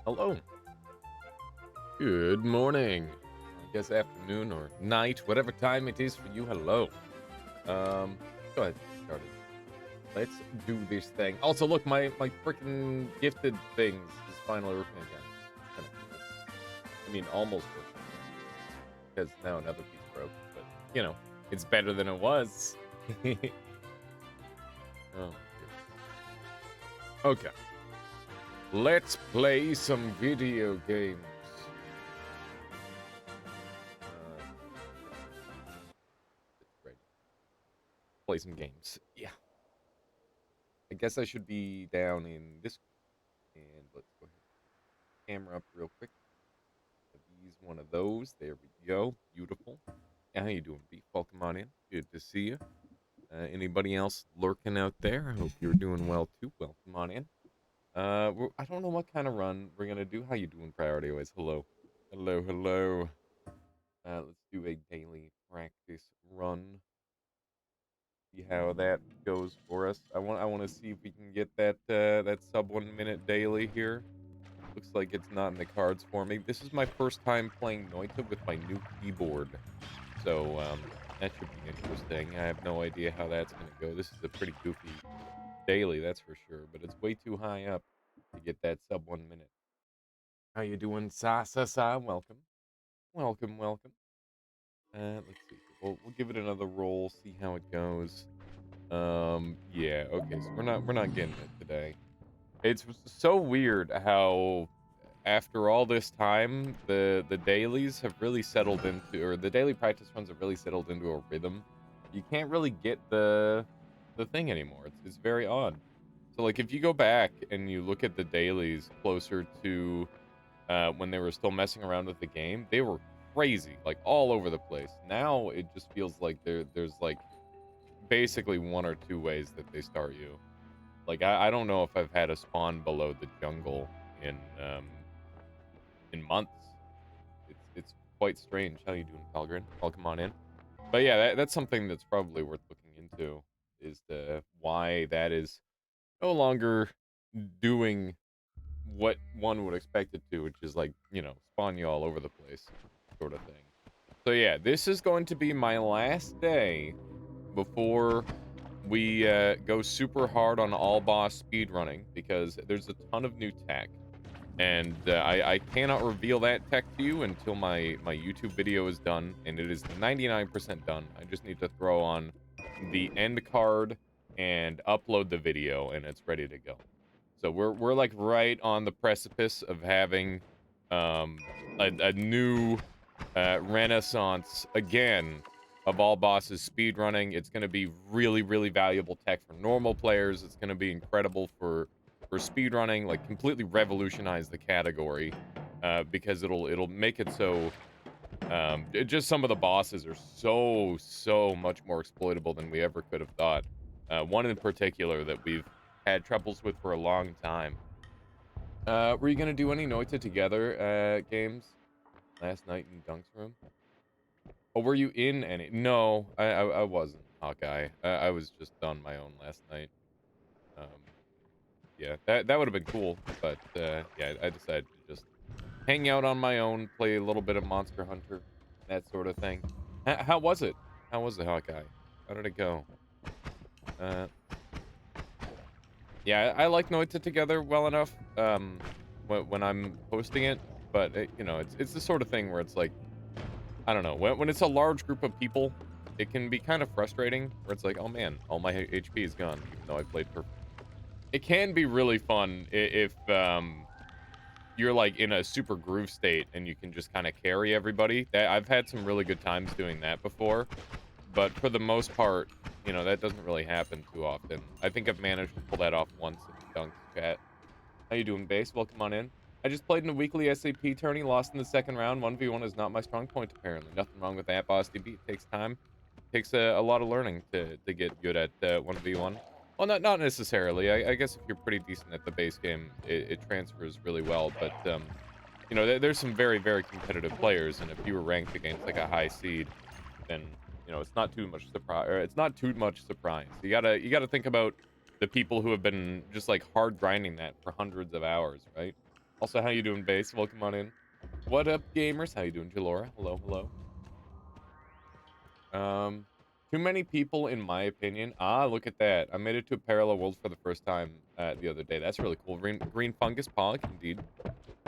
Hello. Good morning. I guess afternoon or night, whatever time it is for you. Hello. Go ahead, get started. Let's do this thing. Also, look, my freaking gifted things is finally working again. It's kind of cool. I mean, almost working because now another piece broke, but you know, it's better than it was. Oh my goodness. Okay, let's play some video games. Right. Play some games. Yeah. I guess I should be down in this, and let's go ahead. Camera up real quick. Use one of those. There we go. Beautiful. Yeah, how you doing, Beef? Welcome on in. Good to see you. Anybody else lurking out there? I hope you're doing well too. Welcome on in. I don't know what kind of run we're gonna do. How you doing, Priority Always? Hello, hello, hello. Let's do a daily practice run. See how that goes for us. I want to see if we can get that sub 1 minute daily here. Looks like it's not in the cards for me. This is my first time playing Noita with my new keyboard. So, that should be interesting. I have no idea how that's going to go. This is a pretty goofy daily, that's for sure. But it's way too high up to get that sub 1 minute. How you doing, Sa? Welcome. Welcome, welcome. Let's see. We'll give it another roll, see how it goes. Yeah, okay, so we're not getting it today. It's so weird how after all this time, the dailies have really settled into, or the daily practice runs have really settled into a rhythm. You can't really get the thing anymore. It's very odd. So like if you go back and you look at the dailies closer to when they were still messing around with the game, they were crazy, like all over the place. Now it just feels like there's like basically one or two ways that they start you. Like I don't know if I've had a spawn below the jungle in months. It's quite strange. How you doing, Pelgrin? Welcome on in. But yeah, that's something that's probably worth looking into is the why that is no longer doing what one would expect it to, which is like, spawn you all over the place sort of thing. So yeah, this is going to be my last day before we go super hard on all boss speedrunning because there's a ton of new tech. And I cannot reveal that tech to you until my YouTube video is done, and it is 99% done. I just need to throw on the end card and upload the video, and it's ready to go. So we're like right on the precipice of having a new renaissance again of all bosses speedrunning. It's going to be really, really valuable tech for normal players. It's going to be incredible for speedrunning, like completely revolutionize the category because it'll make it so just some of the bosses are so much more exploitable than we ever could have thought. One in particular that we've had troubles with for a long time. Were you gonna do any Noita together games last night in Dunk's room? Oh, were you in any? No, I wasn't, Hawkeye. I was just on my own last night. Um, yeah, that would have been cool, but yeah, I decided to just hang out on my own, play a little bit of Monster Hunter, that sort of thing. How was it? How was the Hawkeye? How did it go? Uh, yeah, I like Noita together well enough. When I'm hosting it, but it's the sort of thing where it's like I don't know when it's a large group of people, it can be kind of frustrating. Where it's like, oh man, all my HP is gone, even though I played perfect. It can be really fun if you're like in a super groove state and you can just kind of carry everybody. I've had some really good times doing that before, but for the most part, that doesn't really happen too often. I think I've managed to pull that off once in Dunk's chat. How you doing, Base? Welcome on in. I just played in a weekly SAP tourney, lost in the second round. 1v1 is not my strong point, apparently. Nothing wrong with that, Boss DB. It takes time. It takes a lot of learning to get good at 1v1. Well, not necessarily. I guess if you're pretty decent at the base game, it transfers really well. But, there's some very, very competitive players, and if you were ranked against, like, a high seed, then, it's not too much surprise, or it's not too much surprise. You gotta think about the people who have been just like hard grinding that for hundreds of hours, right? Also, how you doing, Base? Welcome on in. What up, gamers? How you doing, Jalora? Hello, hello. Too many people, in my opinion. Ah, look at that. I made it to a parallel world for the first time the other day. That's really cool. Green fungus pollock, indeed.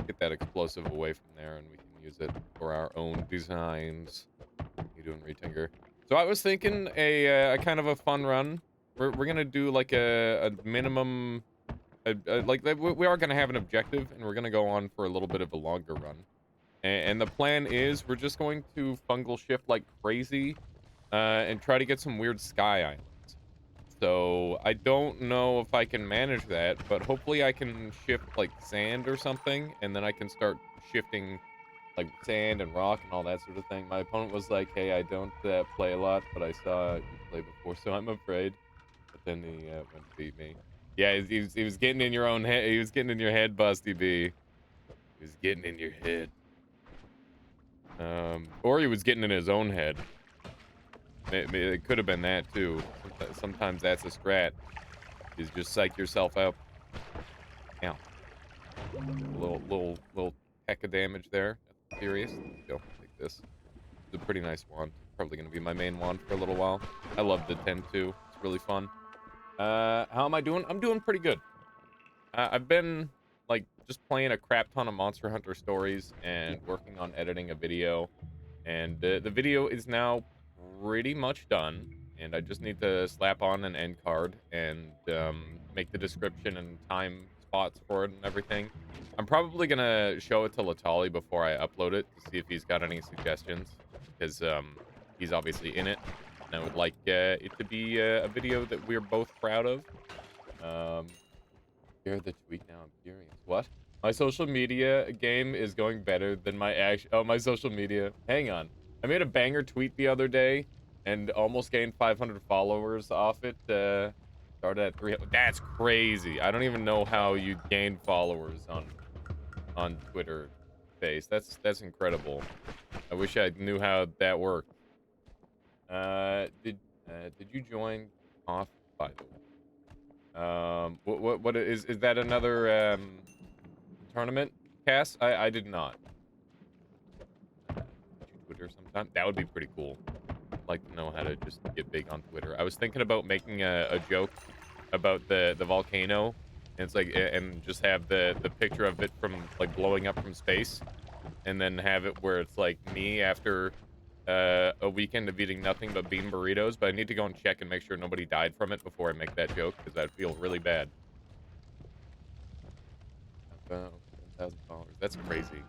Get that explosive away from there, and we can use it for our own designs. How you doing, Retinger? So I was thinking a kind of a fun run. We're gonna do like a minimum, we are gonna have an objective, and we're gonna go on for a little bit of a longer run. And the plan is we're just going to fungal shift like crazy, and try to get some weird sky islands. So I don't know if I can manage that, but hopefully I can shift like sand or something, and then I can start shifting like sand and rock and all that sort of thing. My opponent was like, "Hey, I don't play a lot, but I saw you play before, so I'm afraid." But then he went to beat me. Yeah, he was getting in your own head. He was getting in your head, Busty B. He was getting in your head. Or he was getting in his own head. It could have been that too. Sometimes that's a strat. Is just psych yourself up. Yeah, little peck of damage there. That's furious. Go take this. It's a pretty nice wand. Probably gonna be my main wand for a little while. I love the 10 too. It's really fun. How am I doing? I'm doing pretty good. I've been like just playing a crap ton of Monster Hunter stories and working on editing a video. And the video is now pretty much done, and I just need to slap on an end card and make the description and time spots for it and everything. I'm probably gonna show it to Latali before I upload it to see if he's got any suggestions, because he's obviously in it, and I would like it to be a video that we're both proud of. Um, Share the tweet now. I'm curious. What? My social media game is going better than my action. Oh, my social media. Hang on. I made a banger tweet the other day and almost gained 500 followers off it. Started at 300. That's crazy. I don't even know how you gain followers on Twitter face. That's incredible. I wish I knew how that worked. Did you join off by the way? What is that another tournament? Cass? I did not. Did you Twitter sometime? That would be pretty cool. I'd like to know how to just get big on Twitter. I was thinking about making a joke about the volcano, and it's like and just have the picture of it from like blowing up from space, and then have it where it's like me after a weekend of eating nothing but bean burritos. But I need to go and check and make sure nobody died from it before I make that joke, because I'd feel really bad. About 10,000 followers. That's crazy.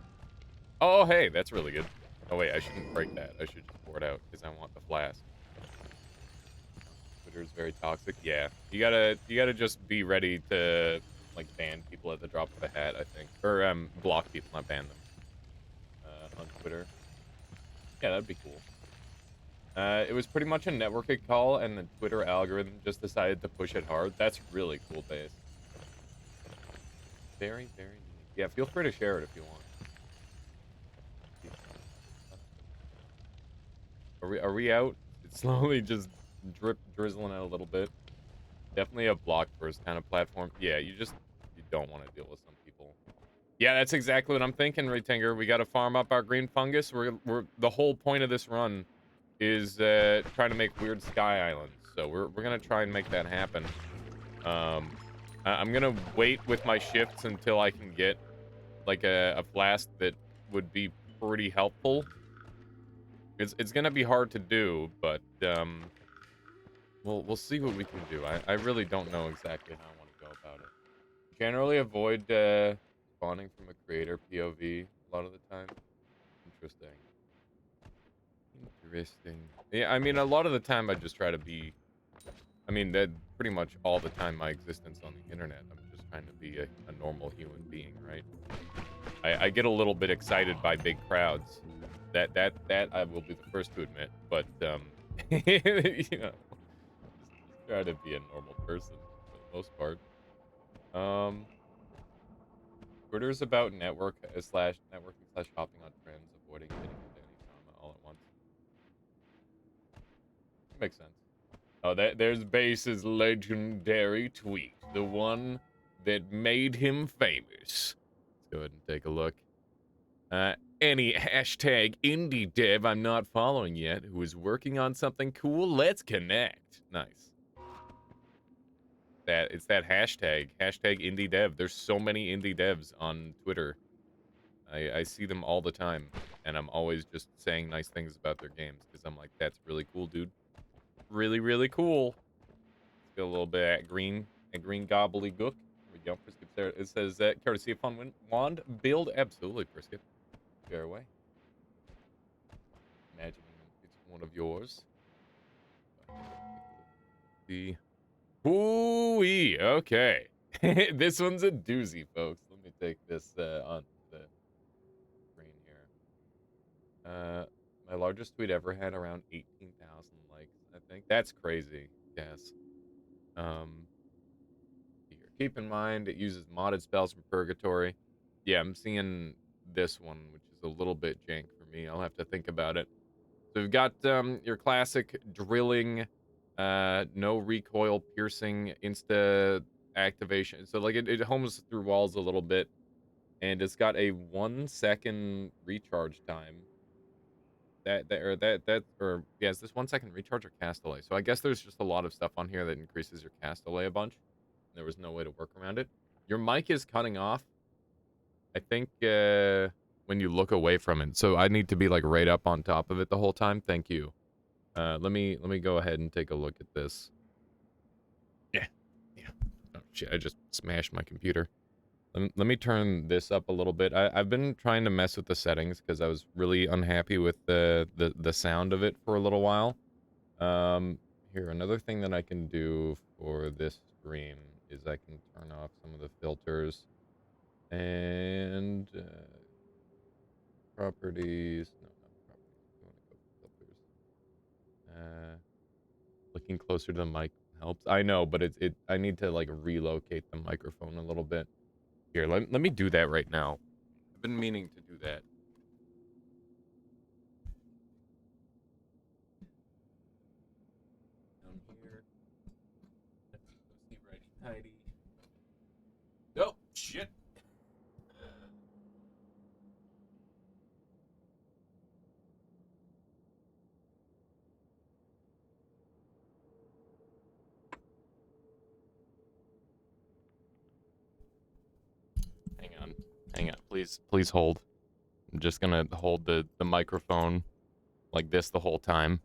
Oh, hey, that's really good. Oh, wait, I shouldn't break that. I should just pour it out because I want the flask. Twitter's very toxic. Yeah, you gotta just be ready to like ban people at the drop of a hat, I think, or block people, not ban them. On Twitter. Yeah, that'd be cool. It was pretty much a networking call, and the Twitter algorithm just decided to push it hard. That's really cool, base. Very, very neat. Yeah, feel free to share it if you want. Are we out? It's slowly just drizzling out a little bit. Definitely a block first kind of platform. Yeah, you don't want to deal with some people. Yeah, that's exactly what I'm thinking, Retanger. We got to farm up our green fungus. We're the whole point of this run is trying to make weird sky islands. So we're gonna try and make that happen. I'm gonna wait with my shifts until I can get like a flask that would be pretty helpful. It's gonna be hard to do, but we'll see what we can do. I really don't know exactly how I want to go about it. Generally avoid spawning from a creator POV a lot of the time. Interesting. Interesting. Yeah, I mean, a lot of the time I just try to be. I mean, that pretty much all the time my existence on the internet. I'm just trying to be a normal human being, right? I get a little bit excited by big crowds. That I will be the first to admit. But you know, just try to be a normal person for the most part. Twitter's about networking slash hopping on trends, avoiding getting into any drama all at once. Makes sense. Oh, there's Base's legendary tweet, the one that made him famous. go ahead and take a look. Any hashtag indie dev I'm not following yet who is working on something cool, let's connect. Nice. It's that hashtag indie dev. There's so many indie devs on Twitter. I see them all the time, and I'm always just saying nice things about their games because I'm like, that's really cool, dude. Really, really cool. Let's get a little bit of green gobbledygook. There we go. Prisket there. It says courtesy of Fun Wand build. Absolutely, Prisket. Fare away. Imagining it's one of yours. The ooh-wee. Okay. This one's a doozy, folks. Let me take this on the screen here. My largest tweet ever had around 18,000 likes, I think. That's crazy. Yes. Here. Keep in mind it uses modded spells from Purgatory. Yeah, I'm seeing this one, which is a little bit jank for me. I'll have to think about it. So we've got your classic drilling, no recoil, piercing, insta activation. So like it homes through walls a little bit, and it's got a 1 second recharge time. Is this 1 second recharge or cast delay? So I guess there's just a lot of stuff on here that increases your cast delay a bunch. There was no way to work around it. Your mic is cutting off. I think when you look away from it. So I need to be like right up on top of it the whole time. Thank you. Let me go ahead and take a look at this. Yeah. Oh shit! I just smashed my computer. Let me turn this up a little bit. I've been trying to mess with the settings because I was really unhappy with the sound of it for a little while. Here, another thing that I can do for this stream is I can turn off some of the filters and properties. No, not properties. I want to go filters. Looking closer to the mic helps. I know, but I need to like relocate the microphone a little bit. Here, let me do that right now. I've been meaning to do that. Down here. Let's go see righty tighty. Oh shit. Hang on. Please hold. I'm just gonna hold the microphone like this the whole time.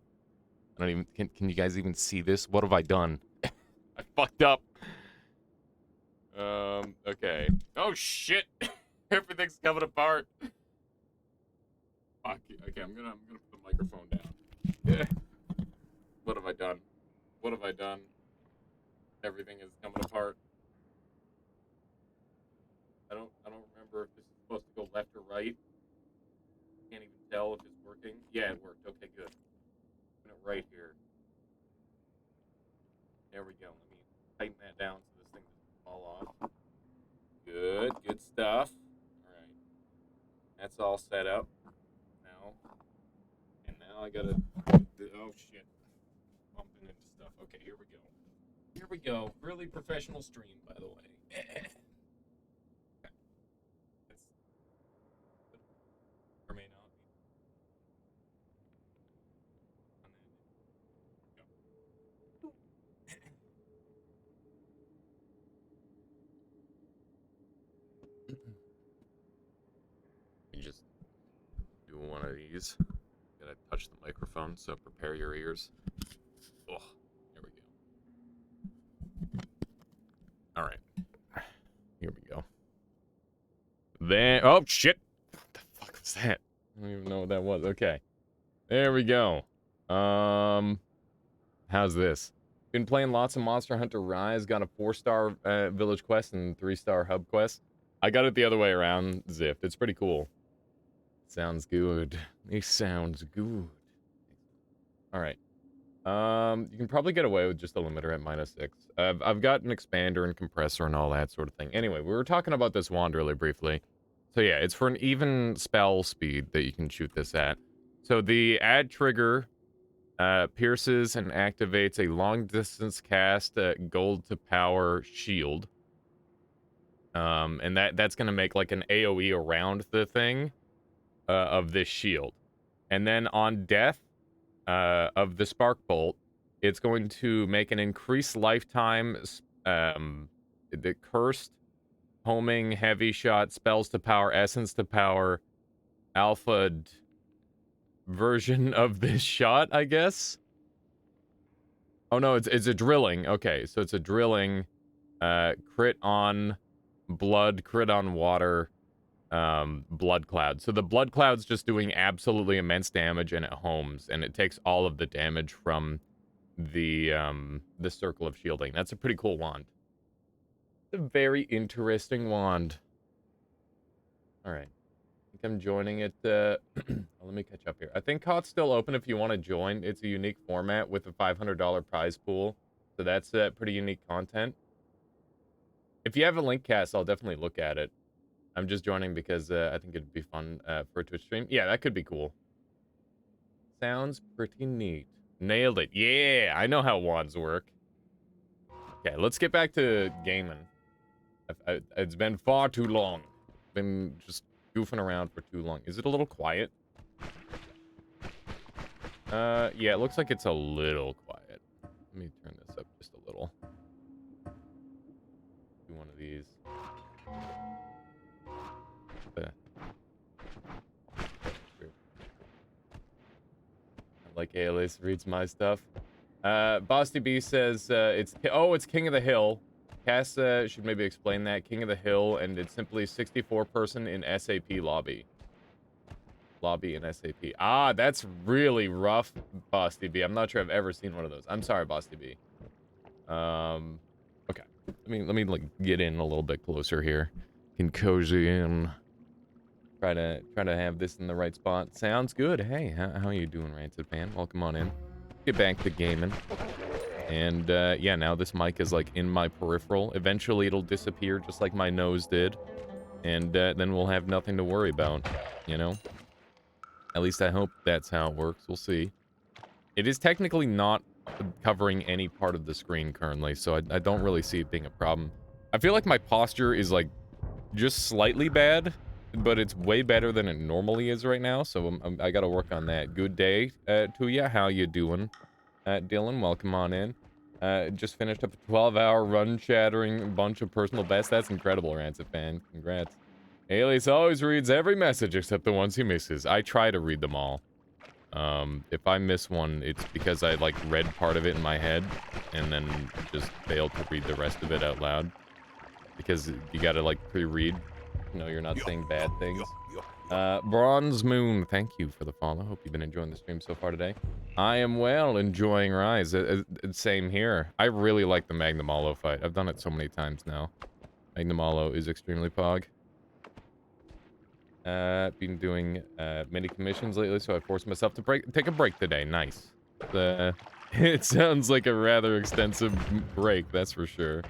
I don't even can you guys even see this? What have I done? I fucked up. Okay. Oh shit. Everything's coming apart. Fuck. Okay, I'm gonna put the microphone down. Yeah. What have I done? What have I done? Everything is coming apart. I don't remember if this is supposed to go left or right. Can't even tell if it's working. Yeah, it worked. Okay, good. Put it right here. There we go. Let me tighten that down so this thing doesn't fall off. Good stuff. All right. That's all set up now. And now I gotta. Oh shit. Bumping into stuff. Okay, here we go. Here we go. Really professional stream, by the way. Or may not be. You just do one of these. Gotta touch the microphone, so prepare your ears. Oh, here we go. All right. Here we go. There. Oh, shit. What the fuck was that? I don't even know what that was. Okay. There we go. How's this? Been playing lots of Monster Hunter Rise. Got a 4-star village quest and 3-star hub quest. I got it the other way around, Zift. It's pretty cool. Sounds good. It sounds good. All right. You can probably get away with just a limiter at -6. I've got an expander and compressor and all that sort of thing. Anyway, we were talking about this wand really briefly. So yeah, it's for an even spell speed that you can shoot this at. So the add trigger pierces and activates a long distance cast gold to power shield. And that's gonna make like an AoE around the thing of this shield. And then on death of the spark bolt, it's going to make an increased lifetime the cursed homing heavy shot spells to power essence to power alpha version of this shot, I guess. Oh no, it's a drilling. Okay, so it's a drilling crit on blood, crit on water, blood cloud. So the blood cloud's just doing absolutely immense damage and it homes and it takes all of the damage from the circle of shielding. That's a pretty cool wand. It's a very interesting wand. All right. I think I'm joining it. Let me catch up here. I think COT's still open if you want to join. It's a unique format with a $500 prize pool. So that's pretty unique content. If you have a link, Cass, I'll definitely look at it. I'm just joining because I think it'd be fun for a Twitch stream. Yeah, that could be cool. Sounds pretty neat. Nailed it. Yeah, I know how wands work. Okay, let's get back to gaming. It's been far too long. Been just goofing around for too long. Is it a little quiet? Yeah, it looks like it's a little quiet. Let me turn this up just a little. Do one of these. Like Alias reads my stuff. Bosty B says it's King of the Hill. Cass should maybe explain that. King of the Hill, and it's simply 64-person in SAP lobby. Lobby in SAP. Ah, that's really rough, Bosty B. I'm not sure I've ever seen one of those. I'm sorry, Bosty B. Okay. Let me like get in a little bit closer here. Can cozy in. Try to have this in the right spot. Sounds good. Hey, how you doing, Rancid Fan? Welcome on in. Get back to gaming. And yeah, now this mic is like in my peripheral. Eventually it'll disappear just like my nose did. And then we'll have nothing to worry about, you know? At least I hope that's how it works. We'll see. It is technically not covering any part of the screen currently, so I don't really see it being a problem. I feel like my posture is like just slightly bad, but it's way better than it normally is right now, so I gotta work on that. Good day to ya. How you doing? Dylan, welcome on in. Just finished up a 12-hour run chattering a bunch of personal bests. That's incredible, Rancid Fan. Congrats. Alias always reads every message except the ones he misses. I try to read them all. If I miss one, it's because I, like, read part of it in my head and then just failed to read the rest of it out loud. Because you gotta, like, pre-read. You know, you're not saying bad things. Bronze Moon, thank you for the follow. Hope you've been enjoying the stream so far today. I am well, enjoying Rise. Same here. I really like the Magnamalo fight. I've done it so many times now. Magnamalo is extremely pog. Been doing many commissions lately, so I forced myself to take a break today. Nice. It sounds like a rather extensive break, that's for sure.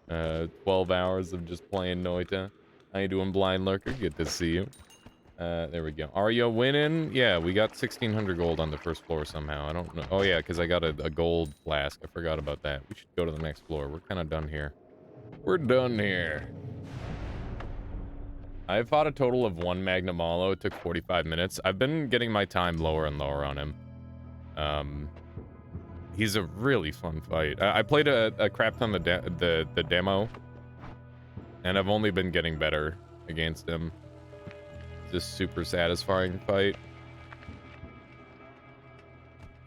12 hours of just playing Noita. How you doing, Blind Lurker? Good to see you. There we go. Are you winning? Yeah, we got 1,600 gold on the first floor somehow. I don't know. Oh, yeah, because I got a gold flask. I forgot about that. We should go to the next floor. We're kind of done here. We're done here. I fought a total of 1 Magnamalo. It took 45 minutes. I've been getting my time lower and lower on him. He's a really fun fight. I played a crap ton of the demo, and I've only been getting better against him. It's a super satisfying fight.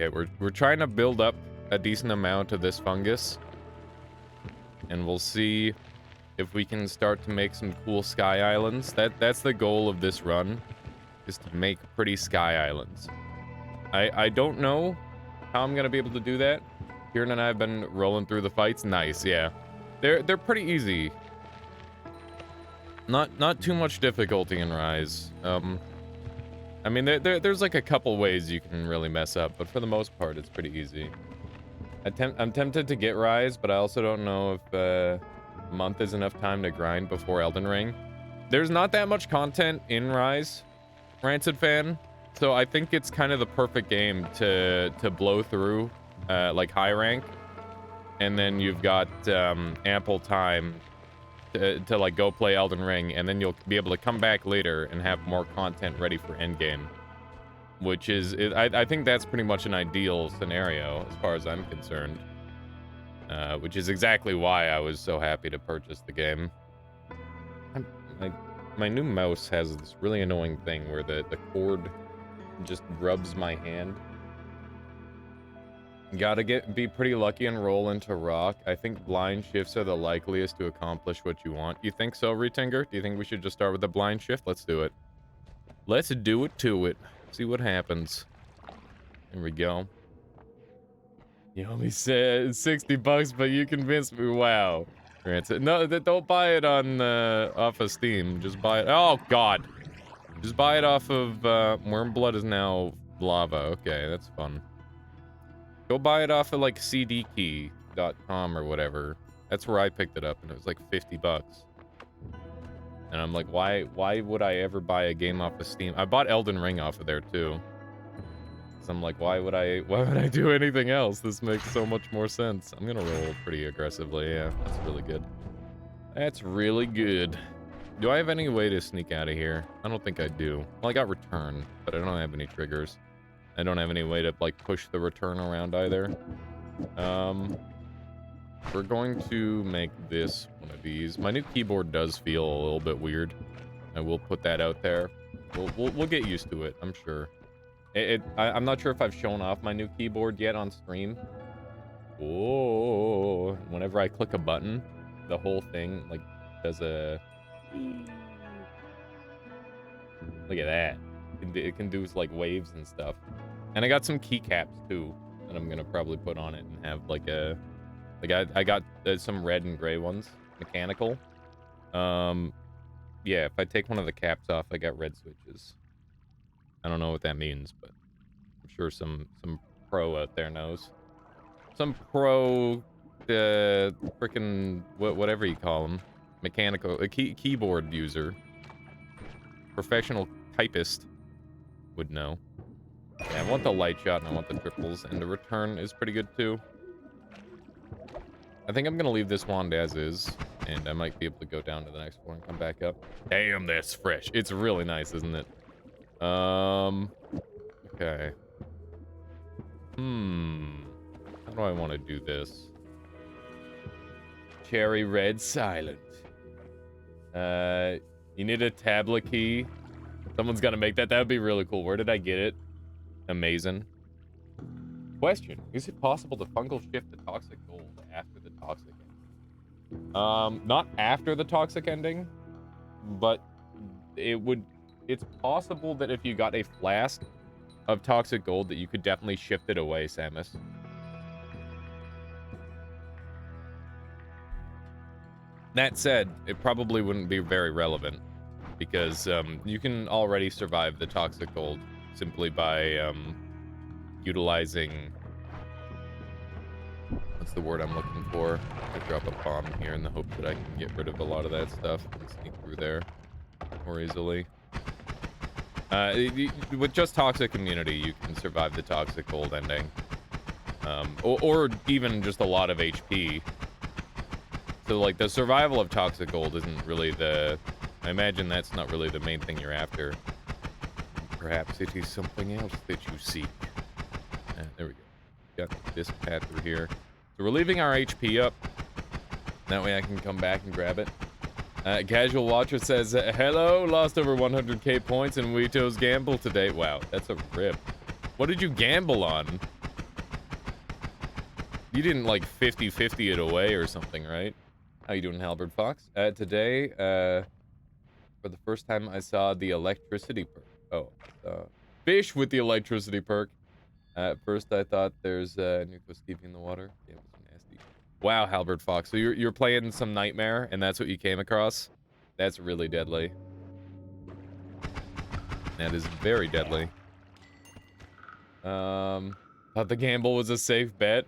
Okay, we're trying to build up a decent amount of this fungus, and we'll see if we can start to make some cool sky islands. That's the goal of this run, is to make pretty sky islands. I don't know how I'm gonna be able to do that. Kieran and I have been rolling through the fights. Nice, yeah. They're pretty easy. Not too much difficulty in Rise. I mean, there's like a couple ways you can really mess up, but for the most part, it's pretty easy. I'm tempted to get Rise, but I also don't know if a month is enough time to grind before Elden Ring. There's not that much content in Rise, Rancid Fan, so I think it's kind of the perfect game to blow through, like high rank, and then you've got ample time to like go play Elden Ring, and then you'll be able to come back later and have more content ready for endgame. Which is, I think that's pretty much an ideal scenario as far as I'm concerned. Which is exactly why I was so happy to purchase the game. My new mouse has this really annoying thing where the cord just rubs my hand. Gotta be pretty lucky and roll into rock. I think blind shifts are the likeliest to accomplish what you want. You think so, Retinger? Do you think we should just start with the blind shift? Let's do it. Let's do it to it. See what happens. Here we go. You only said $60, but you convinced me. Wow. No, don't buy it on off of Steam. Just buy it. Oh God. Just buy it off of Wormblood is now lava. Okay, that's fun. Go buy it off of like cdkey.com or whatever. That's where I picked it up, and it was like $50. And I'm like, why would I ever buy a game off of Steam? I bought Elden Ring off of there too. So I'm like, why would I do anything else? This makes so much more sense. I'm gonna roll pretty aggressively. Yeah, that's really good. That's really good. Do I have any way to sneak out of here? I don't think I do. Well, I got return, but I don't have any triggers. I don't have any way to like push the return around either. We're going to make this one of these. My new keyboard does feel a little bit weird. I will put that out there. We'll get used to it, I'm sure. I'm not sure if I've shown off my new keyboard yet on stream. Oh, whenever I click a button, the whole thing like does a. Look at that. It can do like waves and stuff. And I got some keycaps too that I'm gonna probably put on it and have like a. Like I got some red and gray ones, mechanical. Yeah, if I take one of the caps off, I got red switches. I don't know what that means, but I'm sure some pro out there knows. Some pro, frickin' whatever you call them, mechanical, keyboard user, professional typist would know. Yeah, I want the light shot and I want the triples, and the return is pretty good too. I think I'm gonna leave this wand as is, and I might be able to go down to the next floor and come back up. Damn, that's fresh. It's really nice, isn't it? Okay. How do I want to do this? Cherry red silent. You need a tablet key. Someone's gotta make that. That would be really cool. Where did I get it? Amazing. Question: is it possible to fungal shift the toxic gold after the toxic ending? Not after the toxic ending, but it's possible that if you got a flask of toxic gold that you could definitely shift it away, Samus. That said, it probably wouldn't be very relevant because you can already survive the toxic gold simply by utilizing, what's the word I'm looking for? I drop a bomb here in the hope that I can get rid of a lot of that stuff and sneak through there more easily. With just toxic immunity, you can survive the toxic gold ending, or even just a lot of HP. So like the survival of toxic gold isn't really I imagine that's not really the main thing you're after. Perhaps it is something else that you seek. There we go. Got this path through here. So we're leaving our HP up. That way I can come back and grab it. Casual Watcher says, hello, lost over 100k points in Weeto's gamble today. Wow, that's a rip. What did you gamble on? You didn't like 50-50 it away or something, right? How you doing, Halberd Fox? Today, for the first time I saw the electricity perk. Oh, fish with the electricity perk. At first I thought there's Nuko Stevie in the water. Yeah, it was nasty. Wow, Halberd Fox. So you're playing some Nightmare, and that's what you came across? That's really deadly. That is very deadly. Thought the gamble was a safe bet.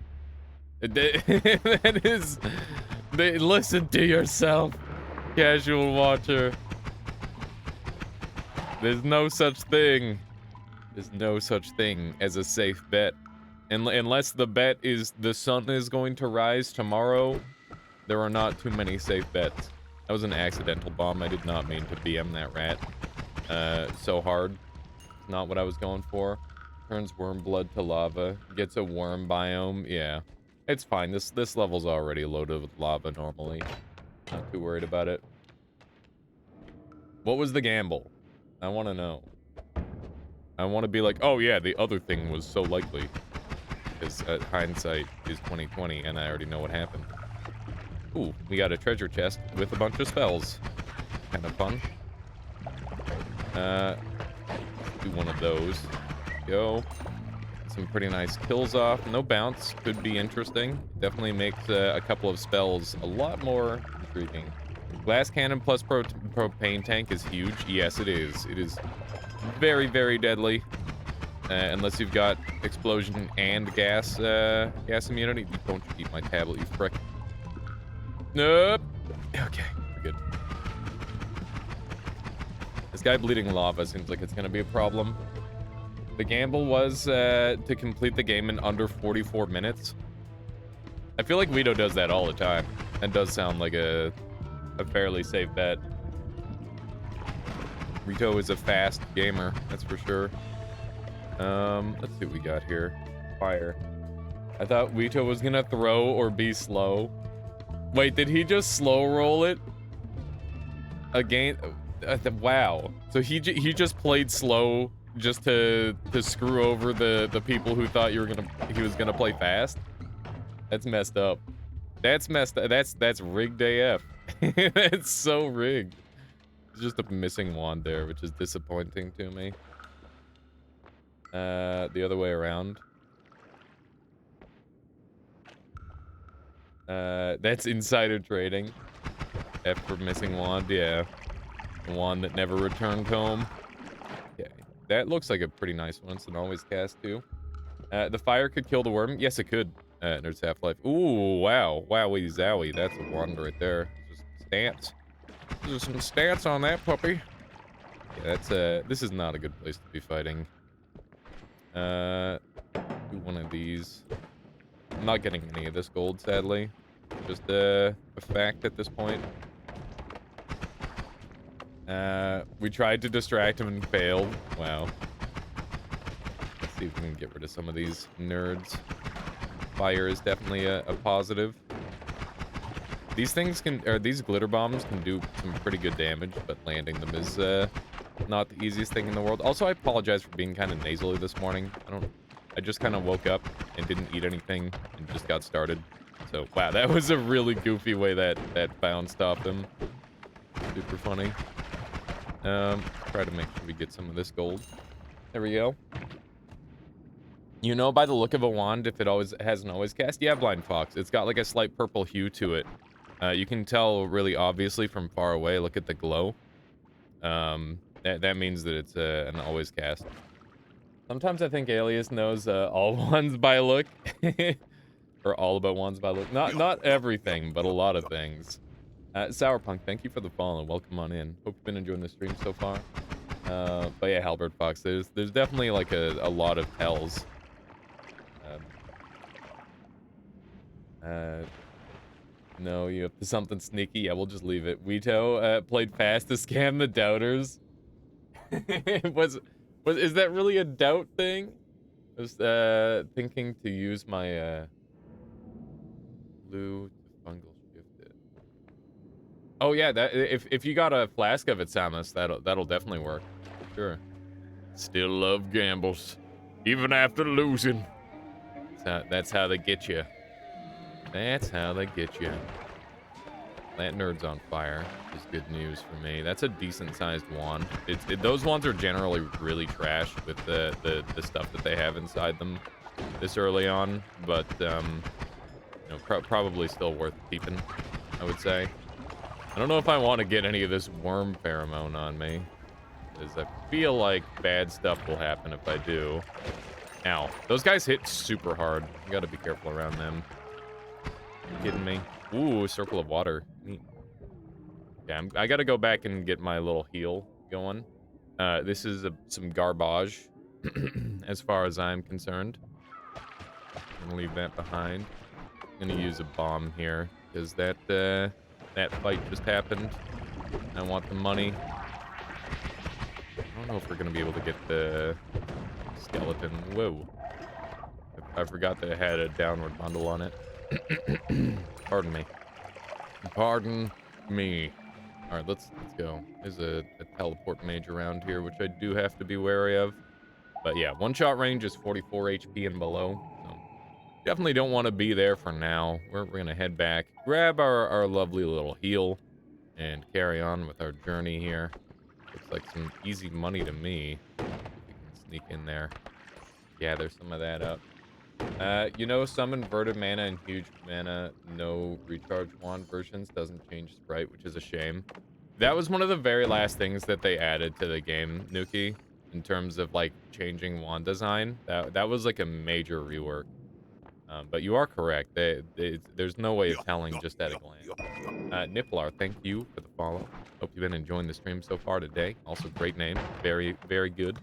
That is... Listen to yourself, Casual Watcher. There's no such thing. There's no such thing as a safe bet. Unless the bet is the sun is going to rise tomorrow, there are not too many safe bets. That was an accidental bomb. I did not mean to BM that rat so hard. Not what I was going for. Turns worm blood to lava. Gets a worm biome. Yeah. It's fine. This level's already loaded with lava normally. Not too worried about it. What was the gamble? I want to know. I want to be like, oh yeah, the other thing was so likely. Because hindsight is 2020, and I already know what happened. Ooh, we got a treasure chest with a bunch of spells. Kind of fun. Do one of those. Go. Some pretty nice kills off. No bounce. Could be interesting. Definitely makes a couple of spells a lot more intriguing. Glass cannon plus propane tank is huge. Yes, it is. It is very, very deadly. Unless you've got explosion and gas immunity. Don't you eat my tablet, you frick. Nope. Okay, we're good. This guy bleeding lava seems like it's gonna be a problem. The gamble was to complete the game in under 44 minutes. I feel like Vito does that all the time. And does sound like a fairly safe bet. Vito is a fast gamer, that's for sure. Let's see what we got here. Fire. I thought Vito was gonna throw or be slow. Wait, did he just slow roll it? Again? Wow. So he just played slow just to screw over the people who thought he was gonna play fast? That's messed up. That's messed up. That's rigged AF. That's so rigged. It's just a missing wand there, which is disappointing to me. The other way around. That's insider trading. F for missing wand, yeah. The wand that never returned home. Okay. That looks like a pretty nice one. It's an always cast too. The fire could kill the worm. Yes, it could. There's half-life. Ooh, wow. Wowie zowie. That's a wand right there. Just stats. There's some stats on that puppy. Yeah, that's this is not a good place to be fighting. Do one of these. I'm not getting any of this gold, sadly. Just a fact at this point. We tried to distract him and failed. Wow. Let's see if we can get rid of some of these nerds. Fire is definitely a positive. These things these glitter bombs can do some pretty good damage, but landing them is not the easiest thing in the world. Also, I apologize for being kind of nasally this morning. I just kind of woke up and didn't eat anything and just got started. So, wow, that was a really goofy way that bounced off him. Super funny. Try to make sure we get some of this gold. There we go. You know by the look of a wand if it always has an always cast? Yeah, Blind Fox. It's got like a slight purple hue to it. You can tell really obviously from far away. Look at the glow. That means that it's an always cast. Sometimes I think Alias knows all wands by look. Or all about wands by look. Not everything, but a lot of things. Sourpunk, thank you for the follow. Welcome on in. Hope you've been enjoying the stream so far. But yeah, Halberd Fox, there's definitely like a lot of tells. No, you up to something sneaky? Yeah, we'll just leave it. Vito played fast to scam the doubters. Is that really a doubt thing? I was thinking to use my blue to fungal shift it. Oh yeah, that if you got a flask of it, Samus, that'll definitely work. Sure. Still love gambles, even after losing. That's how they get you. That's how they get you. That nerd's on fire is good news for me. That's a decent-sized wand. Those wands are generally really trash with the stuff that they have inside them this early on, but you know, probably still worth keeping, I would say. I don't know if I want to get any of this worm pheromone on me, because I feel like bad stuff will happen if I do. Ow. Those guys hit super hard. You gotta be careful around them. You kidding me? Ooh, circle of water. Neat. Yeah, I gotta go back and get my little heal going. This is some garbage, as far as I'm concerned. I'm gonna leave that behind. I'm gonna use a bomb here, because that That fight just happened. I want the money. I don't know if we're gonna be able to get the skeleton. Whoa. I forgot that it had a downward bundle on it. Pardon me. Pardon me. Alright, let's go. There's a teleport mage around here, which I do have to be wary of. But yeah, one-shot range is 44 HP and below. So definitely don't want to be there for now. We're gonna head back, grab our lovely little heal, and carry on with our journey here. Looks like some easy money to me. If we can sneak in there. Gather some of that up. You know, some inverted mana and huge mana, no recharge wand versions doesn't change sprite, which is a shame. That was one of the very last things that they added to the game, Nuki, in terms of like changing wand design. That was like a major rework. But you are correct. There's no way of telling just at a glance. Niplar, thank you for the follow. Hope you've been enjoying the stream so far today. Also, great name. Very, very good.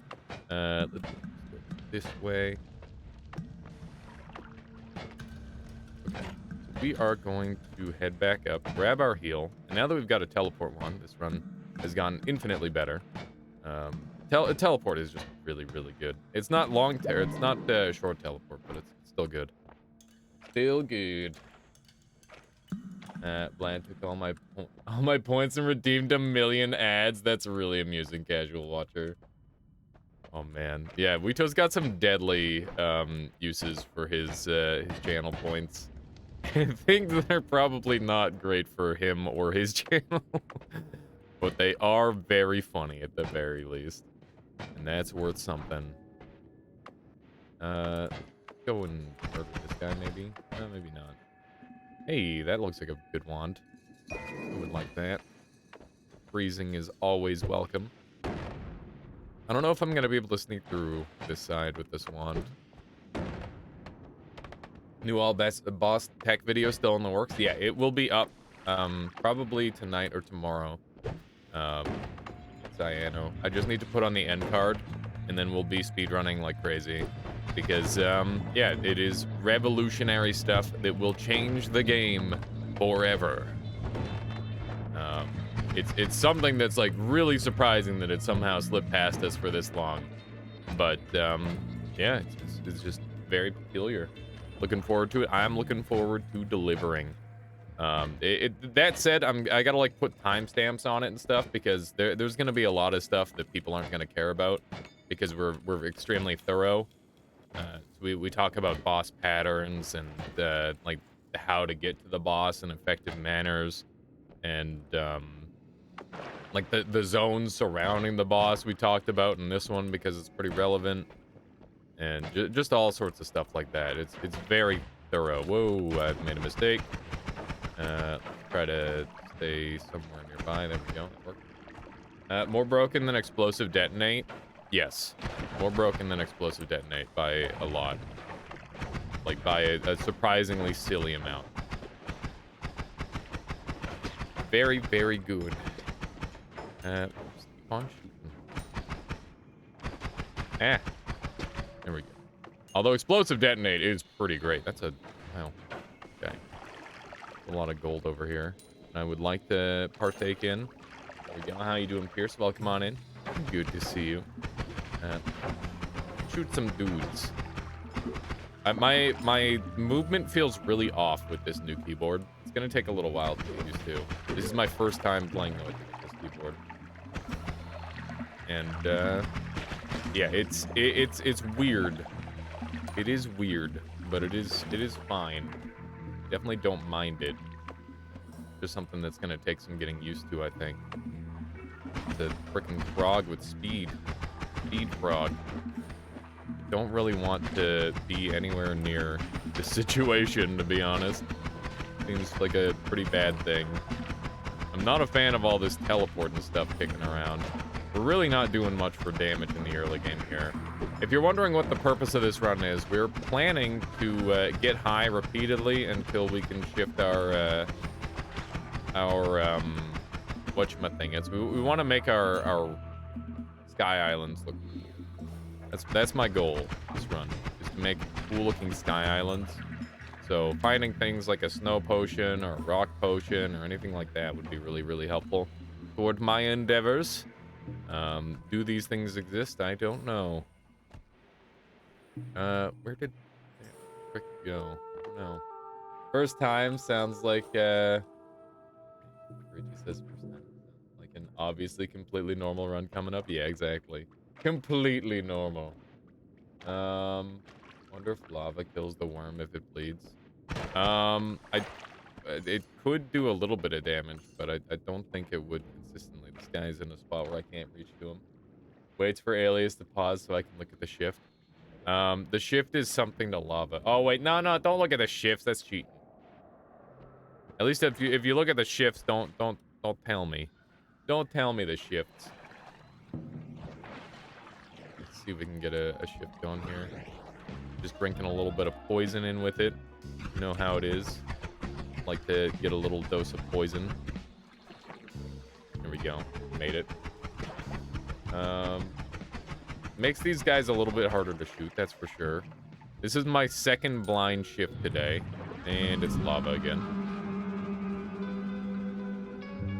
Let's go this way. Okay. So we are going to head back up, grab our heal. And now that we've got a teleport one, this run has gone infinitely better. Teleport is just really, really good. It's not it's not short teleport, but it's still good. Still good. Bland took all my points and redeemed 1,000,000 ads. That's really amusing, casual watcher. Oh man, yeah, Wito's got some deadly uses for his channel points. I think they're probably not great for him or his channel, but they are very funny at the very least, and that's worth something. Go and murder this guy, maybe. No, maybe not. Hey, that looks like a good wand. I would like that. Freezing is always welcome. I don't know if I'm gonna be able to sneak through this side with this wand. New boss tech video still in the works. Yeah, it will be up probably tonight or tomorrow. Cyano. I just need to put on the end card, and then we'll be speedrunning like crazy. Because, yeah, it is revolutionary stuff that will change the game forever. It's something that's, like, really surprising that it somehow slipped past us for this long. But, yeah, it's just very peculiar. Looking forward to it. I'm looking forward to delivering. That said, I gotta, like, put timestamps on it and stuff, because there's gonna be a lot of stuff that people aren't gonna care about, because we're extremely thorough. So we talk about boss patterns and like how to get to the boss in effective manners, and like the zones surrounding the boss we talked about in this one because it's pretty relevant, and just all sorts of stuff like that. It's very thorough. Whoa, I've made a mistake. Try to stay somewhere nearby. There we go. That worked. More broken than explosive detonate. Yes, more broken than explosive detonate by a lot. Like by a surprisingly silly amount. Very, very good. Just keep on shooting. Ah, there we go. Although explosive detonate is pretty great. That's a, wow, okay. A lot of gold over here. I would like to partake in. There we go. How you doing, Pierce? Well, come on in. Good to see you. Shoot some dudes. My movement feels really off with this new keyboard. It's gonna take a little while to get used to. This is my first time playing with this keyboard, and yeah, it's weird. It is weird, but it is fine. Definitely don't mind it. Just something that's gonna take some getting used to, I think. It's a freaking frog with speed. Speed frog. Don't really want to be anywhere near this situation, to be honest. Seems like a pretty bad thing. I'm not a fan of all this teleport and stuff kicking around. We're really not doing much for damage in the early game here. If you're wondering what the purpose of this run is, we're planning to get high repeatedly until we can shift our whatchamacallits. We want to make our sky islands look cool. That's my goal this run, is to make cool looking sky islands So finding things like a snow potion or a rock potion or anything like that would be really, really helpful toward my endeavors. Do these things exist? I don't know. Where did that frick go? I don't know. First time sounds like, Reggie says first time sounds like an obviously completely normal run coming up. Yeah, exactly. Completely normal. Wonder if lava kills the worm if it bleeds. I it could do a little bit of damage, but I don't think it would consistently. This guy's in a spot where I can't reach to him. Waits for Alias to pause so I can look at the shift. The shift is something to lava. Oh wait, no, don't look at the shifts. That's cheating. At least if you look at the shifts, don't tell me. Don't tell me the shifts. Let's see if we can get a shift going here. Just drinking a little bit of poison in with it. You know how it is. Like to get a little dose of poison. Here we go. Made it. Makes these guys a little bit harder to shoot, that's for sure. This is my second blind shift today. And it's lava again.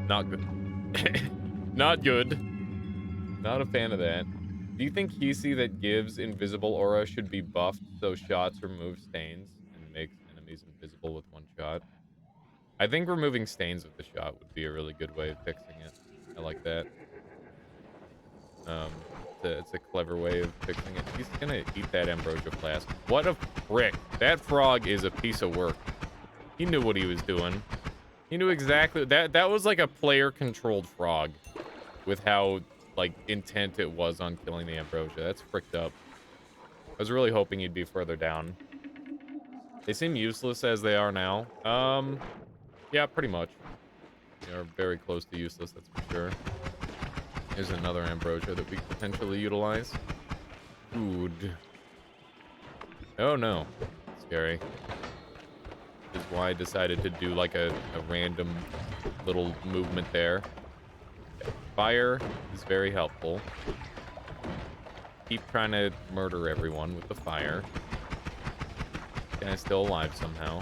Not good. Not good. Not a fan of that. Do you think Hisi that gives invisible aura should be buffed so shots remove stains and makes enemies invisible with one shot? I think removing stains with the shot would be a really good way of fixing it. I like that. It's a clever way of fixing it. He's gonna eat that ambrosia flask. What a prick. That frog is a piece of work. He knew what he was doing. He knew exactly that was like a player controlled frog with how like intent it was on killing the ambrosia. That's fricked up. I was really hoping he'd be further down. They seem useless as they are now. Yeah, pretty much. They are very close to useless, that's for sure. Here's another ambrosia that we could potentially utilize. Food. Oh no. Scary. Which is why I decided to do like a random little movement there. Fire is very helpful. Keep trying to murder everyone with the fire. Guy's still alive somehow.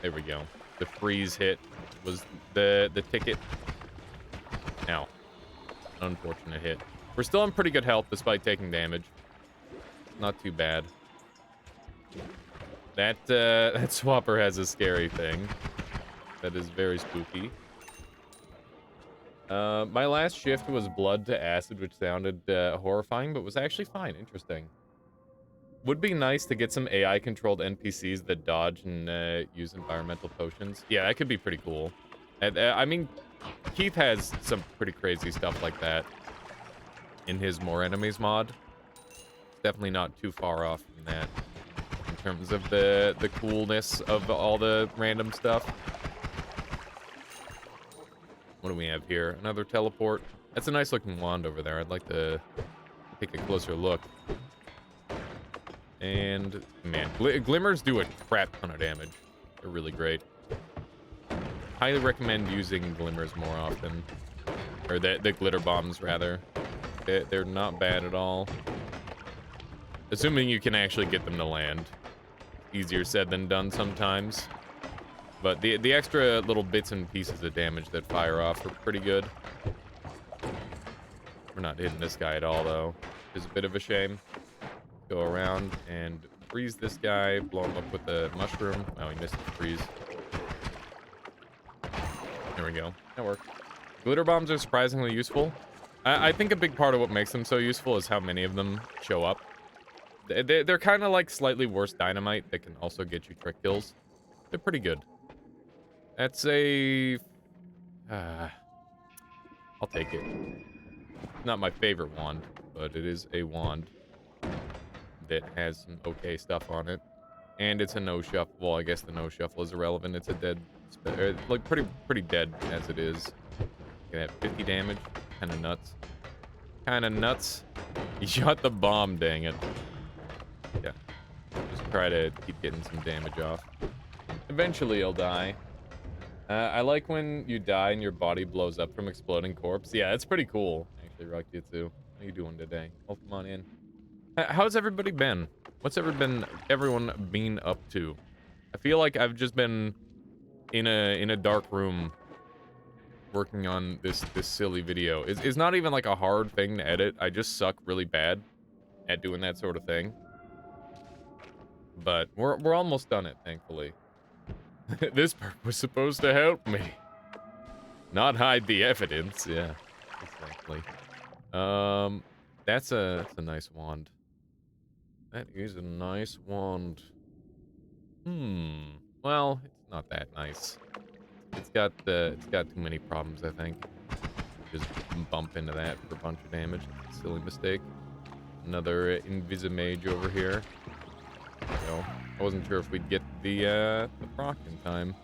There we go. The freeze hit was the ticket. Now, unfortunate hit. We're still in pretty good health despite taking damage. Not too bad. That swapper has a scary thing. That is very spooky. My last shift was blood to acid, which sounded horrifying, but was actually fine. Interesting. Would be nice to get some AI-controlled NPCs that dodge and use environmental potions. Yeah, that could be pretty cool. I mean, Keith has some pretty crazy stuff like that in his More Enemies mod. It's definitely not too far off from that in terms of the coolness of all the random stuff. What do we have here? Another teleport. That's a nice looking wand over there. I'd like to take a closer look. And, man, glimmers do a crap ton of damage. They're really great. Highly recommend using glimmers more often. Or the glitter bombs, rather. They're not bad at all. Assuming you can actually get them to land. Easier said than done sometimes. But the extra little bits and pieces of damage that fire off are pretty good. We're not hitting this guy at all, though. Which is a bit of a shame. Go around and freeze this guy. Blow him up with the mushroom. Oh, he missed the freeze. There we go. That worked. Glitter bombs are surprisingly useful. I think a big part of what makes them so useful is how many of them show up. They're kind of like slightly worse dynamite that can also get you trick kills. They're pretty good. That's a... I'll take it. Not my favorite wand, but it is a wand that has some okay stuff on it. And it's a no-shuffle. Well, I guess the no-shuffle is irrelevant. It's a dead... like, pretty dead as it is. Look at that, 50 damage. Kind of nuts. Kind of nuts. He shot the bomb, dang it. Yeah. Just try to keep getting some damage off. Eventually he'll die. I like when you die and your body blows up from exploding corpse. Yeah, that's pretty cool. Actually, Rockjitsu. How you doing today? Oh, come on in. How's everybody been? What's everyone been up to? I feel like I've just been in a dark room working on this silly video. It's not even like a hard thing to edit. I just suck really bad at doing that sort of thing. But we're almost done it, thankfully. This perk was supposed to help me, not hide the evidence. Yeah, exactly. Um, that's a nice wand. That is a nice wand. Well, it's not that nice. It's got too many problems, I think. Just bump into that for a bunch of damage. That's a silly mistake. Another Invisimage over here. So I wasn't sure if we'd get the proc in time.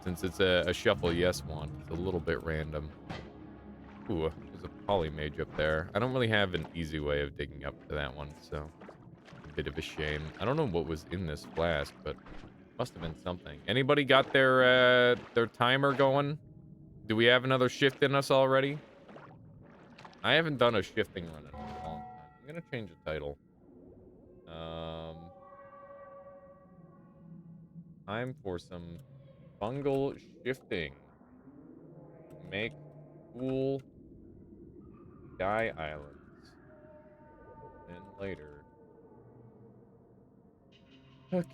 Since it's a shuffle yes wand, it's a little bit random. Ooh, there's a Polymage up there. I don't really have an easy way of digging up to that one, so a bit of a shame. I don't know what was in this flask, but must have been something. Anybody got their timer going? Do we have another shift in us already? I haven't done a shifting run in a long time. I'm gonna change the title. Time for some fungal shifting to make cool sky islands. Then later. Okay. There we go.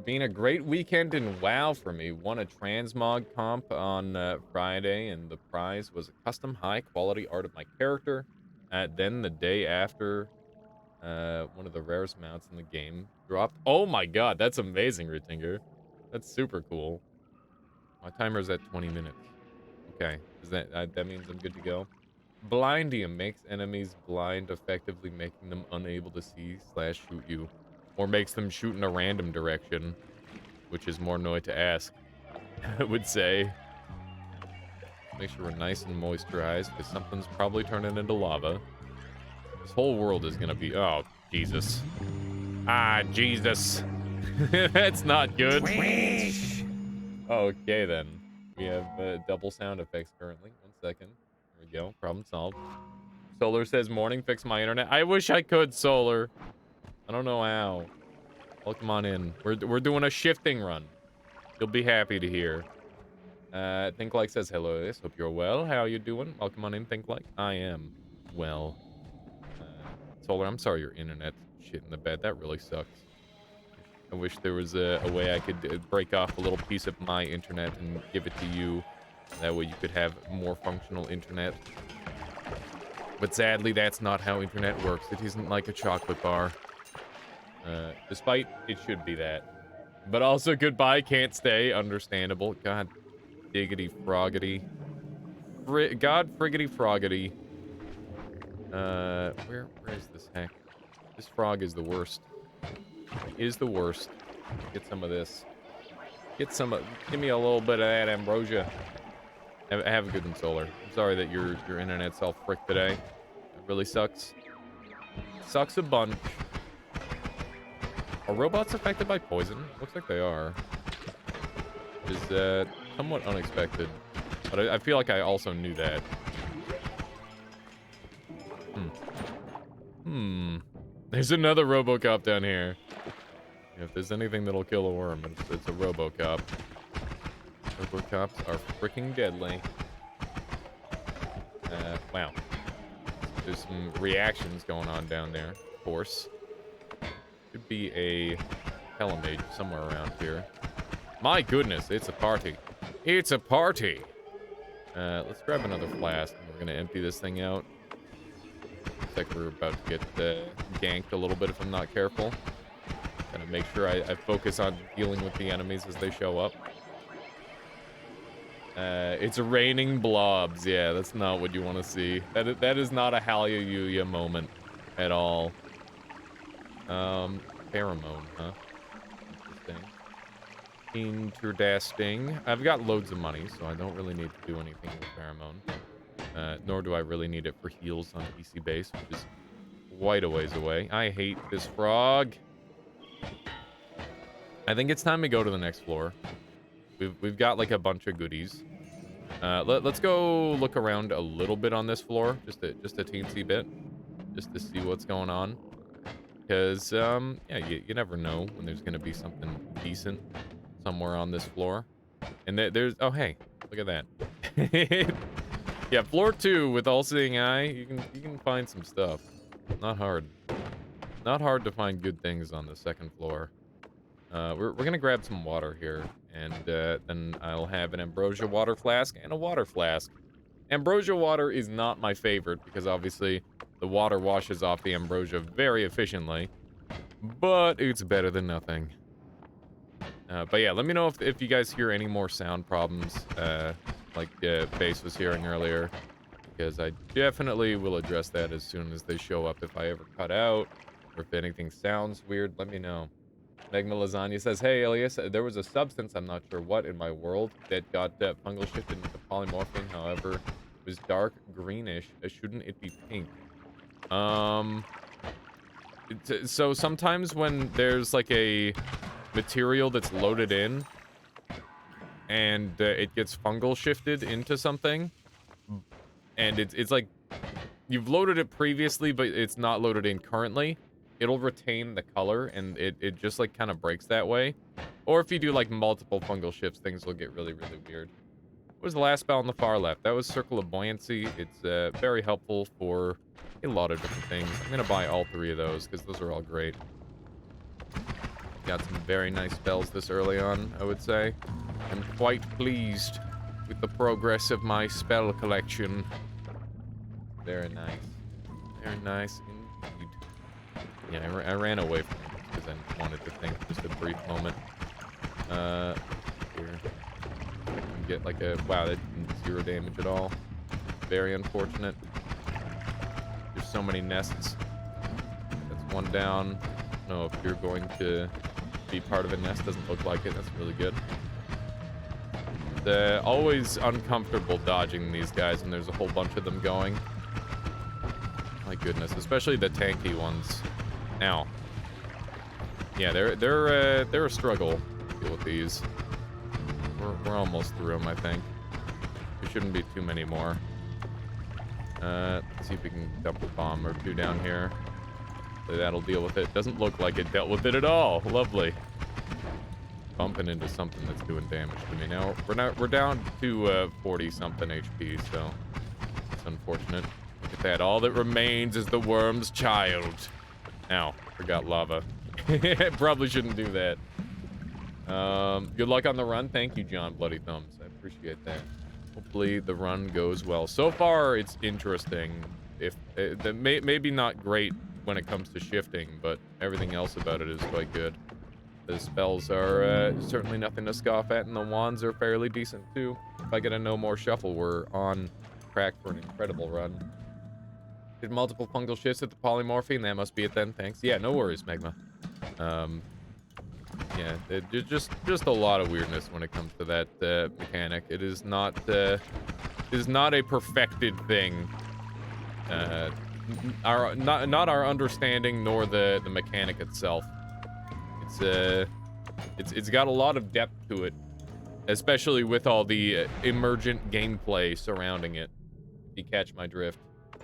Being a great weekend in WoW for me. Won a transmog comp on Friday, and the prize was a custom high-quality art of my character. Then the day after, one of the rarest mounts in the game dropped. Oh my god, that's amazing, Rutinger. That's super cool. My timer's at 20 minutes. Okay, is that means I'm good to go? Blindium makes enemies blind, effectively making them unable to see / shoot you. Or makes them shoot in a random direction, which is more annoying to ask, I would say. Make sure we're nice and moisturized, because something's probably turning into lava. This whole world is gonna be... Oh, Jesus. Ah, Jesus. That's not good. Okay, then. We have double sound effects currently. 1 second. There we go. Problem solved. Solar says, morning, fix my internet. I wish I could, Solar. I don't know how. Welcome on in. We're doing a shifting run. You'll be happy to hear. Think Like says, hello, yes. Hope you're well. How you doing? Welcome on in, Think Like. I am well. Solar, I'm sorry your internet shit in the bed. That really sucks. I wish there was a way I could break off a little piece of my internet and give it to you. That way you could have more functional internet. But sadly, that's not how internet works. It isn't like a chocolate bar. Despite it should be that. But also, goodbye, can't stay. Understandable. God diggity froggity. God friggity froggity. Where is this heck? This frog is the worst. He is the worst. Get some of this. Get some of... Give me a little bit of that ambrosia. Have a good one, Solar. I'm sorry that your internet's all frick today. It really sucks. Sucks a bunch. Are robots affected by poison? Looks like they are. Is somewhat unexpected. But I feel like I also knew that. There's another Robocop down here. If there's anything that'll kill a worm, it's a Robocop. Robocops are freaking deadly. Wow. There's some reactions going on down there, of course. Could be a Telemage somewhere around here. My goodness, it's a party. It's a party! Let's grab another flask, and we're gonna empty this thing out. Looks like we're about to get ganked a little bit if I'm not careful. Gonna make sure I focus on dealing with the enemies as they show up. It's raining blobs. Yeah, that's not what you want to see. That is not a hallelujah moment at all. Pheromone, huh? Interesting. Interesting. I've got loads of money, so I don't really need to do anything with pheromone. Nor do I really need it for heals on PC base, which is quite a ways away. I hate this frog. I think it's time to go to the next floor. We've got like a bunch of goodies. Let's go look around a little bit on this floor, just a teensy bit, just to see what's going on. Because yeah, you never know when there's gonna be something decent somewhere on this floor. And there's oh hey, look at that. Yeah, floor 2 with all-seeing eye, you can find some stuff. Not hard. Not hard to find good things on the second floor. We're gonna grab some water here, and then I'll have an ambrosia water flask and a water flask. Ambrosia water is not my favorite because obviously the water washes off the ambrosia very efficiently, but it's better than nothing. But yeah, let me know if you guys hear any more sound problems, like Base was hearing earlier, because I definitely will address that as soon as they show up. If I ever cut out, or if anything sounds weird, let me know. Magma Lasagna says, hey, Elias, there was a substance, I'm not sure what, in my world that got fungal shifted into polymorphine. However, it was dark greenish. Shouldn't it be pink? Um, so sometimes when there's like a material that's loaded in and it gets fungal shifted into something, and it's like you've loaded it previously, but it's not loaded in currently, it'll retain the color, and it just, like, kind of breaks that way. Or if you do, like, multiple fungal shifts, things will get really, really weird. What was the last spell on the far left? That was Circle of Buoyancy. It's very helpful for a lot of different things. I'm gonna buy all 3 of those, because those are all great. Got some very nice spells this early on, I would say. I'm quite pleased with the progress of my spell collection. Very nice. Very nice indeed. Yeah, I ran away from it because I wanted to think just a brief moment. Here. I can get like a... Wow, that did 0 damage at all. Very unfortunate. There's so many nests. That's one down. I don't know if you're going to be part of a nest. Doesn't look like it. That's really good. Always uncomfortable dodging these guys when there's a whole bunch of them going. My goodness, especially the tanky ones. Now, yeah, they're a struggle to deal with these. We're almost through them, I think. There shouldn't be too many more. Let's see if we can dump a bomb or 2 down here. Hopefully that'll deal with it. Doesn't look like it dealt with it at all. Lovely. Bumping into something that's doing damage to me. Now we're down to 40 something HP, so it's unfortunate. Look at that. All that remains is the worm's child. Ow, forgot lava. Probably shouldn't do that. Good luck on the run. Thank you, John Bloody Thumbs. I appreciate that. Hopefully the run goes well. So far, it's interesting. If maybe not great when it comes to shifting, but everything else about it is quite good. The spells are certainly nothing to scoff at, and the wands are fairly decent too. If I get a no more shuffle, we're on track for an incredible run. Did multiple fungal shifts at the polymorphine? That must be it then. Thanks. Yeah, no worries, Magma. Yeah, just a lot of weirdness when it comes to that mechanic. It is not a perfected thing. Not our understanding nor the mechanic itself. It's got a lot of depth to it, especially with all the emergent gameplay surrounding it. If you catch my drift.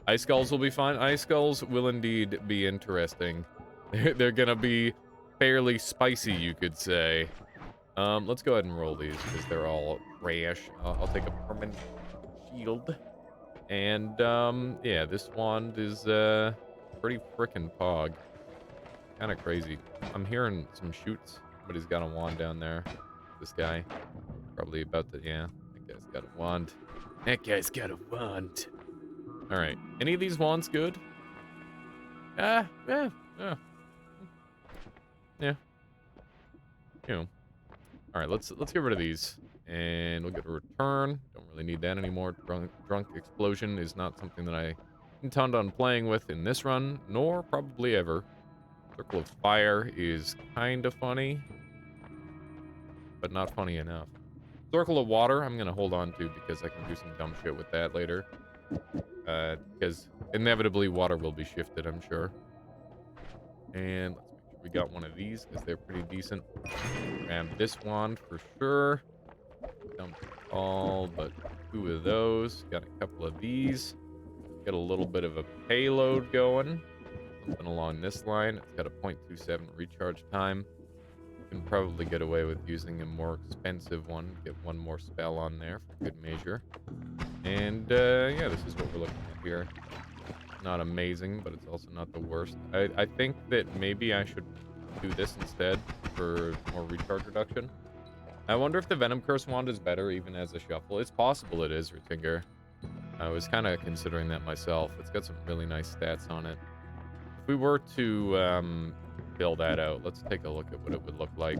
Ice Skulls will be fun. Ice Skulls will indeed be interesting. They're gonna be fairly spicy, you could say. Let's go ahead and roll these because they're all trash. I'll take a permanent shield. And, yeah, this wand is, pretty frickin' pog. Kinda crazy. I'm hearing some shoots. Somebody's got a wand down there. This guy. Probably about to, yeah. That guy's got a wand. That guy's got a wand. Alright. Any of these wands good? Yeah. Yeah. You know. Alright, let's get rid of these. And we'll get a return. Don't really need that anymore. Drunk Explosion is not something that I intend on playing with in this run, nor probably ever. Circle of Fire is kind of funny, but not funny enough. Circle of Water, I'm going to hold on to because I can do some dumb shit with that later. Because inevitably water will be shifted, I'm sure. And let's make sure we got one of these because they're pretty decent. Grab this wand for sure. Dump all but 2 of those. Got a couple of these. Get a little bit of a payload going. Something along this line. It's got a 0.27 recharge time. Can probably get away with using a more expensive one. Get one more spell on there for good measure. And yeah, this is what we're looking at here. Not amazing, but it's also not the worst. I think that maybe I should do this instead for more recharge reduction. I wonder if the Venom Curse wand is better even as a shuffle. It's possible it is, Rutinger. I was kind of considering that myself. It's got some really nice stats on it. If we were to fill that out, let's take a look at what it would look like.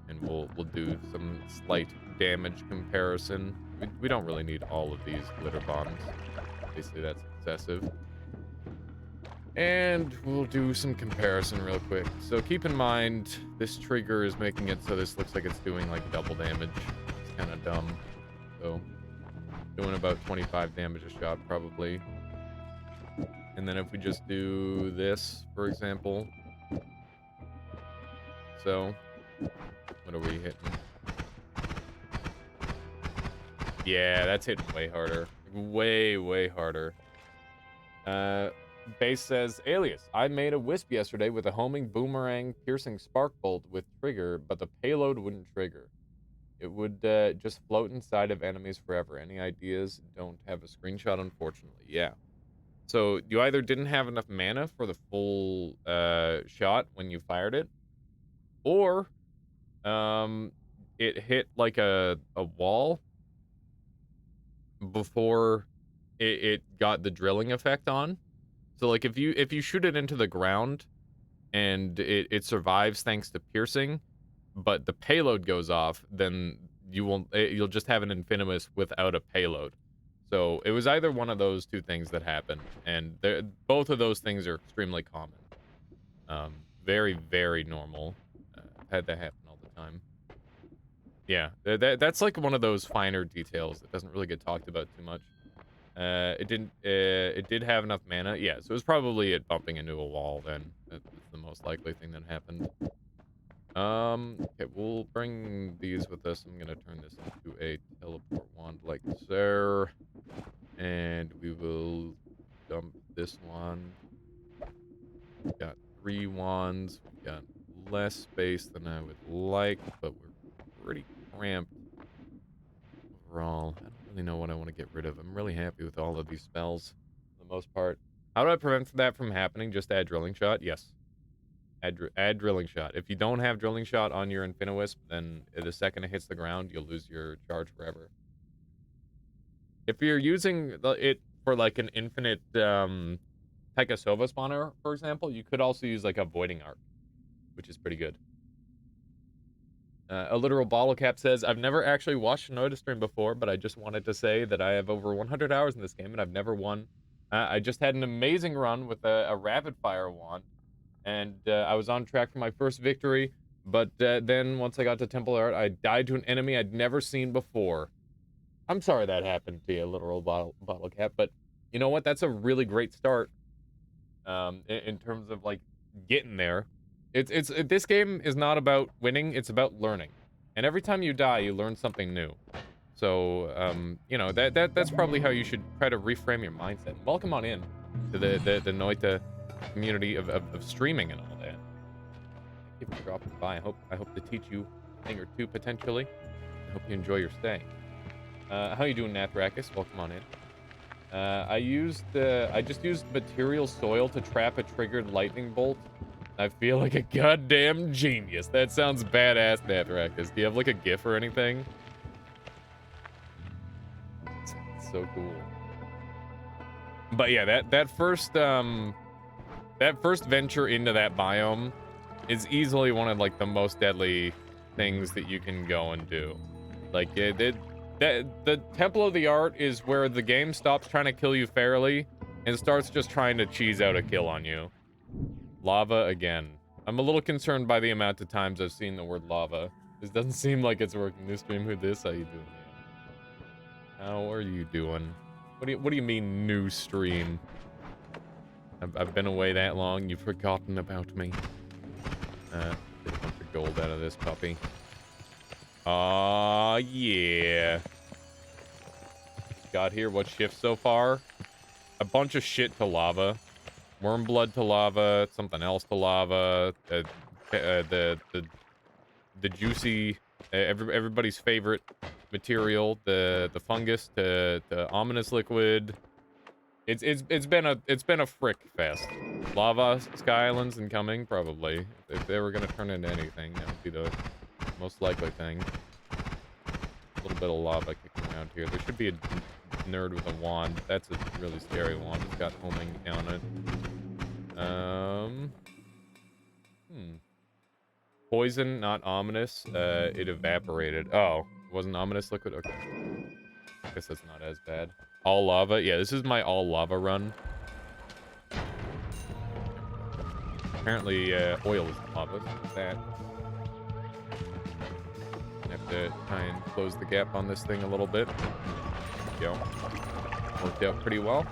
And we'll do some slight damage comparison. We don't really need all of these glitter bombs. Obviously, that's excessive. And we'll do some comparison real quick. So keep in mind, this trigger is making it so this looks like it's doing like double damage. It's kind of dumb. So doing about 25 damage a shot probably. And then if we just do this, for example. So what are we hitting? Yeah, that's hitting way harder. Way, way harder. Base says, Alias, I made a wisp yesterday with a homing boomerang piercing spark bolt with trigger, but the payload wouldn't trigger. It would just float inside of enemies forever. Any ideas? Don't have a screenshot, unfortunately. Yeah. So you either didn't have enough mana for the full shot when you fired it, or it hit like a wall before it got the drilling effect on. So like if you shoot it into the ground and it survives thanks to piercing, but the payload goes off, then you'll just have an Infinimus without a payload. So it was either one of those two things that happened, and both of those things are extremely common. Very, very normal. Had that happen all the time. Yeah, that's like one of those finer details that doesn't really get talked about too much. It did have enough mana. Yeah, so it was probably it bumping into a wall then. That's the most likely thing that happened. Okay, we'll bring these with us. I'm gonna turn this into a teleport wand like so. And we will dump this one. We've got 3 wands. We've got less space than I would like, but we're pretty cramped overall. I don't really know what I want to get rid of. I'm really happy with all of these spells for the most part. How do I prevent that from happening? Just add Drilling Shot? Yes. Add Drilling Shot. If you don't have Drilling Shot on your Infiniwisp, then the second it hits the ground, you'll lose your charge forever. If you're using it for like an infinite Pekasova spawner, for example, you could also use like a Voiding Arc, which is pretty good. A literal bottle cap says, I've never actually watched a Noida stream before, but I just wanted to say that I have over 100 hours in this game and I've never won. I just had an amazing run with a rapid fire wand, and I was on track for my first victory, but then once I got to Temple Art, I died to an enemy I'd never seen before. I'm sorry that happened to you, literal bottle cap, but you know what? That's a really great start in terms of like getting there. This game is not about winning, it's about learning. And every time you die, you learn something new. So, you know, that's probably how you should try to reframe your mindset. Welcome on in to the Noita community of streaming and all that. Thank you for dropping by. I hope to teach you a thing or two potentially. I hope you enjoy your stay. How you doing, Nathrakis? Welcome on in. I just used material soil to trap a triggered lightning bolt. I feel like a goddamn genius. That sounds badass, Nathrakis. Do you have like a GIF or anything? It's so cool. But yeah, that first venture into that biome is easily one of like the most deadly things that you can go and do. Like the Temple of the Art is where the game stops trying to kill you fairly and starts just trying to cheese out a kill on you. Lava again. I'm a little concerned by the amount of times I've seen the word lava. This doesn't seem like it's working. New stream, who this? How you doing? How are you doing? What do you mean new stream? I've been away that long. You've forgotten about me. Get a bunch of gold out of this puppy. Yeah. Got here. What shift so far? A bunch of shit to lava. Worm blood to lava. Something else to lava. The juicy, everybody's favorite material, the fungus to ominous liquid. It's been a frick fest. Lava Sky Islands incoming, probably. If they were gonna turn into anything, that would be the most likely thing. A little bit of lava kicking around here. There should be a nerd with a wand. That's a really scary wand. It's got homing on it. Hmm. Poison, not ominous. It evaporated. Oh, it wasn't ominous liquid? Okay. I guess that's not as bad. All lava? Yeah, this is my all lava run. Apparently, oil is lava. Look at that. I have to try and close the gap on this thing a little bit. There we go. Worked out pretty well.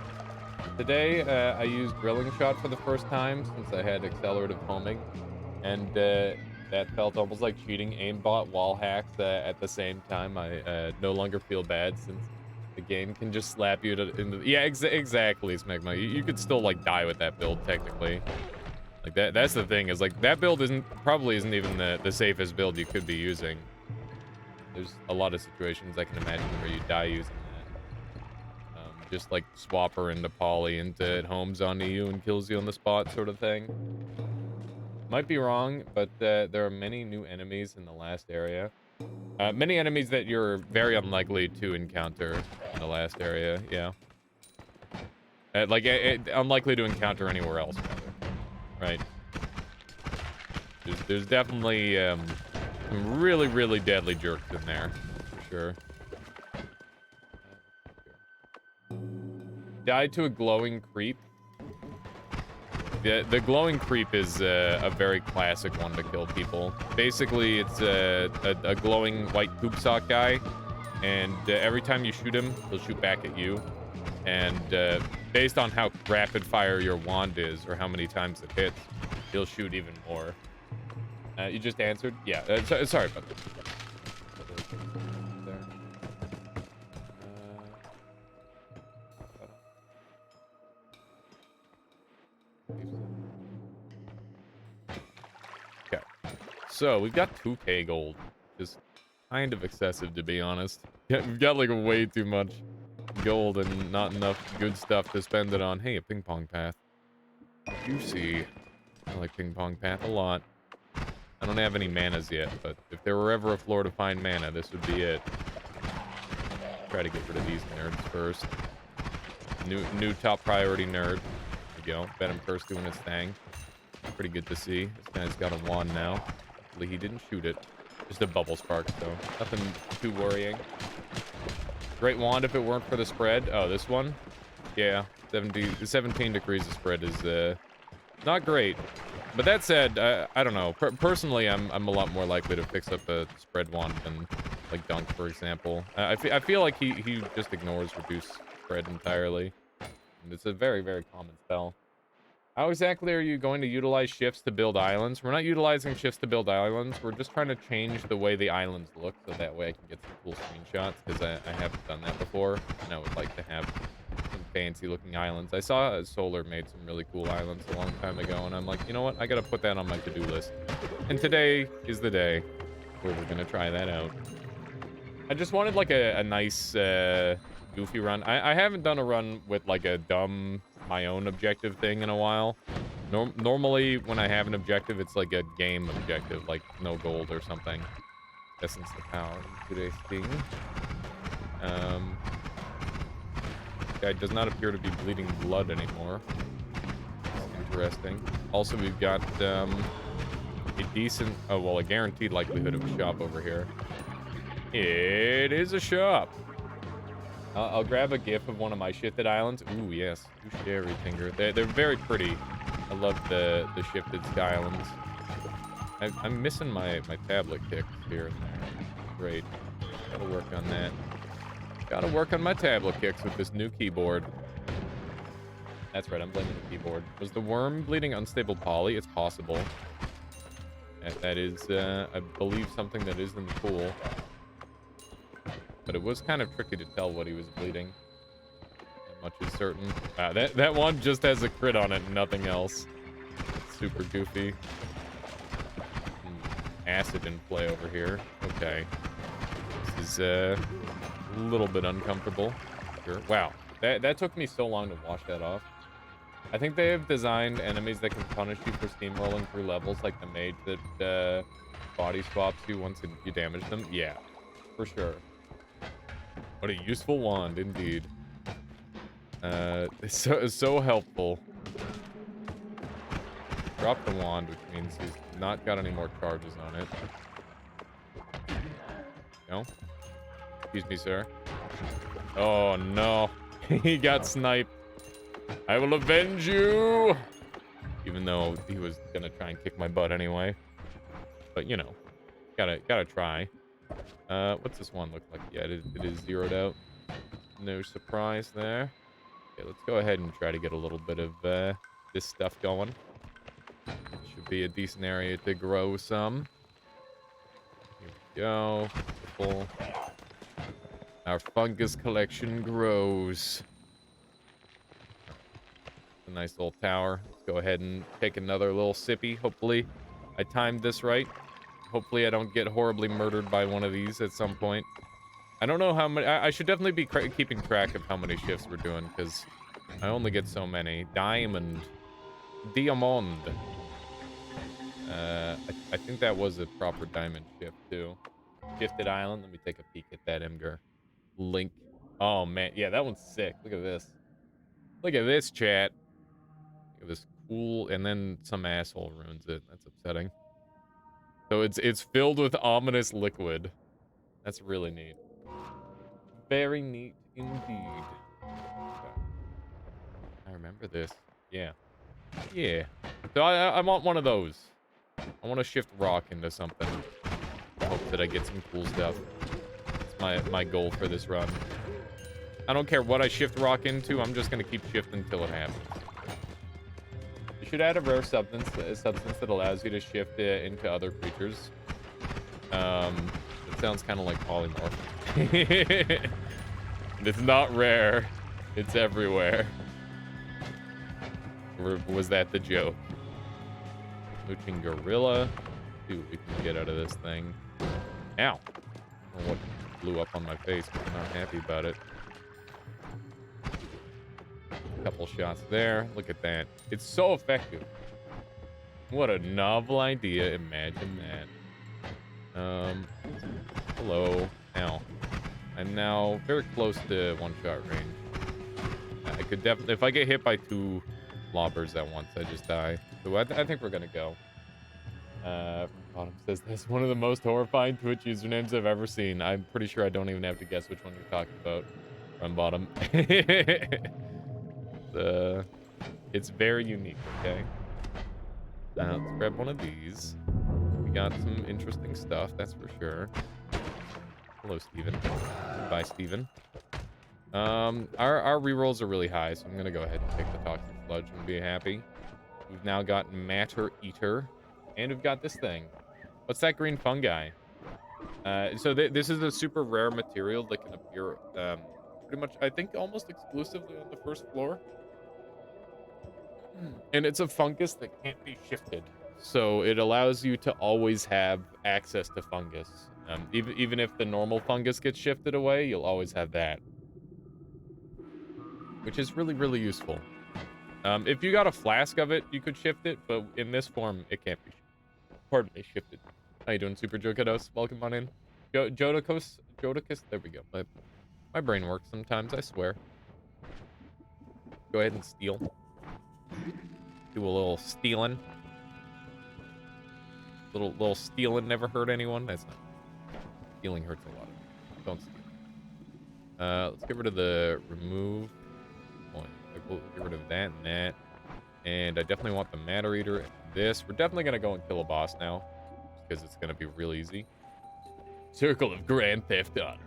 Today, I used drilling shot for the first time since I had accelerative homing. And that felt almost like cheating. Aimbot wall hacks at the same time. I no longer feel bad since the game can just slap you into... Yeah, exactly, Smegma. You could still, like, die with that build, technically. Like, that's the thing, is, like, that build probably isn't even the safest build you could be using. There's a lot of situations I can imagine where you die using that. Just, like, swap her into poly and it homes onto you and kills you on the spot sort of thing. Might be wrong, but there are many new enemies in the last area. Many enemies that you're very unlikely to encounter in the last area, yeah. Unlikely to encounter anywhere else, rather. Right. There's definitely some really, really deadly jerks in there, for sure. Died to a glowing creep. The glowing creep is a very classic one to kill people. Basically, it's a glowing white poop sock guy, and every time you shoot him, he'll shoot back at you. And based on how rapid fire your wand is, or how many times it hits, he'll shoot even more. You just answered? Yeah, sorry about that. Okay. So, we've got 2k gold. Just kind of excessive, to be honest. Yeah, we've got, like, way too much gold and not enough good stuff to spend it on. Hey, a ping pong path. Juicy. I like ping pong path a lot. I don't have any manas yet, but if there were ever a floor to find mana, this would be it. Try to get rid of these nerds first. New top priority nerd. There we go. Venom Curse doing his thing. Pretty good to see. This guy's got a wand now. Hopefully he didn't shoot it. Just a bubble spark, so nothing too worrying. Great wand if it weren't for the spread. Oh, this one? Yeah. 17 degrees of spread is not great. But that said, I don't know. Personally, I'm a lot more likely to fix up a spread wand than, like, Dunk, for example. I feel like he just ignores reduce spread entirely. And it's a very, very common spell. How exactly are you going to utilize shifts to build islands? We're not utilizing shifts to build islands. We're just trying to change the way the islands look, so that way I can get some cool screenshots, because I haven't done that before, and I would like to have some fancy-looking islands. I saw Solar made some really cool islands a long time ago, and I'm like, you know what? I gotta put that on my to-do list. And today is the day where we're gonna try that out. I just wanted, like, a nice, goofy run. I haven't done a run with, like, a dumb... my own objective thing in a while. Normally, when I have an objective, it's like a game objective, like no gold or something. Essence the power of today's thing. Guy does not appear to be bleeding blood anymore. Interesting. Also, we've got a decent, oh well, a guaranteed likelihood of a shop over here. It is a shop. I'll grab a gif of one of my shifted islands. Ooh, yes. Touche, Finger. They're very pretty. I love the shifted sky islands. I'm missing my tablet kicks here and there. Great. Gotta work on that. Gotta work on my tablet kicks with this new keyboard. That's right, I'm blaming the keyboard. Was the worm bleeding unstable poly? It's possible. That is, I believe, something that is in the pool. but it was kind of tricky to tell what he was bleeding. That much is certain. Wow, that one just has a crit on it and nothing else. Super goofy. Acid in play over here. Okay. This is a little bit uncomfortable. Sure. Wow. That took me so long to wash that off. I think they have designed enemies that can punish you for steamrolling through levels, like the mage that body swaps you once you damage them. Yeah, for sure. What a useful wand, indeed. It's so helpful. Drop the wand, which means he's not got any more charges on it. No? Excuse me, sir. Oh, no. He got sniped. I will avenge you! Even though he was gonna try and kick my butt anyway. But, you know, gotta try. What's this one look like? Yeah, it is zeroed out. No surprise there. Okay, let's go ahead and try to get a little bit of this stuff going. Should be a decent area to grow some. Here we go. Beautiful. Our fungus collection grows. A nice little tower. Let's go ahead and take another little sippy. Hopefully I timed this right. Hopefully I don't get horribly murdered by one of these at some point. I don't know how many. I should definitely be keeping track of how many shifts we're doing, because I only get so many. Diamond. Diamond. I think that was a proper diamond shift, too. Shifted Island. Let me take a peek at that, Imgur. Link. Oh, man. Yeah, that one's sick. Look at this. Look at this, chat. Look at this cool, and then some asshole ruins it. That's upsetting. So it's filled with ominous liquid. That's really neat. Very neat indeed. Okay. I remember this. Yeah. Yeah. So I want one of those. I want to shift rock into something. I hope that I get some cool stuff. It's my goal for this run. I don't care what I shift rock into. I'm just going to keep shifting until it happens. You should add a rare substance that allows you to shift into other creatures. It sounds kind of like polymorph. It's not rare. It's everywhere. Or was that the joke? Mooching gorilla. See what we can get out of this thing. Ow. I don't know what blew up on my face, but I'm not happy about it. Couple shots there. Look at that. It's so effective. What a novel idea. Imagine that. Hello. Ow. I'm now very close to one-shot range. I could definitely... If I get hit by two lobbers at once, I just die. So I think we're gonna go. Bottom says that's one of the most horrifying Twitch usernames I've ever seen. I'm pretty sure I don't even have to guess which one you're talking about. From bottom. It's very unique, okay? Now, let's grab one of these. We got some interesting stuff, that's for sure. Hello, Steven. Goodbye, Steven. Our rerolls are really high, so I'm gonna go ahead and take the Toxic Sludge and be happy. We've now got Matter Eater, and we've got this thing. What's that green fungi? So this is a super rare material that can appear pretty much, I think, almost exclusively on the first floor. And it's a fungus that can't be shifted. So it allows you to always have access to fungus. Even if the normal fungus gets shifted away, you'll always have that. Which is really, really useful. If you got a flask of it, you could shift it, but in this form, it can't be shifted. How you doing, Super Jokados? Welcome on in. Jodocus? There we go. My brain works sometimes, I swear. Go ahead and steal. Do a little stealing. Little stealing never hurt anyone. That's not. Stealing hurts a lot. Don't steal. Let's get rid of the remove point. We'll get rid of that and that. And I definitely want the Matter Eater and this. We're definitely gonna go and kill a boss now, because it's gonna be real easy. Circle of Grand Theft Auto.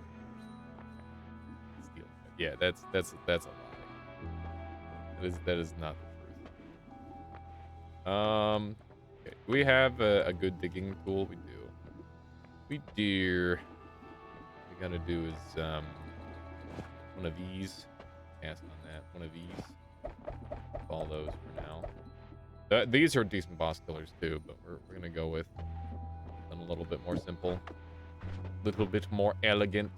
Steal. Yeah, that's a lie. That is not the truth. Okay. Do we have a good digging tool? We do. We do. gotta do is one of these. Pass on that. One of these. All those for now. These are decent boss killers too, but we're gonna go with something a little bit more simple, a little bit more elegant,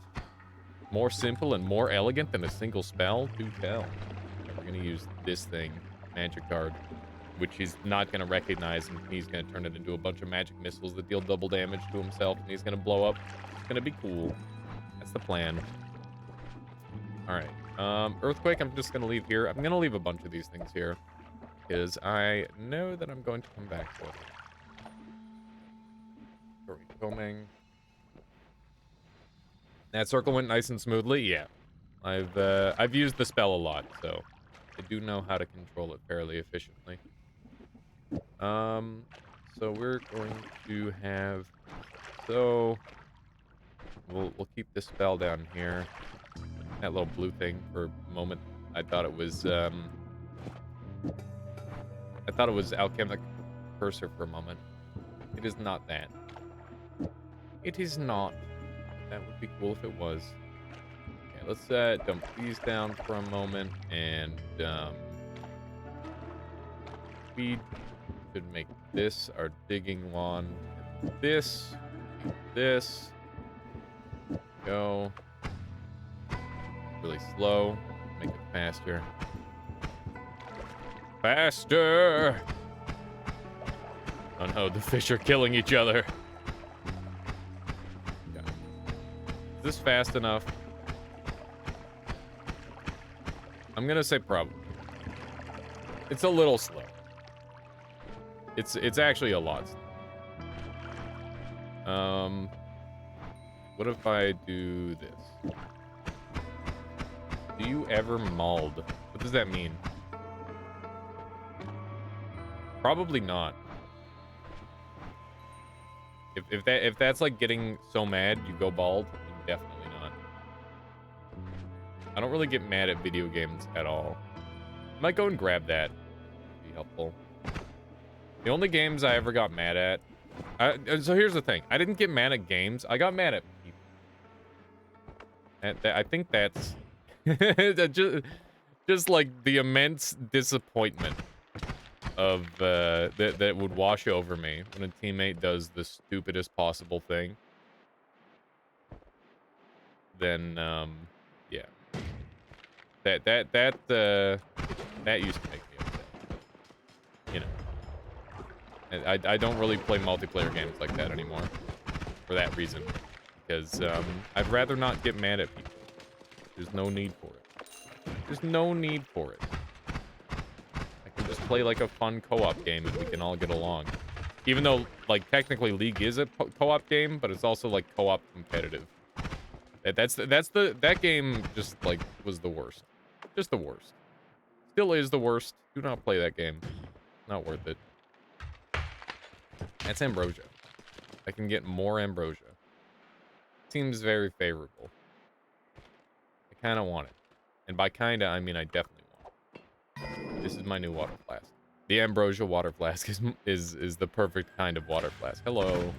more simple and more elegant than a single spell. Do tell. And we're gonna use this thing, magic card, which he's not gonna recognize, and he's gonna turn it into a bunch of magic missiles that deal double damage to himself, and he's gonna blow up. It's gonna be cool. That's the plan. All right. Earthquake, I'm just gonna leave here. I'm gonna leave a bunch of these things here because I know that I'm going to come back for them. Are we filming? That circle went nice and smoothly. Yeah, I've used the spell a lot, so I do know how to control it fairly efficiently. So we're going to have, so we'll keep this spell down here. That little blue thing for a moment, I thought it was alchemic cursor for a moment. It is not that. It is not. That would be cool if it was. Okay, let's dump these down for a moment, and we should make this our digging wand. This, go. Really slow. Make it faster. Faster! Oh no, the fish are killing each other. Yeah. Is this fast enough? I'm gonna say probably. It's a little slow. It's actually a lot slow. What if I do this? Do you ever mauled? What does that mean? Probably not. If that's like getting so mad you go bald, then definitely not. I don't really get mad at video games at all. Might go and grab that. That'd be helpful. The only games I ever got mad at. So here's the thing. I didn't get mad at games. I got mad at people. I think that's just like the immense disappointment of that would wash over me when a teammate does the stupidest possible thing. Then yeah, that used to make me upset. You know, I don't really play multiplayer games like that anymore for that reason, because I'd rather not get mad at people. There's no need for it. There's no need for it. I can just play like a fun co-op game and we can all get along. Even though, like, technically League is a co-op game, but it's also like co-op competitive. That game just like was the worst. Just the worst. Still is the worst. Do not play that game. Not worth it. That's ambrosia. I can get more ambrosia. Seems very favorable. I kind of want it. And by kinda, I mean I definitely want it. This is my new water flask. The ambrosia water flask is the perfect kind of water flask. Hello.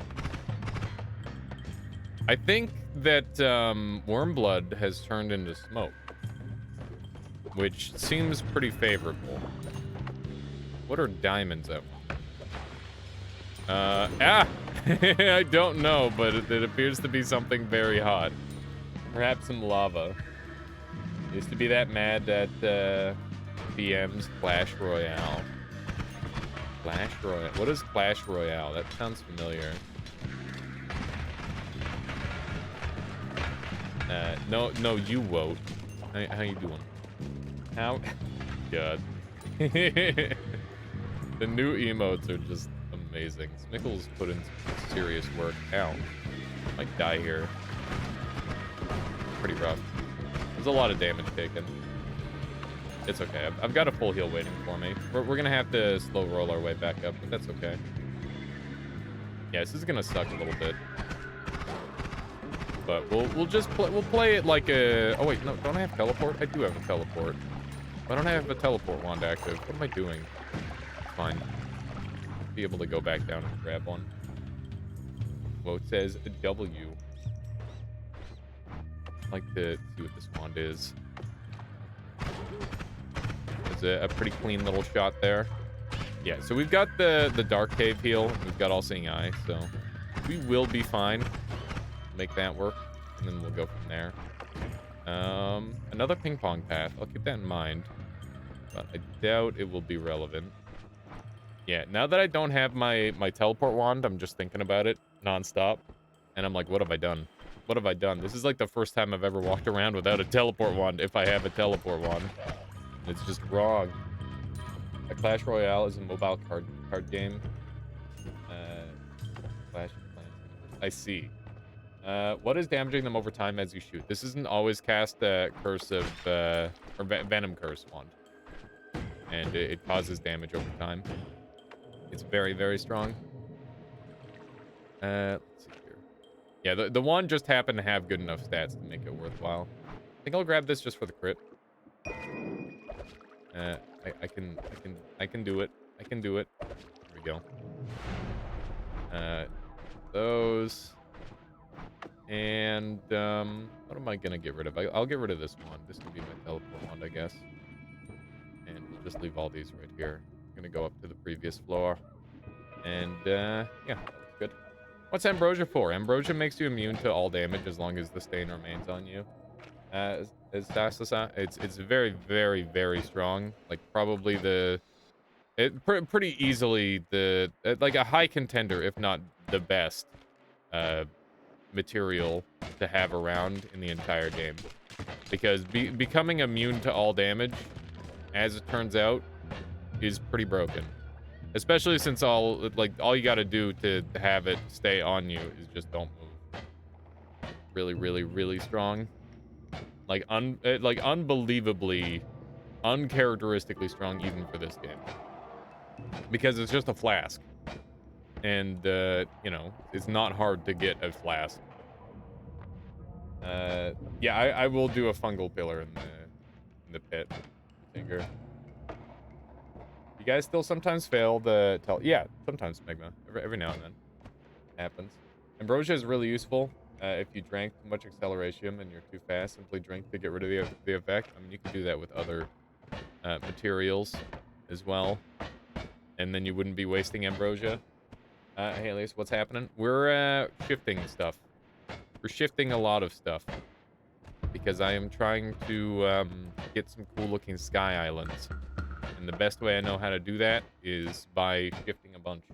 I think that worm blood has turned into smoke, which seems pretty favorable. What are diamonds at? I don't know, but it appears to be something very hot. Perhaps some lava. Used to be that mad at BM's Clash Royale. Clash Royale. What is Clash Royale? That sounds familiar. No, you won't. How you doing? How? God. The new emotes are just amazing. Smickles put in some serious work. Ow. Might die here. Pretty rough. There's a lot of damage taken. It's okay. I've got a full heal waiting for me. We're gonna have to slow roll our way back up, but that's okay. Yeah, this is gonna suck a little bit. But we'll just play it like a... Oh wait, no, don't I have teleport? I do have a teleport. I don't have a teleport wand active. What am I doing? It's fine. Be able to go back down and grab one. Well, it says W. Like to see what this wand is. There's a pretty clean little shot there. Yeah, so we've got the Dark Cave heal. We've got All-Seeing Eye, so we will be fine. Make that work, and then we'll go from there. Another ping pong path. I'll keep that in mind, but I doubt it will be relevant. Yeah, now that I don't have my teleport wand, I'm just thinking about it nonstop, and I'm like, what have I done? What have I done? This is like the first time I've ever walked around without a teleport wand, if I have a teleport wand. It's just wrong. A Clash Royale is a mobile card game. Clash of Clans. I see. What is damaging them over time as you shoot? This isn't always cast Curse of or Venom Curse wand, and it causes damage over time. It's very, very strong. Let's see here. Yeah, the wand just happened to have good enough stats to make it worthwhile. I think I'll grab this just for the crit. I can do it. I can do it. Here we go. Those. And, what am I gonna get rid of? I'll get rid of this one. This can be my teleport wand, I guess. And we'll just leave all these right here. I'm gonna go up to the previous floor. And, yeah, that looks good. What's Ambrosia for? Ambrosia makes you immune to all damage as long as the stain remains on you. It's very, very, very strong. Like, probably pretty easily like a high contender, if not the best, material to have around in the entire game, because becoming immune to all damage, as it turns out, is pretty broken, especially since all you got to do to have it stay on you is just don't move. Really, really, really strong. Like unbelievably uncharacteristically strong even for this game, because it's just a flask, and you know, it's not hard to get a flask. Yeah, I will do a fungal pillar in the pit. Finger. You guys still sometimes fail the yeah, sometimes Magma. Every now and then. Happens. Ambrosia is really useful. If you drank too much acceleration and you're too fast, simply drink to get rid of the effect. I mean, you can do that with other materials as well, and then you wouldn't be wasting ambrosia. Hey, Elias, what's happening? We're shifting stuff. We're shifting a lot of stuff, because I am trying to get some cool-looking sky islands, and the best way I know how to do that is by shifting a bunch.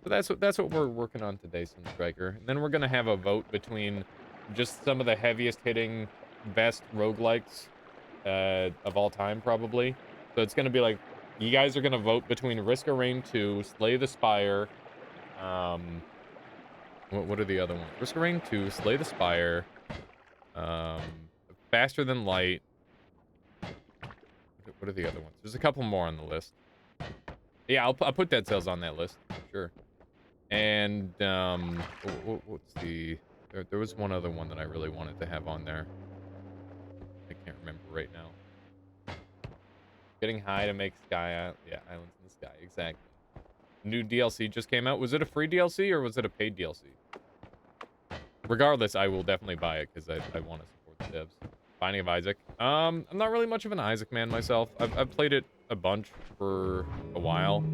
So that's what we're working on today, Sunstriker. And then we're gonna have a vote between just some of the heaviest hitting, best roguelikes of all time, probably. So it's gonna be like, you guys are gonna vote between Risk of Rain 2, Slay the Spire. What are the other ones? Risk of Rain 2, Slay the Spire. Faster Than Light. What are the other ones? There's a couple more on the list. Yeah, I'll put Dead Cells on that list. Sure. And, what's the... There was one other one that I really wanted to have on there. I can't remember right now. Getting high to make sky... Yeah, Islands in the Sky. Exactly. New DLC just came out. Was it a free DLC or was it a paid DLC? Regardless, I will definitely buy it because I want to support the devs. Binding of Isaac. I'm not really much of an Isaac man myself. I've played it a bunch for a while,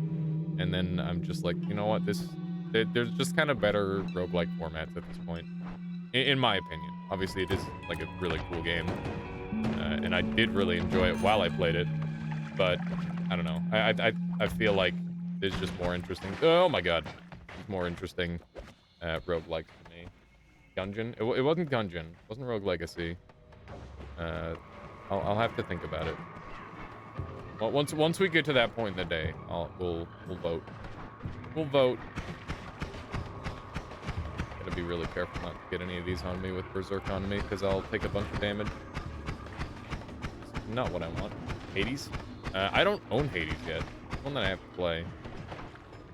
and then I'm just like, you know what, there's just kind of better roguelike formats at this point, in my opinion. Obviously, it is like a really cool game, and I did really enjoy it while I played it, but I don't know. I feel like there's just more interesting. Oh my god, there's more interesting roguelikes for me. Gungeon. It wasn't Gungeon. It wasn't Rogue Legacy. I'll have to think about it. Well, once we get to that point in the day, we'll vote. We'll vote. Gotta be really careful not to get any of these on me with Berserk on me, because I'll take a bunch of damage. Not what I want. Hades? I don't own Hades yet. It's one that I have to play.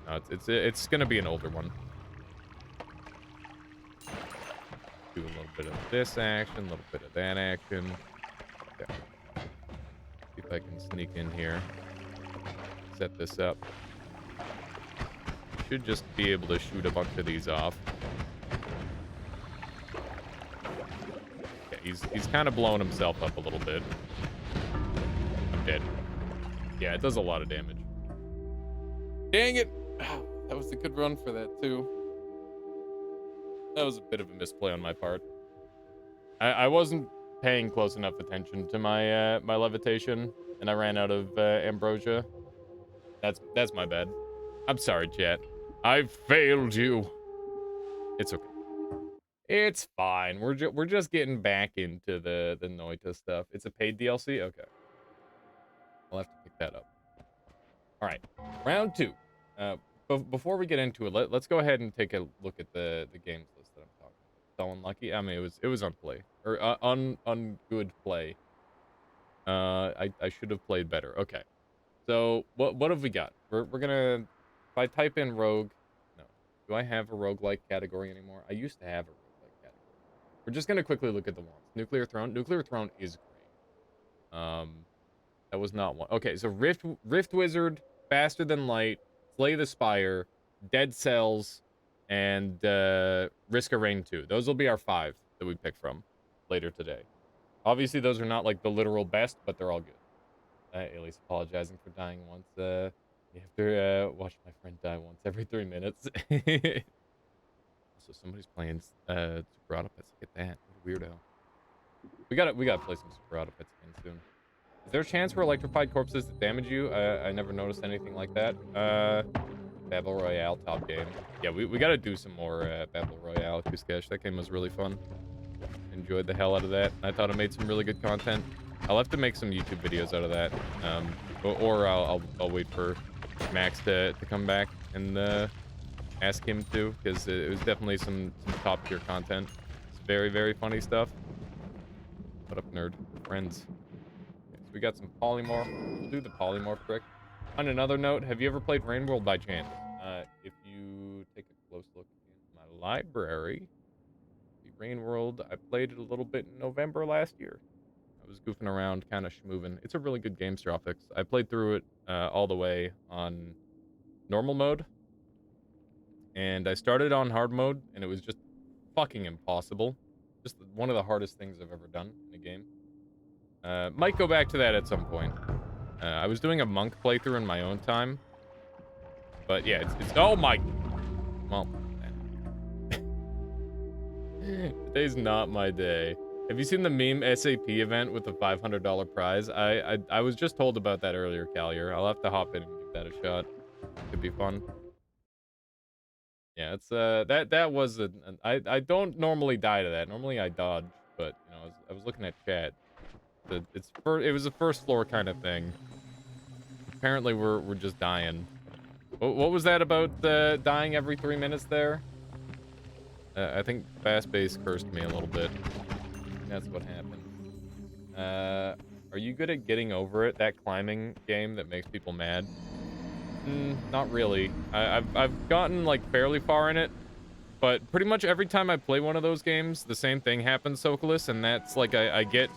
No, it's gonna be an older one. Do a little bit of this action, a little bit of that action. Yeah. See if I can sneak in here. Set this up. Should just be able to shoot a bunch of these off. Yeah, He's kind of blowing himself up a little bit. I'm dead. Yeah, it does a lot of damage. Dang it! That was a good run for that too. That was a bit of a misplay on my part. I wasn't paying close enough attention to my my levitation, and I ran out of ambrosia. That's my bad. I'm sorry, chat. I've failed you. It's okay. It's fine. We're just getting back into the Noita stuff. It's a paid DLC. Okay, I'll have to pick that up. All right, round two. Before we get into it, let's go ahead and take a look at the games list that I'm talking about. So unlucky. I mean, it was unplay or good play. I should have played better. Okay. So what have we got? We're gonna if I type in rogue, no. Do I have a roguelike category anymore? I used to have a roguelike category. We're just gonna quickly look at the ones. Nuclear Throne. Nuclear Throne is great. That was not one. Okay, so Rift Wizard, Faster Than Light, Slay the Spire, Dead Cells, and Risk of Rain 2. Those will be our 5 that we pick from later today. Obviously, those are not like the literal best, but they're all good. Alias apologizing for dying once. You have to watch my friend die once every 3 minutes. So somebody's playing Super Autopets. Look at that. What a weirdo. We gotta play some Super Autopets again soon. Is there a chance for electrified corpses to damage you? I never noticed anything like that. Battle Royale top game. Yeah, we gotta do some more Battle Royale Kuskash. That game was really fun. Enjoyed the hell out of that. I thought it made some really good content. I'll have to make some YouTube videos out of that. Or I'll wait for Max to come back and ask him to, because it was definitely some top tier content. It's very, very funny stuff. What up, nerd? Friends. Okay, so we got some polymorph. We'll do the polymorph trick. On another note, have you ever played Rain World by chance? If you take a close look in my library, the Rain World, I played it a little bit in November last year. I was goofing around, kind of schmoovin'. It's a really good game, Strophics. I played through it all the way on normal mode, and I started on hard mode, and it was just fucking impossible. Just one of the hardest things I've ever done in a game. Might go back to that at some point. I was doing a monk playthrough in my own time, but yeah, it's oh my, well, today's not my day. Have you seen the meme SAP event with the $500 prize? I was just told about that earlier, Callier. I'll have to hop in and give that a shot. Could be fun. Yeah, it's that was I don't normally die to that. Normally I dodge, but you know, I was looking at chat. It was a first floor kind of thing. Apparently we're just dying. What was that about dying every 3 minutes there? I think Fast Base cursed me a little bit. That's what happened. Are you good at getting over it? That climbing game that makes people mad? Not really. I've gotten like fairly far in it, but pretty much every time I play one of those games, the same thing happens, Sokolis, and that's like I get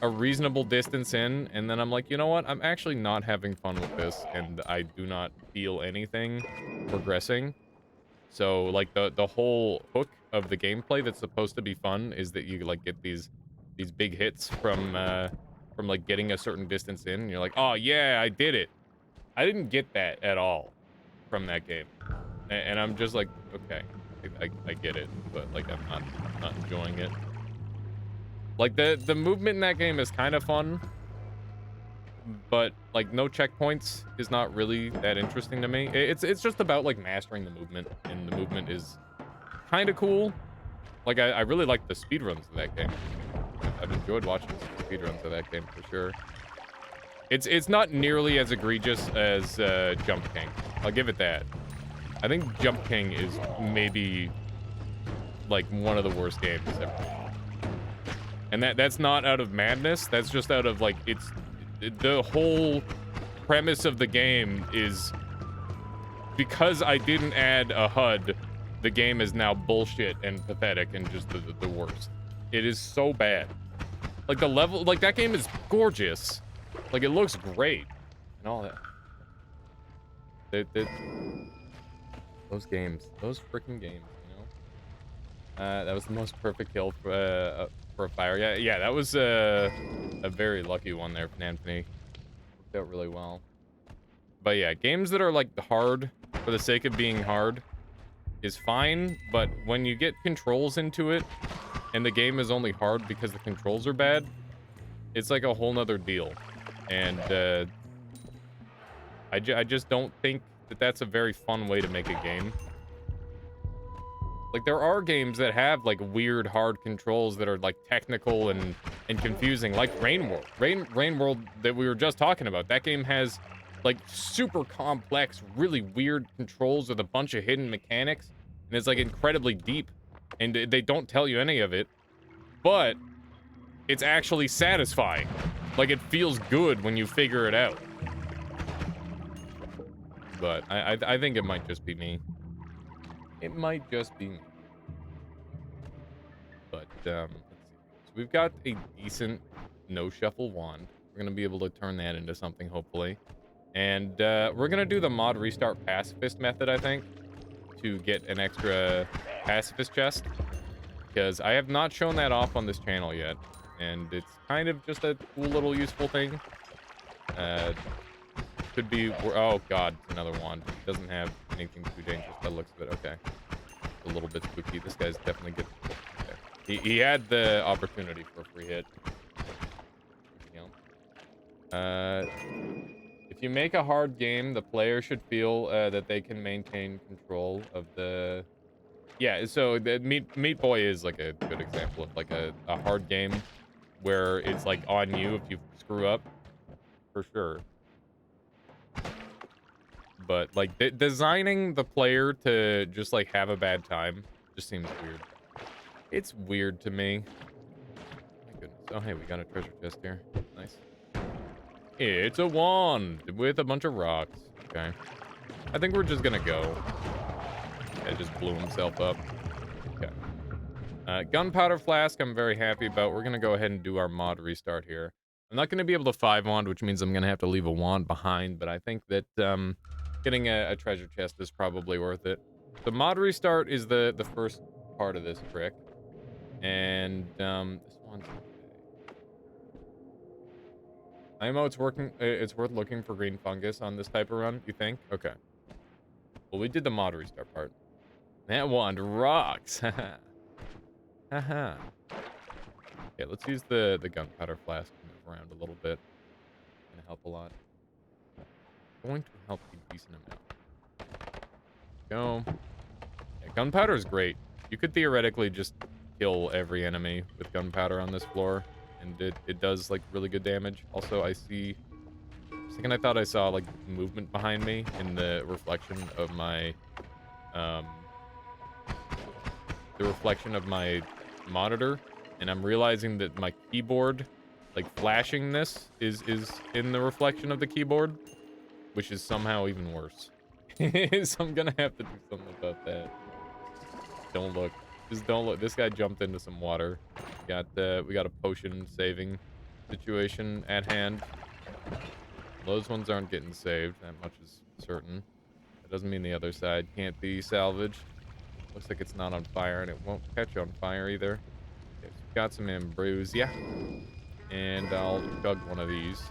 a reasonable distance in, and then I'm like, you know what? I'm actually not having fun with this, and I do not feel anything progressing. So like the whole hook of the gameplay that's supposed to be fun is that you like get these big hits from like getting a certain distance in, and you're like, oh yeah, I did it. I didn't get that at all from that game, and I'm just like, okay, I get it, but like I'm not enjoying it. Like the movement in that game is kind of fun, but like no checkpoints is not really that interesting to me. It's just about like mastering the movement, and the movement is kind of cool. Like I really like the speedruns of that game. I've enjoyed watching some speedruns of that game for sure. It's not nearly as egregious as Jump King. I'll give it that. I think Jump King is maybe like one of the worst games ever made. And that's not out of madness. That's just out of like the whole premise of the game is because I didn't add a HUD, the game is now bullshit and pathetic and just the worst. It is so bad. Like the level, like that game is gorgeous. Like it looks great and all that. Those games, those freaking games, you That was the most perfect kill for a fire. Yeah, yeah, that was a very lucky one there from Anthony. Worked out really well. But yeah, games that are like hard for the sake of being hard is fine, but when you get controls into it and the game is only hard because the controls are bad, it's like a whole nother deal. And I just don't think that that's a very fun way to make a game. Like, there are games that have, like, weird, hard controls that are, like, technical and confusing, like Rain World. Rain World that we were just talking about. That game has, like, super complex, really weird controls with a bunch of hidden mechanics, and it's, like, incredibly deep, and they don't tell you any of it, but it's actually satisfying. Like, it feels good when you figure it out. But I think it might just be me. It might just be me. But, let's see. So we've got a decent no-shuffle wand. We're going to be able to turn that into something, hopefully. And we're going to do the mod restart pacifist method, I think, to get an extra pacifist chest. Because I have not shown that off on this channel yet. And it's kind of just a cool little useful thing. Could be... Oh, God, it's another wand. It doesn't have anything too dangerous by the looks of it. Okay. A little bit spooky. This guy's definitely good. Okay. He had the opportunity for a free hit. If you make a hard game, the player should feel that they can maintain control of the... Yeah, so the Meat Boy is like a good example of like a hard game where it's like on you if you screw up, for sure. But like designing the player to just like have a bad time just seems weird. It's weird to me. My goodness. Oh, hey, we got a treasure chest here. Nice. It's a wand with a bunch of rocks. Okay. I think we're just gonna go. Yeah, just blew himself up. Okay. Gunpowder flask, I'm very happy about. We're gonna go ahead and do our mod restart here. I'm not gonna be able to 5-wand, which means I'm gonna have to leave a wand behind, but I think that getting a treasure chest is probably worth it. The mod restart is the first part of this trick. And this one's okay. IMO, it's working. It's worth looking for green fungus on this type of run, you think? Okay. Well, we did the mod restart part. That wand rocks. Haha. Okay, let's use the gunpowder flask to move around a little bit. Gonna help a lot. Going to help a decent amount. Go. Yeah, gunpowder is great. You could theoretically just kill every enemy with gunpowder on this floor, and it does like really good damage. Also, I see... For a second, I thought I saw like movement behind me in the reflection of my monitor, and I'm realizing that my keyboard, like flashing this, is in the reflection of the keyboard, which is somehow even worse. So I'm gonna have to do something about that. Don't look. Just don't look. This guy jumped into some water. We got a potion saving situation at hand. Those ones aren't getting saved. That much is certain. That doesn't mean the other side can't be salvaged. Looks like it's not on fire, and it won't catch on fire either. Okay, so we've got some ambrosia. And I'll chug one of these.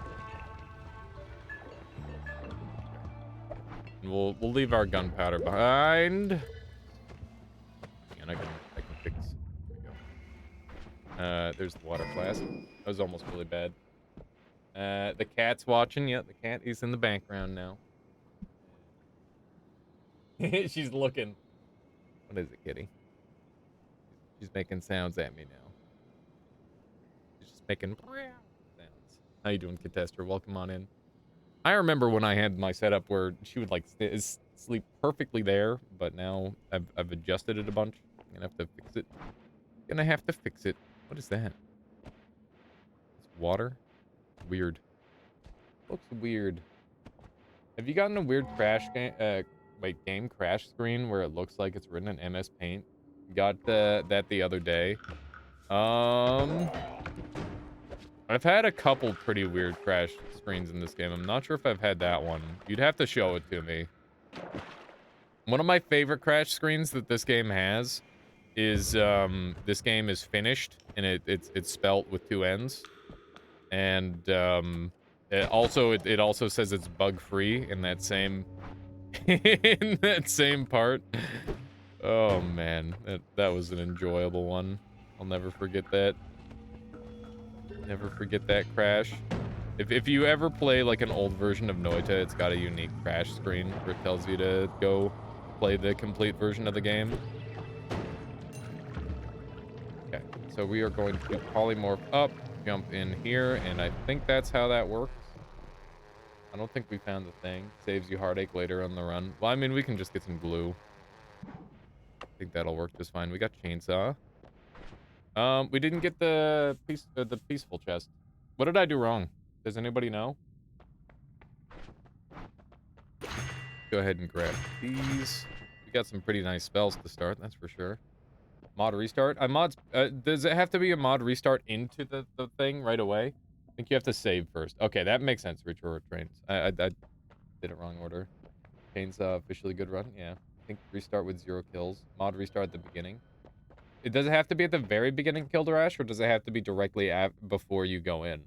And we'll leave our gunpowder behind. And I can fix. There we go. There's the water flask. That was almost really bad. The cat's watching. Yeah, the cat is in the background now. She's looking. What is it, kitty? She's making sounds at me now. She's just making sounds. How you doing, Catester? Welcome on in. I remember when I had my setup where she would like sleep perfectly there, but now I've adjusted it a bunch. I'm gonna have to fix it. Gonna have to fix it. What is that? It's water? Weird. Looks weird. Have you gotten a weird crash game? Game crash screen where it looks like it's written in MS Paint? Got that the other day. I've had a couple pretty weird crash screens in this game. I'm not sure if I've had that one. You'd have to show it to me. One of my favorite crash screens that this game has is this game is finished, and it's spelt with two N's, and it also says it's bug free in that same in that same part. Oh man, that was an enjoyable one. I'll never forget that. Never forget that crash. If you ever play like an old version of Noita, it's got a unique crash screen where it tells you to go play the complete version of the game. Okay, so we are going to polymorph up, jump in here, and I think that's how that works. I don't think we found the thing. Saves you heartache later on the run. Well, I mean, we can just get some glue. I think that'll work just fine. We got chainsaw. We didn't get the peaceful chest. What did I do wrong? Does anybody know? Go ahead and grab these. We got some pretty nice spells to start, that's for sure. Mod restart. Does it have to be a mod restart into the thing right away? I think you have to save first. Okay, that makes sense. Retro trains. I did it wrong order. Chainsaw officially good run. Yeah. I think restart with 0 kills. Mod restart at the beginning. Does it have to be at the very beginning, Kill Rash, or does it have to be directly before you go in?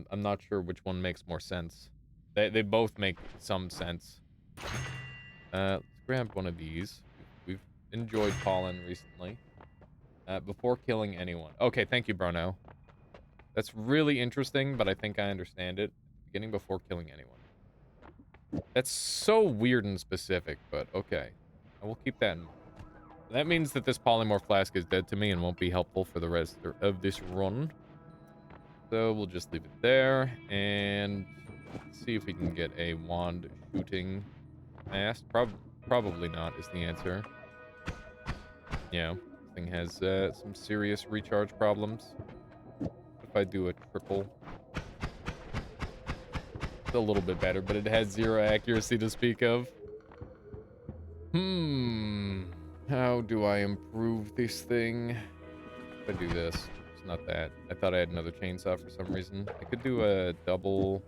I'm not sure which one makes more sense. They both make some sense. Let's grab one of these. We've enjoyed pollen recently. Before killing anyone. Okay, thank you, Bruno. That's really interesting, but I think I understand it. Beginning before killing anyone. That's so weird and specific, but okay. I will keep that in mind. That means that this polymorph flask is dead to me and won't be helpful for the rest of this run. So we'll just leave it there, and let's see if we can get a wand shooting fast. Probably not is the answer. Yeah, this thing has some serious recharge problems. If I do a triple, it's a little bit better, but it has 0 accuracy to speak of. How do I improve this thing? If I do this, it's not that. I thought I had another chainsaw for some reason. I could do a double.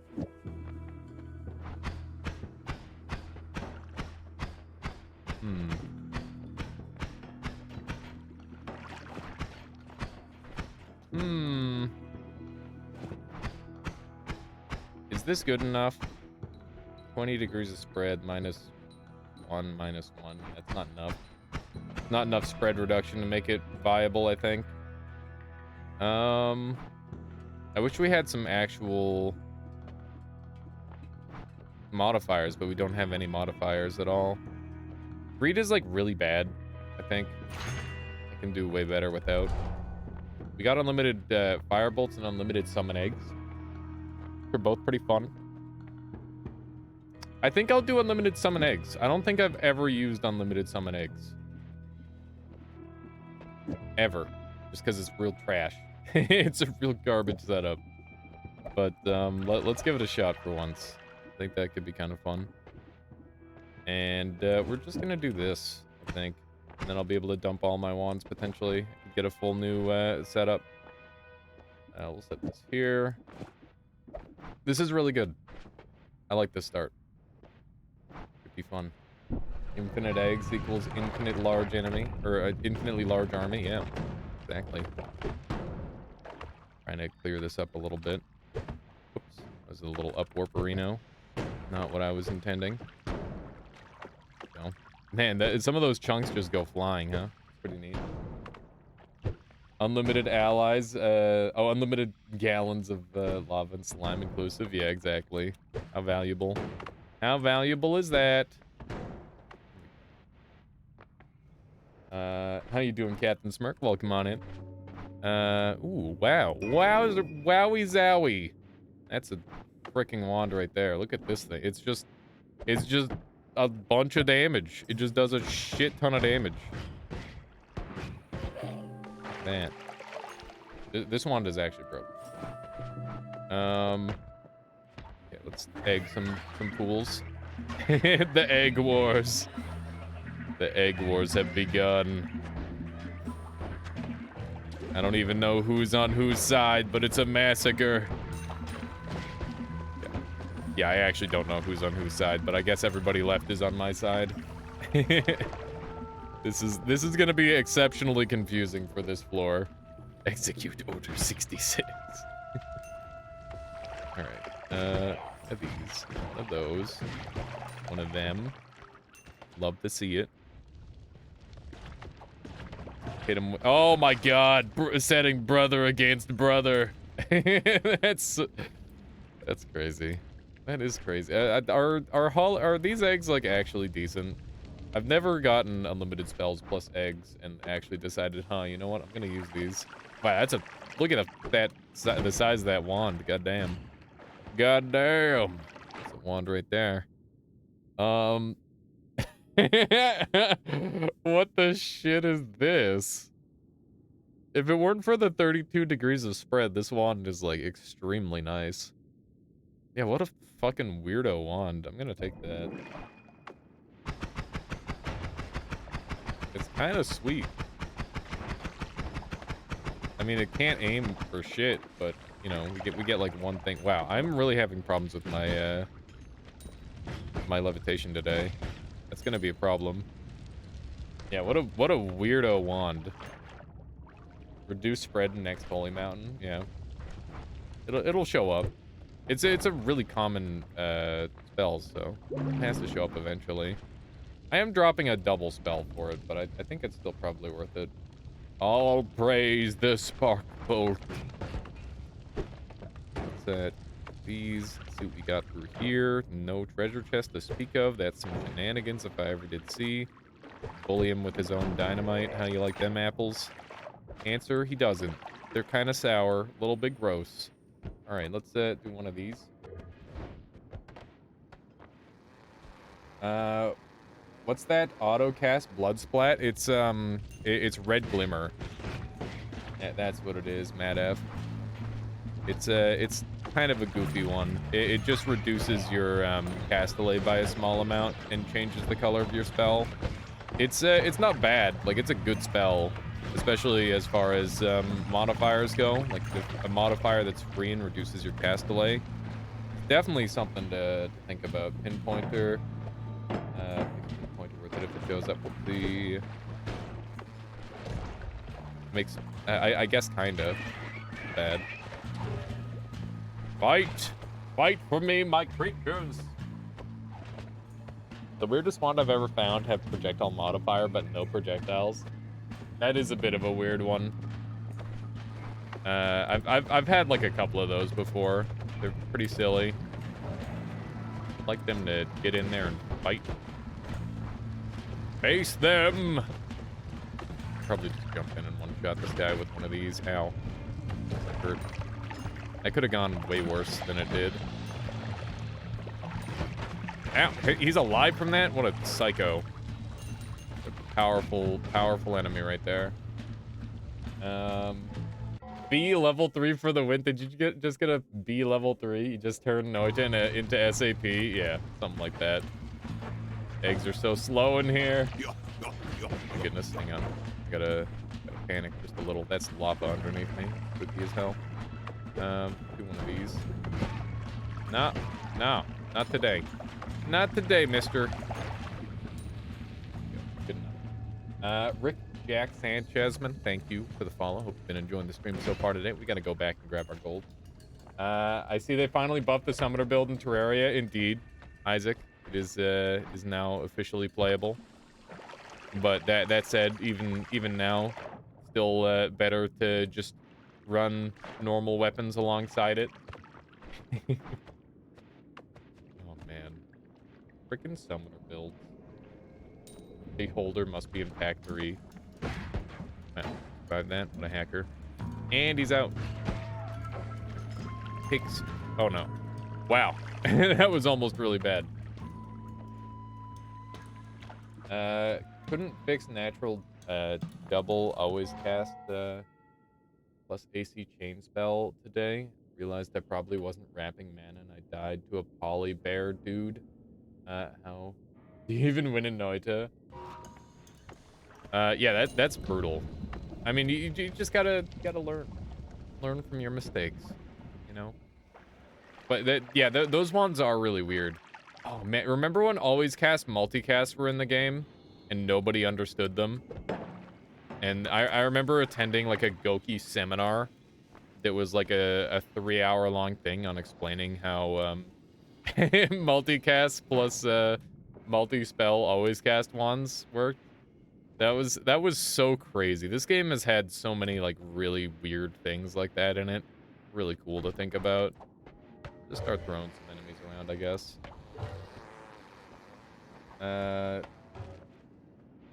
Is this good enough? 20 degrees of spread, -1, -1. That's not enough. Not enough spread reduction to make it viable, I think. I wish we had some actual modifiers, but we don't have any modifiers at all. Greed is, like, really bad, I think. I can do way better without. We got unlimited fire bolts and unlimited summon eggs. They're both pretty fun. I think I'll do unlimited summon eggs. I don't think I've ever used unlimited summon eggs. Ever. Just because it's real trash. It's a real garbage setup. But let's give it a shot for once. I think that could be kind of fun. And we're just going to do this, I think. And then I'll be able to dump all my wands, potentially. Get a full new setup. We'll set this here. This is really good. I like this start. Could be fun. Infinite eggs equals infinite large enemy. Or infinitely large army. Yeah, exactly. Trying to clear this up a little bit. Oops. That was a little upwarperino. Not what I was intending. No. Man, some of those chunks just go flying, huh? It's pretty neat. Unlimited allies. Unlimited gallons of lava and slime inclusive. Yeah, exactly. How valuable. How valuable is that? How you doing, Captain Smirk? Welcome on in. Ooh, wow. Wowie zowie. That's a freaking wand right there. Look at this thing. It's just a bunch of damage. It just does a shit ton of damage. Man. This wand is actually broken. Okay, let's egg some pools. The egg wars. The egg wars have begun. I don't even know who's on whose side, but it's a massacre. Yeah, I actually don't know who's on whose side, but I guess everybody left is on my side. This is gonna be exceptionally confusing for this floor. Execute order 66. All right. Of these, one of those, one of them. Love to see it. Hit him. Oh my God! Setting brother against brother. that's crazy. That is crazy. Are these eggs like actually decent? I've never gotten unlimited spells plus eggs and actually decided, huh? You know what? I'm gonna use these. Wow, that's a look at the size of that wand. Goddamn. Goddamn. That's a wand right there. What the shit is this? If it weren't for the 32 degrees of spread, this wand is like extremely nice. Yeah, what a fucking weirdo wand. I'm gonna take that. It's kind of sweet. I mean, it can't aim for shit, but you know, we get like one thing. Wow, I'm really having problems with my levitation today. That's gonna be a problem. Yeah, what a weirdo wand. Reduce spread next holy mountain. Yeah, it'll show up. It's a really common spell, so it has to show up eventually. I am dropping a double spell for it, but I think it's still probably worth it. All praise the spark bolt. Let's these. See what we got through here. No treasure chest to speak of. That's some shenanigans if I ever did see. Bully him with his own dynamite. How you like them apples? Answer, he doesn't. They're kind of sour, a little bit gross. All right, let's do one of these. What's that auto cast blood splat? It's it's red glimmer. Yeah, that's what it is, Mad F. It's kind of a goofy one. It just reduces your cast delay by a small amount and changes the color of your spell. It's not bad. Like, it's a good spell, especially as far as modifiers go. Like, a modifier that's free and reduces your cast delay. Definitely something to think about. Pinpointer. Pinpointer worth it if it shows up with the... Makes... I guess kinda bad. Fight! Fight for me, my creatures! The weirdest wand I've ever found have projectile modifier, but no projectiles. That is a bit of a weird one. I've had like a couple of those before. They're pretty silly. I'd like them to get in there and fight. Face them! Probably just jump in and one-shot this guy with one of these. Ow. That hurt. That could have gone way worse than it did. Ow, he's alive from that? What a psycho. A powerful, powerful enemy right there. B level 3 for the win. Did you just get a B level 3? You just turned Noita into SAP? Yeah, something like that. Eggs are so slow in here. Oh, goodness, hang on. I gotta panic just a little. That's lava underneath me. Spooky as hell. Do one of these. No, not today. Not today, mister. Good enough. Rick Jack Sanchezman, thank you for the follow. Hope you've been enjoying the stream so far today. We gotta go back and grab our gold. I see they finally buffed the summoner build in Terraria. Indeed, Isaac. It is now officially playable. But that said, even now, still better to just run normal weapons alongside it. Oh man, frickin' summoner build. Holder must be in pack 3. Survived that. What a hacker. And he's out. Picks. Oh no. Wow. That was almost really bad. Couldn't fix natural double always cast plus AC chain spell today. Realized I probably wasn't wrapping mana and I died to a poly bear dude. How do you even win in Noita? Yeah, that's brutal. I mean, you just gotta learn from your mistakes, you know. But those ones are really weird. Oh man, remember when always cast multicast were in the game? and nobody understood them. And I remember attending like a Goki seminar that was like a 3-hour long thing on explaining how multicast plus multi-spell always cast wands worked. That was so crazy. This game has had so many like really weird things like that in it. Really cool to think about. Just start throwing some enemies around, I guess.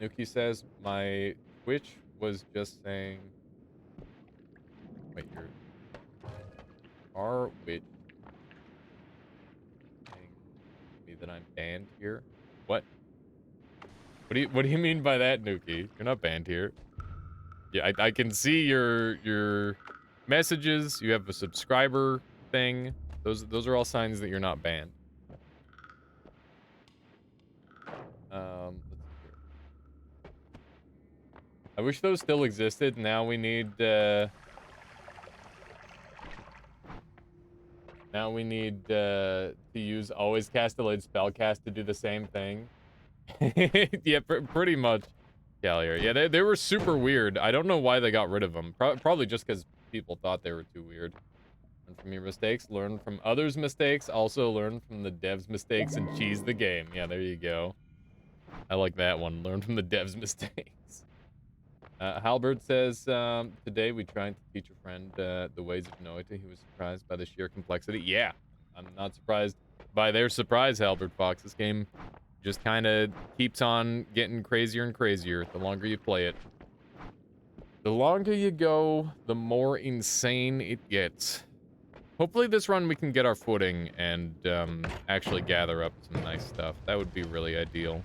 Nuki says my Twitch was just saying. Wait, our witch saying to me that I'm banned here. What? What do you mean by that, Nuki? You're not banned here. Yeah, I can see your messages. You have a subscriber thing. Those are all signs that you're not banned. Let's see here. I wish those still existed. Now we need to use always cast delayed spellcast to do the same thing. Yeah, pretty much. Gallier. Yeah, they were super weird. I don't know why they got rid of them. Probably just because people thought they were too weird. Learn from your mistakes, learn from others' mistakes, also learn from the devs' mistakes and cheese the game. Yeah, there you go. I like that one. Learn from the devs' mistakes. Halbert says, today we tried to teach a friend the ways of Noita. He was surprised by the sheer complexity. Yeah, I'm not surprised by their surprise, Halbert Fox. This game just kind of keeps on getting crazier and crazier the longer you play it. The longer you go, the more insane it gets. Hopefully this run we can get our footing and actually gather up some nice stuff. That would be really ideal.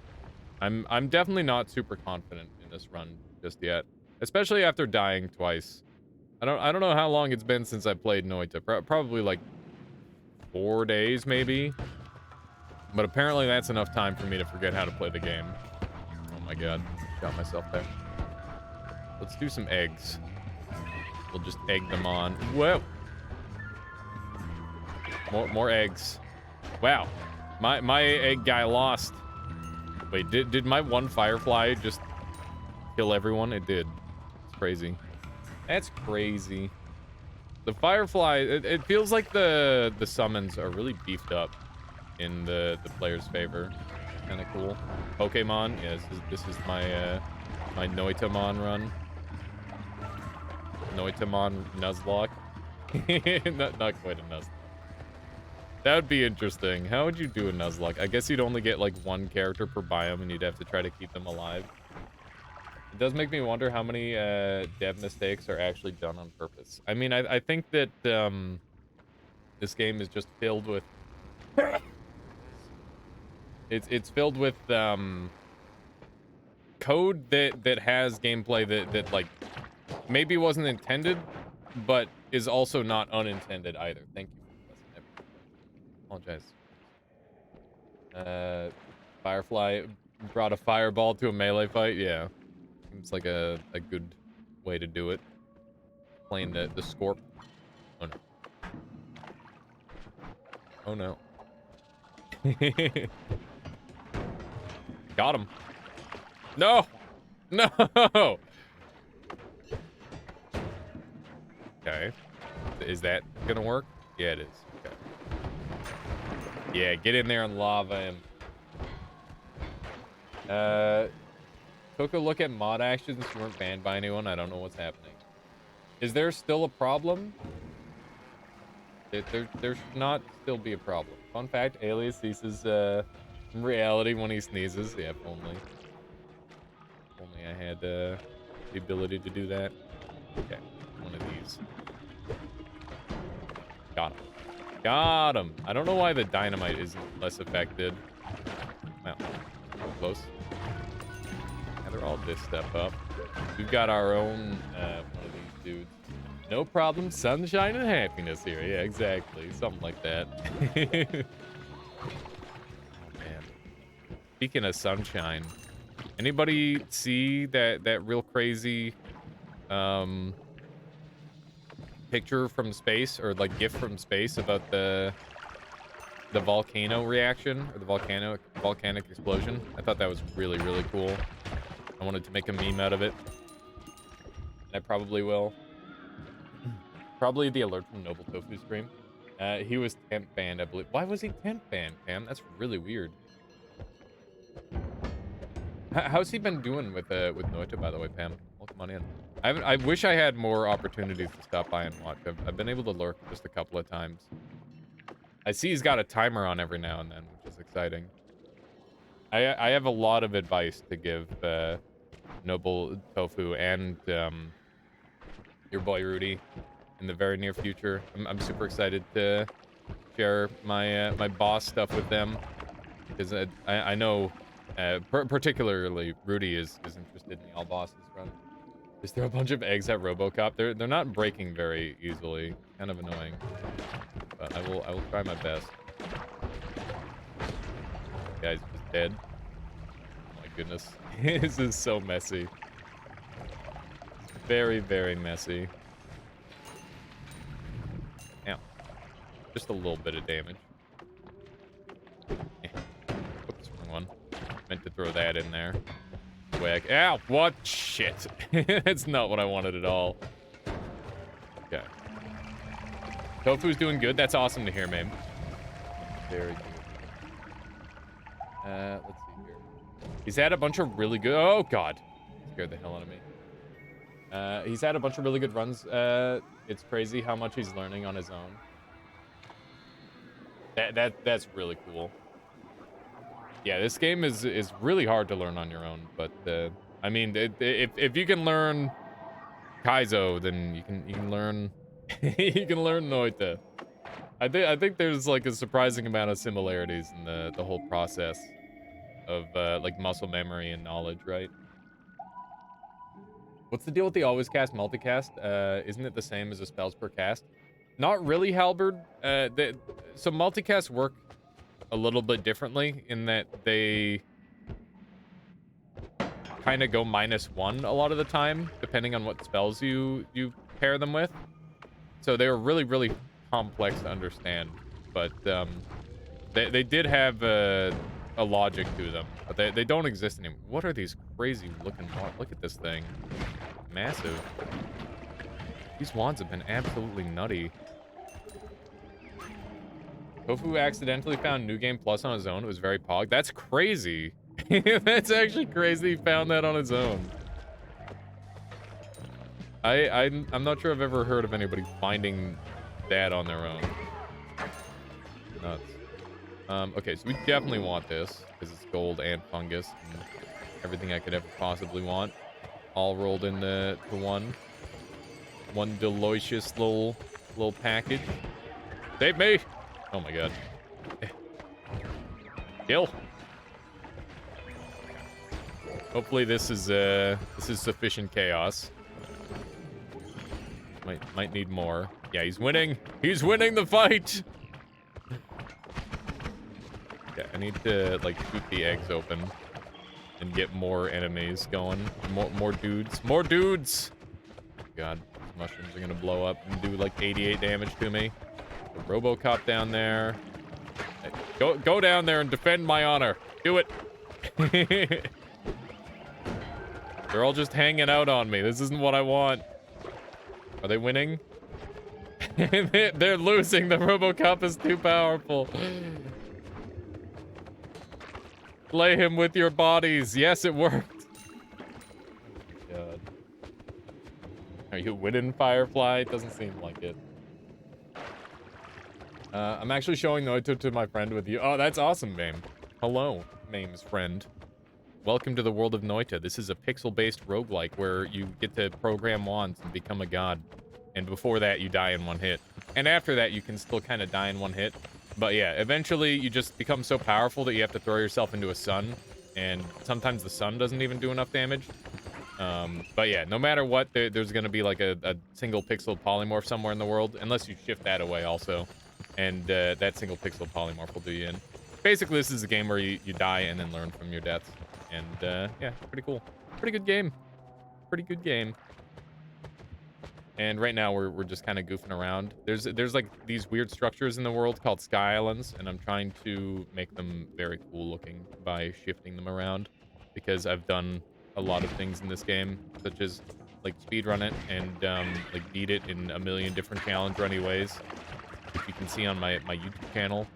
I'm definitely not super confident in this run just yet, especially after dying twice. I don't know how long it's been since I played Noita. Probably like 4 days maybe. But apparently that's enough time for me to forget how to play the game. Oh my god, got myself there. Let's do some eggs. We'll just egg them on. Whoa. More eggs. Wow. My egg guy lost. Wait, did my one firefly just kill everyone? It did. It's crazy. That's crazy. The firefly, it feels like the summons are really beefed up in the player's favor. Kind of cool. Pokemon, yeah, this is my my Noitamon run. Noitamon Nuzlocke. not quite a Nuzlocke. That would be interesting. How would you do a Nuzlocke? I guess you'd only get like one character per biome and you'd have to try to keep them alive. It does make me wonder how many dev mistakes are actually done on purpose. I mean, I think that this game is just filled with it's filled with code that has gameplay that like maybe wasn't intended, but is also not unintended either. Thank you for apologize. Firefly brought a fireball to a melee fight. Yeah, seems like a good way to do it. Playing the Scorp. Oh no. Oh no. Got him. No! No! Okay. Is that gonna work? Yeah, it is. Okay. Yeah, get in there and lava him. Took a look at mod actions. You weren't banned by anyone. I don't know what's happening. Is there still a problem? There should not still be a problem. Fun fact, Alias ceases reality when he sneezes. Yeah, if only. If only I had the ability to do that. Okay, one of these. Got him. Got him. I don't know why the dynamite is less affected. Well, close. Yeah, they're all this step up. We've got our own one of these dudes. No problem, sunshine and happiness here. Yeah, exactly. Something like that. Oh, man. Speaking of sunshine, anybody see that real crazy picture from space or like GIF from space about the the volcano reaction, or the volcanic explosion. I thought that was really, really cool. I wanted to make a meme out of it. And I probably will. Probably the alert from Noble Tofu stream. He was temp banned, I believe. Why was he temp banned, Pam? That's really weird. How's he been doing with Noita, by the way, Pam? Welcome on in. I wish I had more opportunities to stop by and watch. I've been able to lurk just a couple of times. I see he's got a timer on every now and then, which is exciting. I have a lot of advice to give Noble Tofu and your boy Rudy in the very near future. I'm super excited to share my my boss stuff with them, because I know particularly Rudy is interested in the all bosses run. Is there a bunch of eggs at RoboCop? They're not breaking very easily. Kind of annoying, but I will try my best. Guy's just dead. Oh my goodness, this is so messy. Very, very messy. Ow. Just a little bit of damage. Oops, wrong one. Meant to throw that in there. Whack. Ow! What? Shit. That's not what I wanted at all. Okay. Tofu's doing good. That's awesome to hear, man. Very good. Let's see here. He's had a bunch of really good... Oh, God. Scared the hell out of me. He's had a bunch of really good runs. It's crazy how much he's learning on his own. That's really cool. Yeah, this game is really hard to learn on your own, but I mean, if you can learn Kaizo, then you can learn you can learn Noita. I think there's like a surprising amount of similarities in the whole process of like muscle memory and knowledge, right? What's the deal with the always cast multicast? Isn't it the same as the spells per cast? Not really, Halberd. So multicasts work a little bit differently in that they kind of go -1 a lot of the time, depending on what spells you pair them with. So they were really, really complex to understand, but they did have a logic to them, but they don't exist anymore. What are these crazy looking wands? Look at this thing. Massive. These wands have been absolutely nutty. Tofu accidentally found New Game Plus on his own. It was very pog. That's crazy. That's actually crazy he found that on his own. I'm not sure I've ever heard of anybody finding that on their own. Nuts. Okay, so we definitely want this, because it's gold and fungus and everything I could ever possibly want, all rolled into one delicious little package. Save me! Oh my god. Kill. Hopefully this is sufficient chaos. Might need more. Yeah, he's winning. He's winning the fight. Yeah, I need to like shoot the eggs open and get more enemies going. More dudes. More dudes. God, these mushrooms are gonna blow up and do like 88 damage to me. The RoboCop down there. Go down there and defend my honor. Do it. They're all just hanging out on me. This isn't what I want. Are they winning? They're losing. The RoboCop is too powerful. Slay him with your bodies. Yes, it worked. God. Are you winning, Firefly? It doesn't seem like it. I'm actually showing Noito to my friend with you. Oh, that's awesome, Mame. Hello, Mame's friend. Welcome to the world of Noita. This is a pixel-based roguelike where you get to program wands and become a god. And before that, you die in one hit. And after that, you can still kind of die in one hit. But yeah, eventually you just become so powerful that you have to throw yourself into a sun. And sometimes the sun doesn't even do enough damage. But yeah, no matter what, there's going to be like a single pixel polymorph somewhere in the world. Unless you shift that away also. And that single pixel polymorph will do you in. Basically, this is a game where you die and then learn from your deaths. And yeah, pretty cool. Pretty good game. Pretty good game. And right now we're just kind of goofing around. There's like these weird structures in the world called Sky Islands, and I'm trying to make them very cool looking by shifting them around because I've done a lot of things in this game, such as like speedrun it and like beat it in a million different challenge runny ways, which you can see on my YouTube channel.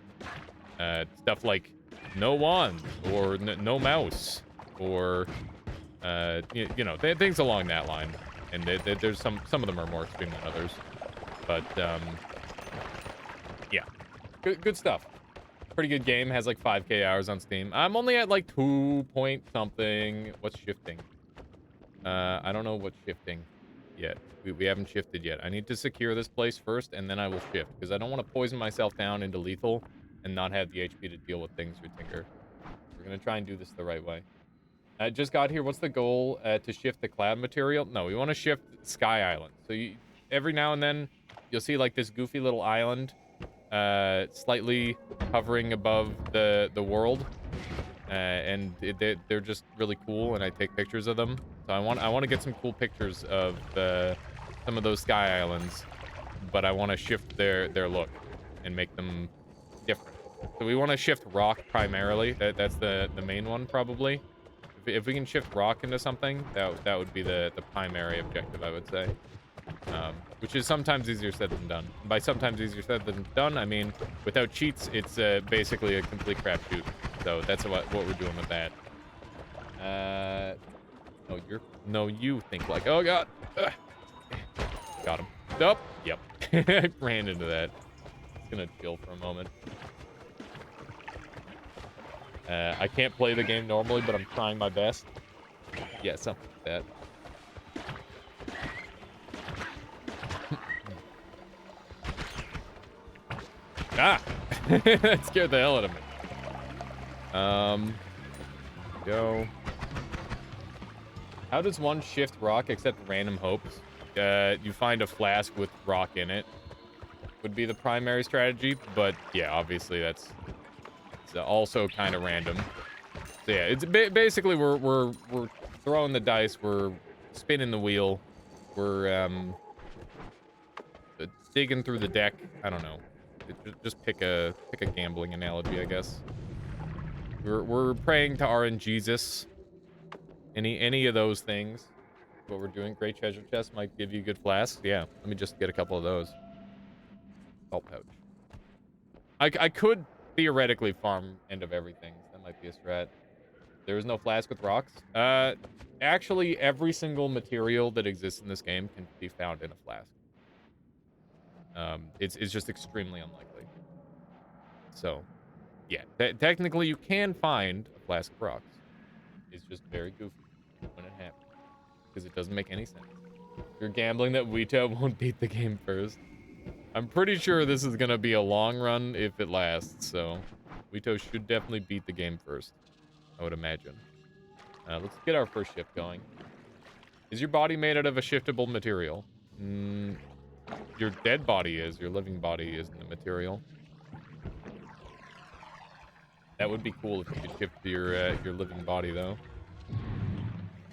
Stuff like no wand or no mouse or you know, things along that line. And there's some of them are more extreme than others, but yeah, good stuff. Pretty good game. Has like 5K hours on Steam. I'm only at like 2 point something. What's shifting? I don't know what's shifting yet. We haven't shifted yet. I need to secure this place first, and then I will shift because I don't want to poison myself down into lethal and not have the HP to deal with things with Tinker. We're gonna try and do this the right way. I just got here. What's the goal? To shift the cloud material? No, we want to shift Sky Island. So every now and then, you'll see like this goofy little island, slightly hovering above the world, and they're just really cool. And I take pictures of them. So I want to get some cool pictures of some of those Sky Islands, but I want to shift their look and make them different. So we want to shift rock primarily. That's the main one probably. If we can shift rock into something, that would be the primary objective, I would say. Which is sometimes easier said than done. And by sometimes easier said than done, I mean without cheats, it's basically a complete crapshoot. So that's what we're doing with that. No, you think like, oh god, ugh. Got him. Nope. Yep. I ran into that. It's gonna chill for a moment. I can't play the game normally, but I'm trying my best. Yeah, something like that. Ah! That scared the hell out of me. Go. How does one shift rock except random hopes? You find a flask with rock in it. Would be the primary strategy, but yeah, obviously it's also kind of random. So yeah, it's basically we're throwing the dice, we're spinning the wheel, we're digging through the deck. I don't know. Just pick a gambling analogy, I guess. We're praying to RNGesus. Any of those things. What we're doing. Great treasure chest might give you good flasks. Yeah, let me just get a couple of those. Salt pouch. I could theoretically farm end of everything. That might be a strat. There is no flask with rocks. Actually, every single material that exists in this game can be found in a flask. It's just extremely unlikely. So, yeah, technically you can find a flask of rocks. It's just very goofy when it happens because it doesn't make any sense. You're gambling that Wito won't beat the game first. I'm pretty sure this is gonna be a long run if it lasts. So, Wito should definitely beat the game first, I would imagine. Let's get our first shift going. Is your body made out of a shiftable material? Your dead body is. Your living body isn't the material. That would be cool if you could shift your living body, though.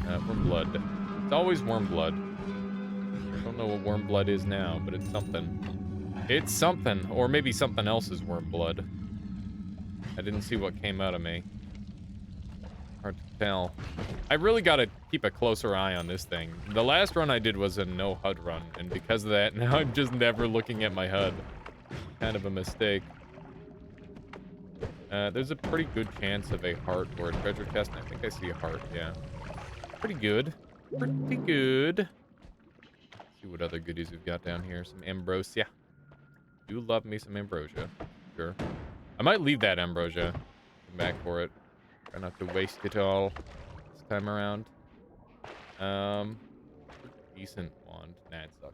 Worm blood. It's always worm blood. I don't know what worm blood is now, but it's something. It's something. Or maybe something else is worm blood. I didn't see what came out of me. Hard to tell. I really gotta keep a closer eye on this thing. The last run I did was a no HUD run, and because of that, now I'm just never looking at my HUD. Kind of a mistake. There's a pretty good chance of a heart or a treasure chest. I think I see a heart, yeah. Pretty good. Pretty good. Let's see what other goodies we've got down here. Some ambrosia. Do love me some ambrosia. Sure. I might leave that ambrosia. Come back for it. Try not to waste it all this time around. Decent wand. Nah, it sucks.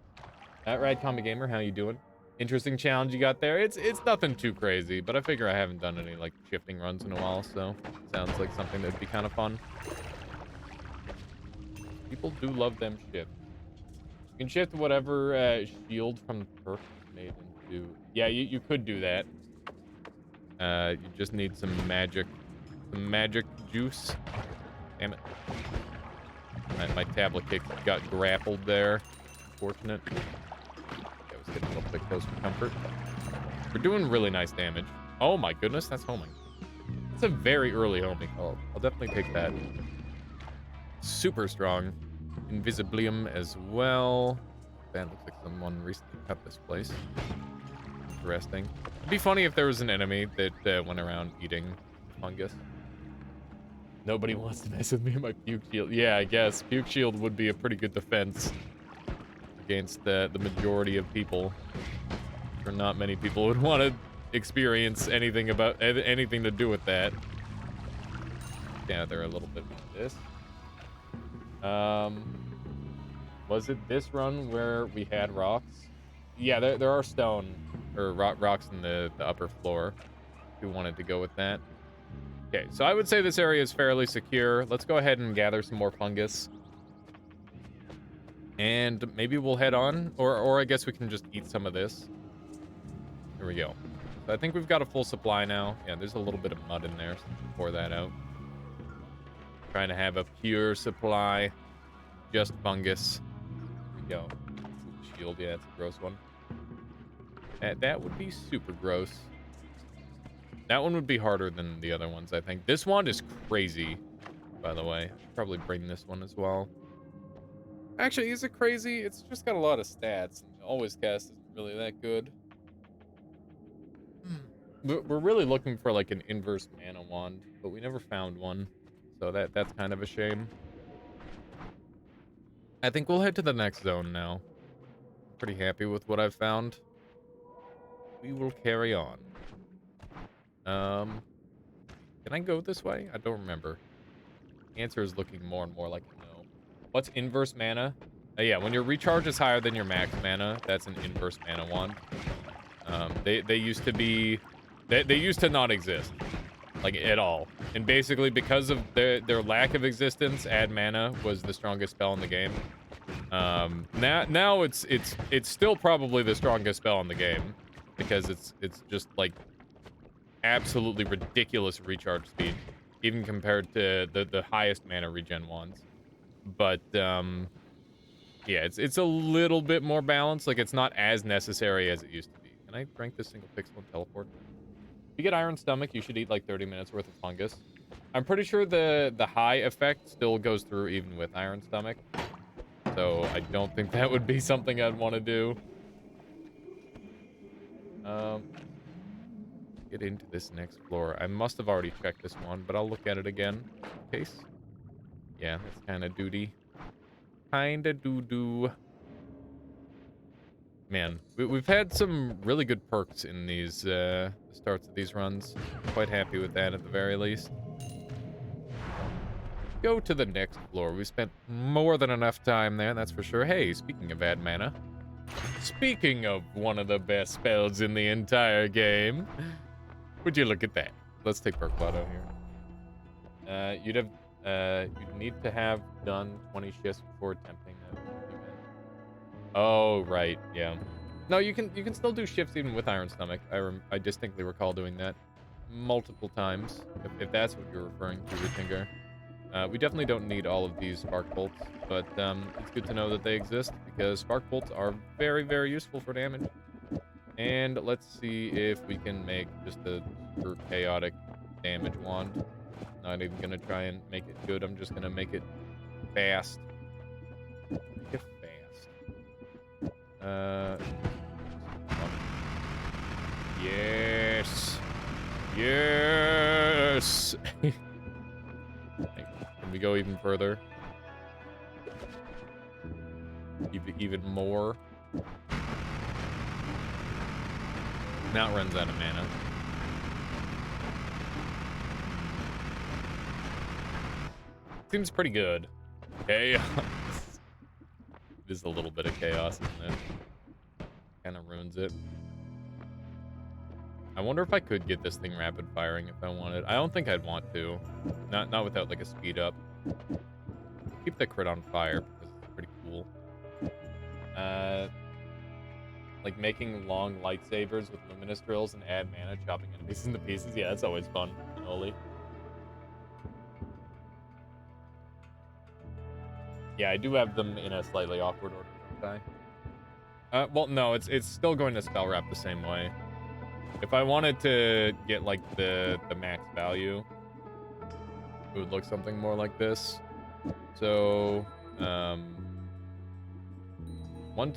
Alright, Comic Gamer, how you doing? Interesting challenge you got there. It's nothing too crazy, but I figure I haven't done any like shifting runs in a while, so sounds like something that'd be kind of fun. People do love them shifts. You can shift whatever shield from perk is made into. Yeah, you could do that. You just need some magic juice. Damn it. My tablet kick got grappled there. unfortunate. I was getting a little bit close for comfort. We're doing really nice damage. Oh my goodness, that's homing. It's a very early homing. I'll definitely take that. Super strong. Invisiblium as well. That looks like someone recently cut this place. Interesting. It'd be funny if there was an enemy that went around eating fungus. Nobody wants to mess with me and my puke shield. Yeah, I guess. Puke shield would be a pretty good defense against the majority of people. Or not many people would want to experience anything to do with that. Yeah, they're a little bit with this. Was it this run where we had rocks? Yeah, there are stone or rocks in the upper floor. If we wanted to go with that. Okay, so I would say this area is fairly secure. Let's go ahead and gather some more fungus. And maybe we'll head on, or I guess we can just eat some of this. Here we go. So I think we've got a full supply now. Yeah, there's a little bit of mud in there, so pour that out. Trying to have a pure supply. Just fungus. Here we go. Ooh, shield, yeah, it's a gross one. That would be super gross. That one would be harder than the other ones, I think. This one is crazy, by the way. I should probably bring this one as well. Actually, is it crazy? It's just got a lot of stats. Always cast isn't really that good. We're really looking for like an inverse mana wand, but we never found one. So that's kind of a shame. I think we'll head to the next zone now. Pretty happy with what I've found. We will carry on. Can I go this way? I don't remember. Answer is looking more and more like a no. What's inverse mana? Yeah, when your recharge is higher than your max mana, that's an inverse mana wand. They used to be, they used to not exist, like at all. And basically, because of their lack of existence, add mana was the strongest spell in the game. Now it's still probably the strongest spell in the game because it's just like absolutely ridiculous recharge speed, even compared to the highest mana regen wands. But yeah, it's a little bit more balanced. Like it's not as necessary as it used to be. Can I rank this single pixel and teleport? If you get Iron Stomach, you should eat like 30 minutes worth of fungus. I'm pretty sure the high effect still goes through even with Iron Stomach. So I don't think that would be something I'd want to do. Get into this next floor. I must have already checked this one, but I'll look at it again in case. Yeah, that's kind of duty. Kinda doo-doo. Man, we've had some really good perks in these starts of these runs. Quite happy with that at the very least. Go to the next floor. We spent more than enough time there, that's for sure. Hey, speaking of add mana. Speaking of one of the best spells in the entire game. Would you look at that? Let's take Perk Lotto here. You'd need to have done 20 shifts before attempting that. Oh, right, yeah. No, you can still do shifts even with Iron Stomach. I distinctly recall doing that multiple times, if that's what you're referring to, Rutinger. We definitely don't need all of these Spark Bolts, but it's good to know that they exist, because Spark Bolts are very, very useful for damage. And let's see if we can make just a super chaotic damage wand. Not even gonna try and make it good, I'm just gonna make it fast. Make it fast. Yes! Yes! Can we go even further? Even more? Now it runs out of mana. Seems pretty good. Chaos. There's a little bit of chaos, isn't it? Kind of ruins it. I wonder if I could get this thing rapid firing if I wanted. I don't think I'd want to. Not without like a speed up. Keep the crit on fire because it's pretty cool. Like making long lightsabers with luminous drills and add mana, chopping enemies into pieces. Yeah, that's always fun. Holy. Yeah, I do have them in a slightly awkward order, don't I? Well, no, it's still going to spell wrap the same way. If I wanted to get like the max value, it would look something more like this. So, 1,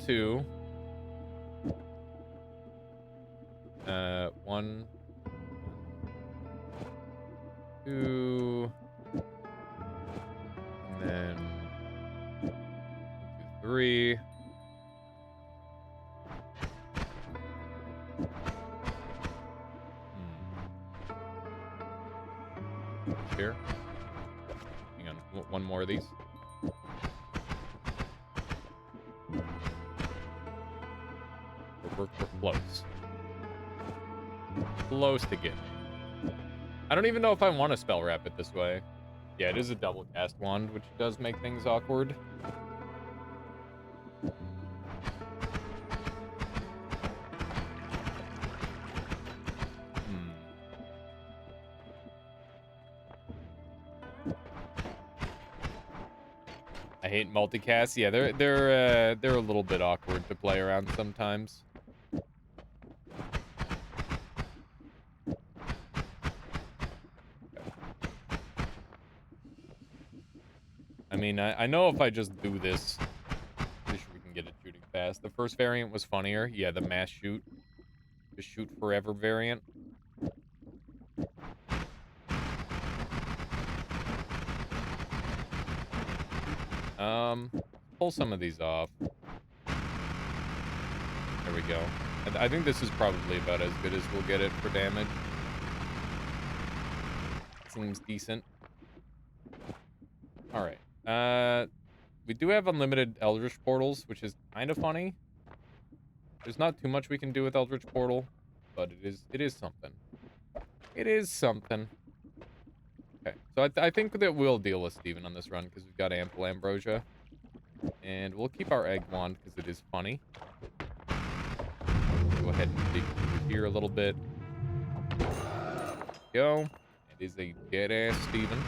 2, 1, 2, and then 1, 2, 3. Here. Hang on, one more of these. We're close. Close to getting it. I don't even know if I want to spell wrap it this way. Yeah, it is a double cast wand, which does make things awkward. I hate multicasts. Yeah, they're a little bit awkward to play around sometimes. I mean, I know if I just do this, pretty sure we can get it shooting fast. The first variant was funnier. Yeah, the mass shoot. The shoot forever variant. Pull some of these off. There we go. I think this is probably about as good as we'll get it for damage. Seems decent. Alright. We do have unlimited Eldritch Portals, which is kind of funny. There's not too much we can do with Eldritch Portal, but it is something. It is something. Okay, so I think that we'll deal with Steven on this run, because we've got ample Ambrosia. And we'll keep our Egg Wand, because it is funny. Go ahead and dig through here a little bit. There we go. It is a dead-ass Steven.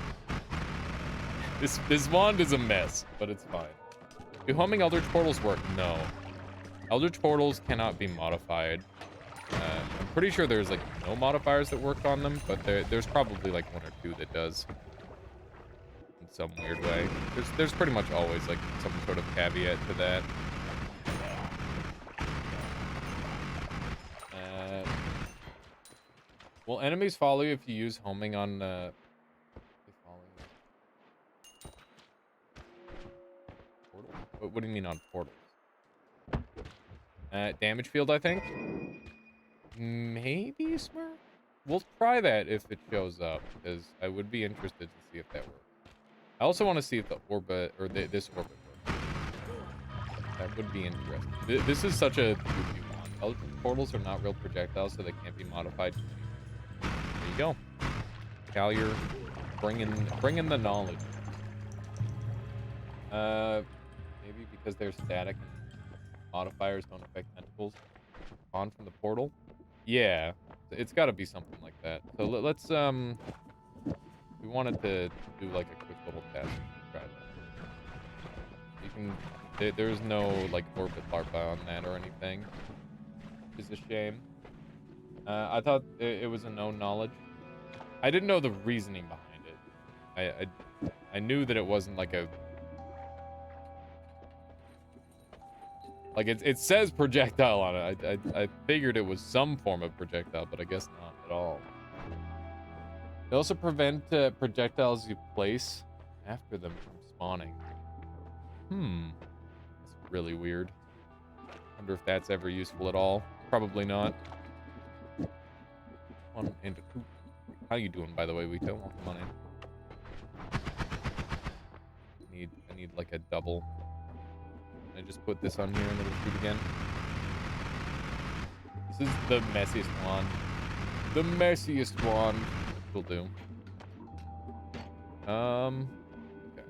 This wand is a mess, but it's fine. Do homing Eldritch Portals work? No. Eldritch Portals cannot be modified. I'm pretty sure there's, like, no modifiers that work on them, but there's probably, like, 1 or 2 that does. In some weird way. There's pretty much always, like, some sort of caveat to that. Will enemies follow you if you use homing on, they follow you? Portal? What do you mean on portals? Damage field, I think? Maybe, Smurf? We'll try that if it shows up, because I would be interested to see if that works. I also want to see if the orbit, or this orbit works. That would be interesting. This is such a goofy one. Eldritch portals are not real projectiles, so they can't be modified. There you go. Cal, you're bringing the knowledge. Maybe because they're static and modifiers don't affect tentacles. On from the portal. Yeah, it's got to be something like that. So let's we wanted to do like a quick little test. Try that. You can. There's no like orbit larva on that or anything, which is a shame. I thought it was a known knowledge. I didn't know the reasoning behind it. I knew that it wasn't like a it says projectile on it. I figured it was some form of projectile, but I guess not at all. They also prevent projectiles you place after them from spawning. That's really weird. Wonder if that's ever useful at all. Probably not. 1 and 2. How you doing, by the way, Wito? Welcome on in. I need like a double. Can I just put this on here and it'll shoot again? This is the messiest wand. The messiest wand. Will do. Okay.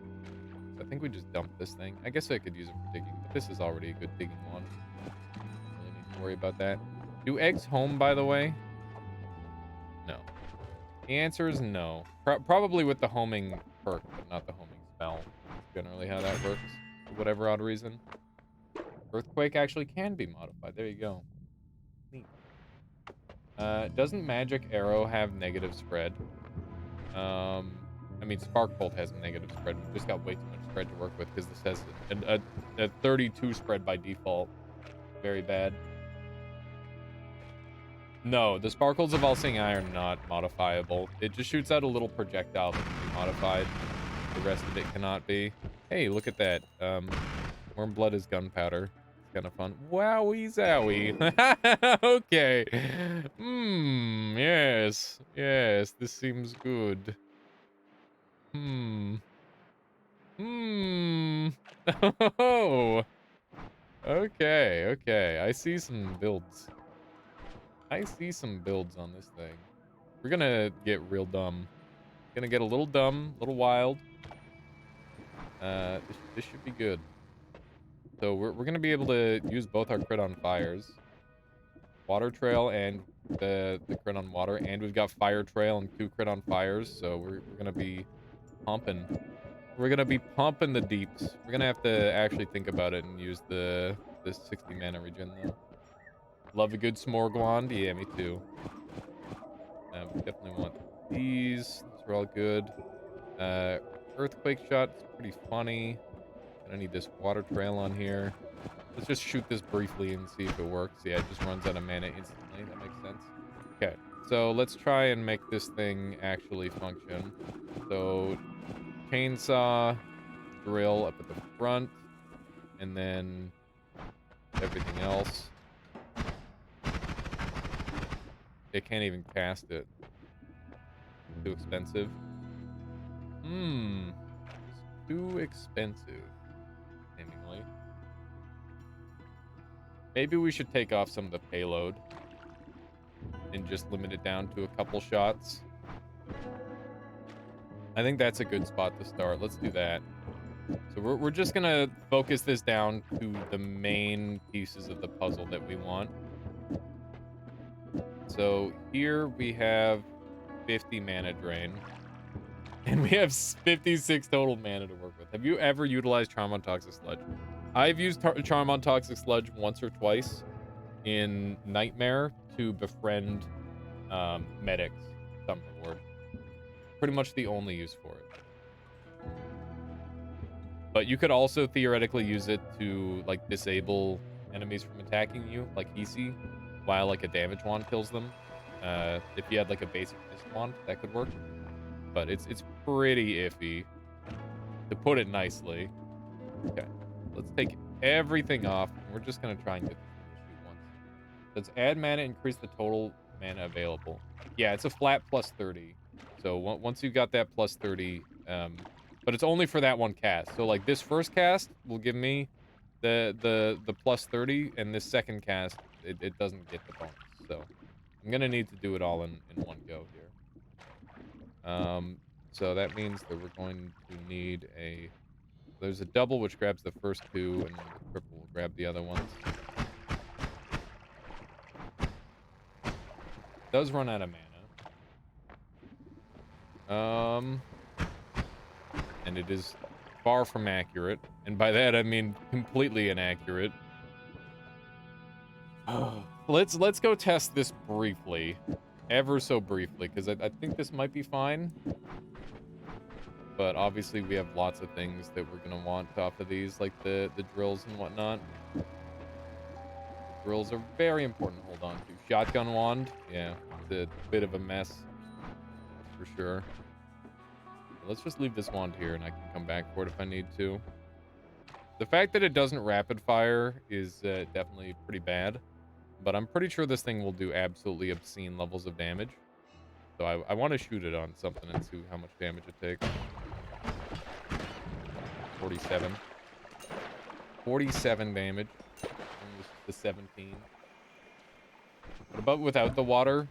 So I think we just dumped this thing. I guess I could use it for digging, but this is already a good digging wand. Don't really need to worry about that. Do eggs home, by the way? No. The answer is no. Probably with the homing perk, but not the homing spell. That's generally how that works, for whatever odd reason. Earthquake actually can be modified. There you go. Neat. Doesn't Magic Arrow have negative spread? I mean, Spark Bolt has a negative spread. We've just got way too much spread to work with because this has a 32 spread by default. Very bad. No, the Sparkles of All-Seeing Eye are not modifiable. It just shoots out a little projectile that can be modified. The rest of it cannot be. Hey, look at that. Warm blood is gunpowder. It's kind of fun. Wowie zowie. Okay. Yes. Yes, this seems good. Oh. Okay, okay. I see some builds. I see some builds on this thing. We're gonna get real dumb. Gonna get a little dumb, a little wild. This should be good. So we're gonna be able to use both our crit on fires, water trail, and the crit on water, and we've got fire trail and 2 crit on fires. So we're gonna be pumping. We're gonna be pumping the deeps. We're gonna have to actually think about it and use the 60 mana regen though. Love a good Smorgwand. Yeah, me too. We definitely want these. These are all good. Earthquake shot's pretty funny. I need this water trail on here. Let's just shoot this briefly and see if it works. Yeah, it just runs out of mana instantly. That makes sense. Okay, so let's try and make this thing actually function. So, chainsaw, drill up at the front, and then everything else. It can't even cast it. Too expensive. It's too expensive, seemingly. Maybe we should take off some of the payload and just limit it down to a couple shots. I think that's a good spot to start. Let's do that. So we're just gonna focus this down to the main pieces of the puzzle that we want. So here we have 50 mana drain. And we have 56 total mana to work with. Have you ever utilized Charm on Toxic Sludge? I've used Charm on Toxic Sludge once or twice in Nightmare to befriend medics, some reward. Pretty much the only use for it. But you could also theoretically use it to like disable enemies from attacking you, like Hisi, while like a damage wand kills them. If you had like a basic mist wand, that could work. But it's pretty iffy, to put it nicely. Okay, let's take everything off. And we're just gonna try and get this thing to shoot once. Let's add mana, increase the total mana available. Yeah, it's a flat plus 30. So once you got that plus 30, but it's only for that one cast. So like this first cast will give me the plus 30, and this second cast it doesn't get the bonus. So I'm gonna need to do it all in one go here. So that means that we're going to need a... There's a double which grabs the first 2, and the triple will grab the other ones. It does run out of mana. And it is far from accurate. And by that, I mean completely inaccurate. Let's go test this briefly. Ever so briefly, because I think this might be fine. But obviously we have lots of things that we're going to want off of these, like the drills and whatnot. The drills are very important to hold on to. Shotgun wand, yeah, it's a bit of a mess, for sure. Let's just leave this wand here, and I can come back for it if I need to. The fact that it doesn't rapid fire is definitely pretty bad, but I'm pretty sure this thing will do absolutely obscene levels of damage. So I want to shoot it on something and see how much damage it takes. 47. 47 damage. And this is the 17. What about without the water?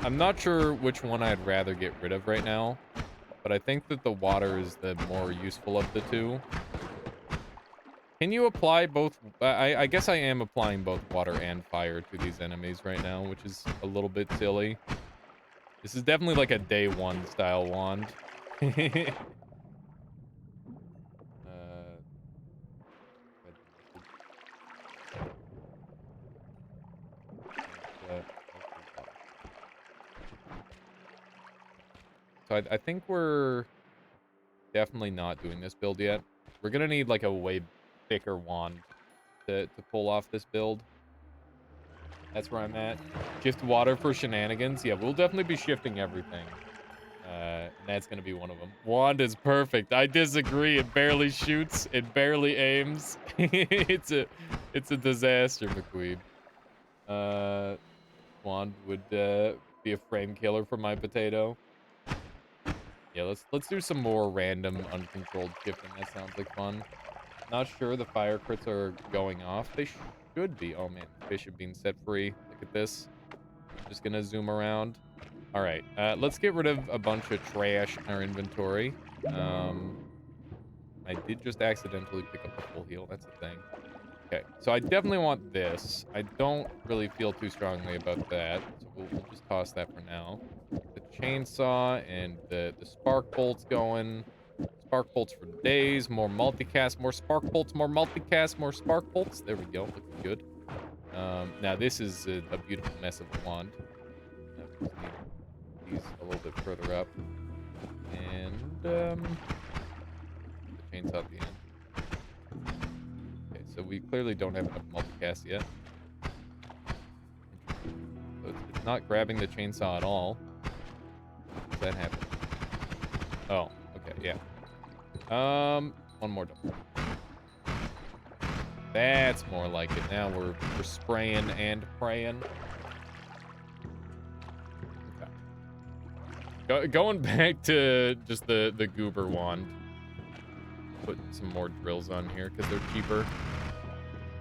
I'm not sure which one I'd rather get rid of right now, but I think that the water is the more useful of the two. Can you apply both? I guess I am applying both water and fire to these enemies right now, which is a little bit silly. This is definitely like a day 1 style wand. So I think we're definitely not doing this build yet. We're gonna need like a way thicker wand to pull off this build. That's where I'm at. Shift water for shenanigans. Yeah, we'll definitely be shifting everything. And that's gonna be one of them. Wand is perfect. I disagree. It barely shoots. It barely aims. It's a disaster, McQueen. Uh, Wand would be a frame killer for my potato. Yeah, let's do some more random uncontrolled shifting. That sounds like fun. Not sure the fire crits are going off. They should be. Oh man, fish are being set free. Look at this. I'm just gonna zoom around. All right, let's get rid of a bunch of trash in our inventory. Um, I did just accidentally pick up a full heal. That's a thing. Okay, so I definitely want this. I don't really feel too strongly about that, so we'll just toss that for now. The chainsaw and the spark bolts going. Spark bolts for days. More multicast, more spark bolts, more multicast, more spark bolts. There we go. Looking good. Now this is a beautiful mess of a wand. We just need these a little bit further up. And the chainsaw at the end. Okay, so we clearly don't have enough multicast yet. So it's not grabbing the chainsaw at all. How does that happen? Oh, okay, yeah. One more double. That's more like it. Now we're spraying and praying. Okay. Going back to just the goober wand. Put some more drills on here because they're cheaper.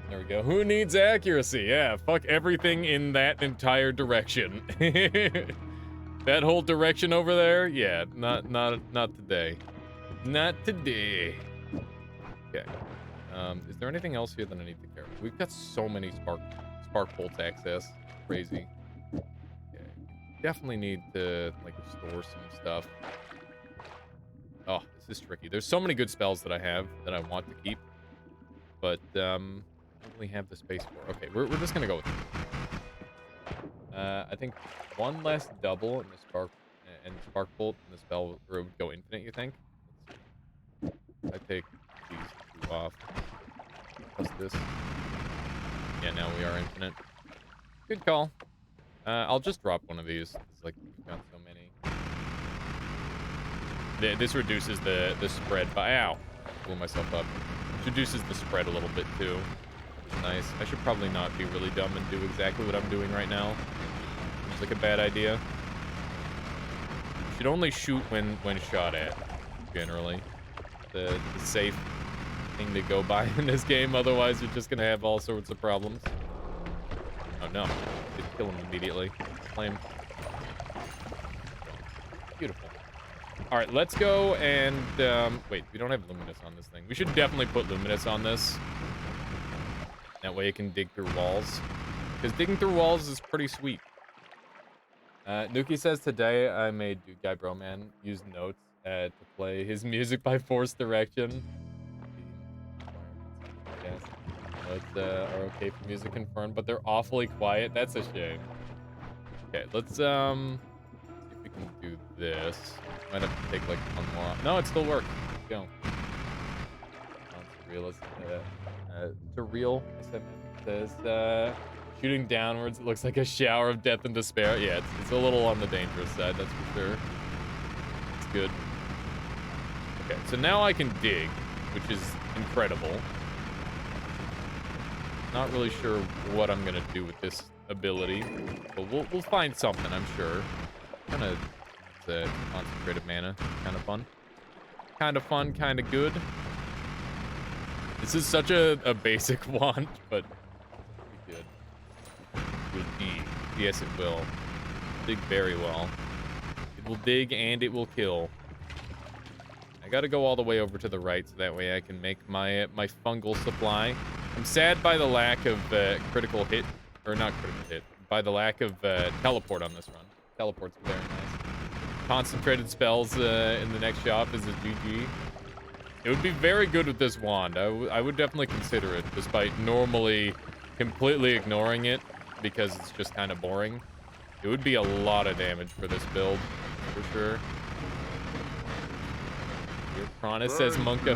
There we go. Who needs accuracy? Yeah, fuck everything in that entire direction. That whole direction over there? Yeah, not today. Not today. Okay. Is there anything else here that I need to care about? We've got so many spark bolts access. Crazy. Okay. Definitely need to like store some stuff. Oh, this is tricky. There's so many good spells that I have that I want to keep, but I don't really have the space for. Okay, we're just gonna go with it. I think one less double in the spark bolt and the spell would go infinite. You think? I take these two off. Plus this. Yeah, now we are infinite. Good call. I'll just drop one of these. It's like we've got so many. This reduces the spread by ow. Blew myself up. Which reduces the spread a little bit too. Which is nice. I should probably not be really dumb and do exactly what I'm doing right now. Seems like a bad idea. You should only shoot when shot at, generally. The safe thing to go by in this game, otherwise you're just gonna have all sorts of problems. Oh no, did kill him immediately. Flame. Beautiful. All right, let's go and wait, we don't have luminous on this thing. We should definitely put luminous on this. That way it can dig through walls, because digging through walls is pretty sweet. Nuki says today I made Dude Guy Bro Man use notes to play his music by forced direction. Yes, notes are okay for music confirmed, but they're awfully quiet. That's a shame. Okay, let's see if we can do this. Might have to take like one more off. No, it still works. Let's go. To real, says shooting downwards, it looks like a shower of death and despair. Yeah, it's a little on the dangerous side, that's for sure. It's good. Okay, so now I can dig, which is incredible. Not really sure what I'm gonna do with this ability, but we'll find something, I'm sure. Kind of concentrated mana, kind of fun. Kind of fun, kind of good. This is such a basic wand, but pretty good. It will dig. Yes, it will. Dig very well. It will dig and it will kill. I gotta go all the way over to the right so that way I can make my fungal supply. I'm sad by the lack of critical hit, or not critical hit, by the lack of teleport on this run. Teleport's very nice. Concentrated spells in the next shop is a GG. It would be very good with this wand. I would definitely consider it, despite normally completely ignoring it because it's just kind of boring. It would be a lot of damage for this build, for sure. here. Cronus says Monka.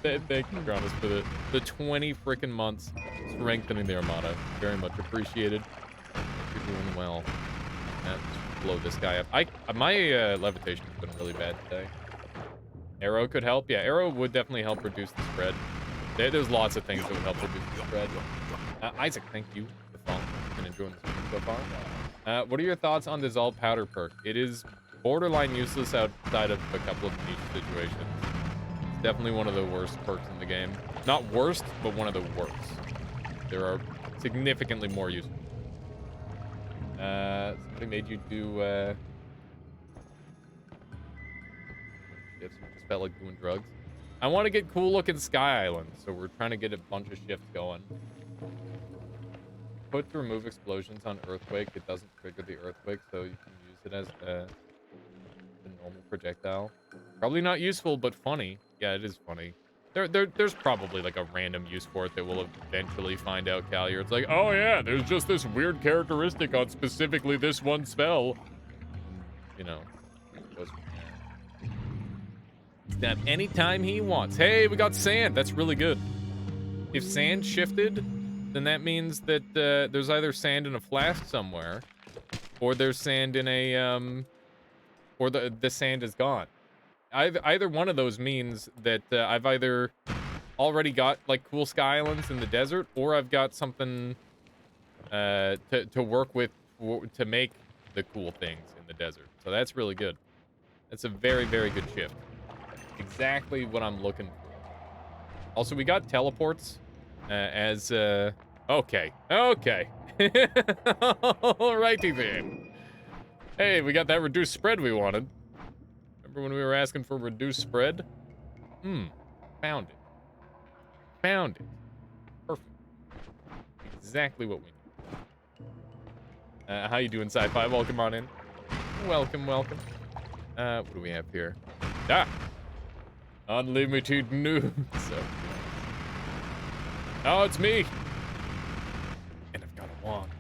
Thank you, Cronus, for the 20 freaking months strengthening the Armada. Very much appreciated. You're doing well. Let's blow this guy up. My levitation has been really bad today. Arrow could help. Yeah, arrow would definitely help reduce the spread. There's lots of things that would help reduce the spread. Isaac, thank you for following. Been enjoying this game so far. What are your thoughts on the Dissolve Powder perk? It is borderline useless outside of a couple of niche situations. It's definitely one of the worst perks in the game. Not worst, but one of the worst. There are significantly more useful. Somebody made you do, shifts. We just felt like doing drugs. I want to get cool looking Sky Island, so we're trying to get a bunch of shifts going. Put to remove explosions on Earthquake. It doesn't trigger the Earthquake, so you can use it as the normal projectile. Probably not useful, but funny. Yeah, it is funny. There's probably like a random use for it that we'll eventually find out, Callier. It's like, oh yeah, there's just this weird characteristic on specifically this one spell. You know, it goes from there. Snap anytime he wants. Hey, we got sand. That's really good. If sand shifted, then that means that there's either sand in a flask somewhere, or there's sand in a or the sand is gone. Either one of those means that I've either already got like cool Sky Islands in the desert, or I've got something to work with to make the cool things in the desert. So that's really good. That's a very, very good shift. Exactly what I'm looking for. Also, we got teleports as okay. Alrighty then. Hey, we got that reduced spread we wanted. Remember when we were asking for reduced spread? Found it. Found it. Perfect. Exactly what we need. How you doing, Sci-Fi? Welcome on in. Welcome. What do we have here? Unlimited news. Oh, it's me. And I've got a wand.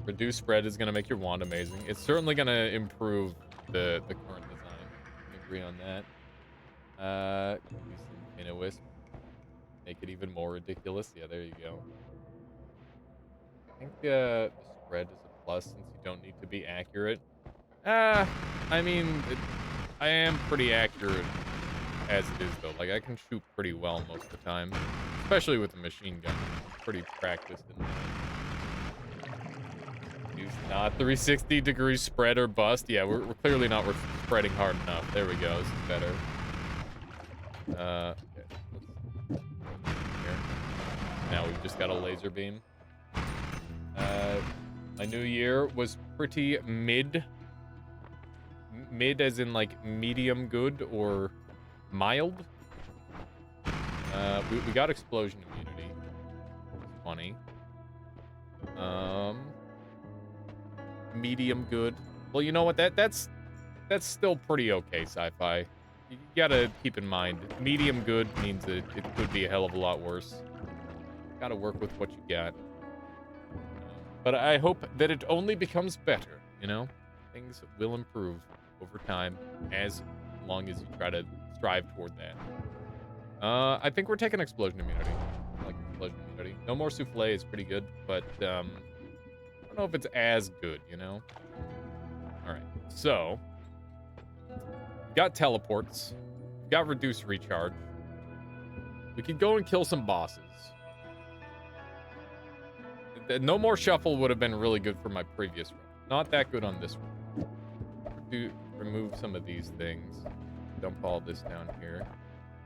Reduced spread is going to make your wand amazing. It's certainly going to improve the current design. I agree on that. Use some Wisp. Make it even more ridiculous. Yeah, there you go. I think the spread is a plus since you don't need to be accurate. I mean, I am pretty accurate as it is, though. Like, I can shoot pretty well most of the time. Especially with a machine gun. I'm pretty practiced in that. Use not 360-degree spread or bust. Yeah, we're clearly not spreading hard enough. There we go. This is better. Okay. Here. Now we've just got a laser beam. My new year was pretty mid. Mid as in, like, medium good or mild. We got explosion immunity. Funny. Medium good. Well, you know what? That's still pretty okay, Sci-Fi. You gotta keep in mind, medium good means that it could be a hell of a lot worse. Gotta work with what you got. But I hope that it only becomes better, you know? Things will improve over time as long as you try to strive toward that. I think we're taking explosion immunity. I like explosion immunity. No more souffle is pretty good, but I don't know if it's as good, you know? Alright, so got teleports. Got reduced recharge. We could go and kill some bosses. No more shuffle would have been really good for my previous run. Not that good on this one. Remove some of these things. Dump all this down here.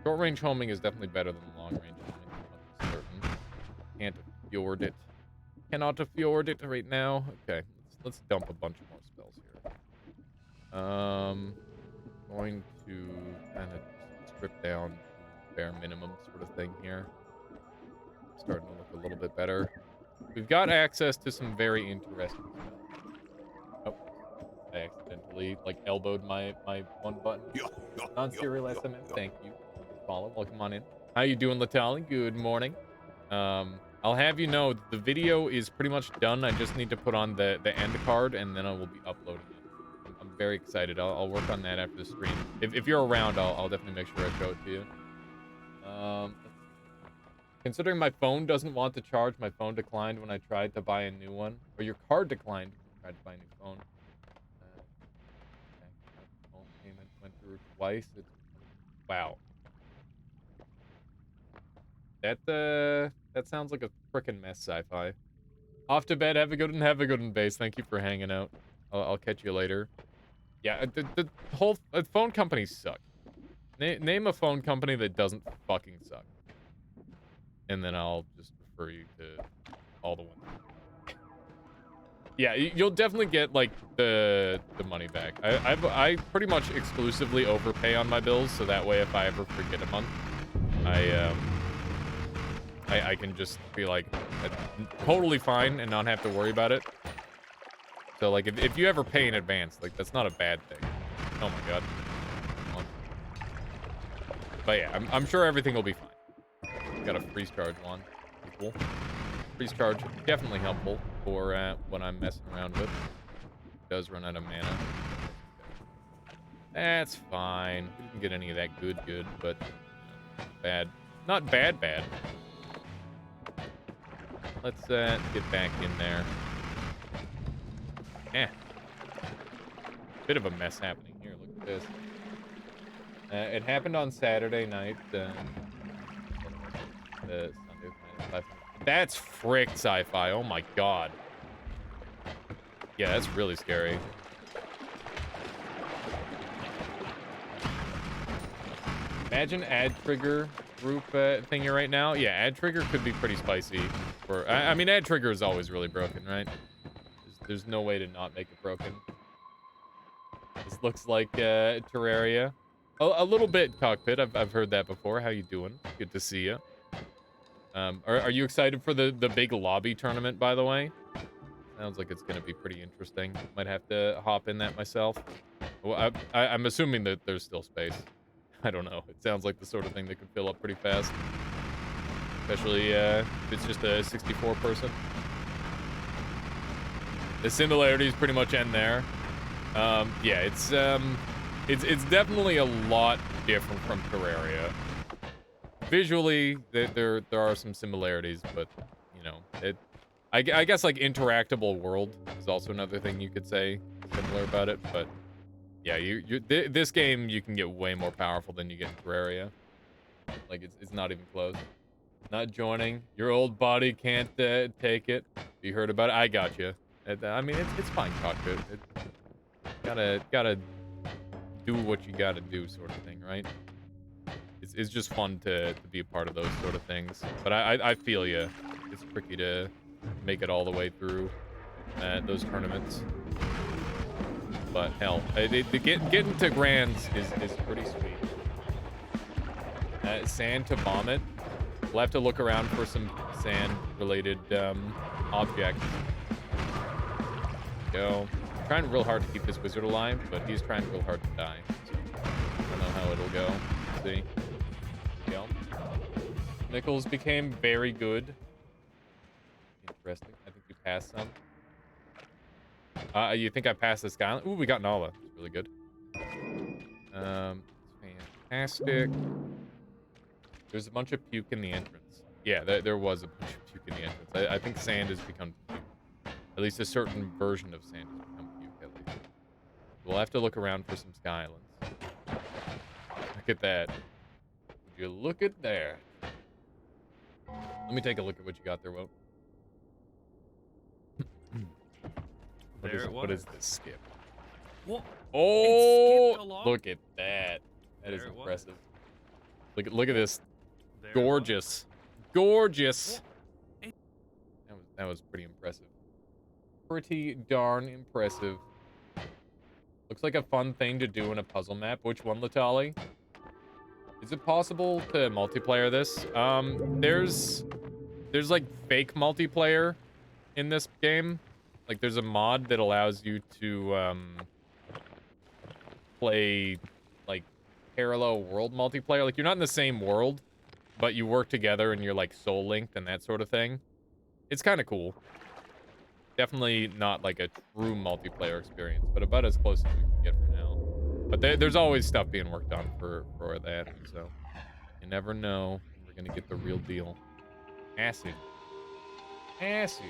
Short range homing is definitely better than long range homing. I'm certain. Can't afford it. Cannot afford it right now. Okay, let's dump a bunch more spells here. Going to kind of strip down to bare minimum sort of thing here. Starting to look a little bit better. We've got access to some very interesting spells. Oh, I accidentally like elbowed my one button. Non-serial SMS. Thank you. Follow. Welcome on in. How you doing, Latali? Good morning. I'll have you know the video is pretty much done. I just need to put on the end card and then I will be uploading it. I'm very excited. I'll work on that after the stream. If you're around, I'll definitely make sure I show it to you. Let's see. Considering my phone doesn't want to charge, my phone declined when I tried to buy a new one. Or your card declined when you tried to buy a new phone. Bank account phone payment went through twice. It's wow. That sounds like a frickin' mess, sci-fi. Off to bed. Have a good one, base. Thank you for hanging out. I'll catch you later. Yeah, the whole phone companies suck. Name a phone company that doesn't fucking suck, and then I'll just refer you to all the ones. Yeah, you'll definitely get like the money back. I pretty much exclusively overpay on my bills, so that way if I ever forget a month, I can just be like totally fine and not have to worry about it. So like if you ever pay in advance, like that's not a bad thing. Oh my god. But yeah, I'm sure everything will be fine. Got a freeze charge one. Cool. Freeze charge definitely helpful for what I'm messing around with. It does run out of mana. That's fine. We didn't get any of that good, but bad. Not bad. Let's get back in there. Bit of a mess happening here. Look at this. It happened on Saturday night. The Sunday night. That's fricked sci-fi. Oh my god. Yeah, that's really scary. Imagine ad trigger group thingy right now. Yeah, ad trigger could be pretty spicy. I mean, ad trigger is always really broken, right? There's no way to not make it broken. This looks like Terraria. A little bit, Cockpit. I've heard that before. How you doing? Good to see you. Are you excited for the big lobby tournament, by the way? Sounds like it's going to be pretty interesting. Might have to hop in that myself. Well, I'm assuming that there's still space. I don't know. It sounds like the sort of thing that could fill up pretty fast. Especially if it's just a 64 person. The similarities pretty much end there. Yeah, it's definitely a lot different from Terraria. Visually, there are some similarities, but you know, I guess like interactable world is also another thing you could say similar about it. But yeah, this game you can get way more powerful than you get in Terraria. Like it's not even close. Not joining. Your old body can't take it. You heard about it? I got you. I mean, it's fine, Cockpit. Gotta do what you gotta do, sort of thing, right? It's just fun to be a part of those sort of things. But I feel you. It's tricky to make it all the way through those tournaments. But hell, getting to Grands is pretty sweet. Sand to vomit. We'll have to look around for some sand-related objects. Go. I'm trying real hard to keep this wizard alive, but he's trying real hard to die. So I don't know how it'll go. Let's see. Go. Nichols became very good. Interesting. I think we passed some. You think I passed this guy? Ooh, we got Nala. That's really good. Fantastic. There's a bunch of puke in the entrance. Yeah, there was a bunch of puke in the entrance. I think sand has become puke. At least a certain version of sand has become puke, at least. We'll have to look around for some sky islands. Look at that. Would you look at there? Let me take a look at what you got there, Wout. What is this skip? What? Oh, look at that. That is impressive. Look at this. Gorgeous. Gorgeous. That was pretty impressive. Pretty darn impressive. Looks like a fun thing to do in a puzzle map. Which one, Latali? Is it possible to multiplayer this? There's like fake multiplayer in this game. Like there's a mod that allows you to play like parallel world multiplayer. Like you're not in the same world, but you work together and you're like soul linked and that sort of thing. It's kind of cool. Definitely not like a true multiplayer experience, but about as close as we can get But there's always stuff being worked on for that, so you never know when we're gonna get the real deal. Acid. Acid.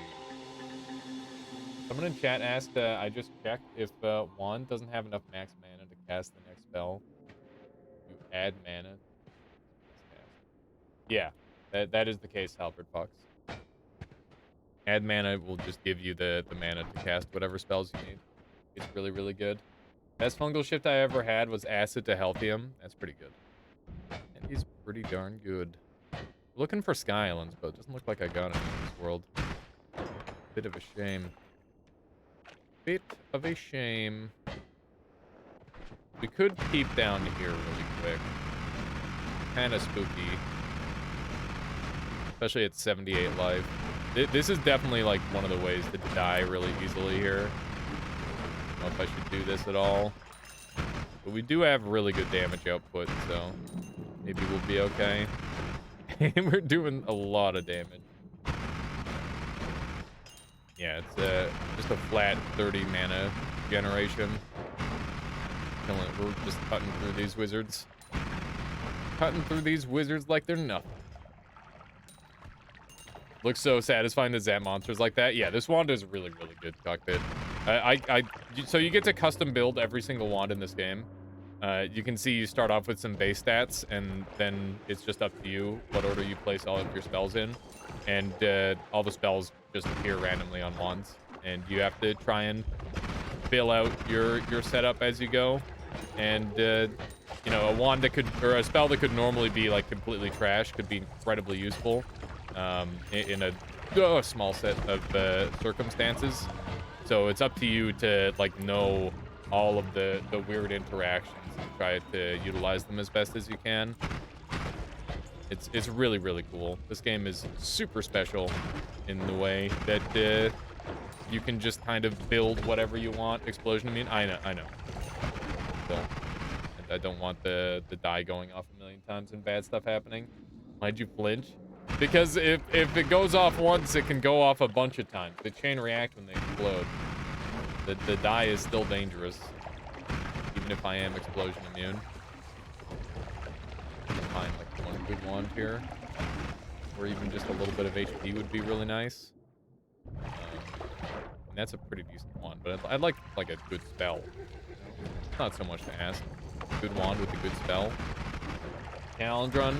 Someone in chat asked, I just checked if Juan doesn't have enough max mana to cast the next spell. You add mana to his cast. Yeah, that is the case, Halberd Fox. Add mana will just give you the mana to cast whatever spells you need. It's really, really good. Best fungal shift I ever had was Acid to Healthium. That's pretty good. That is pretty darn good. Looking for Sky Islands, but it doesn't look like I got any in this world. Bit of a shame. Bit of a shame. We could peep down here really quick. Kind of spooky. Especially at 78 life. This is definitely like one of the ways to die really easily here. I don't know if I should do this at all. But we do have really good damage output, so maybe we'll be okay. We're doing a lot of damage. Yeah, it's just a flat 30 mana generation. We're just cutting through these wizards. Cutting through these wizards like they're nothing. Looks so satisfying to zap monsters like that. Yeah, this wand is really, really good, Cockpit. So you get to custom build every single wand in this game. You can see you start off with some base stats, and then it's just up to you what order you place all of your spells in. And all the spells just appear randomly on wands. And you have to try and fill out your setup as you go. And, you know, a wand that could, or a spell that could normally be, like, completely trash could be incredibly useful in a small set of circumstances. So it's up to you to, like, know all of the weird interactions and try to utilize them as best as you can. It's really, really cool. This game is super special in the way that you can just kind of build whatever you want. Explosion immune. I know. So, I don't want the die going off a million times and bad stuff happening. Why'd you flinch? Because if it goes off once, it can go off a bunch of times. They chain react when they explode. The die is still dangerous, even if I am explosion immune. Find like one good wand here, or even just a little bit of HP would be really nice. And that's a pretty decent wand, but I'd like a good spell. It's not so much to ask. Good wand with a good spell. Challenge run.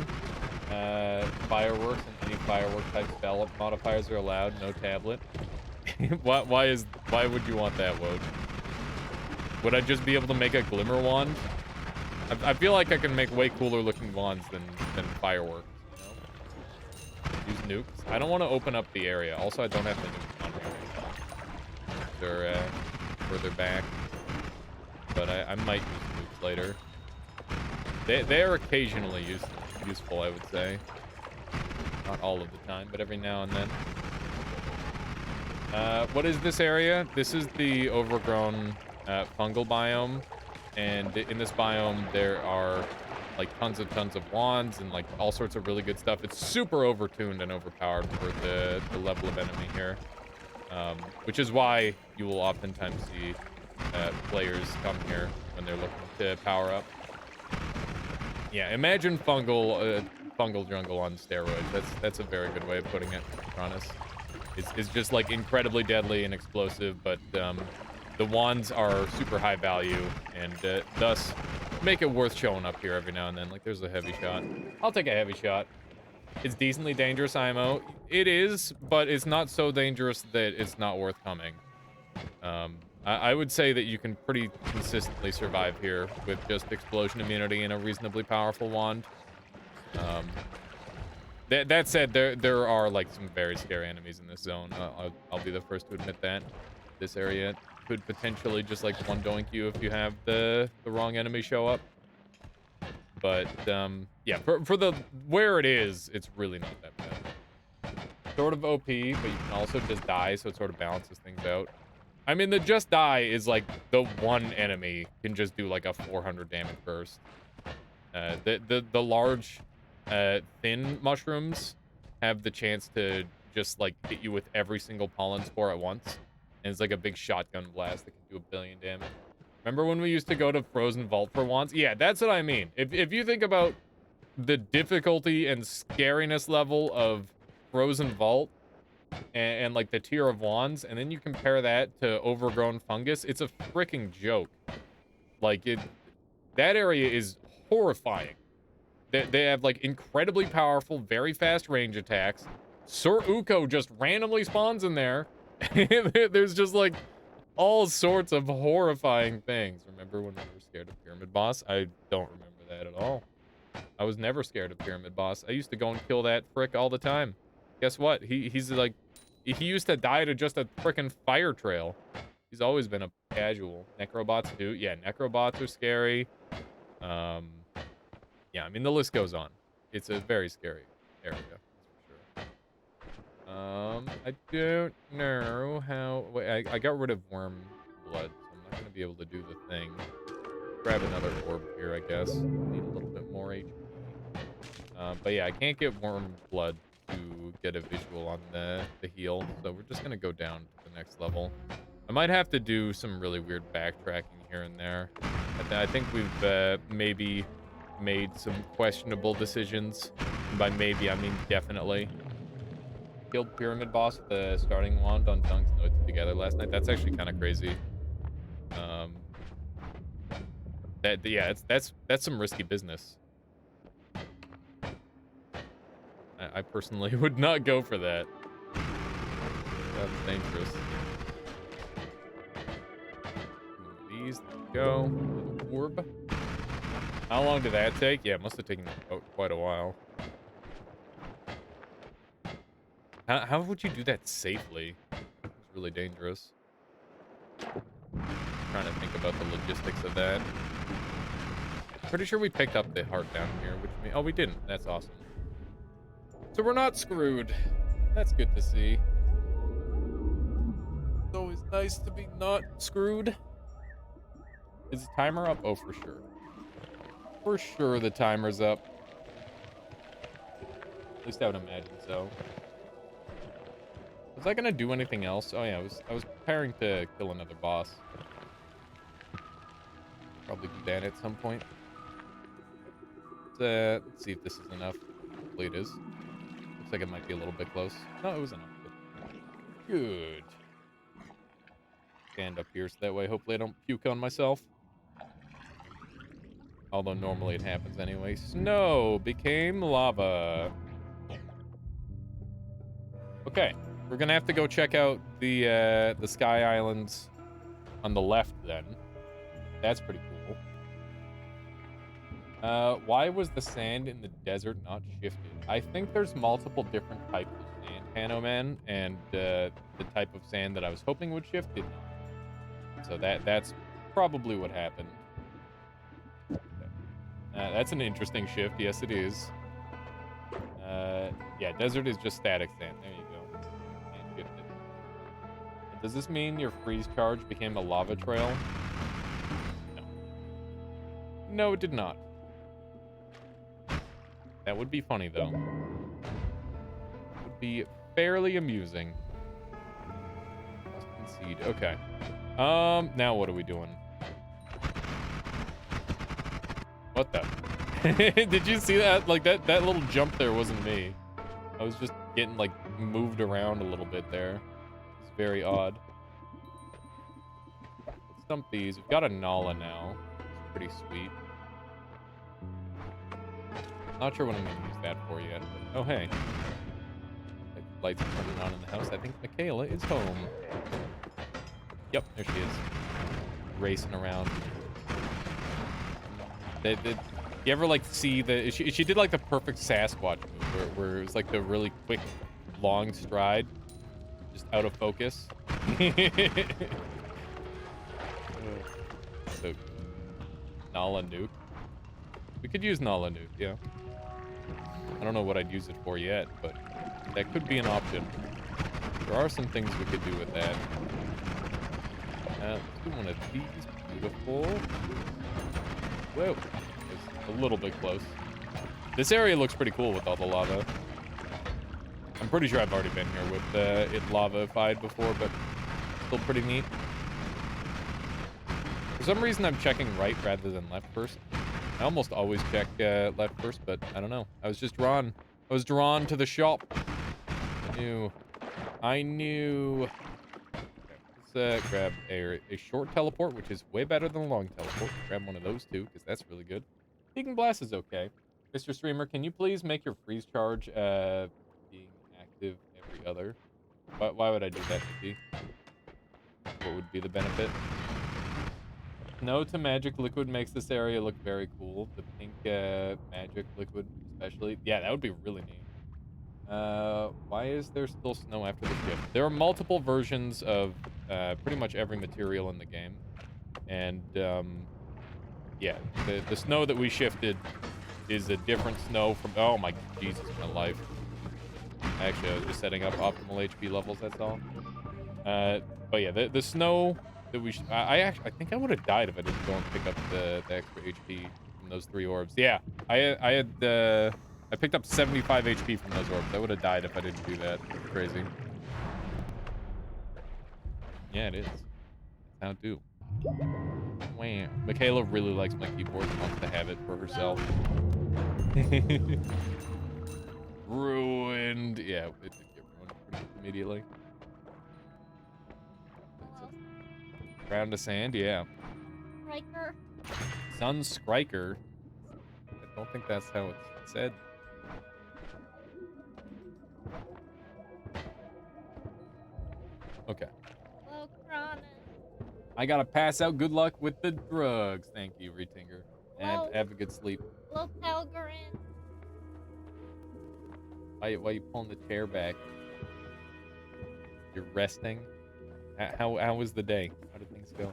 Fireworks and any firework type spell modifiers are allowed. No tablet. Why would you want that, Woj? Would I just be able to make a glimmer wand? I feel like I can make way cooler looking wands than fireworks, you know? Use nukes. I don't want to open up the area. Also, I don't have the nukes on me. They're further back. But I might use nukes later. They are occasionally useful, I would say. Not all of the time, but every now and then. What is this area? This is the overgrown fungal biome. And in this biome, there are like tons of wands and like all sorts of really good stuff. It's super overtuned and overpowered for the level of enemy here. Which is why you will oftentimes see players come here when they're looking to power up. Yeah, imagine fungal jungle on steroids. That's a very good way of putting it, Cronus. It's just like incredibly deadly and explosive, but the wands are super high value and thus make it worth showing up here every now and then. Like there's a heavy shot. I'll take a heavy shot. It's decently dangerous, IMO. It is, but it's not so dangerous that it's not worth coming. I would say that you can pretty consistently survive here with just explosion immunity and a reasonably powerful wand. That said, there are like some very scary enemies in this zone. I'll be the first to admit that. This area could potentially just like one doink you if you have the wrong enemy show up. But yeah, for the where it is, it's really not that bad. Sort of OP, but you can also just die, so it sort of balances things out. I mean, the just die is like the one enemy can just do like a 400 damage burst. The large thin mushrooms have the chance to just like hit you with every single pollen spore at once, and it's like a big shotgun blast that can do 1 billion damage. Remember when we used to go to Frozen Vault for wands? Yeah, that's what I mean. If you think about the difficulty and scariness level of Frozen Vault and like the tier of wands, and then you compare that to overgrown fungus, it's a freaking joke. Like that area is horrifying. They have like incredibly powerful, very fast range attacks. Sir Uko just randomly spawns in there. There's just like all sorts of horrifying things. Remember when we were scared of Pyramid Boss? I don't remember that at all. I was never scared of Pyramid Boss. I used to go and kill that frick all the time. Guess what? He's like, he used to die to just a frickin' fire trail. He's always been a casual. Necrobots too. Yeah, Necrobots are scary. Yeah, I mean, the list goes on. It's a very scary area, that's for sure. I don't know how... Wait, I got rid of worm blood, so I'm not going to be able to do the thing. Grab another orb here, I guess. Need a little bit more HP. But yeah, I can't get worm blood to get a visual on the heal, so we're just going to go down to the next level. I might have to do some really weird backtracking here and there. I think we've maybe made some questionable decisions. And by maybe, I mean definitely. Killed Pyramid Boss with the starting wand on Dunk's Notes together last night. That's actually kind of crazy. Yeah, that's some risky business. I personally would not go for that. That's dangerous. These, there we go. Little orb. How long did that take? Yeah, it must have taken quite a while. How would you do that safely? It's really dangerous. Trying to think about the logistics of that. Pretty sure we picked up the heart down here, which means... Oh, we didn't. That's awesome. So we're not screwed. That's good to see. It's always nice to be not screwed. Is the timer up? Oh, for sure. For sure the timer's up. At least I would imagine so. Was I gonna do anything else? Oh yeah, I was preparing to kill another boss. Probably do that at some point. Let's see if this is enough. Hopefully it is. Looks like it might be a little bit close. No, it was enough. Good. Stand up here so that way hopefully I don't puke on myself. Although normally it happens anyway. Snow became lava. Okay, we're gonna have to go check out the Sky Islands on the left then. That's pretty cool. Why was the sand in the desert not shifted? I think there's multiple different types of sand, Hanoman, and the type of sand that I was hoping would shift did not. So that's probably what happened. That's an interesting shift. Yes, it is. Yeah, desert is just static sand. There you go. Can't shift it. Does this mean your freeze charge became a lava trail? No. No, it did not. That would be funny, though. It would be fairly amusing. Must concede. Okay. Now what are we doing? What the? Did you see that? Like, that little jump there wasn't me. I was just getting, like, moved around a little bit there. It's very odd. Let's dump these. We've got a Nala now. It's pretty sweet. Not sure what I'm going to use that for yet. But, oh, hey. Lights are turning on in the house. I think Michaela is home. Yep, there she is. Racing around. You ever, like, see the... She did, like, the perfect Sasquatch move, where it was, like, the really quick, long stride. Just out of focus. So, Nala Nuke. We could use Nala Nuke, yeah. I don't know what I'd use it for yet, but that could be an option. There are some things we could do with that. Let's do one of these. Beautiful. Whoa. It's a little bit close. This area looks pretty cool with all the lava. I'm pretty sure I've already been here with it lava-fied before, but still pretty neat. For some reason, I'm checking right rather than left first. I almost always check left first, but I don't know. I was just drawn. I was drawn to the shop. I knew. I knew. Let's grab a short teleport, which is way better than a long teleport. Grab one of those two, because that's really good. Deacon Blast is okay. Mr. Streamer, can you please make your freeze charge being active every other? Why would I do that, Nikki? What would be the benefit? No to magic liquid makes this area look very cool. The pink magic liquid especially. Yeah, that would be really neat. Why is there still snow after the shift? There are multiple versions of pretty much every material in the game. And yeah, the snow that we shifted is a different snow from, oh my Jesus, my life. Actually, I was just setting up optimal HP levels, that's all. But yeah, the snow that I actually, I think I would have died if I didn't go and pick up the extra HP from those 3 orbs. Yeah, I picked up 75 HP from those orbs. I would have died if I didn't do that. Crazy. Yeah, it is. That's how it do. Wow. Michaela really likes my keyboard and wants to have it for herself. Ruined. Yeah, it did get ruined pretty much immediately. Round of sand, yeah. Striker. Sun Skriker. I don't think that's how it's said. Okay. Hello, Cronus. I gotta pass out. Good luck with the drugs. Thank you, Retinger. Hello. Have a good sleep. Hello, Pelgrin. Why you pulling the chair back? You're resting? How was the day? How did things go?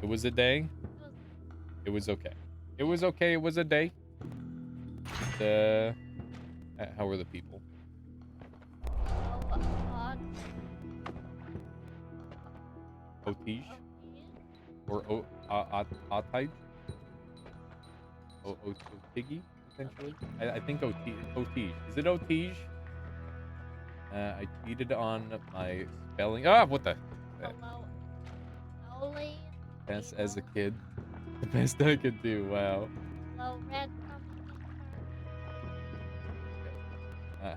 It was a day? It was okay. It was okay. It was a day. How were the people? Otige? Or Otige? Otige, essentially? I think Otige. Is it Otige? I cheated on my spelling. Ah, what the? Hello. Oli. Best as a kid. The best I could do. Wow. Hello, Red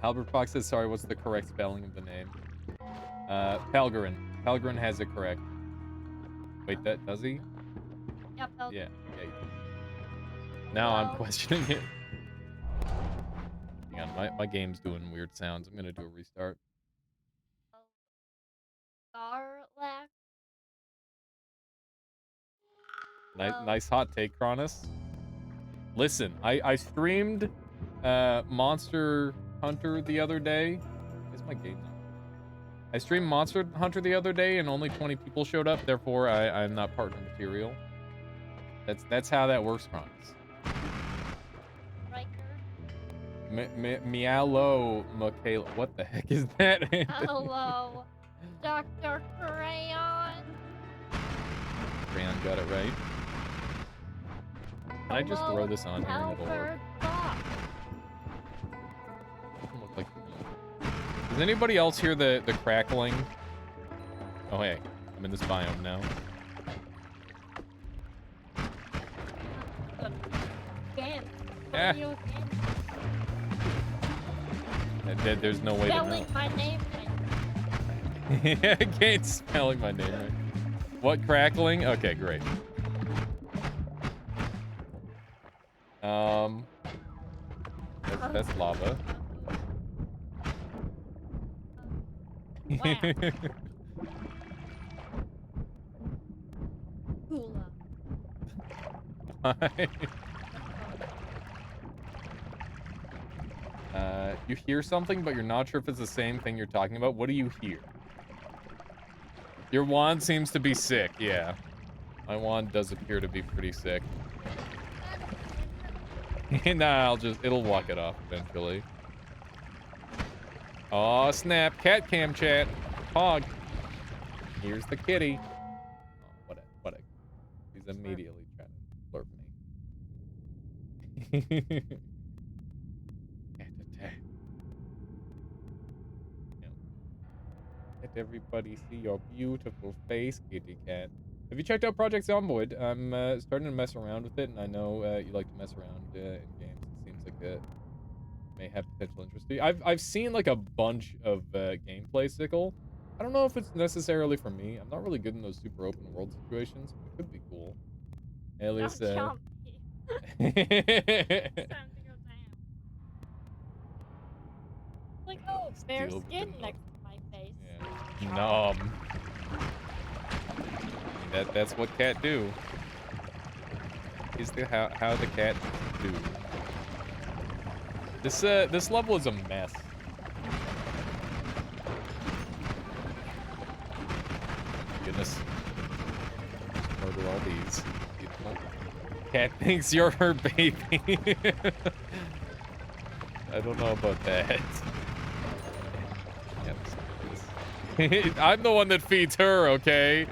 Halbert Fox says, sorry, what's the correct spelling of the name? Pelgrin. Pelgrin has it correct. Wait, does he? Yep, Pelgrin. Yeah. Now I'm questioning it. Hang on, my game's doing weird sounds. I'm gonna do a restart. Garlac. Nice hot take, Cronus. Listen, I streamed Monster Hunter the other day. Where's my game now? I streamed Monster Hunter the other day and only 20 people showed up, therefore I'm not partner material. That's how that works, Cronus. Meowlo Michaela. What the heck is that? Hello, Dr. Crayon. Crayon got it right. Can I just throw this on here and it'll work? Doesn't look like. Does anybody else hear the crackling? Oh hey, I'm in this biome now. Ah. There's no way to know. My name I can't spelling my name right. What crackling? Okay, great. That's lava. You hear something, but you're not sure if it's the same thing you're talking about. What do you hear? Your wand seems to be sick, yeah. My wand does appear to be pretty sick. Nah, it'll walk it off eventually. Oh snap, cat cam chat. Hog. Here's the kitty. Oh, what a. He's immediately trying to flirt me. Let everybody see your beautiful face, kitty cat. Have you checked out Project Zomboid? I'm starting to mess around with it, and I know you like to mess around in games. It seems like it may have potential interest to you. I've seen like a bunch of gameplay, Sickle. I don't know if it's necessarily for me. I'm not really good in those super open world situations, but it could be cool. Alias, Don't jump me. It's time to go down. Like, oh, bare Steal the skin nut. next to my face. Yeah. Nom. I mean, that's what cat do. Is the how the cat do. This level is a mess. Goodness. Murder all these. Beautiful. Cat thinks you're her baby. I don't know about that. I'm the one that feeds her, okay?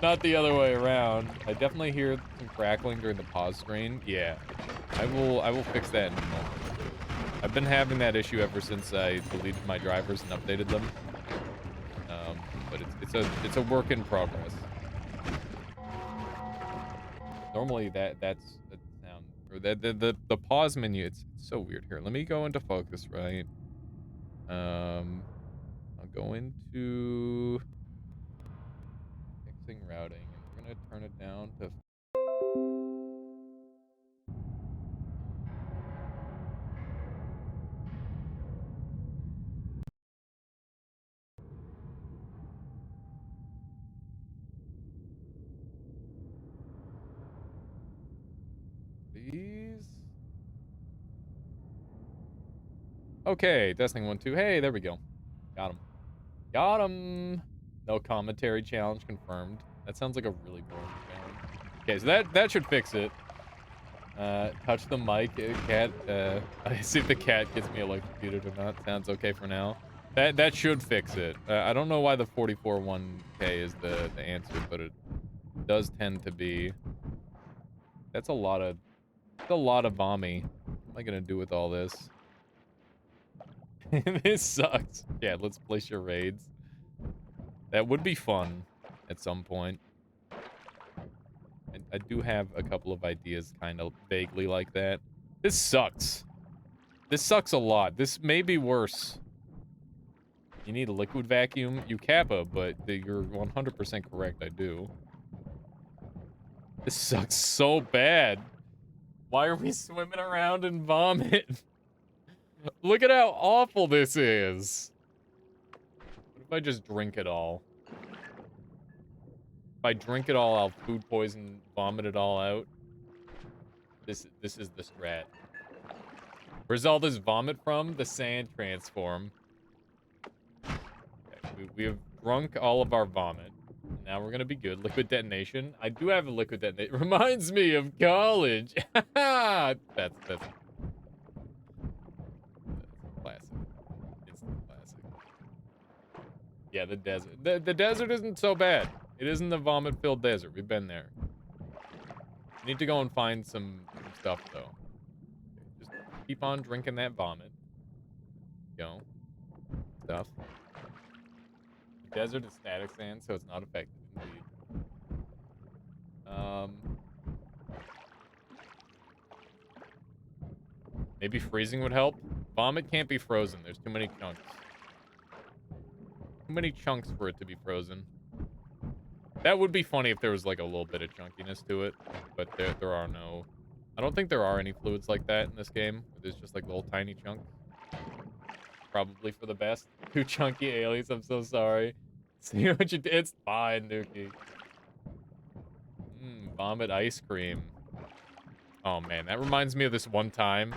Not the other way around. I definitely hear some crackling during the pause screen. Yeah. I will fix that in a moment. I've been having that issue ever since I deleted my drivers and updated them. But it's a work in progress. Normally that's the sound or the pause menu. It's so weird here. Let me go into focus, right? I'll go into fixing routing, and we're gonna turn it down to. These. Okay, testing 1 2. Hey, there we go. Got him. Got him. No commentary challenge confirmed. That sounds like a really boring challenge. Okay, so that should fix it. Touch the mic, cat. I see if the cat gets me electrocuted or not. Sounds okay for now. That should fix it. I don't know why the 44.1K is the answer, but it does tend to be. That's a lot of vommy. What am I gonna do with all this? This sucks. Yeah, let's play charades. That would be fun at some point. I do have a couple of ideas kind of vaguely like that. This sucks. This sucks a lot. This may be worse. You need a liquid vacuum. You kappa, but you're 100% correct. I do. This sucks so bad. Why are we swimming around in vomit? Look at how awful this is. What if I just drink it all? If I drink it all, I'll food poison, vomit it all out. This is the strat. Where's all this vomit from? The sand transform. Okay, we have drunk all of our vomit. Now we're gonna be good. Liquid detonation. I do have a liquid detonation. Reminds me of college. that's classic. Instant classic. Yeah, the desert. The desert isn't so bad. It isn't the vomit-filled desert. We've been there. We need to go and find some stuff, though. Just keep on drinking that vomit. Go. Stuff. The desert is static sand, so it's not affected, indeed. Maybe freezing would help. Vomit can't be frozen. There's too many chunks. Too many chunks for it to be frozen. That would be funny if there was like a little bit of chunkiness to it, but there are no. I don't think there are any fluids like that in this game. There's just like little tiny chunks. Probably for the best. Too chunky aliens. I'm so sorry. See what you did? It's fine, Dookie. Vomit ice cream. Oh man, that reminds me of this one time.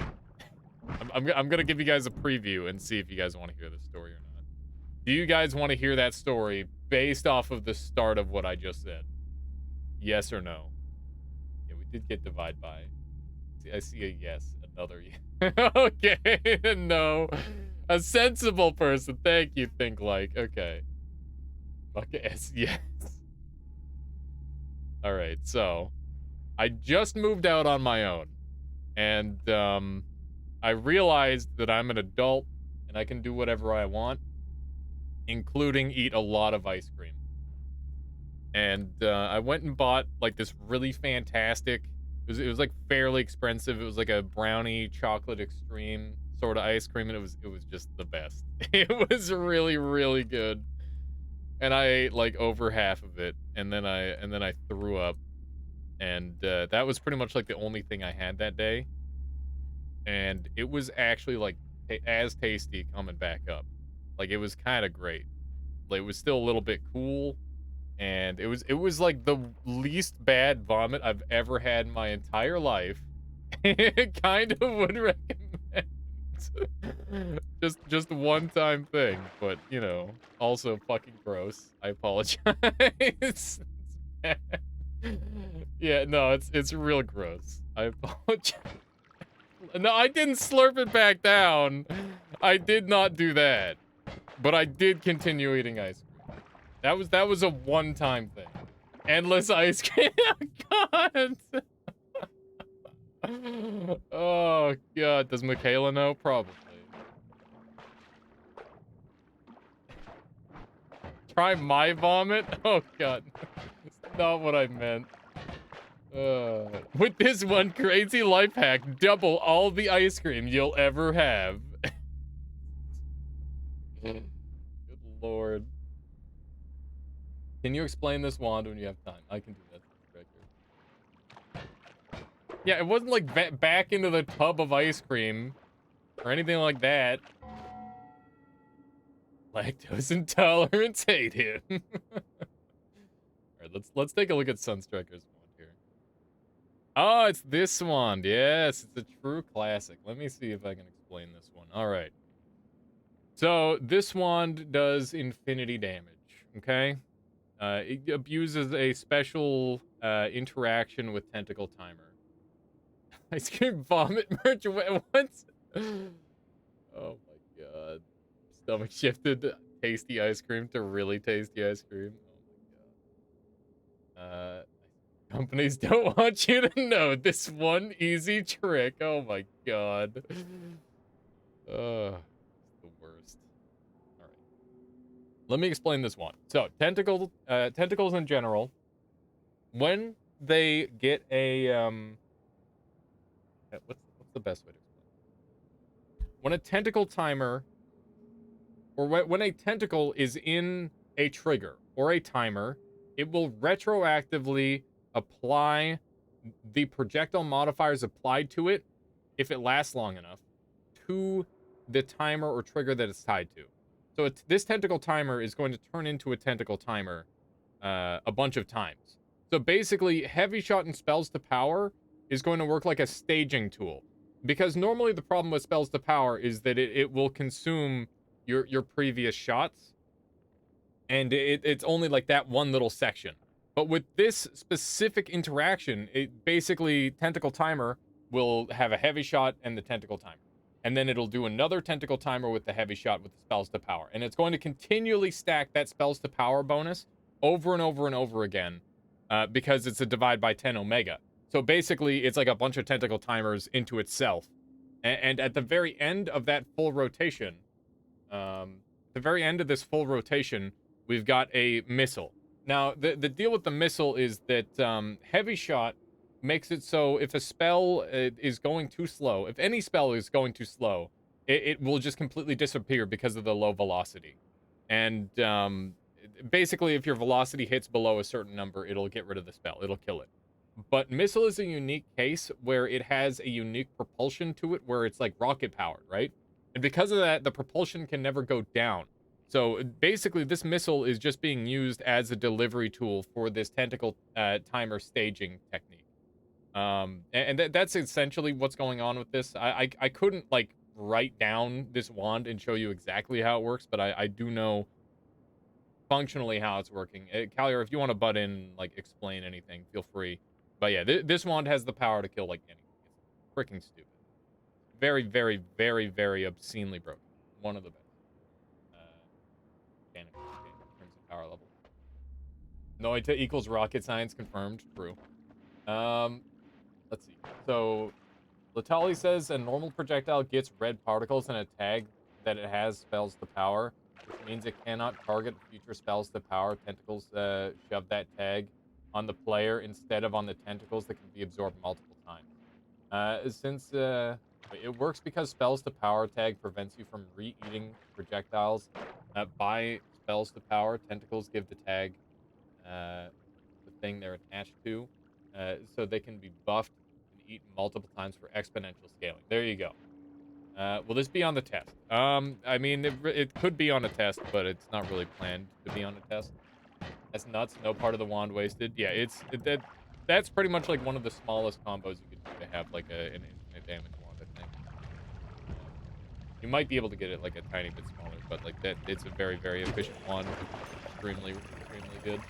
I'm gonna give you guys a preview and see if you guys want to hear this story or not. Do you guys want to hear that story based off of the start of what I just said? Yes or no? Yeah, we did get divide by. See, I see a yes, another yes. Okay, no. A sensible person. Thank you, think like. Okay. Okay, yes. All right, so I just moved out on my own. And I realized that I'm an adult and I can do whatever I want, including eat a lot of ice cream. And I went and bought like this really fantastic. It was like fairly expensive. It was like a brownie chocolate extreme sort of ice cream, and it was just the best. It was really really good, and I ate like over half of it, and then I threw up, and that was pretty much like the only thing I had that day, and it was actually like as tasty coming back up. Like it was kind of great. Like it was still a little bit cool, and it was like the least bad vomit I've ever had in my entire life. Kind of would recommend. Just one time thing, but you know, also fucking gross. I apologize. It's bad. Yeah, no, it's real gross. I apologize. No, I didn't slurp it back down. I did not do that. But I did continue eating ice cream. That was a one-time thing. Endless ice cream. God. Oh god. Does Michaela know? Probably. Try my vomit? Oh god. That's not what I meant. With this one crazy life hack, double all the ice cream you'll ever have. Good lord. Can you explain this wand when you have time? I can do that. Right here. Yeah, it wasn't like back into the tub of ice cream or anything like that. Lactose intolerance, hate him. All right, let's take a look at Sunstriker's wand here. Oh, it's this wand. Yes, it's a true classic. Let me see if I can explain this one. All right. So this wand does infinity damage. Okay. It abuses a special interaction with Tentacle Timer. Ice cream vomit merch. What? Oh my god. Stomach shifted tasty ice cream to really tasty ice cream. Oh my god. Companies don't want you to know this one easy trick. Oh my god. It's the worst. All right. Let me explain this one. So, tentacles in general, when they get a what's the best way to explain? When a tentacle timer or when a tentacle is in a trigger or a timer, it will retroactively apply the projectile modifiers applied to it, if it lasts long enough, to the timer or trigger that it's tied to. So this tentacle timer is going to turn into a tentacle timer a bunch of times. So basically, heavy shot and spells to power is going to work like a staging tool. Because normally the problem with spells to power is that it will consume your previous shots, and it's only like that one little section. But with this specific interaction, it basically tentacle timer will have a heavy shot and the tentacle timer, and then it'll do another tentacle timer with the heavy shot with the spells to power, and it's going to continually stack that spells to power bonus over and over and over again, because it's a divide by 10 omega. So basically, it's like a bunch of tentacle timers into itself, and at the very end of that full rotation, the very end of this full rotation, we've got a missile. Now, the deal with the missile is that heavy shot makes it so if a spell is going too slow, if any spell is going too slow, it will just completely disappear because of the low velocity. And basically, if your velocity hits below a certain number, it'll get rid of the spell. It'll kill it. But missile is a unique case where it has a unique propulsion to it, where it's like rocket powered, right? And because of that, the propulsion can never go down. So basically, this missile is just being used as a delivery tool for this tentacle timer staging technique. And that's essentially what's going on with this. I couldn't like write down this wand and show you exactly how it works, but I do know functionally how it's working. Callier, if you want to butt in, like explain anything, feel free. But yeah, this wand has the power to kill like anything. It's freaking stupid. Very, very, very, very obscenely broken. One of the best. Mechanical game in terms of power level. Noita equals rocket science confirmed. True. Let's see. So, Latali says a normal projectile gets red particles and a tag that it has spells to power. which means it cannot target future spells to power. Tentacles shove that tag on the player instead of on the tentacles that can be absorbed multiple times. Since it works because spells to power tag prevents you from re-eating projectiles. By spells to power, tentacles give the tag the thing they're attached to, so they can be buffed and eaten multiple times for exponential scaling. There you go. Will this be on the test? I mean, it could be on a test, but it's not really planned to be on a test. That's nuts. No part of the wand wasted. Yeah, that's pretty much like one of the smallest combos you could do to have like an infinite damage wand, I think. You might be able to get it like a tiny bit smaller, but like that, it's a very, very efficient wand. Extremely, extremely good.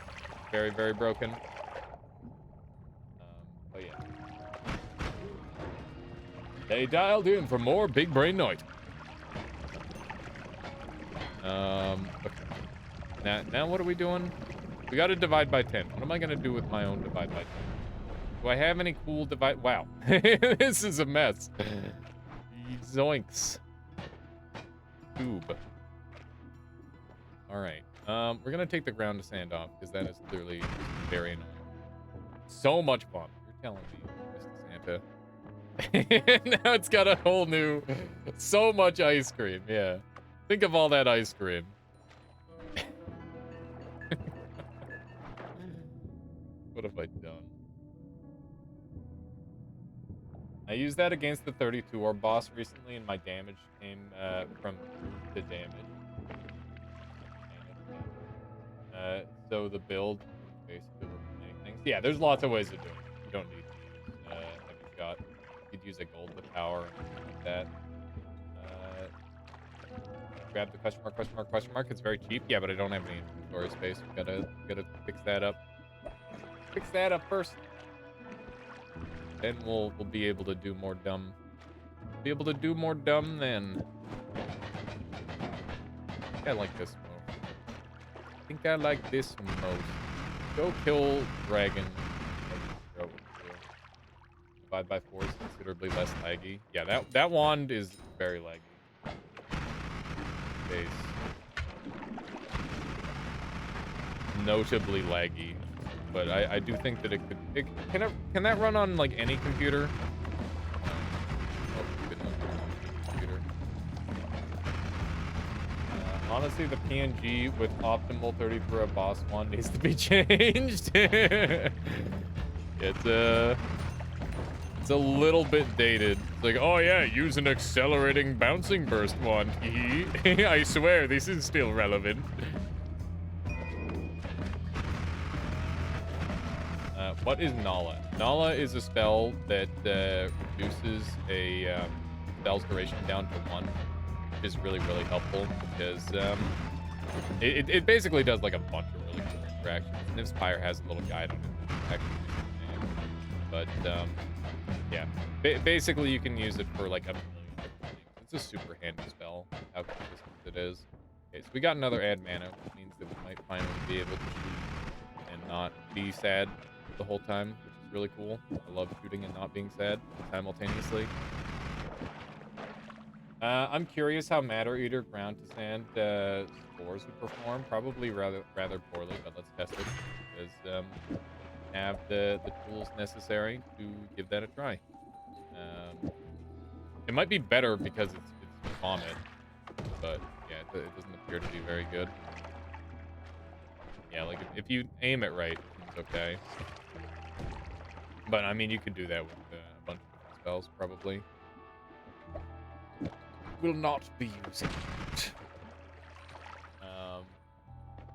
Very, very broken. But yeah. They dialed in for more Big Brain Night. Okay. Now what are we doing? We got to divide by 10. What am I going to do with my own divide by 10? Do I have any cool divide? Wow. This is a mess. Zoinks. Tube. All right. We're going to take the ground to sand off because that is clearly very annoying. So much fun. You're telling me, Mr. Santa. Now it's got a whole new... So much ice cream, yeah. Think of all that ice cream. What have I done? I used that against the 32 orb boss recently, and my damage came from the damage. So the build basically many things. Yeah, there's lots of ways to do it. You don't need to use heavy shot. You could use a gold to power and something like that. Grab the question mark. It's very cheap. Yeah, but I don't have any inventory space. We gotta fix that up. Fix that up first. Then we'll be able to do more dumb. Be able to do more dumb then. I think I like this most. I think I like this most. Go kill dragon. Divide by 4 is considerably less laggy. Yeah, that wand is very laggy. Base. Notably laggy. But I do think that it could... Can that run on, like, any computer? Oh, goodness. Computer. Honestly, the PNG with optimal 30 for a boss one needs to be changed. It's a little bit dated. It's like, oh yeah, use an accelerating bouncing burst one. I swear, this is still relevant. What is Nala? Nala is a spell that reduces a spell's duration down to 1, which is really, really helpful because it basically does like a bunch of really cool interactions. And Inspire has a little guide on it. But yeah, basically you can use it for like a million different things. It's a super handy spell, how consistent it is. Okay, so we got another add mana, which means that we might finally be able to shoot and not be sad the whole time, which is really cool. I love shooting and not being sad simultaneously. I'm curious how Matter Eater ground to sand spores would perform. Probably rather poorly, but let's test it because have the tools necessary to give that a try. It might be better because it's vomit, but yeah, it doesn't appear to be very good. Yeah, like if you aim it right, it's okay. But I mean, you could do that with a bunch of different spells, probably. Will not be using it.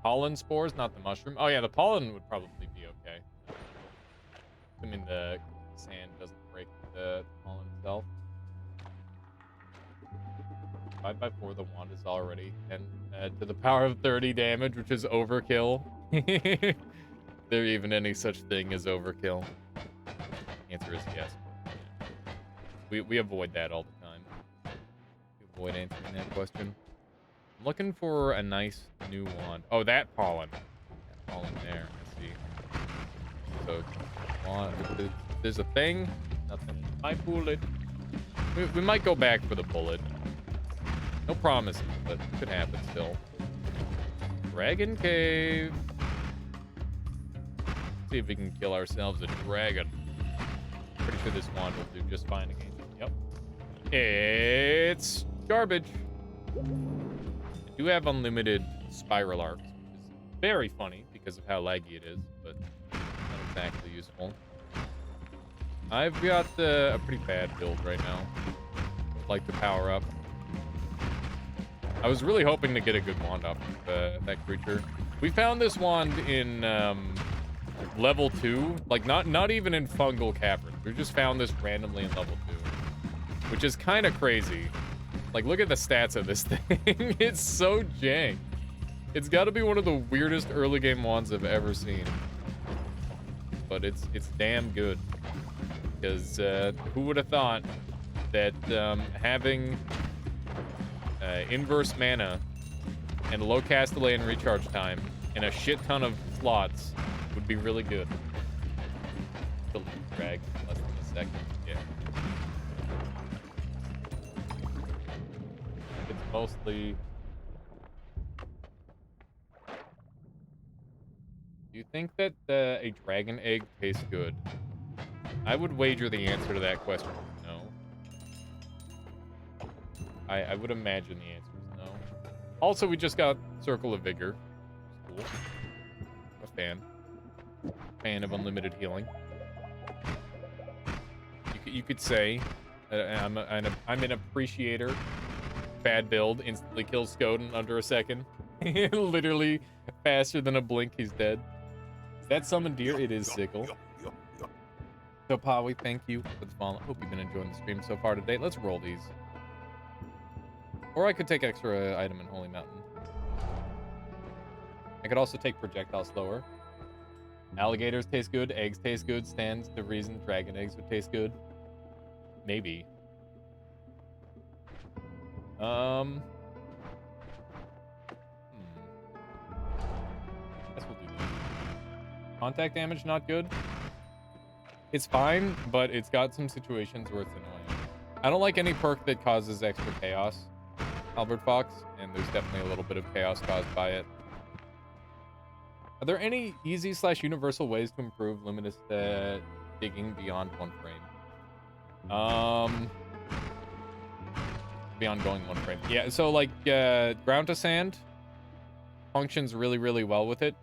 Pollen spores, not the mushroom. Oh yeah, the pollen would probably be okay. I mean, the sand doesn't break the pollen itself. 5 by 4, the wand is already 10 to the power of 30 damage, which is overkill. There even any such thing as overkill? Answer is yes. We avoid that all the time. We avoid answering that question. I'm looking for a nice new wand. Oh, that pollen. That pollen there. I see. So, there's a thing. Nothing. My bullet. We might go back for the bullet. No promises, but it could happen still. Dragon Cave. See if we can kill ourselves a dragon. Pretty sure this wand will do just fine against it. Yep. It's garbage. I do have unlimited spiral arcs, which is very funny because of how laggy it is, but not exactly useful. I've got a pretty bad build right now. I'd like to power up. I was really hoping to get a good wand off of that creature. We found this wand in level 2, like not even in fungal caverns. We just found this randomly in level 2, which is kind of crazy. Like, look at the stats of this thing. It's so jank. It's got to be one of the weirdest early game wands I've ever seen. But it's damn good. Because who would have thought that having inverse mana and low cast delay and recharge time and a shit ton of slots would be really good. Delete drag less than a second. Yeah. It's mostly. Do you think that a dragon egg tastes good? I would wager the answer to that question is no. I would imagine the answer is no. Also, we just got Circle of Vigor. Cool. I'm a fan. Fan of unlimited healing. You could say I'm an appreciator. Bad build, instantly kills Skod in under a second. Literally faster than a blink, he's dead. Is that summon deer? It is Sickle. So Pawi, thank you for the follow. Hope you've been enjoying the stream so far today. Let's roll these. Or I could take extra item in Holy Mountain. I could also take projectile slower. Alligators taste good. Eggs taste good. Stands to reason dragon eggs would taste good. Maybe. Guess we'll do this. Contact damage, not good. It's fine, but it's got some situations where it's annoying. I don't like any perk that causes extra chaos, Albert Fox, and there's definitely a little bit of chaos caused by it. Are there any easy/universal ways to improve Luminous digging beyond 1 frame? Beyond going 1 frame. Yeah, so like ground to sand functions really, really well with it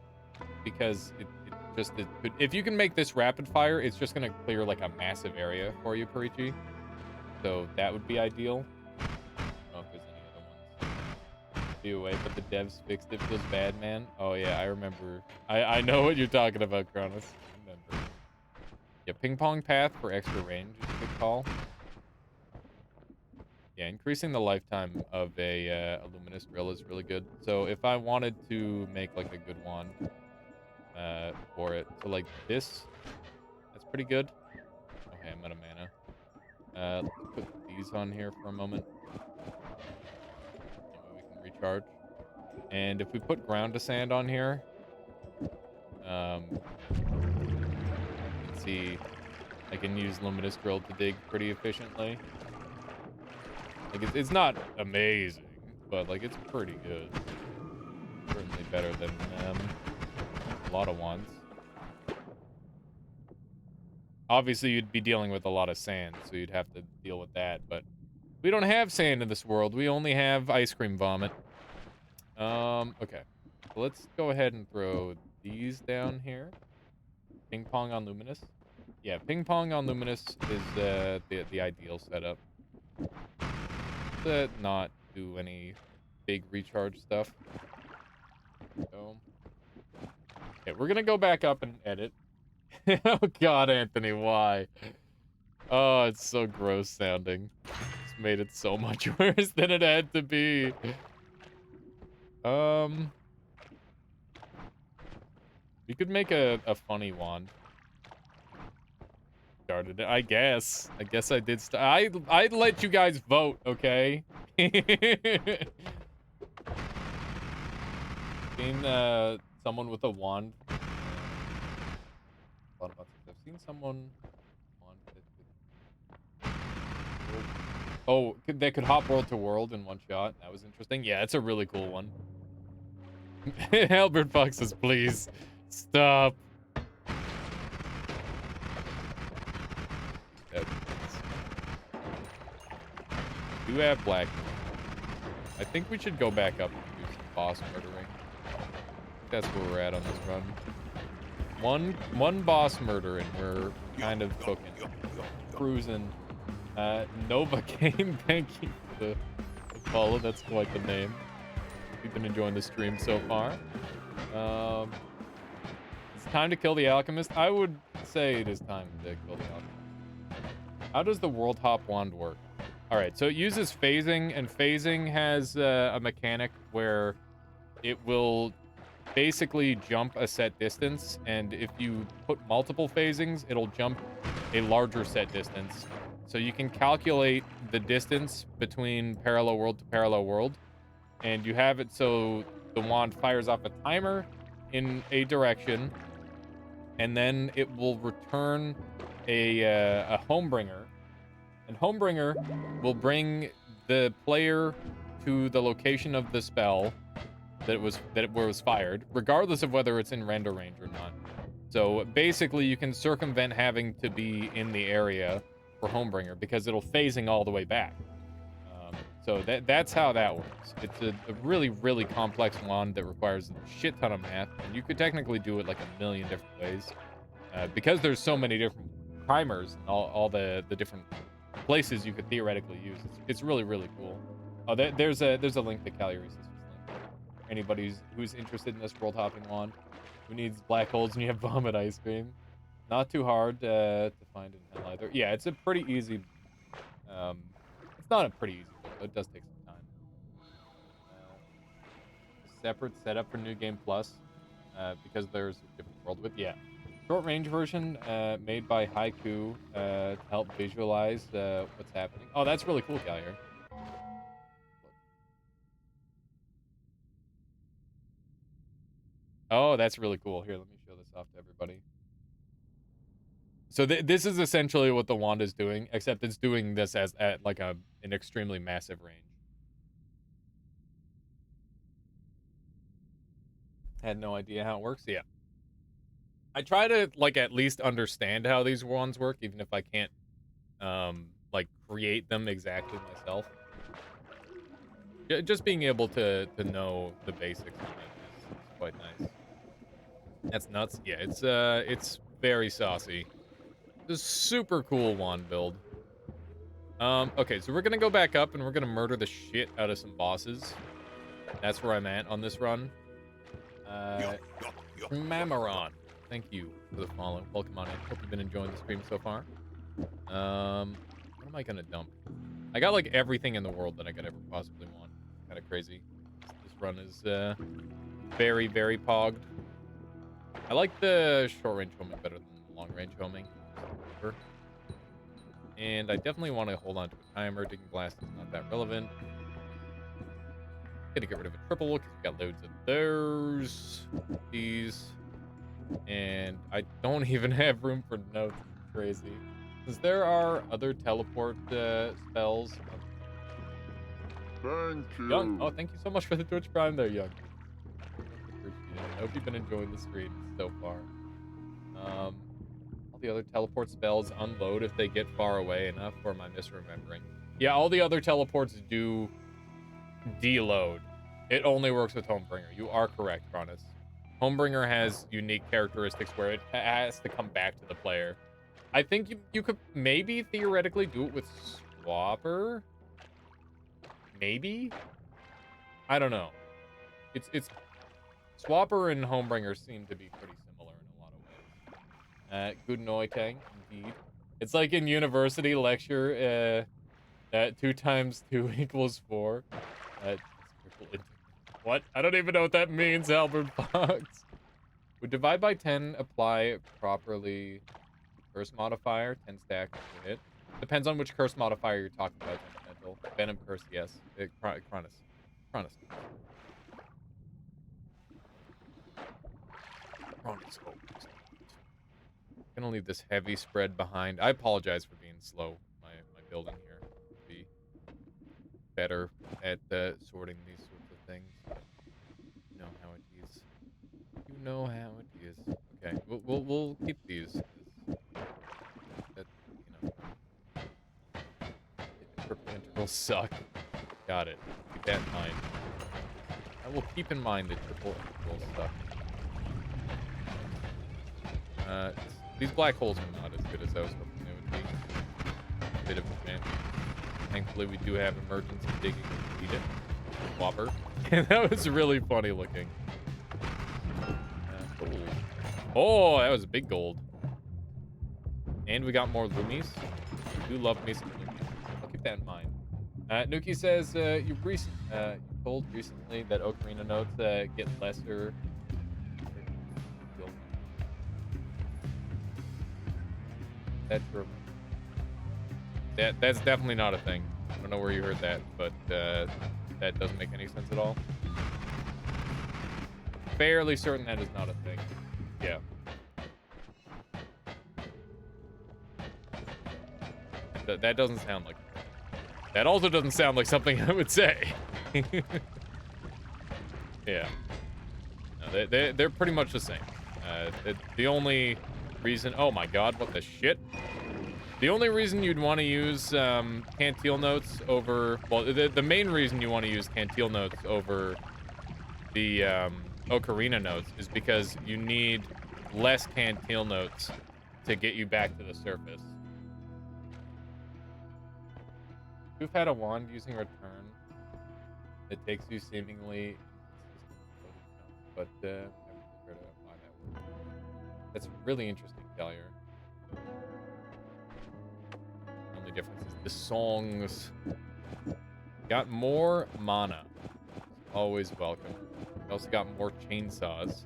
because it could, if you can make this rapid fire, it's just gonna clear like a massive area for you, Parichi. So that would be ideal. I don't know if there's any other ones. Be away, but the devs fixed it. Feels bad, man. Oh yeah, I remember. I know what you're talking about, Cronus. I remember. Yeah, ping pong path for extra range is a good call. Yeah, increasing the lifetime of a luminous drill is really good. So if I wanted to make like a good wand for it, so like this, that's pretty good. Okay, I'm out of mana. Let's put these on here for a moment. Maybe we can recharge. And if we put ground to sand on here, you can see I can use luminous drill to dig pretty efficiently. Like it's not amazing, but like it's pretty good. Certainly better than a lot of wands. Obviously, you'd be dealing with a lot of sand, so you'd have to deal with that. But we don't have sand in this world. We only have ice cream vomit. Okay. So let's go ahead and throw these down here. Ping pong on luminous. Yeah, ping pong on luminous is the ideal setup. To not do any big recharge stuff. So, okay, we're gonna go back up and edit. Oh God, Anthony, why? Oh, it's so gross sounding. It's made it so much worse than it had to be. We could make a funny wand. Started it, I guess. I guess I did. I'd let you guys vote, okay? Seen someone with a wand. Thought about this. I've seen someone wand that could Oh, they could hop world to world in one shot. That was interesting. Yeah, it's a really cool one. Albert Fox says, please, stop. Do have black. I think we should go back up and do some boss murdering. That's where we're at on this run. One boss murder and we're kind of cooking. Cruising. Nova Game, thank you for the follow. That's quite the name. We've been enjoying the stream so far. It's time to kill the alchemist. I would say it is time to kill the alchemist. How does the world hop wand work? All right, so it uses phasing, and phasing has a mechanic where it will basically jump a set distance, and if you put multiple phasings, it'll jump a larger set distance. So you can calculate the distance between parallel world to parallel world, and you have it so the wand fires off a timer in a direction, and then it will return a homebringer, and homebringer will bring the player to the location of the spell that it was fired, regardless of whether it's in render range or not. So basically, you can circumvent having to be in the area for Homebringer because it'll phasing all the way back. So that's how that works. It's a really, really complex wand that requires a shit ton of math, and you could technically do it like a million different ways. Because there's so many different timers and all the different places you could theoretically use. It's really, really cool. Oh, there's a link to Cagliari's link. Anybody who's interested in this world hopping wand, who needs black holes and you have vomit ice cream. Not too hard to find in hell either. Yeah, it's a pretty easy. It's not a pretty easy build, though. It does take some time. Separate setup for New Game Plus, because there's a different world width. Yeah, short range version made by Haiku to help visualize what's happening. Oh, that's really cool, Callier. Oh, that's really cool. Here, let me show this off to everybody. So this is essentially what the wand is doing, except it's doing this at like an extremely massive range. Had no idea how it works. Yeah, I try to like at least understand how these wands work, even if I can't like create them exactly myself. Just being able to know the basics of it is quite nice. That's nuts. Yeah, it's very saucy. It's a super cool wand build. Okay, so we're gonna go back up and we're gonna murder the shit out of some bosses. That's where I'm at on this run. Mamoron, thank you for the follow. Welcome on in. Hope you've been enjoying the stream so far. What am I gonna dump? I got like everything in the world that I could ever possibly want. Kind of crazy. This run is very, very pogged. I like the short range homing better than the long range homing. And I definitely want to hold on to a timer. Digging Blast is not that relevant. Gonna get rid of a triple because we got loads of those. These. And I don't even have room for notes. It's crazy. Because there are other teleport spells. Thank you. Young. Oh, thank you so much for the Twitch Prime there, Young. Appreciate it. I hope you've been enjoying the stream so far. All the other teleport spells unload if they get far away enough, or am I misremembering? Yeah, all the other teleports do deload. It only works with Homebringer. You are correct, Cronus. Homebringer has unique characteristics where it has to come back to the player. I think you could maybe theoretically do it with Swapper. Maybe? I don't know. It's Swapper and Homebringer seem to be pretty similar in a lot of ways. Good Noitang, indeed. It's like in university lecture, 2 times 2 equals 4. What? I don't even know what that means, Albert Fox. Would divide by 10 apply properly curse modifier? 10 stack to hit. Depends on which curse modifier you're talking about. Mental. Venom curse, yes. Cronus. Cronus. Cronus. Oh, I'm gonna leave this heavy spread behind. I apologize for being slow. My building here. better at sorting these sorts of things. You know how it is. You know how it is. Okay, we'll keep these. That, you know, triple integrals suck. Got it. Keep that in mind. I will keep in mind that triple integrals suck. These black holes are not as good as I was hoping they would be. A bit of advantage. Thankfully, we do have emergency digging if we need it. Whopper. That was really funny looking. Gold. Oh, that was big gold. And we got more loomies. I do love me some loomies. I'll keep that in mind. Nuki says you told recently that Ocarina notes get lesser. That's true. That's definitely not a thing. I don't know where you heard that, but that doesn't make any sense at all. Fairly certain that is not a thing. Yeah. That doesn't sound like a thing. That also doesn't sound like something I would say. Yeah. No, they're pretty much the same. The only reason... Oh my god, what the shit? The only reason you'd want to use Cantil notes over... Well, the main reason you want to use Cantil notes over the Ocarina notes is because you need less Cantil notes to get you back to the surface. You've had a wand using return. It takes you seemingly inconsistent, but never care to apply that word. That's really interesting, Gallier. The only difference is the songs. Got more mana. Always welcome. We also got more chainsaws,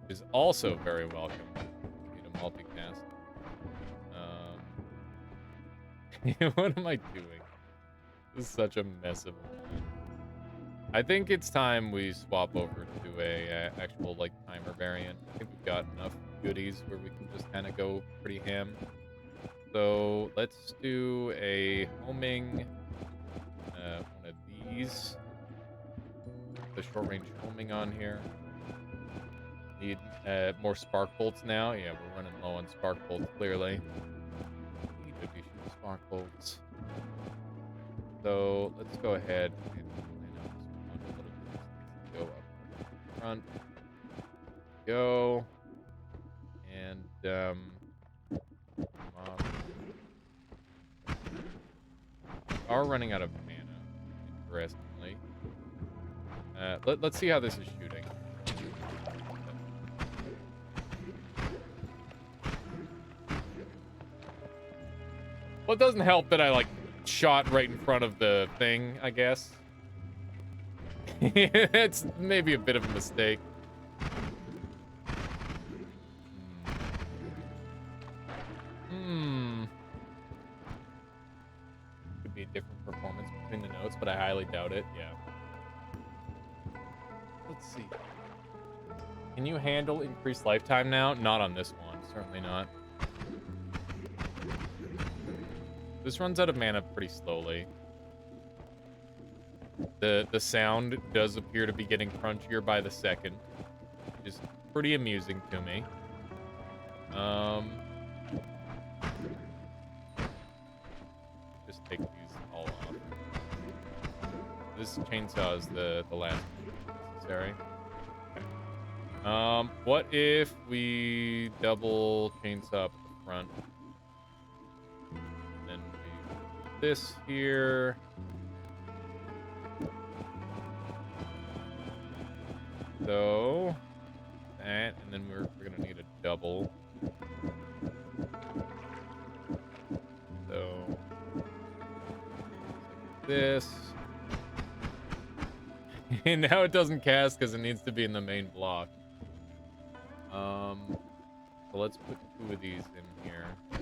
which is also very welcome. Need a multicast. What am I doing? This is such a mess of a plan. I think it's time we swap over to a actual like timer variant. I think we've got enough goodies where we can just kind of go pretty ham. So let's do a homing, one of these. The short range homing on here. Need more spark bolts now. Yeah, we're running low on spark bolts clearly. Need to be shooting spark bolts. So let's go ahead and go up front. Go. And are running out of mana, interestingly. Let's see how this is shooting. Well, it doesn't help that I, like, shot right in front of the thing, I guess. It's maybe a bit of a mistake. Could be a different performance between the notes, but I highly doubt it. Yeah. Let's see. Can you handle increased lifetime now? Not on this one. Certainly not. This runs out of mana pretty slowly. The sound does appear to be getting crunchier by the second, which is pretty amusing to me. Just take these all off. This chainsaw is the last one necessary. Okay. What if we double chainsaw up the front? Then we do this here. So that, and then we're gonna need a double. So like this. And now it doesn't cast because it needs to be in the main block. So let's put 2 of these in here. Oh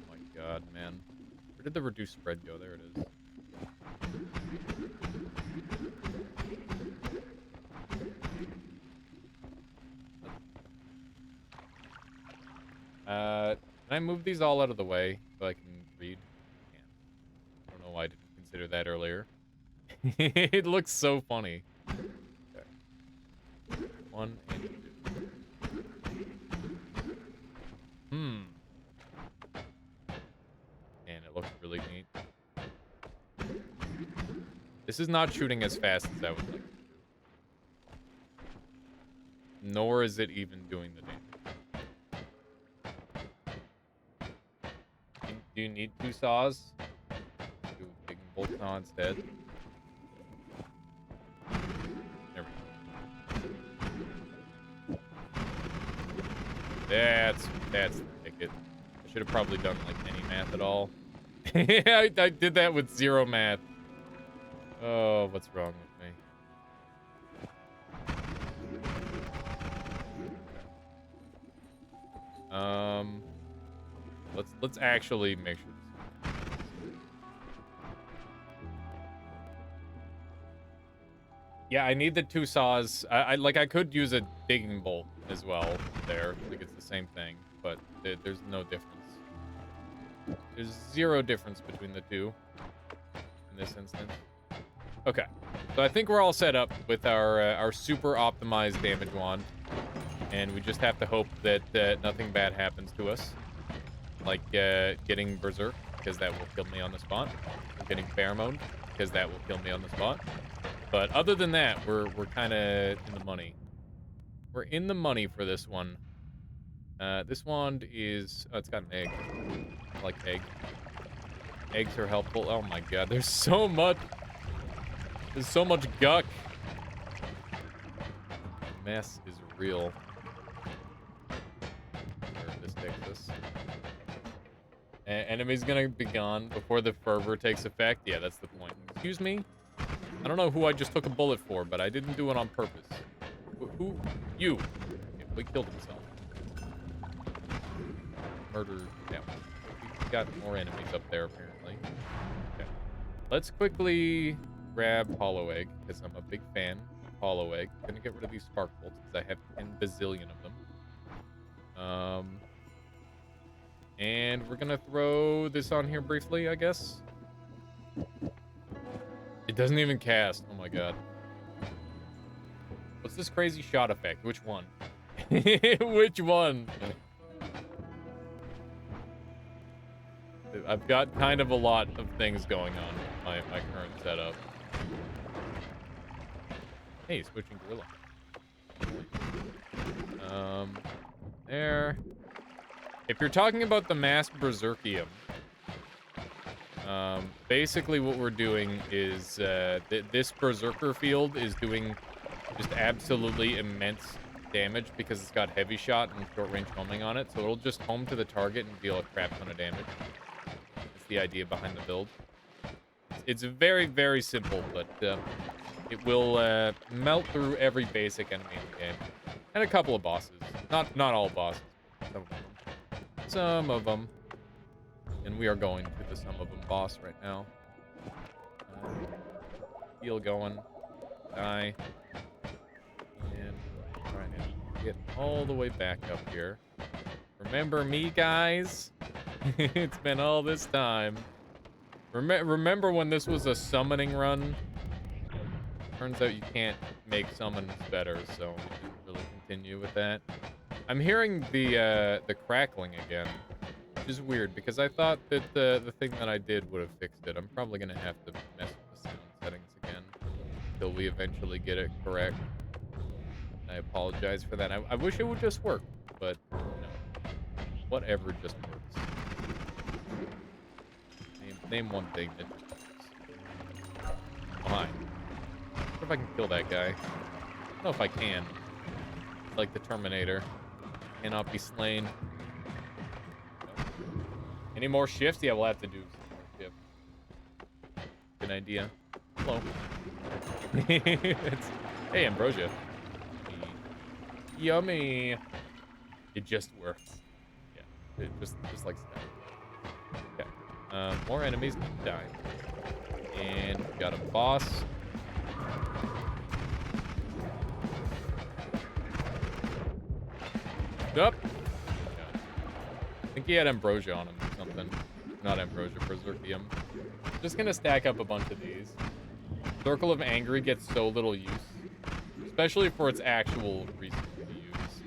my god, man. Where did the reduced spread go? There it is. Can I move these all out of the way so I can read? I can't. I don't know why I It looks so funny. Okay. 1 and 2. And it looks really neat. This is not shooting as fast as I would like it to. Nor is it even doing the damage. Do you need 2 saws? Do a big bolt saw instead. There we go. That's the ticket. I should have probably done like any math at all. I did that with 0 math. Oh, what's wrong with me? Let's actually make sure. Yeah, I need the 2 saws. I could use a digging bolt as well there. Like it's the same thing, but there's no difference. There's 0 difference between the 2 in this instance. Okay, so I think we're all set up with our super optimized damage wand, and we just have to hope that nothing bad happens to us, like getting berserk, because that will kill me on the spot, or getting pheromone, because that will kill me on the spot. But other than that, we're kind of in the money. We're in the money for this one. This wand is... Oh, it's got an egg. I like egg. Eggs are helpful. Oh my god, there's so much... There's so much guck. The mess is real. Where this takes us. Enemy's gonna be gone before the fervor takes effect. Yeah, that's the point. Excuse me? I don't know who I just took a bullet for, but I didn't do it on purpose. Who? You. Okay, we killed himself. Murdered that one. We got more enemies up there, apparently. Okay. Let's quickly grab Hollow Egg, because I'm a big fan of Hollow Egg. I'm gonna get rid of these Spark Bolts, because I have 10 bazillion of them. And we're gonna throw this on here briefly, I guess. It doesn't even cast. Oh my god. What's this crazy shot effect? Which one? Which one? I've got kind of a lot of things going on in my current setup. Hey, switching gorilla. There. If you're talking about the mass berserkium, basically what we're doing is this berserker field is doing just absolutely immense damage because it's got heavy shot and short range homing on it, so it'll just home to the target and deal a crap ton of damage. That's the idea behind the build. It's very, very simple, but it will melt through every basic enemy in the game. And a couple of bosses. Not all bosses. Some of them. And we are going to the Some of Them boss right now. Heal going. Die. And trying to get all the way back up here. Remember me, guys? It's been all this time. Remember when this was a summoning run? Turns out you can't make summons better, so we didn't really continue with that. I'm hearing the crackling again, which is weird because I thought that the thing that I did would have fixed it. I'm probably gonna have to mess with the sound settings again until we eventually get it correct. I apologize for that. I wish it would just work, but you know, whatever just works. Name one thing that just works. Oh, hi. What if I can kill that guy? I don't know if I can. It's like the Terminator. Cannot be slain. Any more shifts? Yeah, we'll have to do some more shifts. Good idea. Hello. Hey, Ambrosia. Yummy. It just works. Yeah, it just like that. Okay. More enemies need to die. And we got a boss. Up. I think he had Ambrosia on him or something. Not Ambrosia, Berserkium. Just gonna stack up a bunch of these. Circle of Angry gets so little use, especially for its actual reason to use.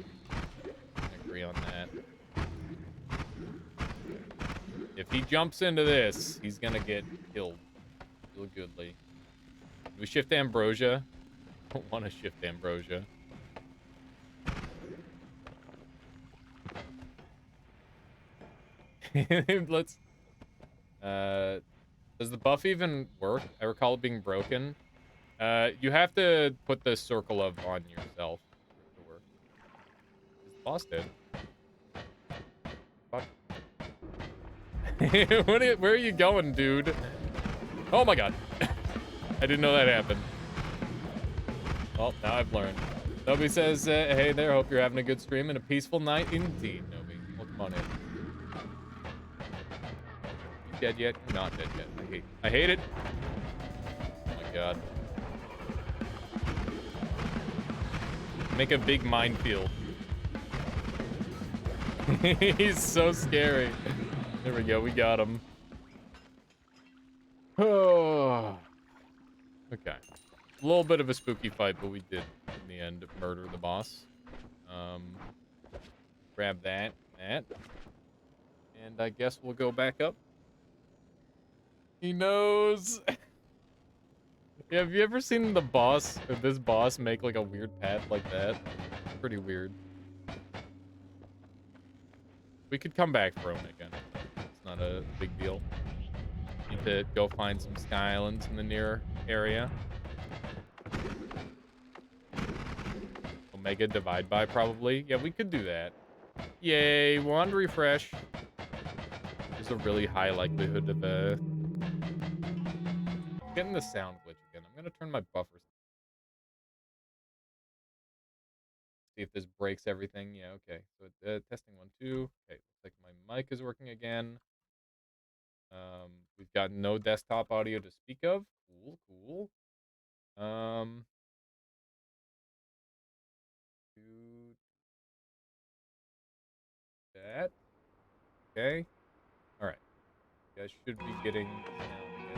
I agree on that. If he jumps into this, he's gonna get killed real goodly. Do we shift Ambrosia? I don't want to shift Ambrosia. Let's... Does the buff even work? I recall it being broken. You have to put the circle of on yourself for it to work. Is the boss dead? Fuck. Where are you going, dude? Oh my god. I didn't know that happened. Well, now I've learned. Nobi says, hey there, hope you're having a good stream and a peaceful night indeed, Nobi. Well, come on in. You dead yet? You're not dead yet. I hate it. Oh my god. Make a big minefield. He's so scary. There we go, we got him. Oh. Okay. A little bit of a spooky fight, but we did, in the end, murder the boss. Grab that, and I guess we'll go back up. He knows. Yeah, have you ever seen the boss, or this boss, make like a weird path like that? Pretty weird. We could come back for him again. It's not a big deal. Need to go find some Sky Islands in the near area. Omega Divide By, probably. Yeah, we could do that. Yay, wand refresh. There's a really high likelihood of getting the sound glitch again. I'm gonna turn my buffers. See if this breaks everything. Yeah, okay. So testing 1, 2. Okay, looks like my mic is working again. We've got no desktop audio to speak of. Cool. Do that. Okay. All right. You guys should be getting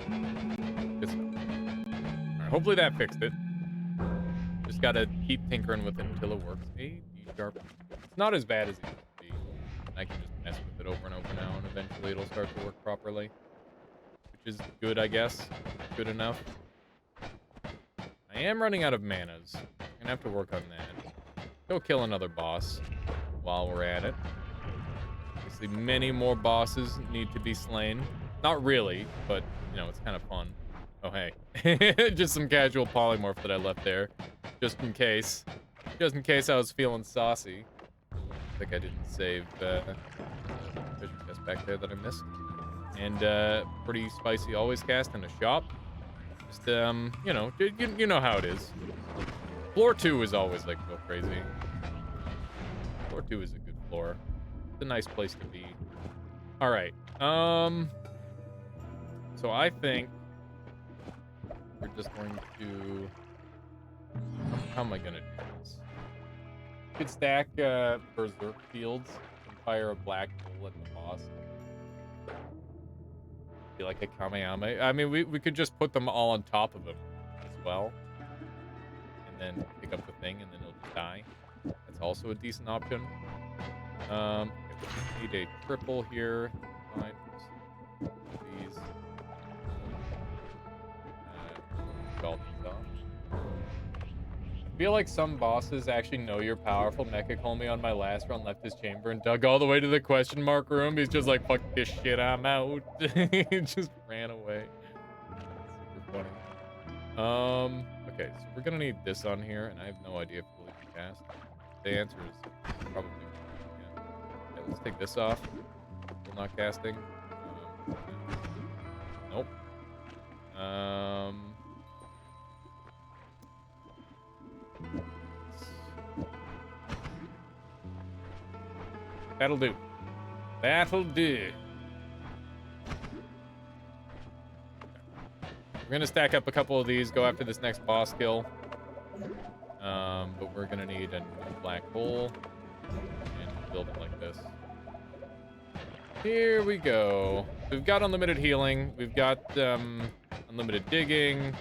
sound again. Good stuff. All right. Hopefully that fixed it. Just gotta keep tinkering with it until it works. A, D sharp. It's not as bad as it used to be. I can just mess with it over and over now, and eventually it'll start to work properly. Which is good, I guess. Good enough. I am running out of manas. I'm gonna have to work on that. Go kill another boss while we're at it. Obviously, many more bosses need to be slain. Not really, but, you know, it's kind of fun. Oh, hey. Just some casual polymorph that I left there. Just in case. Just in case I was feeling saucy. I think I didn't save treasure chest back there that I missed. And pretty spicy always cast in a shop. Just, you know, you know how it is. Floor 2 is always, like, real crazy. Floor 2 is a good floor. It's a nice place to be. All right. So I think we're just going to... How am I going to do this? We could stack Berserk Fields and fire a black hole at the boss. Be like a Kamehameha. I mean, we could just put them all on top of him as well. And then pick up the thing, and then he'll just die. That's also a decent option. Okay, we need a triple here. Fine. These. All these off. I feel like some bosses actually know you're powerful. Mecha called me on my last run, left his chamber, and dug all the way to the question mark room. He's just like, fuck this shit, I'm out. He just ran away. Super funny. Okay, so we're gonna need this on here, and I have no idea if we'll even cast. The answer is probably yeah. Okay, let's take this off. Still not casting. Nope. That'll do. That'll do. We're gonna stack up a couple of these, go after this next boss kill. But we're gonna need a new black hole and build it like this. Here we go. We've got unlimited healing. We've got unlimited digging.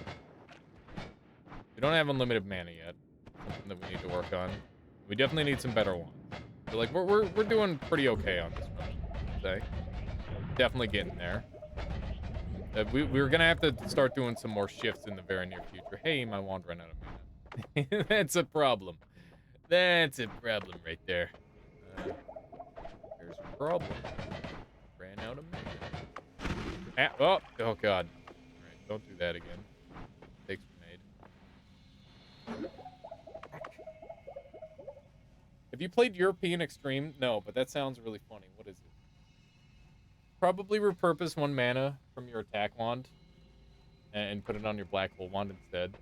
We don't have unlimited mana yet. Something that we need to work on. We definitely need some better ones. So, like, we're doing pretty okay on this run, I'd say. Definitely getting there. We're gonna have to start doing some more shifts in the very near future. Hey, my wand ran out of mana. That's a problem. That's a problem right there. There's a problem. Ran out of mana. Ah, oh god. Alright, don't do that again. Mistakes were made. Have you played European Extreme? No, but that sounds really funny. What is it? Probably repurpose 1 mana from your attack wand and put it on your black hole wand instead.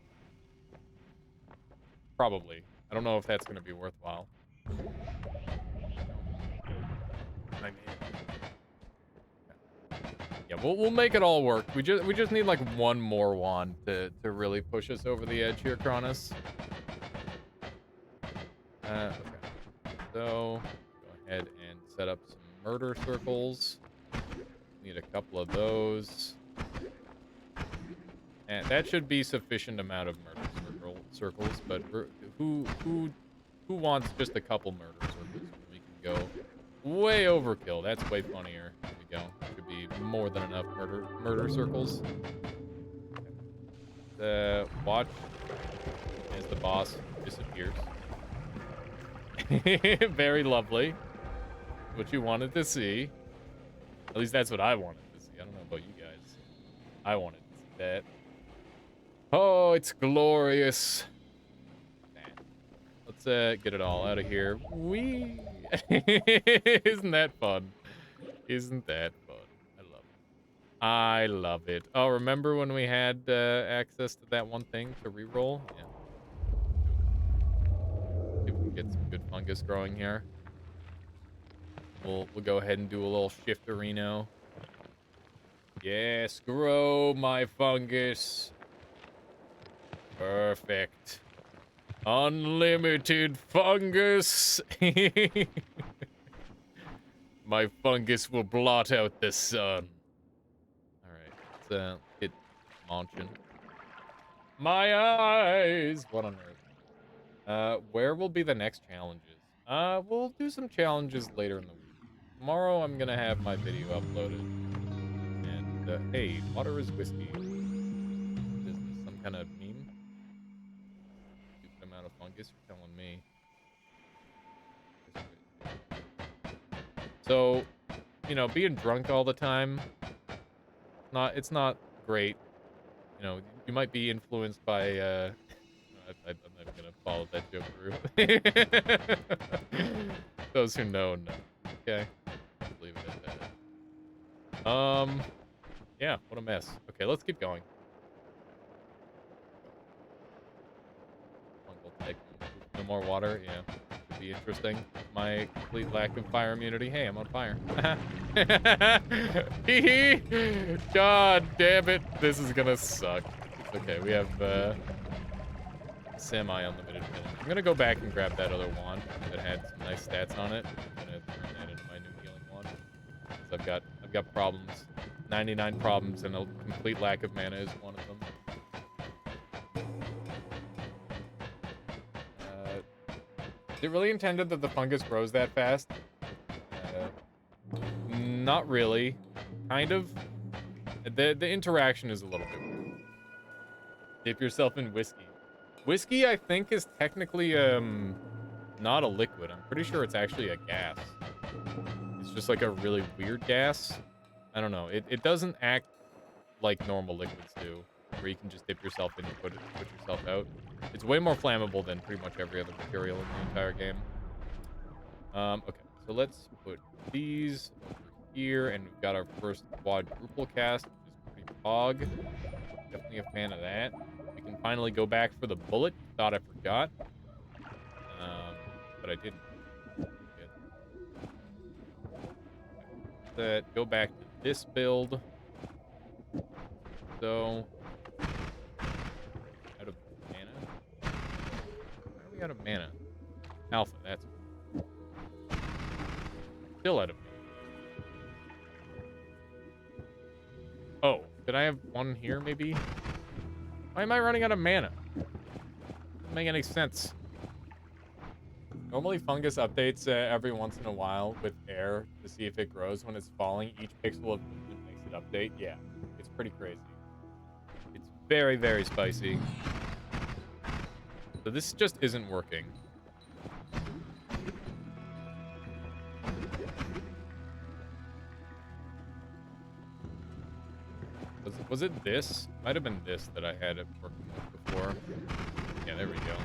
Probably. I don't know if that's going to be worthwhile. I mean, yeah, we'll make it all work. We just need like 1 more wand to really push us over the edge here, Cronus. Okay. So go ahead and set up some murder circles. Need a couple of those. And that should be sufficient amount of murder circles, but who wants just a couple murder circles? We can go way overkill. That's way funnier. There we go. Should be more than enough murder circles. Watch as the boss disappears. Very lovely. What you wanted to see. At least that's what I wanted to see. I don't know about you guys. I wanted to see that. Oh, it's glorious. Let's get it all out of here. Whee! Isn't that fun? Isn't that fun? I love it. I love it. Oh, remember when we had access to that one thing to reroll? Yeah. See if we can get some good fungus growing here. We'll go ahead and do a little shifterino. Yes, grow my fungus. Perfect. Unlimited fungus. My fungus will blot out the sun. All right, let's get launching. My eyes. What on earth? Where will be the next challenges? We'll do some challenges later in the week. Tomorrow I'm gonna have my video uploaded. And hey, water is whiskey. Is this some kind of meme? Stupid amount of fungus, you're telling me. So, you know, being drunk all the time, it's not great. You know, you might be influenced by, I'm not even gonna follow that joke through. Those who know. Okay. Let's leave it at that. Yeah, what a mess. Okay, let's keep going. Fungal type. No more water, yeah. Could be interesting. My complete lack of fire immunity. Hey, I'm on fire. God damn it. This is gonna suck. It's okay, we have semi-unlimited healing. I'm gonna go back and grab that other wand that had some nice stats on it. I'm gonna turn that into my new healing wand. Because I've got problems. 99 problems, and a complete lack of mana is one of them. Is it really intended that the fungus grows that fast? Not really. Kind of. The interaction is a little bit weird. Dip yourself in whiskey. Whiskey, I think, is technically, not a liquid. I'm pretty sure it's actually a gas. It's just like a really weird gas. I don't know. It doesn't act like normal liquids do, where you can just dip yourself in and put yourself out. It's way more flammable than pretty much every other material in the entire game. Okay, so let's put these over here, and we've got our first quadruple cast, which is pretty pog. Definitely a fan of that. We can finally go back for the bullet. Thought I forgot. But I didn't. Go back to this build. So, out of mana? Why are we out of mana? Alpha, that's still out of mana. Oh, did I have one here maybe? Why am I running out of mana? make any sense. Normally, fungus updates every once in a while with air to see if it grows when it's falling. Each pixel of movement makes it update. Yeah, it's pretty crazy. It's very, very spicy. So this just isn't working. Was it this? Might have been this that I had it working with before. Yeah, there we go.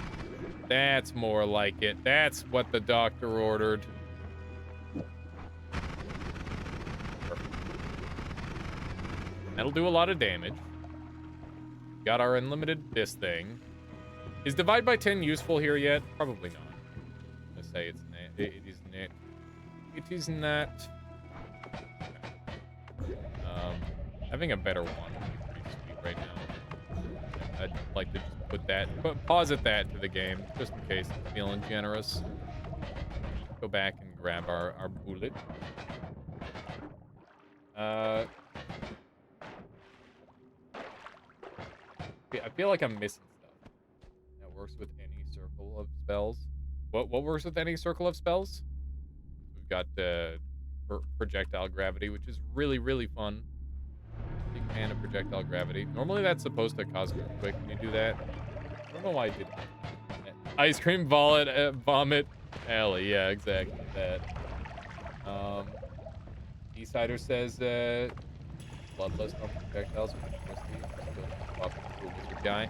That's more like it. That's what the doctor ordered. Perfect. That'll do a lot of damage. Got our unlimited this thing. Is divide by 10 useful here yet? Probably not. I'm gonna say it's not. It is not. It is not. Having a better one would be pretty sweet right now. I'd like to just pause at that to the game, just in case I'm feeling generous. Go back and grab our bullet. I feel like I'm missing stuff that works with any circle of spells. What works with any circle of spells? We've got projectile gravity, which is really, really fun. Big fan of projectile gravity. Normally that's supposed to cause quick when you do that. I don't know why I did that. Ice cream vomit. Ellie, yeah, exactly that. Decider says bloodlust on projectiles with wizard guy.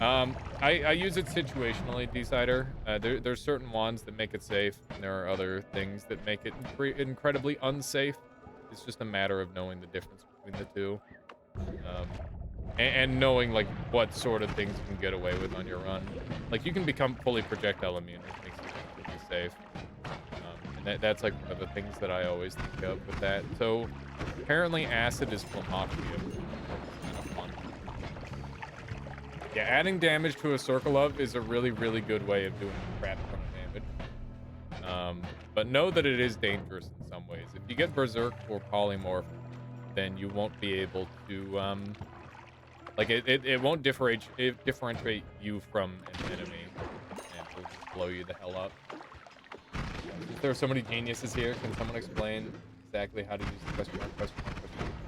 I use it situationally, Decider. There's certain ones that make it safe, and there are other things that make it incredibly unsafe. It's just a matter of knowing the difference between the two. And knowing, like, what sort of things you can get away with on your run. Like, you can become fully projectile immune, which makes it completely safe. And that's, like, one of the things that I always think of with that. So, apparently acid is phlomoxium. Kind of fun. Yeah, adding damage to a circle of is a really, really good way of doing crap ton of damage. But know that it is dangerous in some ways. If you get Berserk or Polymorph, then you won't be able to, like, it won't differentiate you from an enemy, and it'll just blow you the hell up. There are so many geniuses here. Can someone explain exactly how to use the question mark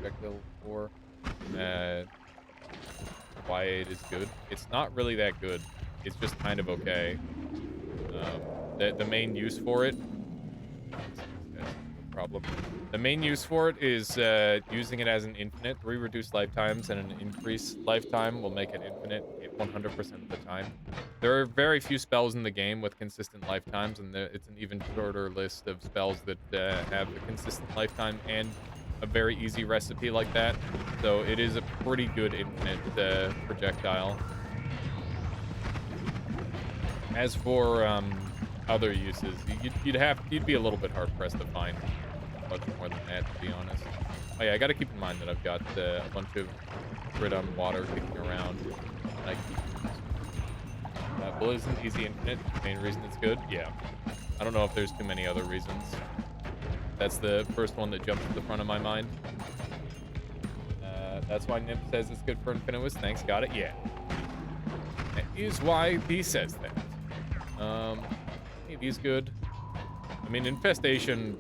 projectile for why it is good? It's not really that good. It's just kind of okay. The main use for it... problem. The main use for it is using it as an infinite. 3 reduced lifetimes and an increased lifetime will make it infinite 100% of the time. There are very few spells in the game with consistent lifetimes, and it's an even shorter list of spells that have a consistent lifetime and a very easy recipe like that. So it is a pretty good infinite projectile. As for other uses, you'd be a little bit hard pressed to find much more than that, to be honest. Oh yeah, I gotta keep in mind that I've got a bunch of grid on water kicking around. And I keep Bull isn't easy infinite. Main reason it's good. Yeah, I don't know if there's too many other reasons. That's the first one that jumps to the front of my mind. That's why Nip says it's good for Infinitus. Thanks, got it. Yeah, that is why he says that. He's good. I mean, Infestation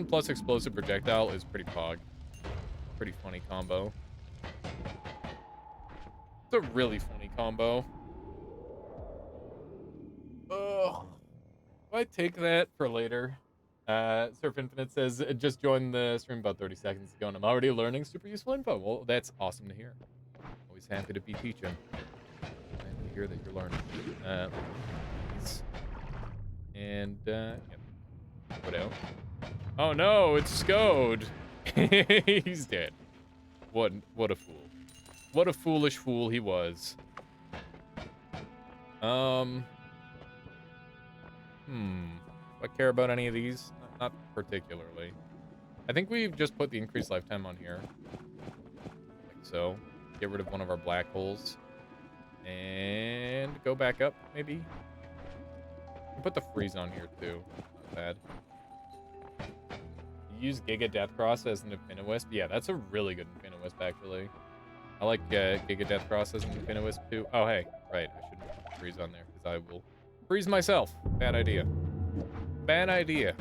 plus Explosive Projectile is pretty pog. Pretty funny combo. It's a really funny combo. Oh, I take that for later. Surf Infinite says, just joined the stream about 30 seconds ago, and I'm already learning super useful info. Well, that's awesome to hear. Always happy to be teaching. Happy to hear that you're learning. And, yep. What out? Oh no, it's Scode. He's dead. What a fool. What a foolish fool he was. Do I care about any of these? Not particularly. I think we've just put the increased lifetime on here. Like so. Get rid of one of our black holes. And go back up, maybe? Put the freeze on here, too. Not bad. Use Giga Death Cross as an Infiniwisp. Yeah, that's a really good Infiniwisp, actually. I like Giga Death Process and Infiniwisp too. Oh, hey. Right. I shouldn't freeze on there because I will freeze myself. Bad idea. Bad idea.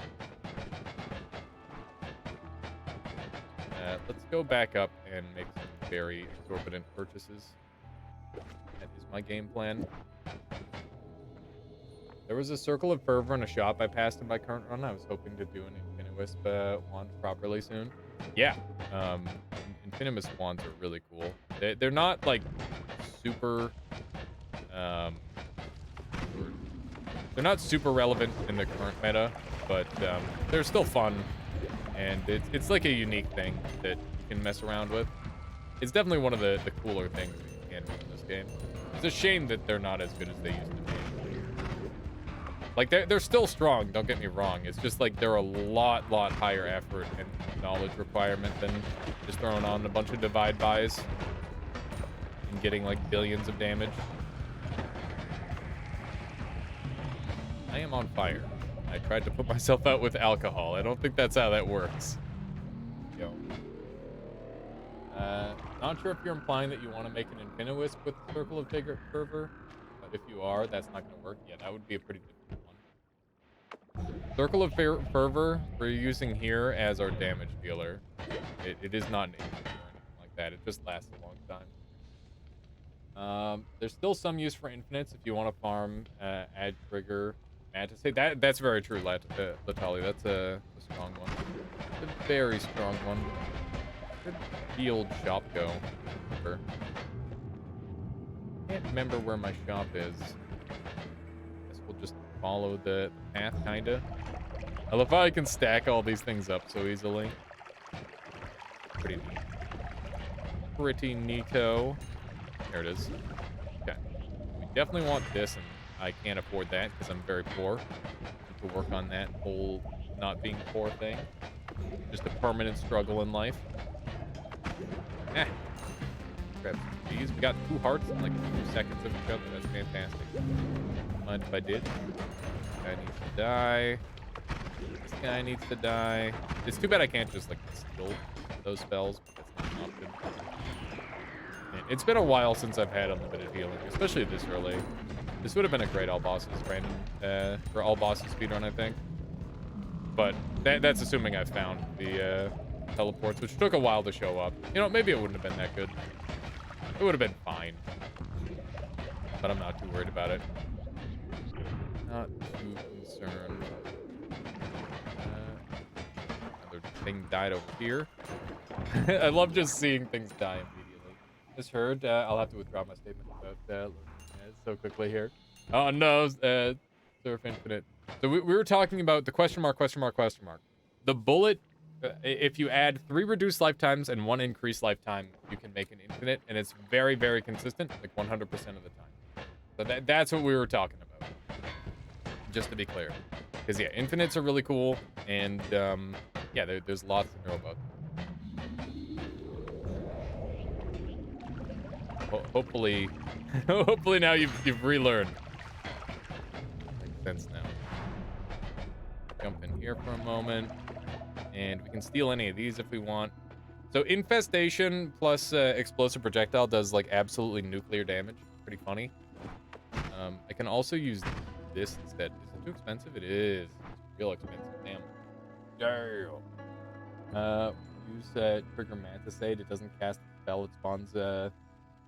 Let's go back up and make some very exorbitant purchases. That is my game plan. There was a Circle of Fervor in a shop I passed in my current run. I was hoping to do an Infiniwisp wand properly soon. Yeah, Infiniwisp wands are really cool. They're not, like, super, they're not super relevant in the current meta, but they're still fun, and it's like a unique thing that you can mess around with. It's definitely one of the cooler things that you can do in this game. It's a shame that they're not as good as they used to be. Like, they're still strong, don't get me wrong. It's just, like, they're a lot higher effort and knowledge requirement than just throwing on a bunch of divide buys and getting, like, billions of damage. I am on fire. I tried to put myself out with alcohol. I don't think that's how that works. Yo. Not sure if you're implying that you want to make an Infiniwisp with Circle of Fervor, but if you are, that's not going to work. Yeah, that would be a pretty difficult one. Circle of Fervor we're using here as our damage dealer. It is not an instant or anything like that. It just lasts a long time. There's still some use for infinites if you want to farm, add trigger, mantis. Hey, that's very true, Latali. That's a strong one. A very strong one. Where'd the old shop go? Can't remember where my shop is. Guess we'll just follow the path, kinda. I love how I can stack all these things up so easily. Pretty neat. Pretty neato. There it is. Okay. We definitely want this, and I can't afford that because I'm very poor. Need to work on that whole not being poor thing. Just a permanent struggle in life. Eh. Grab some these. We got 2 hearts in like 2 seconds of each other. That's fantastic. Mind if I did? This guy needs to die. This guy needs to die. It's too bad I can't just like steal those spells, but that's not an option. Man, it's been a while since I've had unlimited healing, especially this early. This would have been a great all bosses random or all bosses speedrun, I think. But that's assuming I found the teleports, which took a while to show up. You know, maybe it wouldn't have been that good. It would have been fine. But I'm not too worried about it. Not too concerned. Another thing died over here. I love just seeing things die immediately. Misheard. I'll have to withdraw my statement about so quickly here. Oh no, Surf Infinite. So we were talking about the question mark. The bullet, if you add 3 reduced lifetimes and 1 increased lifetime, you can make an infinite, and it's very, very consistent, like 100% of the time. So that's what we were talking about. Just to be clear. Because, yeah, infinites are really cool, and, yeah, there's lots to know about them. Hopefully, hopefully now you've relearned. Makes sense now. Jump in here for a moment, and we can steal any of these if we want. So Infestation plus Explosive Projectile does like absolutely nuclear damage. Pretty funny. I can also use this instead. Is it too expensive? It is. It's real expensive. Damn. Use Trigger Mantisade. It doesn't cast a spell. It spawns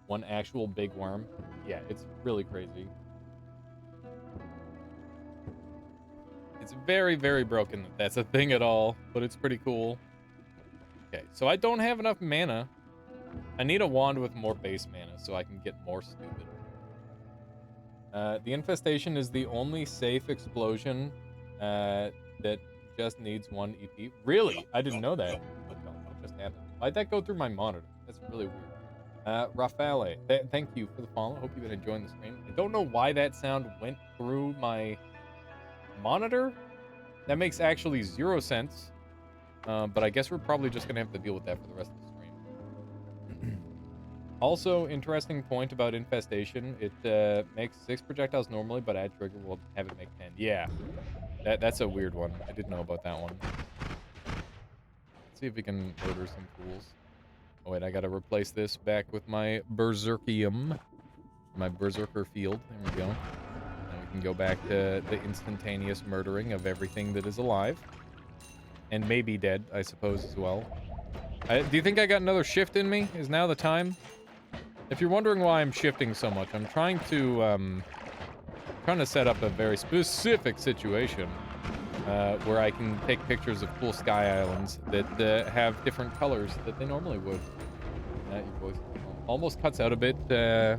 1 actual big worm. Yeah, it's really crazy. It's very, very broken that that's a thing at all, but it's pretty cool. Okay, so I don't have enough mana. I need a wand with more base mana so I can get more stupid. The Infestation is the only safe explosion that just needs 1 EP. Really? I didn't know that. What just happened? Why'd that go through my monitor? That's really weird. Rafale, thank you for the follow. Hope you've been enjoying the stream. I don't know why that sound went through my monitor. That makes actually 0 sense. But I guess we're probably just gonna have to deal with that for the rest of the stream. Also, interesting point about Infestation. It makes 6 projectiles normally, but add trigger will have it make 10. Yeah, that's a weird one. I didn't know about that one. Let's see if we can order some tools. Oh, wait, I gotta replace this back with my Berserkium. My Berserker field. There we go. Now we can go back to the instantaneous murdering of everything that is alive. And maybe dead, I suppose, as well. Do you think I got another shift in me? Is now the time? If you're wondering why I'm shifting so much, I'm trying to set up a very specific situation where I can take pictures of cool sky islands that have different colors that they normally would. Your voice almost cuts out a bit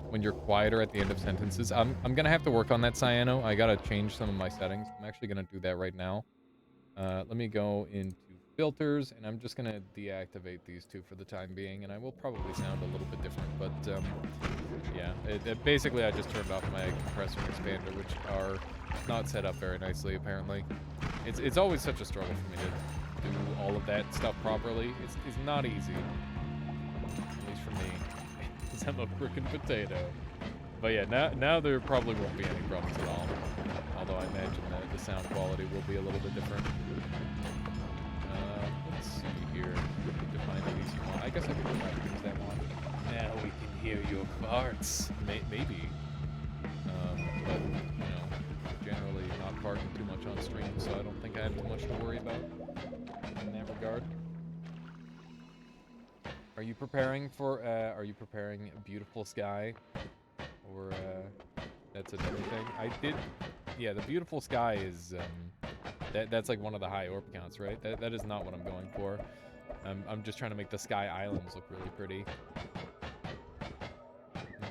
when you're quieter at the end of sentences. I'm gonna have to work on that, Cyano. I gotta change some of my settings. I'm actually gonna do that right now. Let me go into filters, and I'm just gonna deactivate these two for the time being, and I will probably sound a little bit different, but yeah. Basically, I just turned off my compressor and expander, which are not set up very nicely, apparently. It's always such a struggle for me to do all of that stuff properly. It's not easy. At least for me. Because I'm a frickin' potato. But yeah, now there probably won't be any problems at all. Although I imagine that the sound quality will be a little bit different. Let's see here. Define the easy one. I guess I could go back and use that one. Now we can hear your farts. Maybe. But, you know, generally not farting too much on stream, so I don't think I have too much to worry about in that regard. Are you preparing Beautiful Sky? Or, that's another thing? Yeah, the Beautiful Sky is, that's like one of the high orb counts, right? That is not what I'm going for. I'm just trying to make the Sky Islands look really pretty.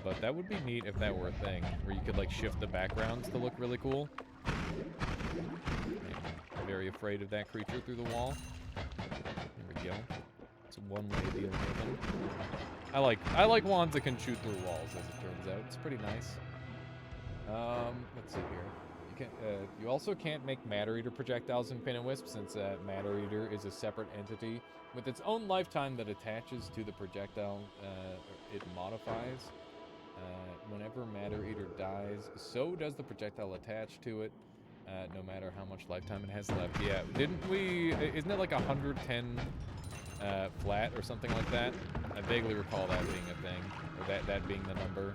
But that would be neat if that were a thing, where you could, like, shift the backgrounds to look really cool. I'm very afraid of that creature through the wall. There we go. It's one way of dealing with them. I like wands that can shoot through walls, as it turns out. It's pretty nice. Let's see here. You also can't make Matter Eater projectiles in Pin and Wisp, since Matter Eater is a separate entity with its own lifetime that attaches to the projectile it modifies. Whenever Matter Eater dies, so does the projectile attached to it, no matter how much lifetime it has left. Yeah, isn't it like 110 flat or something like that? I vaguely recall that being a thing, or that being the number,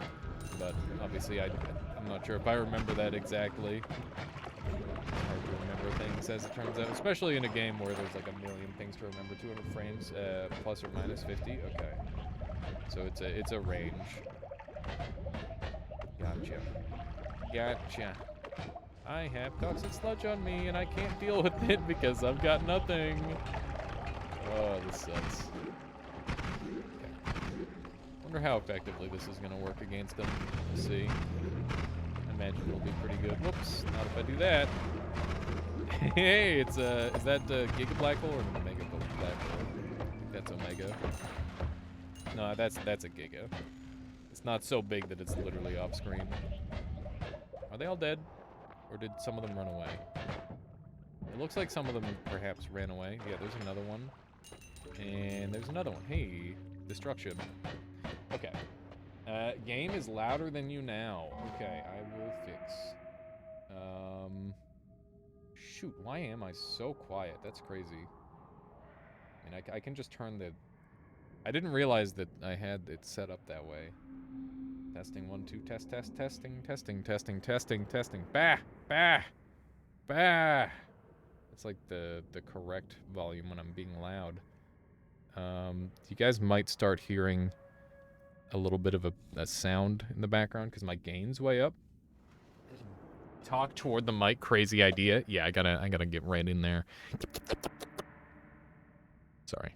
but obviously I'm not sure if I remember that exactly. Hard to remember things, as it turns out, especially in a game where there's like a million things to remember. 200 frames, plus or minus 50. Okay, so it's a range. Gotcha. I have toxic sludge on me, and I can't deal with it because I've got nothing. Oh, this sucks. Okay. Wonder how effectively this is going to work against them. We'll see. I imagine it'll be pretty good. Whoops, not if I do that. Hey, is that Giga Black Hole or Mega Black Hole? I think that's Omega. No, that's a Giga. It's not so big that it's literally off screen. Are they all dead? Or did some of them run away? It looks like some of them perhaps ran away. Yeah, there's another one. And there's another one. Hey, destruction. Okay. Game is louder than you now. Okay, I will fix. Shoot, why am I so quiet? That's crazy. I mean, I can just turn the... I didn't realize that I had it set up that way. Testing, 1, 2, testing. Bah! It's like the correct volume when I'm being loud. You guys might start hearing a little bit of a sound in the background because my gain's way up. Talk toward the mic, crazy idea. Yeah, I gotta get right in there. Sorry.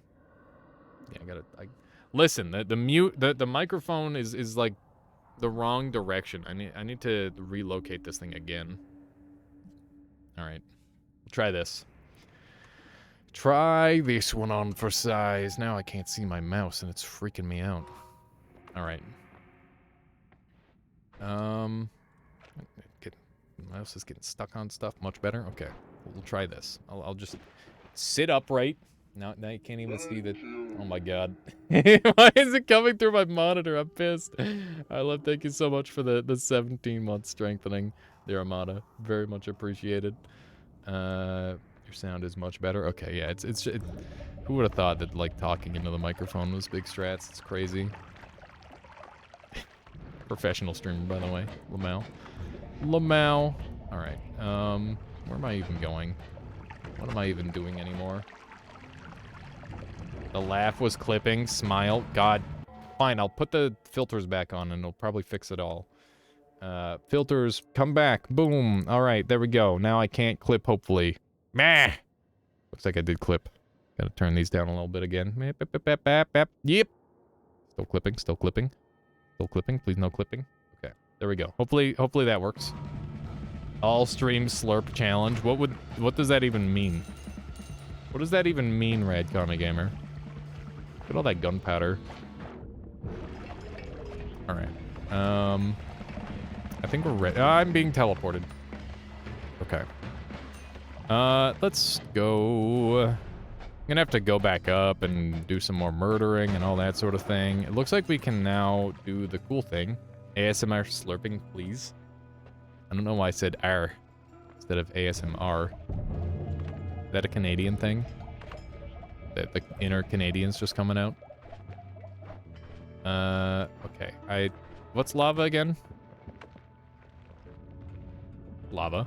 Yeah, listen, the microphone is like the wrong direction. I need to relocate this thing again. All right. Try this. Try this one on for size. Now I can't see my mouse and it's freaking me out. All right. Mouse is getting stuck on stuff. Much better. Okay. We'll try this. I'll just sit upright. Now you can't even see the... Oh my god. Why is it coming through my monitor? I'm pissed. I love. Thank you so much for the 17-month strengthening there, Amada. Very much appreciated. Your Your sound is much better. Okay, yeah, who would have thought that, like, talking into the microphone was big strats? It's crazy. Professional streamer, by the way. Lamau. Lamau. Alright, where am I even going? What am I even doing anymore? The laugh was clipping. Smile. God. Fine, I'll put the filters back on and it'll probably fix it all. Filters, come back. Boom. Alright, there we go. Now I can't clip, hopefully. Meh! Looks like I did clip. Gotta turn these down a little bit again. Yep. Still clipping, still clipping. Still clipping, please no clipping. Okay, there we go. Hopefully that works. All stream slurp challenge. What does that even mean? What does that even mean, Rad Comic Gamer? Look at all that gunpowder. Alright. I think we're ready. I'm being teleported. Okay. Let's go. I'm gonna have to go back up and do some more murdering and all that sort of thing. It looks like we can now do the cool thing. ASMR slurping, please. I don't know why I said R instead of ASMR. Is that a Canadian thing? That the inner Canadians just coming out? Okay. What's lava again? Lava.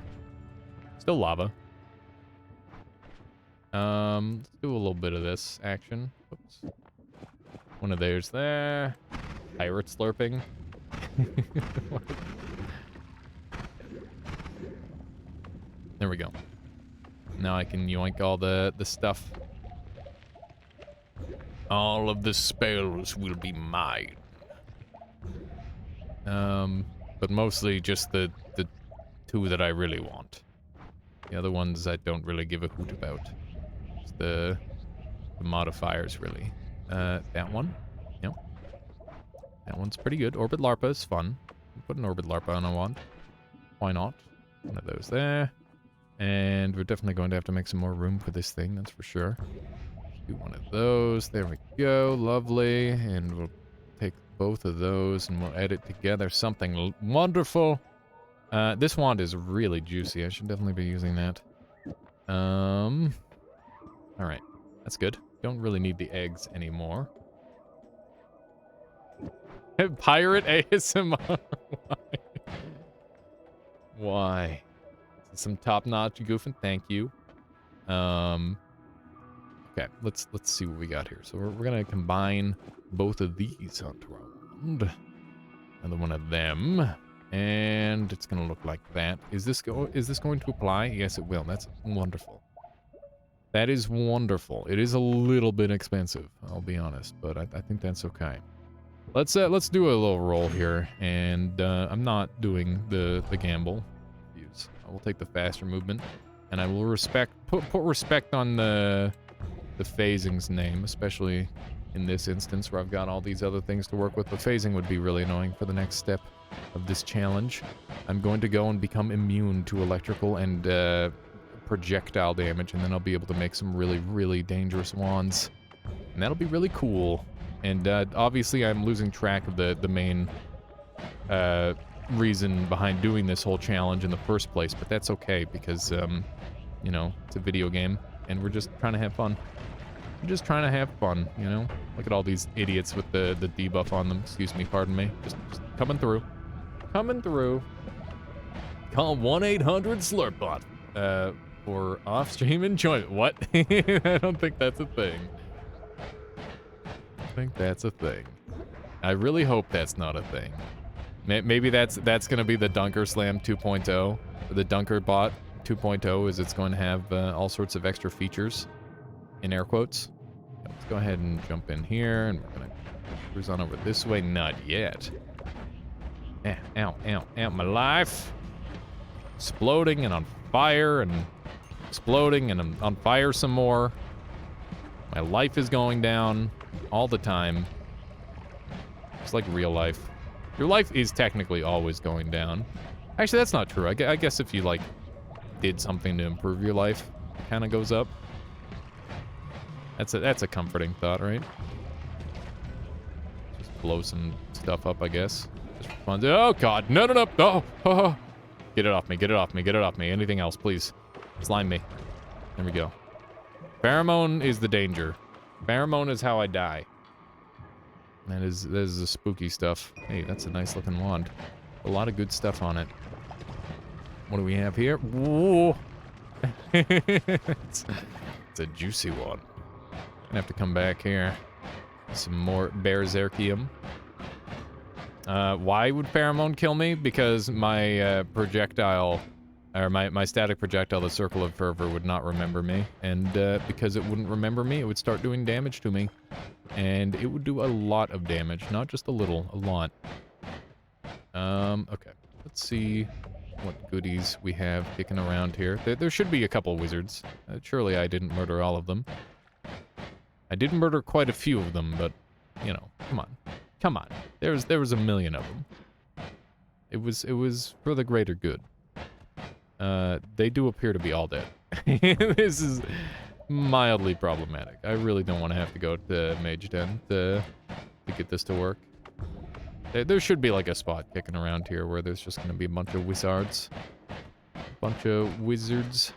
Still lava. Let's do a little bit of this action. Oops. One of theirs there. Pirate slurping. There we go. Now I can yoink all the stuff. All of the spells will be mine. But mostly just the two that I really want. The other ones I don't really give a hoot about. Just the modifiers, really. That one. Yep. That one's pretty good. Orbit Larpa is fun. Put an Orbit Larpa on a wand. Why not? One of those there. And we're definitely going to have to make some more room for this thing, that's for sure. Do one of those. There we go. Lovely. And we'll take both of those and we'll edit together something wonderful. This wand is really juicy. I should definitely be using that. Alright. That's good. Don't really need the eggs anymore. Pirate ASMR. Why? Some top-notch goofing. Thank you. Okay, let's see what we got here. So we're gonna combine both of these onto our wand. Another one of them. And it's gonna look like that. Is this going to apply? Yes, it will. That's wonderful. That is wonderful. It is a little bit expensive, I'll be honest, but I think that's okay. Let's do a little roll here, and I'm not doing the gamble. I will take the faster movement, and I will put respect on the phasing's name, especially in this instance where I've got all these other things to work with. The phasing would be really annoying for the next step of this challenge. I'm going to go and become immune to electrical and projectile damage, and then I'll be able to make some really, really dangerous wands. And that'll be really cool. And obviously I'm losing track of the main reason behind doing this whole challenge in the first place, but that's okay because, you know, it's a video game, and we're just trying to have fun. We're just trying to have fun, you know? Look at all these idiots with the debuff on them. Excuse me, pardon me. Just coming through. Coming through. Call 1-800-SLURPBOT for off-stream enjoyment. What? I don't think that's a thing. I think that's a thing. I really hope that's not a thing. Maybe that's gonna be the Dunker Slam 2.0. The Dunker Bot 2.0 is it's going to have all sorts of extra features, in air quotes. Let's go ahead and jump in here, and we're gonna cruise on over this way. Not yet. Ow, ow, ow, my life. Exploding and on fire and exploding and I'm on fire some more. My life is going down all the time. It's like real life. Your life is technically always going down. Actually, that's not true. I guess if you, like, did something to improve your life, it kind of goes up. That's a comforting thought, right? Just blow some stuff up, I guess. Just for fun. Oh, God. No, no, no. Oh, oh. Get it off me. Get it off me. Get it off me. Anything else, please. Slime me. There we go. Pheromone is the danger. Pheromone is how I die. That is the spooky stuff. Hey, that's a nice looking wand. A lot of good stuff on it. What do we have here? Whoa! it's a juicy one. Gonna have to come back here. Some more Berserkium. Why would Pheromone kill me? Because my projectile, or my static projectile, the Circle of Fervor, would not remember me. And because it wouldn't remember me, it would start doing damage to me. And it would do a lot of damage. Not just a little, a lot. Okay. Let's see what goodies we have kicking around here. There should be a couple wizards. Surely I didn't murder all of them. I did murder quite a few of them, but, you know, come on. Come on. There was a million of them. It was for the greater good. They do appear to be all dead. This is mildly problematic. I really don't want to have to go to Mage Den to get this to work. There should be like a spot kicking around here where there's just going to be a bunch of wizards. A bunch of wizards.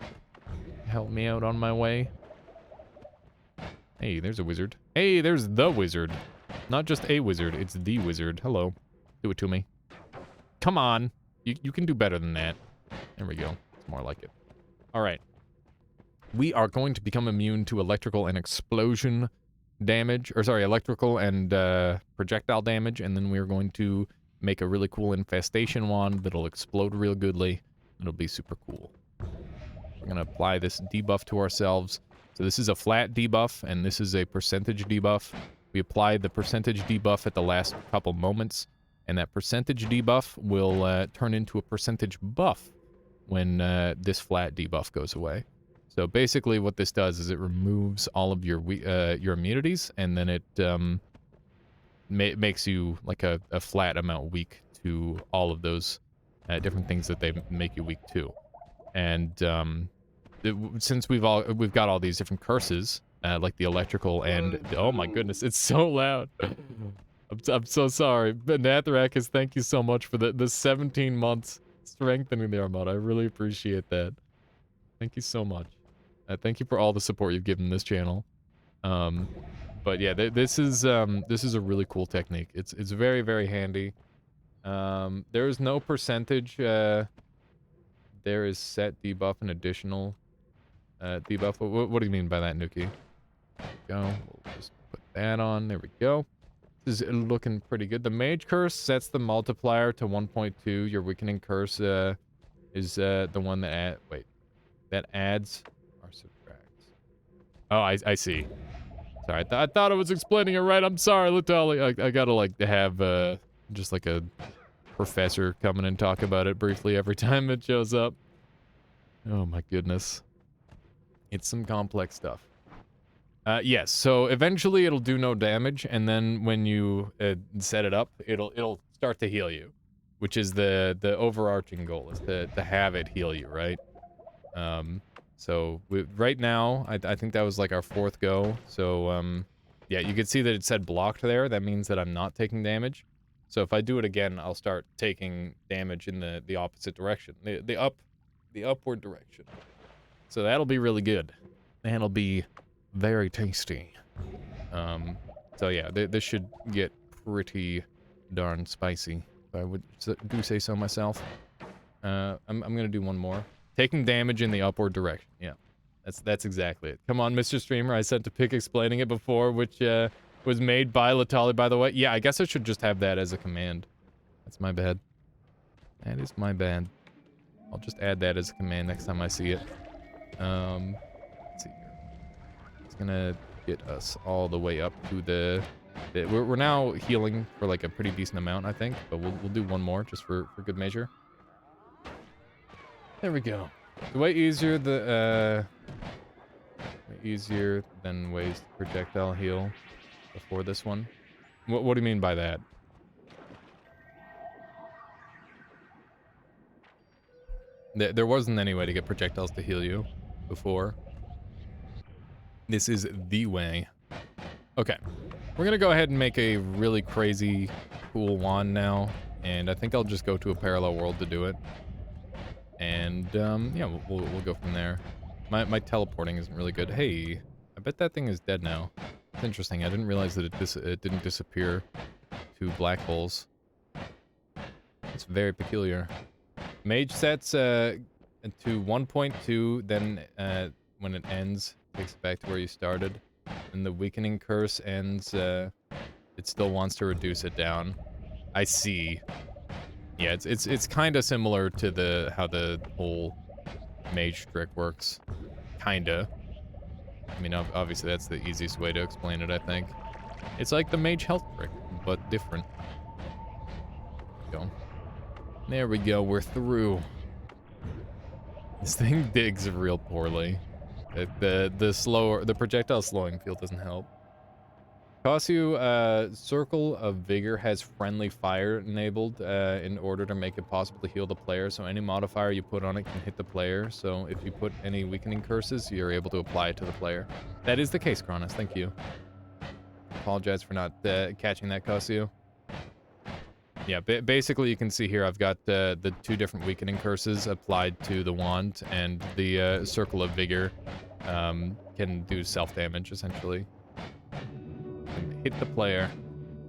Help me out on my way. Hey, there's a wizard. Hey, there's the wizard. Not just a wizard, it's the wizard. Hello. Do it to me. Come on. You can do better than that. There we go. It's more like it. All right. We are going to become immune to electrical and explosion damage. Or sorry, electrical and projectile damage. And then we're going to make a really cool infestation wand that'll explode real goodly. It'll be super cool. We're going to apply this debuff to ourselves. So this is a flat debuff, and this is a percentage debuff. We apply the percentage debuff at the last couple moments, and that percentage debuff will turn into a percentage buff when this flat debuff goes away. So basically what this does is it removes all of your immunities, and then it makes you like a flat amount weak to all of those different things that they make you weak to. And since we've got all these different curses, like the electrical and oh my goodness, it's so loud. I'm so sorry, but Nathracus, thank you so much for the 17 months strengthening the Armada. I really appreciate that. Thank you so much. Thank you for all the support you've given this channel. But yeah, this is a really cool technique. It's very, very handy. There is no percentage. There is set debuff and additional debuff. What do you mean by that, Nuki? There we go. We'll just put that on. There we go. This is looking pretty good. The Mage Curse sets the multiplier to 1.2. Your Weakening Curse is the one that that adds or subtracts. Oh, I see. Sorry, I thought I was explaining it right. I'm sorry, Latali. I gotta like have just like a professor come in and talk about it briefly every time it shows up. Oh my goodness. It's some complex stuff. Yes, so eventually it'll do no damage, and then when you set it up, it'll start to heal you, which is the overarching goal, is to have it heal you, right? So right now, I think that was like our 4th go, so yeah, you can see that it said blocked there. That means that I'm not taking damage. So if I do it again, I'll start taking damage in the opposite direction, the upward direction. So that'll be really good. That'll be very tasty. So yeah, this should get pretty darn spicy, if I would do say so myself. I'm gonna do one more. Taking damage in the upward direction. Yeah, that's exactly it. Come on, Mr. Streamer. I sent a pic explaining it before, which was made by Latali, by the way. Yeah, I guess I should just have that as a command. That's my bad. That is my bad. I'll just add that as a command next time I see it. Let's see here. It's gonna get us all the way up to we're now healing for like a pretty decent amount, I think, but we'll do one more just for good measure. There we go. Way easier than ways to projectile heal before this one. What do you mean by that? There wasn't any way to get projectiles to heal you before. This is the way. Okay. We're gonna go ahead and make a really crazy, cool wand now. And I think I'll just go to a parallel world to do it. And, yeah, we'll go from there. My teleporting isn't really good. Hey, I bet that thing is dead now. It's interesting. I didn't realize that it didn't disappear to black holes. It's very peculiar. Mage sets to 1.2, then when it ends, takes it back to where you started. And the weakening curse ends, it still wants to reduce it down. I see. Yeah, it's kind of similar to how the whole mage trick works. Kinda. I mean, obviously that's the easiest way to explain it, I think. It's like the mage health trick, but different. Go. There we go, we're through. This thing digs real poorly. The projectile slowing field doesn't help. Costs you Circle of Vigor has friendly fire enabled in order to make it possible to heal the player, so any modifier you put on it can hit the player, so if you put any weakening curses, you're able to apply it to the player. That is the case, Kronos, thank you. Apologize for not catching that, Cosio. Yeah, basically you can see here I've got the 2 different weakening curses applied to the wand, and the Circle of Vigor can do self-damage, essentially. And hit the player.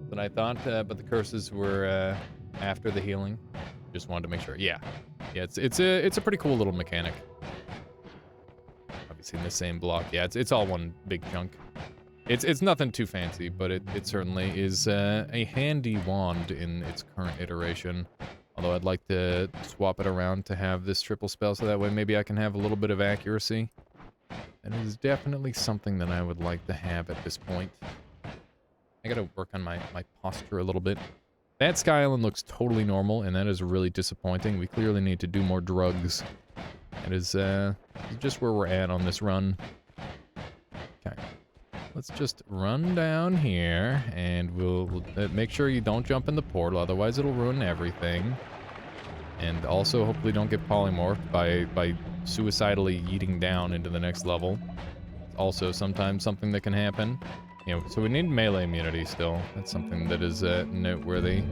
But I thought, but the curses were after the healing. Just wanted to make sure. Yeah, it's a pretty cool little mechanic. Obviously in the same block. Yeah, it's all one big chunk. It's nothing too fancy, but it certainly is a handy wand in its current iteration. Although I'd like to swap it around to have this triple spell, so that way maybe I can have a little bit of accuracy. That is definitely something that I would like to have at this point. I gotta work on my posture a little bit. That Sky Island looks totally normal, and that is really disappointing. We clearly need to do more drugs. That is just where we're at on this run. Okay. Let's just run down here, and we'll make sure you don't jump in the portal, otherwise it'll ruin everything. And also, hopefully don't get polymorphed by suicidally yeeting down into the next level. It's also sometimes something that can happen. You know, so we need melee immunity still. That's something that is noteworthy.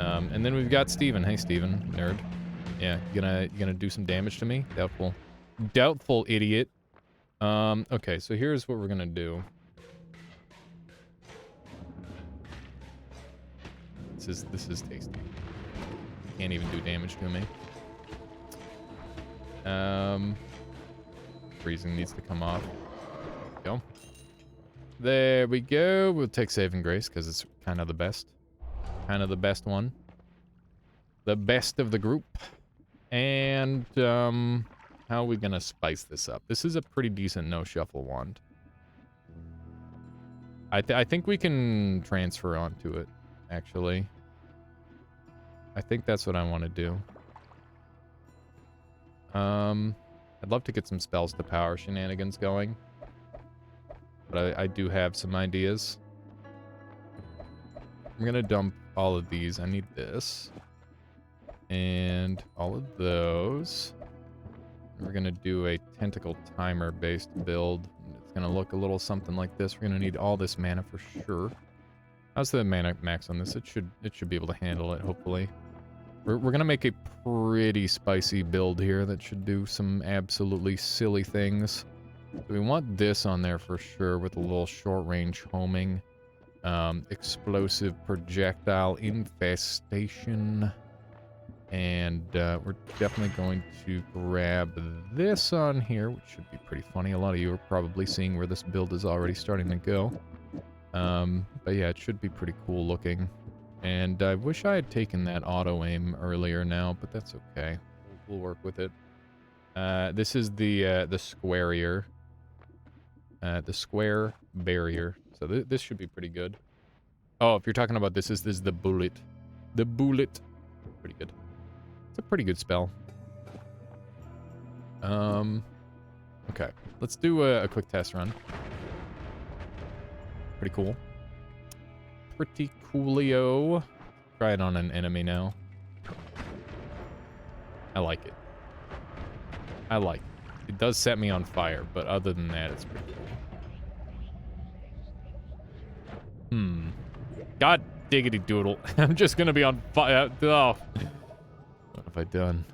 And then we've got Steven. Hey, Steven, nerd. Yeah, you gonna do some damage to me? Doubtful. Doubtful, idiot. Okay, so here's what we're gonna do. This is tasty. Can't even do damage to me. Freezing needs to come off. Go. There we go. We'll take Saving Grace because it's kind of the best. Kind of the best one. The best of the group. And how are we gonna spice this up? This is a pretty decent no shuffle wand. I think we can transfer onto it, actually. I think that's what I want to do. I'd love to get some spells to power shenanigans going. But I do have some ideas. I'm gonna dump all of these. I need this. And all of those. We're gonna do a tentacle timer based build. It's gonna look a little something like this. We're gonna need all this mana for sure. How's the mana max on this? It should be able to handle it, hopefully. We're gonna make a pretty spicy build here that should do some absolutely silly things. So we want this on there for sure with a little short-range homing. Explosive projectile infestation. And we're definitely going to grab this on here, which should be pretty funny. A lot of you are probably seeing where this build is already starting to go. But yeah, it should be pretty cool looking. And I wish I had taken that auto-aim earlier now, but that's okay. We'll work with it. This is the squarier. The square barrier. So this should be pretty good. Oh, if you're talking about this is the bullet. The bullet. Pretty good. It's a pretty good spell. Okay. Let's do a quick test run. Pretty cool. Pretty coolio. Try it on an enemy now. I like it. I like it. It does set me on fire, but other than that, it's pretty cool. God diggity doodle. I'm just gonna be on fire. Oh. What have I done?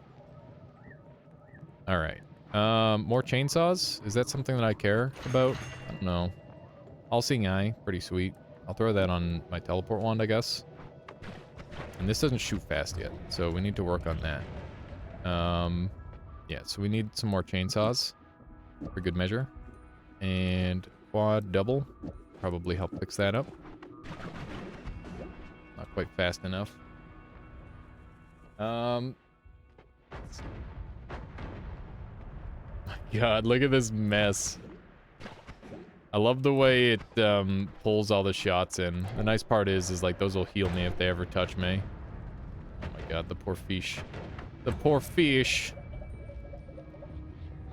Alright. More chainsaws? Is that something that I care about? I don't know. All-seeing eye, pretty sweet. I'll throw that on my teleport wand, I guess. And this doesn't shoot fast yet, so we need to work on that. Yeah, so we need some more chainsaws for good measure. And quad double probably help fix that up. Not quite fast enough. My God, look at this mess. I love the way it pulls all the shots in. The nice part is like those will heal me if they ever touch me. Oh my God, the poor fish. The poor fish.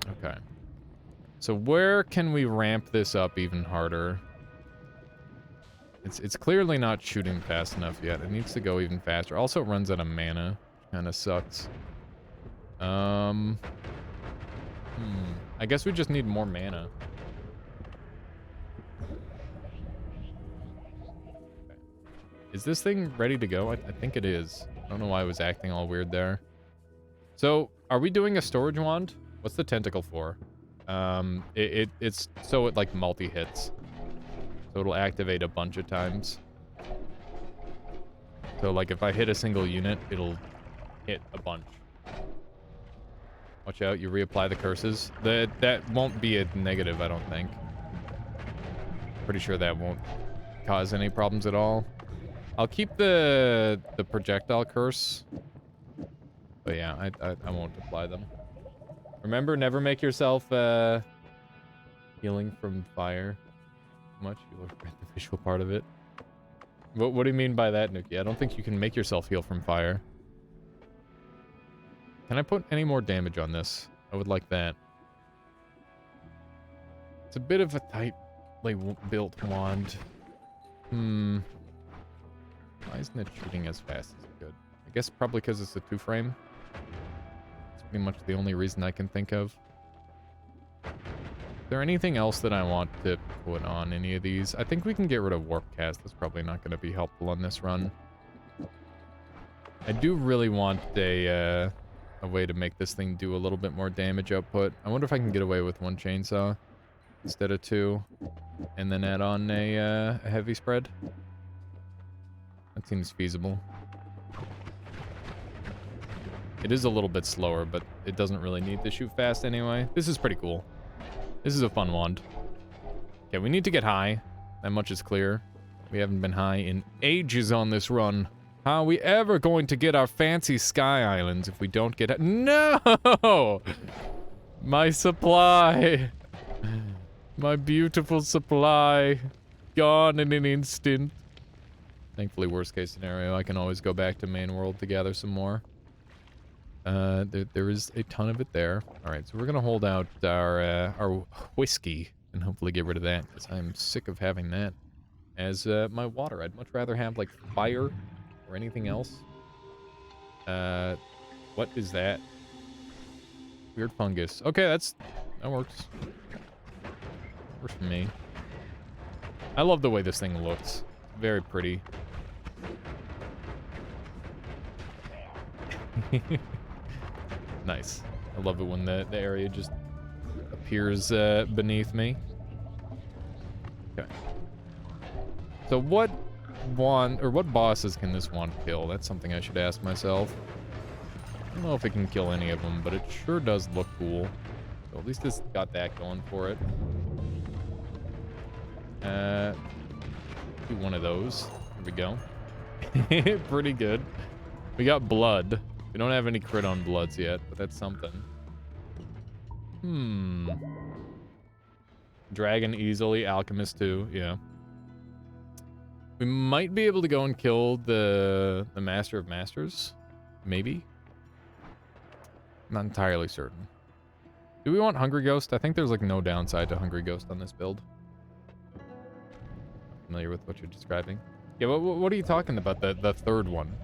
Okay. So where can we ramp this up even harder? It's clearly not shooting fast enough yet. It needs to go even faster. Also, it runs out of mana. Kind of sucks. I guess we just need more mana. Okay. Is this thing ready to go? I think it is. I don't know why I was acting all weird there. So, are we doing a storage wand? What's the tentacle for? It's so it like multi-hits. So it'll activate a bunch of times. So like if I hit a single unit, it'll hit a bunch. Watch out, you reapply the curses. That won't be a negative, I don't think. Pretty sure that won't cause any problems at all. I'll keep the projectile curse. But yeah, I won't apply them. Remember, never make yourself healing from fire much. You'll regret the visual part of it. What do you mean by that, Nuki? I don't think you can make yourself heal from fire. Can I put any more damage on this? I would like that. It's a bit of a tightly built wand. Why isn't it shooting as fast as it could? I guess probably because it's a 2-frame. It's pretty much the only reason I can think of. Is there anything else that I want to put on any of these? I think we can get rid of Warp Cast. That's probably not going to be helpful on this run. I do really want a way to make this thing do a little bit more damage output. I wonder if I can get away with 1 chainsaw instead of 2, and then add on a heavy spread. That seems feasible. It is a little bit slower, but it doesn't really need to shoot fast anyway. This is pretty cool. This is a fun wand. Okay, we need to get high. That much is clear. We haven't been high in ages on this run. How are we ever going to get our fancy sky islands if we don't get... No! My supply! My beautiful supply. Gone in an instant. Thankfully, worst case scenario, I can always go back to main world to gather some more. There is a ton of it there. Alright, so we're gonna hold out our whiskey and hopefully get rid of that, because I'm sick of having that as my water. I'd much rather have, like, fire or anything else. What is that? Weird fungus. Okay, that works. Works for me. I love the way this thing looks. Very pretty. Nice. I love it when the area just appears beneath me. Okay. So what bosses can this wand kill? That's something I should ask myself. I don't know if it can kill any of them, but it sure does look cool. So at least it's got that going for it. Do one of those. Here we go. Pretty good. We got blood. We don't have any crit on bloods yet, but that's something. Dragon easily, Alchemist too, yeah. We might be able to go and kill the Master of Masters. Maybe. Not entirely certain. Do we want Hungry Ghost? I think there's like no downside to Hungry Ghost on this build. Familiar with what you're describing? Yeah, what are you talking about? The third one.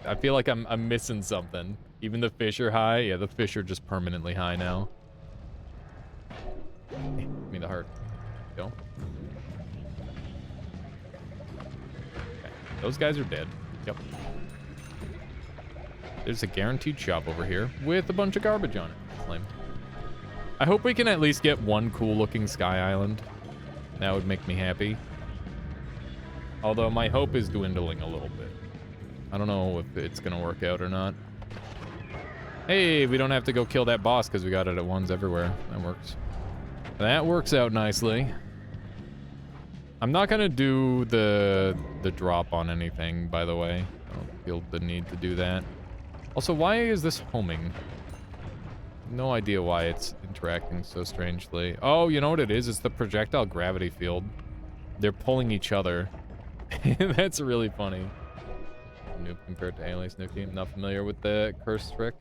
I feel like I'm missing something. Even the fish are high. Yeah, the fish are just permanently high now. Hey, give me the heart. Go. Okay. Those guys are dead. Yep. There's a guaranteed shop over here with a bunch of garbage on it. Lame. I hope we can at least get one cool-looking sky island. That would make me happy. Although my hope is dwindling a little bit. I don't know if it's gonna work out or not. Hey, we don't have to go kill that boss because we got it at ones everywhere. That works. That works out nicely. I'm not gonna do the drop on anything, by the way. I don't feel the need to do that. Also, why is this homing? No idea why it's interacting so strangely. Oh, you know what it is? It's the projectile gravity field. They're pulling each other. That's really funny. Noob compared to Alias Nuki. I'm not familiar with the curse trick.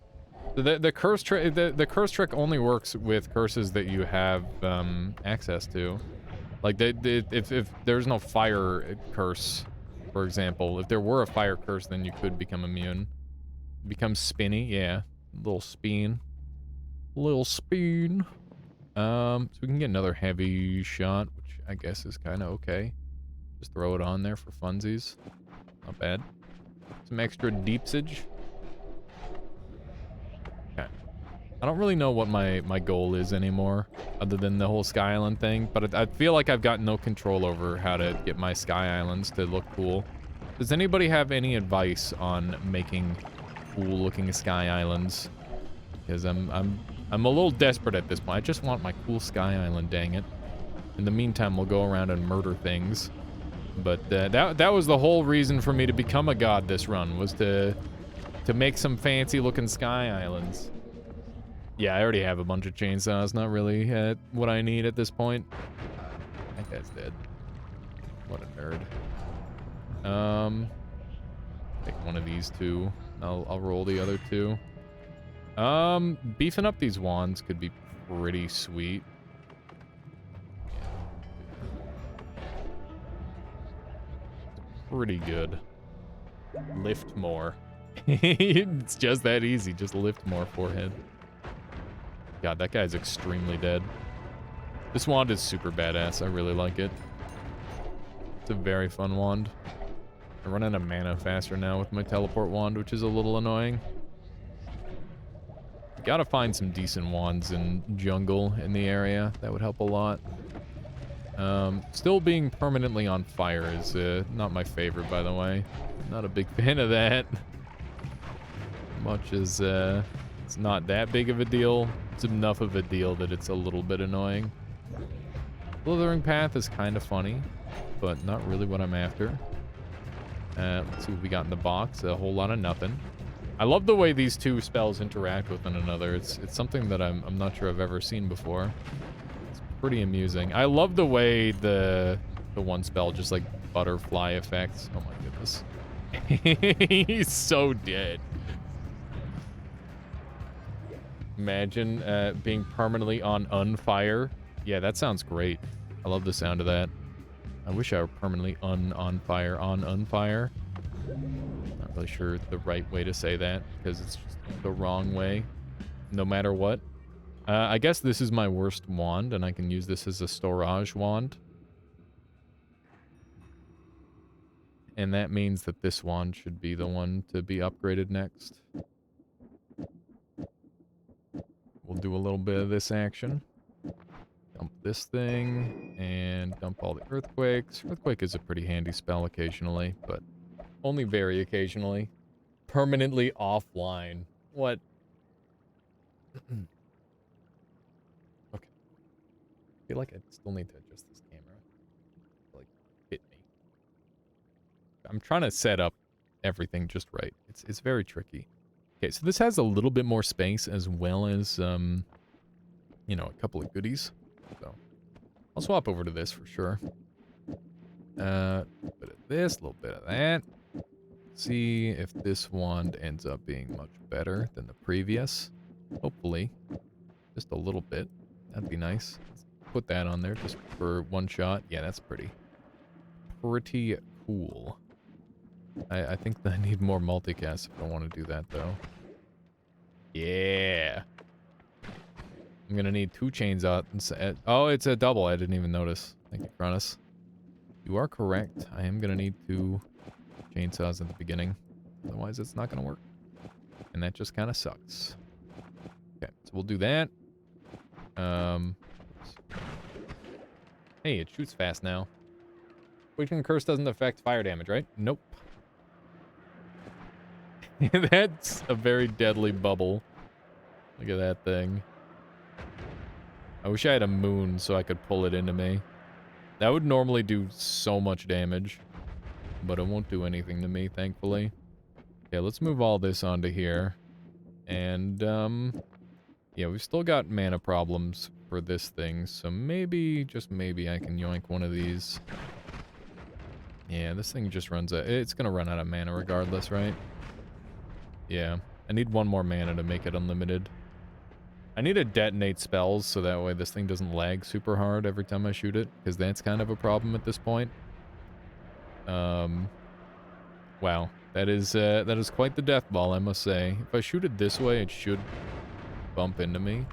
The curse trick the curse trick only works with curses that you have access to. Like if there's no fire curse, for example, if there were a fire curse, then you could become immune. Become spinny, yeah, little spin. So we can get another heavy shot, which I guess is kind of okay. Just throw it on there for funsies. Not bad. Some extra deepsage. Okay. I don't really know what my goal is anymore, other than the whole Sky Island thing, but I feel like I've got no control over how to get my Sky Islands to look cool. Does anybody have any advice on making cool-looking Sky Islands? Because I'm a little desperate at this point. I just want my cool Sky Island, dang it. In the meantime, we'll go around and murder things. But that was the whole reason for me to become a god this run, was to make some fancy-looking Sky Islands. Yeah, I already have a bunch of chainsaws. Not really what I need at this point. That guy's dead. What a nerd. Take one of these two. I'll roll the other two. Beefing up these wands could be pretty sweet. Pretty good. Lift more. It's just that easy. Just lift more forehead. God, that guy's extremely dead. This wand is super badass. I really like it. It's a very fun wand. I run out of mana faster now with my teleport wand, which is a little annoying. Gotta find some decent wands in jungle in the area. That would help a lot. Still being permanently on fire is not my favorite, by the way. Not a big fan of that. Much as it's not that big of a deal, it's enough of a deal that it's a little bit annoying. Slithering Path is kind of funny, but not really what I'm after. Let's see what we got in the box. A whole lot of nothing. I love the way these two spells interact with one another. It's something that I'm not sure I've ever seen before. It's pretty amusing. I love the way the one spell just like butterfly effects. Oh my goodness. He's so dead. Imagine being permanently on unfire. Yeah, that sounds great. I love the sound of that. I wish I were permanently on fire, on unfire. Not really sure the right way to say that, because it's just the wrong way, no matter what. I guess this is my worst wand, and I can use this as a storage wand. And that means that this wand should be the one to be upgraded next. We'll do a little bit of this action. Dump this thing, and dump all the earthquakes. Earthquake is a pretty handy spell occasionally, but only very occasionally. Permanently offline. What? Okay. I feel like I still need to adjust this camera. Like, hit me. I'm trying to set up everything just right. It's very tricky. Okay, so this has a little bit more space as well as, you know, a couple of goodies. So, I'll swap over to this for sure. A bit of this, a little bit of that. See if this wand ends up being much better than the previous. Hopefully. Just a little bit. That'd be nice. Let's put that on there just for one shot. Yeah, that's pretty cool. I think I need more multicast if I want to do that, though. Yeah. I'm gonna need 2 chains out. Oh, it's a double. I didn't even notice. Thank you, Cronus. You are correct. I am gonna need 2 chainsaws at the beginning. Otherwise, it's not gonna work. And that just kind of sucks. Okay, so we'll do that. Oops. Hey, it shoots fast now. Awakening Curse doesn't affect fire damage, right? Nope. That's a very deadly bubble. Look at that thing. I wish I had a moon so I could pull it into me. That would normally do so much damage. But it won't do anything to me, thankfully. Okay, let's move all this onto here. And, yeah, we've still got mana problems for this thing. So maybe, just maybe, I can yoink one of these. Yeah, this thing just runs out. It's gonna run out of mana regardless, right? Yeah. I need one more mana to make it unlimited. I need to detonate spells so that way this thing doesn't lag super hard every time I shoot it, because that's kind of a problem at this point. Wow. That is quite the death ball, I must say. If I shoot it this way, it should bump into me.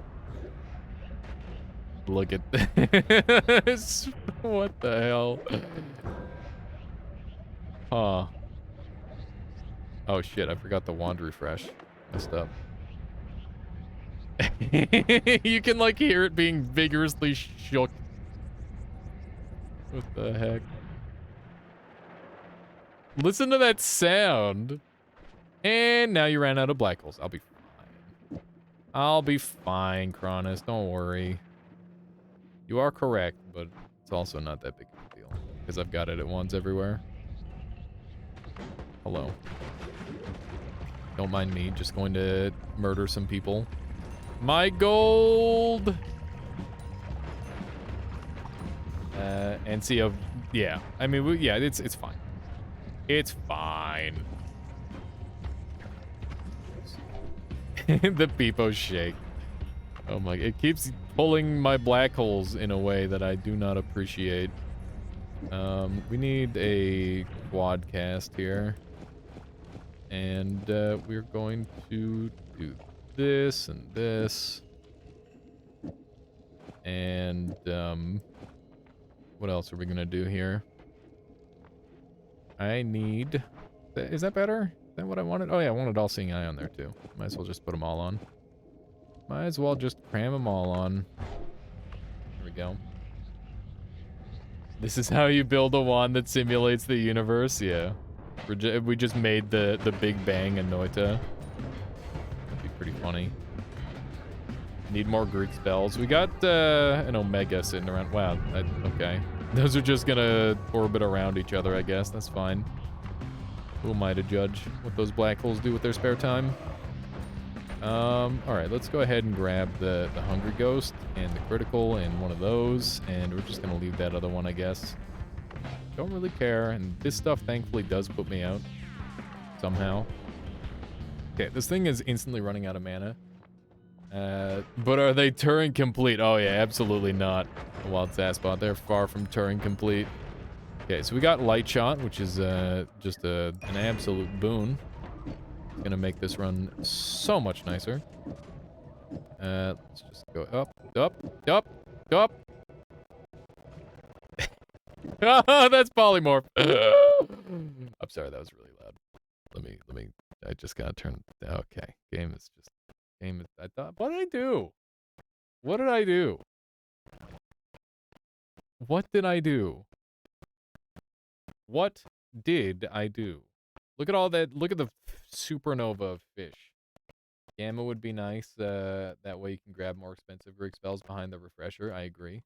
Look at this. What the hell? Huh. Oh shit, I forgot the wand refresh. Messed up. You can like hear it being vigorously shook. What the heck? Listen to that sound. And now you ran out of black holes. I'll be fine. I'll be fine, Cronus. Don't worry. You are correct, but it's also not that big of a deal. Because I've got it at once everywhere. Hello. Don't mind me, just going to murder some people. My gold! And see, yeah. I mean, yeah, it's fine. It's fine. The Peepo shake. Oh my, it keeps pulling my black holes in a way that I do not appreciate. We need a quad cast here. And we're going to do this and this. And what else are we gonna do here? I need... Is that better? Is that what I wanted? Oh yeah, I wanted All-Seeing Eye on there too. Might as well just put them all on. Might as well just cram them all on. There we go. This is how you build a wand that simulates the universe? Yeah. We just made the Big Bang a Noita. That'd be pretty funny. Need more Greek spells. We got an Omega sitting around. Wow, okay. Those are just gonna orbit around each other, I guess. That's fine. Who am I to judge what those black holes do with their spare time? Alright, let's go ahead and grab the Hungry Ghost and the Critical and one of those, and we're just gonna leave that other one, I guess. Don't really care, and this stuff thankfully does put me out. Somehow. Okay, this thing is instantly running out of mana. But are they Turing complete? Oh yeah, absolutely not. A Wild Sasspot, they're far from Turing complete. Okay, so we got Light Shot, which is just an absolute boon. It's gonna make this run so much nicer. Let's just go up, up, up, up. Oh, that's polymorph. I'm sorry, that was really loud. Let me. I just gotta turn. Okay, game is. I thought. What did I do? What did I do? What did I do? What did I do? Look at all that. Look at the supernova of fish. Gamma would be nice. That way you can grab more expensive Greek spells behind the refresher. I agree.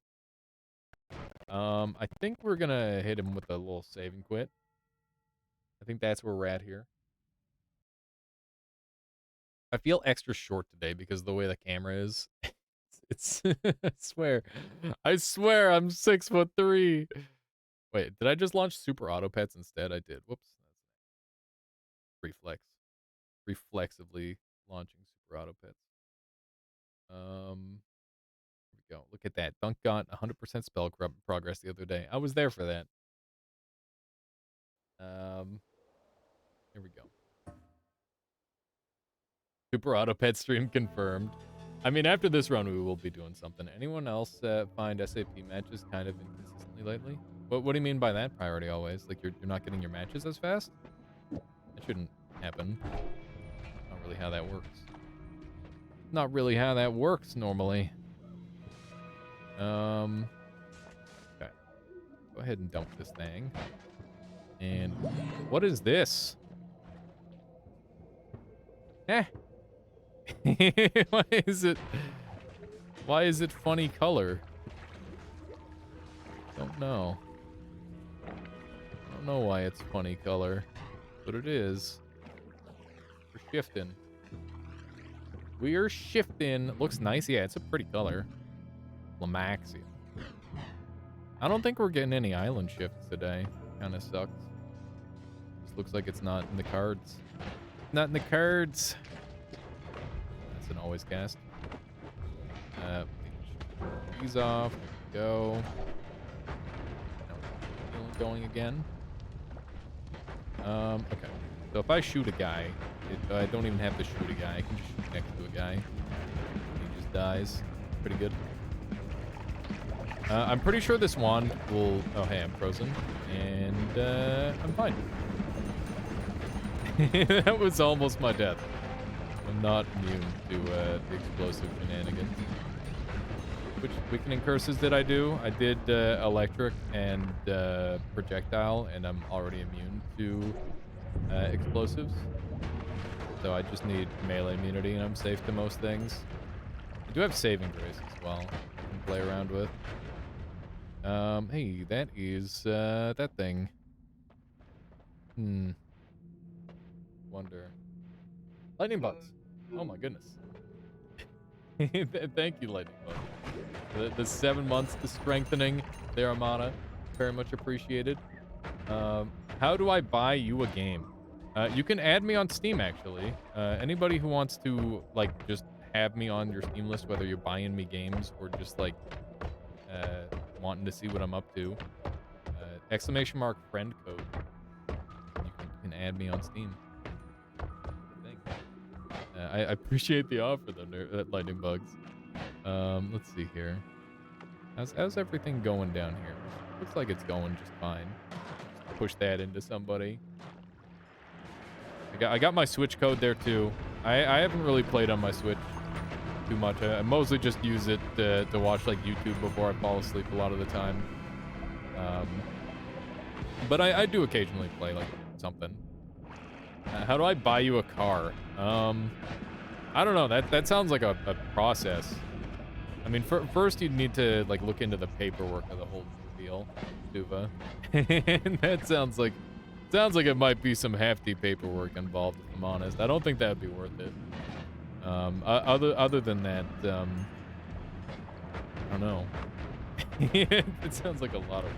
I think we're gonna hit him with a little save and quit. I think that's where we're at here. I feel extra short today because of the way the camera is. It's I swear I'm 6'3". Wait, did I just launch Super Auto Pets instead? I did. Whoops. Reflex. Reflexively launching Super Auto Pets. Here we go. Look at that. Dunk got 100% spell progress the other day. I was there for that. Here we go. Super Auto Pet stream confirmed. I mean, after this run, we will be doing something. Anyone else find SAP matches kind of inconsistently lately? What do you mean by that priority always? Like you're not getting your matches as fast? That shouldn't happen. All really how that works. Not really how that works normally. Okay. Go ahead and dump this thing. And what is this? Eh. Why is it? Why is it funny color? Don't know. Don't know why it's funny color, but it is. We're shifting. We're shifting. Looks nice. Yeah, it's a pretty color. Lamaxium. I don't think we're getting any island shifts today. Kind of sucks. Just looks like it's not in the cards. Not in the cards. That's an always cast. These off. Go. Going again. Okay. So if I shoot a guy, I don't even have to shoot a guy. I can just shoot next to a guy. He just dies. Pretty good. I'm pretty sure this wand will... Oh, hey, I'm frozen. And, I'm fine. That was almost my death. I'm not immune to, the explosive shenanigans. Which weakening curses did I do? I did, electric and, projectile, and I'm already immune to, explosives. So I just need melee immunity, and I'm safe to most things. I do have saving grace as well. I can play around with. Hey, that is, that thing. Wonder. Lightning bugs. Oh my goodness. Thank you, Lightning bugs. The 7 months, the strengthening their Armada. Very much appreciated. How do I buy you a game? You can add me on Steam, actually. Anybody who wants to, like, just have me on your Steam list, whether you're buying me games or just, like, wanting to see what I'm up to, exclamation mark friend code. You can add me on Steam. I appreciate the offer, though, Lightning Bugs. Let's see here. How's everything going down here? Looks like it's going just fine. Just push that into somebody. I got my Switch code there, too. I haven't really played on my Switch too much. I mostly just use it to watch, like, YouTube before I fall asleep a lot of the time. But I do occasionally play, like, something. How do I buy you a car? I don't know. That sounds like a process. I mean, first you'd need to, like, look into the paperwork of the whole deal, Duva. And that sounds like it might be some hefty paperwork involved, if I'm honest. I don't think that'd be worth it. Other than that, I don't know. It sounds like a lot of work.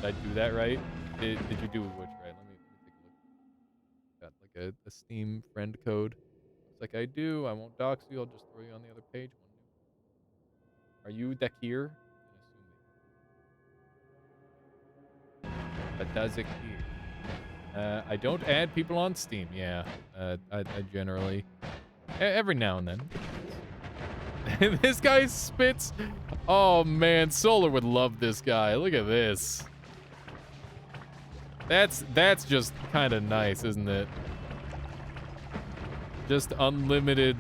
Did I do that right? Did you do which right? Let me take a look. Got like a Steam friend code. Looks like I do. I won't dox you. I'll just throw you on the other page. Are you Dakir? But does it here? I don't add people on Steam. Yeah, I generally every now and then. This guy spits. Oh man, Solar would love this guy. Look at this. That's just kind of nice, isn't it? Just unlimited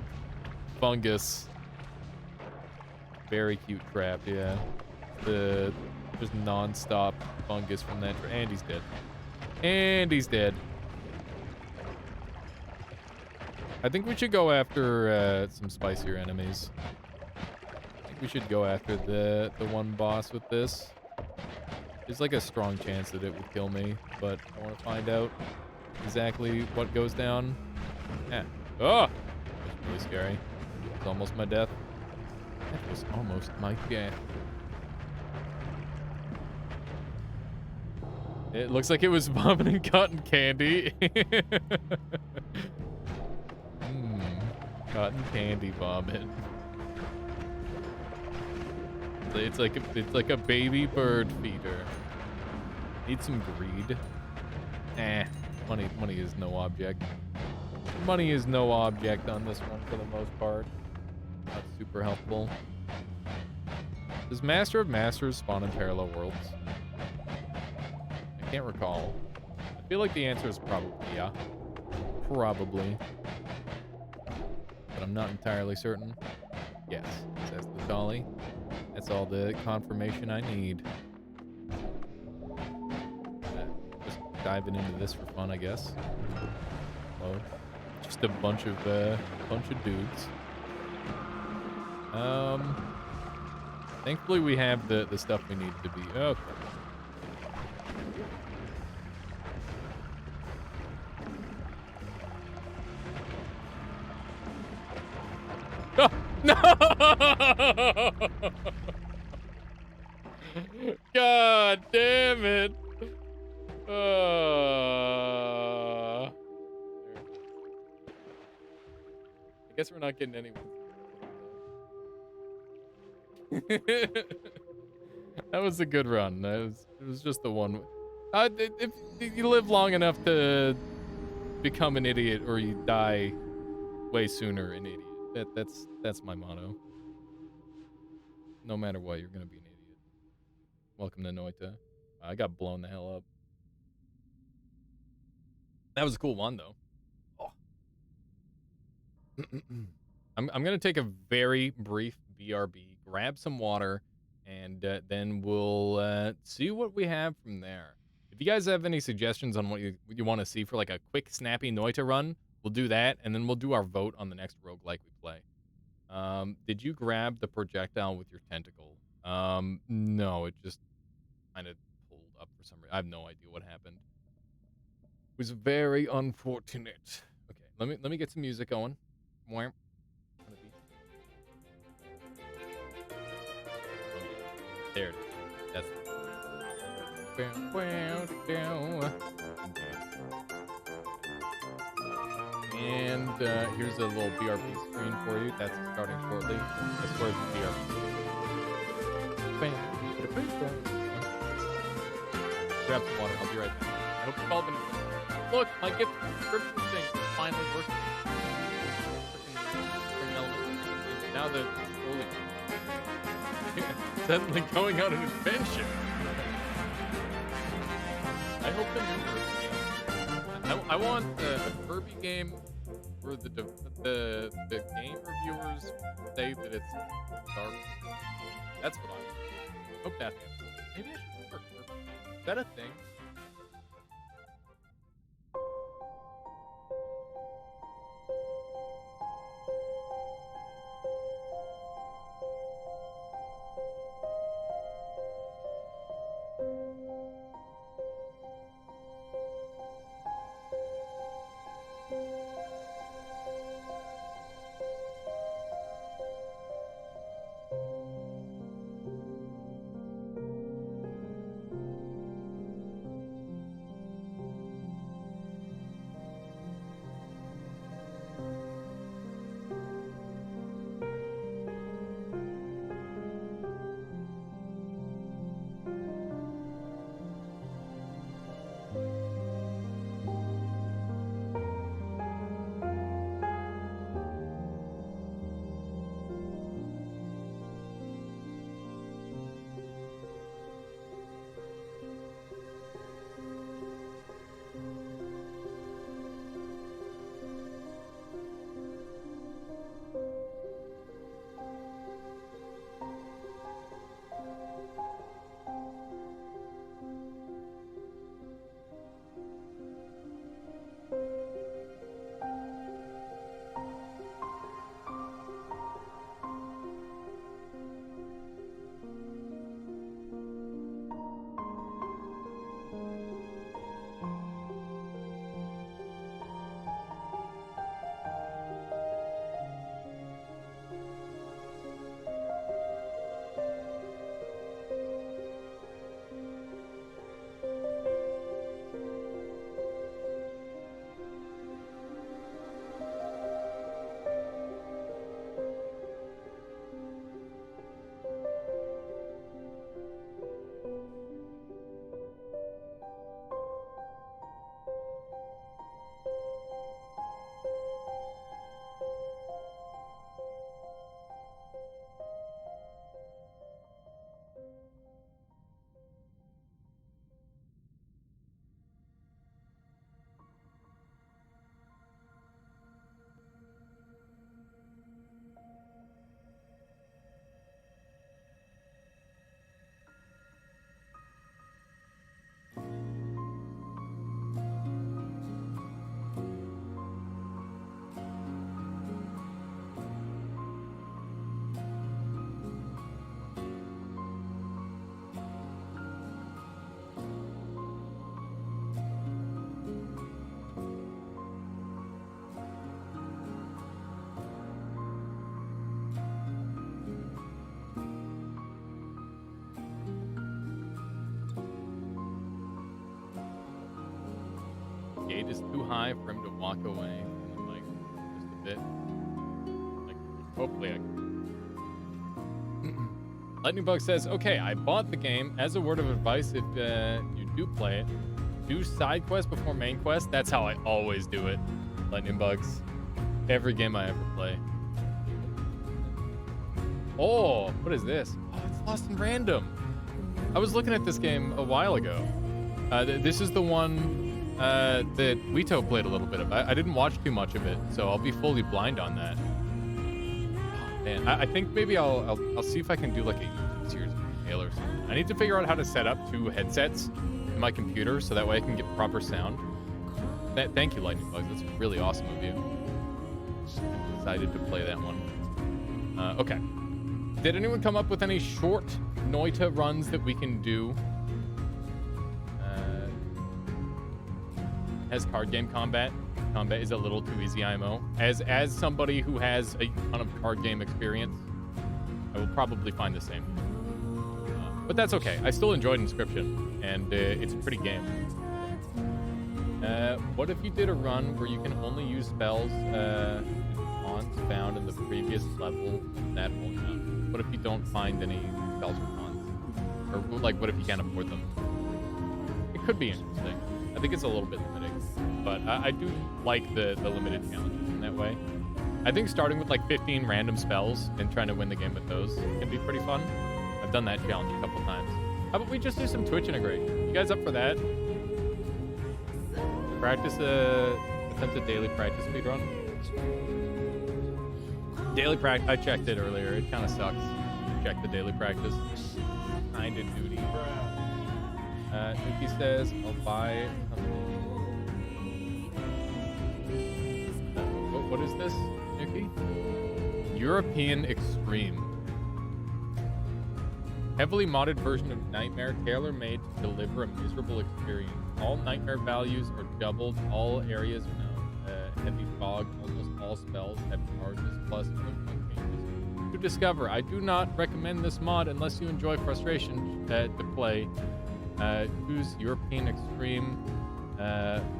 fungus. Very cute trap, yeah. Just non-stop fungus from that. And he's dead. And he's dead. I think we should go after some spicier enemies. I think we should go after the one boss with this. There's like a strong chance that it would kill me, but I want to find out exactly what goes down. Yeah. Oh! That's really scary. It's almost my death. That was almost my death. It looks like it was vomiting cotton candy. Cotton candy vomit. It's like a baby bird feeder. Need some greed. Money is no object. Money is no object on this one for the most part. Not super helpful. Does Master of Masters spawn in parallel worlds? I can't recall. I feel like the answer is probably yeah. Probably. I'm not entirely certain. Yes, it says Lutali. That's all the confirmation I need. Just diving into this for fun, I guess. Load. Just a bunch of dudes. Thankfully we have the stuff we need to be. Okay. Oh, no! God damn it! I guess we're not getting any wins. That was a good run. It was just the one. If you live long enough to become an idiot, or you die way sooner an idiot. That's my motto. No matter what, you're gonna be an idiot. Welcome to Noita. I got blown the hell up. That was a cool one though. Oh. I'm gonna take a very brief BRB, grab some water, and then we'll see what we have from there. If you guys have any suggestions on what you want to see for like a quick, snappy Noita run, we'll do that, and then we'll do our vote on the next roguelike we play. Did you grab the projectile with your tentacle? No, it just kind of pulled up for some reason. I have no idea what happened. It was very unfortunate. Okay, let me get some music going. Wham. There it is. That's and here's a little BRP screen for you. That's starting shortly. As far as the BRP. Grab some water. I'll be right back. I hope you've all been. Look, my gift subscription thing is finally working. Freaking element. Now the holy. Suddenly going on an adventure. I hope the new Kirby game. I want a Kirby game where the game reviewers say that it's dark. That's what I want. Hope that happens. Maybe I should work Kirby. Is that a thing? speed is too high for him to walk away from the mic just a bit. Like, hopefully I can. Lightning Bug says, okay, I bought the game. As a word of advice, if you do play it, do side quest before main quest. That's how I always do it. Lightning Bugs. Every game I ever play. Oh, what is this? Oh, it's Lost in Random. I was looking at this game a while ago. This is the one that Wito played a little bit of. I didn't watch too much of it, so I'll be fully blind on that. Oh, man, I think maybe I'll see if I can do like a YouTube series of Taylor or something. I need to figure out how to set up 2 headsets in my computer so that way I can get proper sound. Thank you, Lightning Bugs. That's really awesome of you. I'm excited to play that one. Okay. Did anyone come up with any short Noita runs that we can do? Has card game combat. Combat is a little too easy, IMO. As somebody who has a ton of card game experience, I will probably find the same. But that's okay. I still enjoyed Inscription, and it's a pretty game. What if you did a run where you can only use spells pawns found in the previous level? That won't count. What if you don't find any spells or pawns? Or like, what if you can't afford them? It could be interesting. I think it's a little bit limiting, but I do like the limited challenges in that way. I think starting with like 15 random spells and trying to win the game with those can be pretty fun. I've done that challenge a couple times. How about we just do some Twitch integration? You guys up for that? Practice attempt a daily practice speedrun. Daily practice. I checked it earlier. It kind of sucks. Check the daily practice. Kind of duty. Nuki says, I'll buy something. What is this, Nuki? European Extreme. Heavily modded version of Nightmare, tailor-made to deliver a miserable experience. All Nightmare values are doubled. All areas are now heavy fog. Almost all spells have charges plus movement changes. To discover, I do not recommend this mod unless you enjoy frustration to play. Choose European Extreme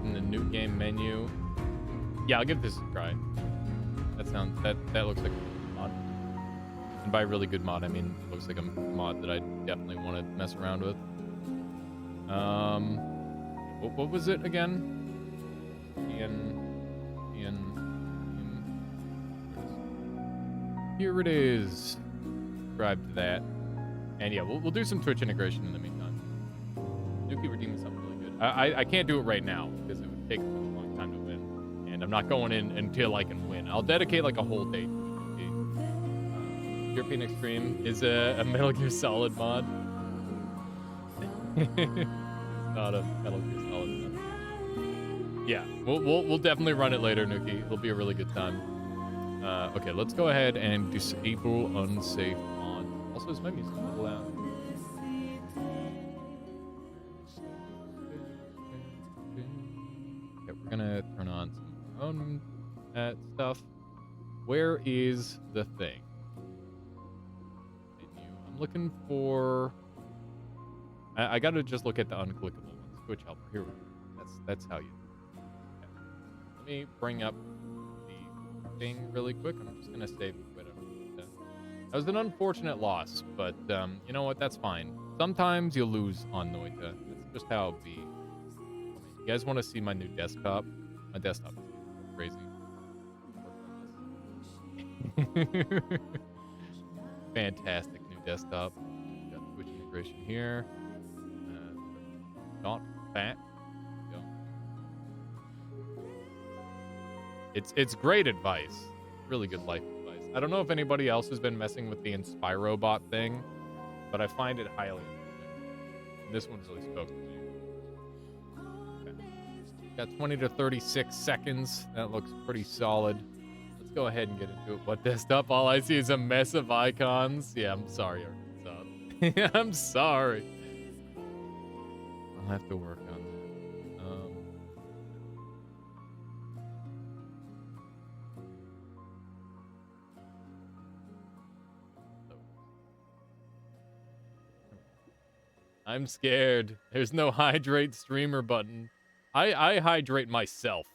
in the new game menu. Yeah, I'll give this a try. That looks like a good mod. And by really good mod, I mean it looks like a mod that I definitely want to mess around with. What was it again? Here it is. Subscribe to that. And yeah, we'll do some Twitch integration in the meantime. Nuki redeeming something really good. I can't do it right now because it would take a really long time to win. And I'm not going in until I can win. I'll dedicate like a whole day to it. European Extreme is a Metal Gear Solid mod. It's not a Metal Gear Solid mod. Yeah, we'll definitely run it later, Nuki. It'll be a really good time. Okay, let's go ahead and disable unsafe mod. Also, is my music a little loud? Okay, we're gonna turn on some phone stuff. Where is the thing? Menu. I'm looking for. I gotta just look at the unclickable ones. Twitch helper. Here we go. That's how you. Okay. Let me bring up thing really quick. I'm just gonna save whatever. That was an unfortunate loss, but you know what? That's fine. Sometimes you lose on Noita. That's just how it be. You guys want to see my new desktop? My desktop is crazy. Fantastic new desktop. Got Twitch integration here. Not fat. It's great advice. Really good life advice. I don't know if anybody else has been messing with the InspiroBot thing, but I find it highly interesting. This one really spoke to me. Okay. Got 20 to 36 seconds. That looks pretty solid. Let's go ahead and get into it. What desktop? All I see is a mess of icons. Yeah, I'm sorry, Arkansas. I'm sorry. I'll have to work on that. I'm scared. There's no hydrate streamer button. I hydrate myself.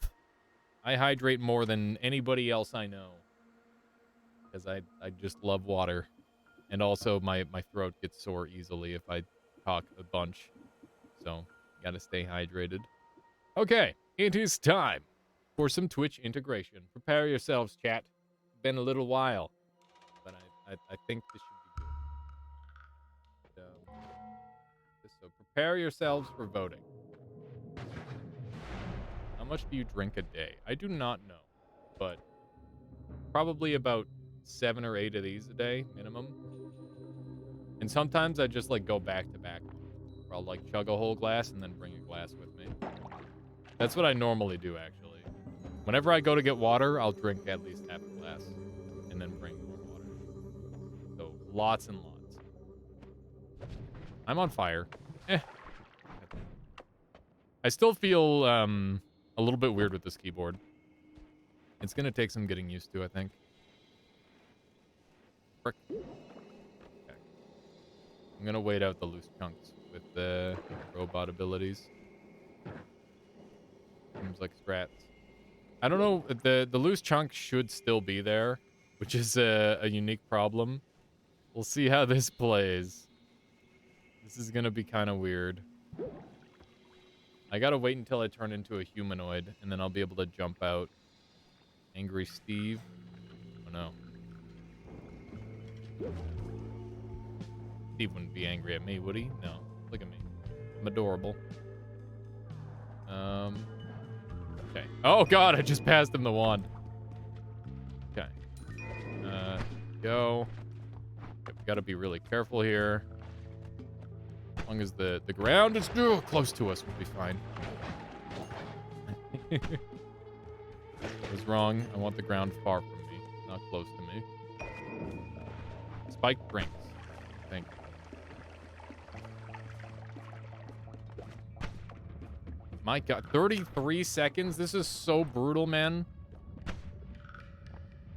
I hydrate more than anybody else I know. Because I just love water. And also my throat gets sore easily if I talk a bunch. So, gotta stay hydrated. Okay, it is time for some Twitch integration. Prepare yourselves, chat. Been a little while, but I think this should be good. So prepare yourselves for voting. How much do you drink a day? I do not know, but probably about 7 or 8 of these a day minimum. And sometimes I just like go back to back. Or I'll like chug a whole glass and then bring a glass with me. That's what I normally do, actually. Whenever I go to get water, I'll drink at least half a glass and then bring more water. So lots and lots. I'm on fire. I still feel a little bit weird with this keyboard. It's gonna take some getting used to, I think. Frick. Okay. I'm gonna wait out the loose chunks with the robot abilities. Seems like strats. I don't know. The loose chunk should still be there, which is a unique problem. We'll see how this plays. This is gonna be kind of weird. I gotta wait until I turn into a humanoid, and then I'll be able to jump out. Angry Steve. Oh no. Steve wouldn't be angry at me, would he? No. Look at me. I'm adorable. Okay. Oh god, I just passed him the wand. Okay. Go. Okay, we gotta be really careful here. As long as the ground is close to us, we'll be fine. I was wrong. I want the ground far from me, not close to me. Spiked drinks. Thank you. My god, 33 seconds? This is so brutal, man.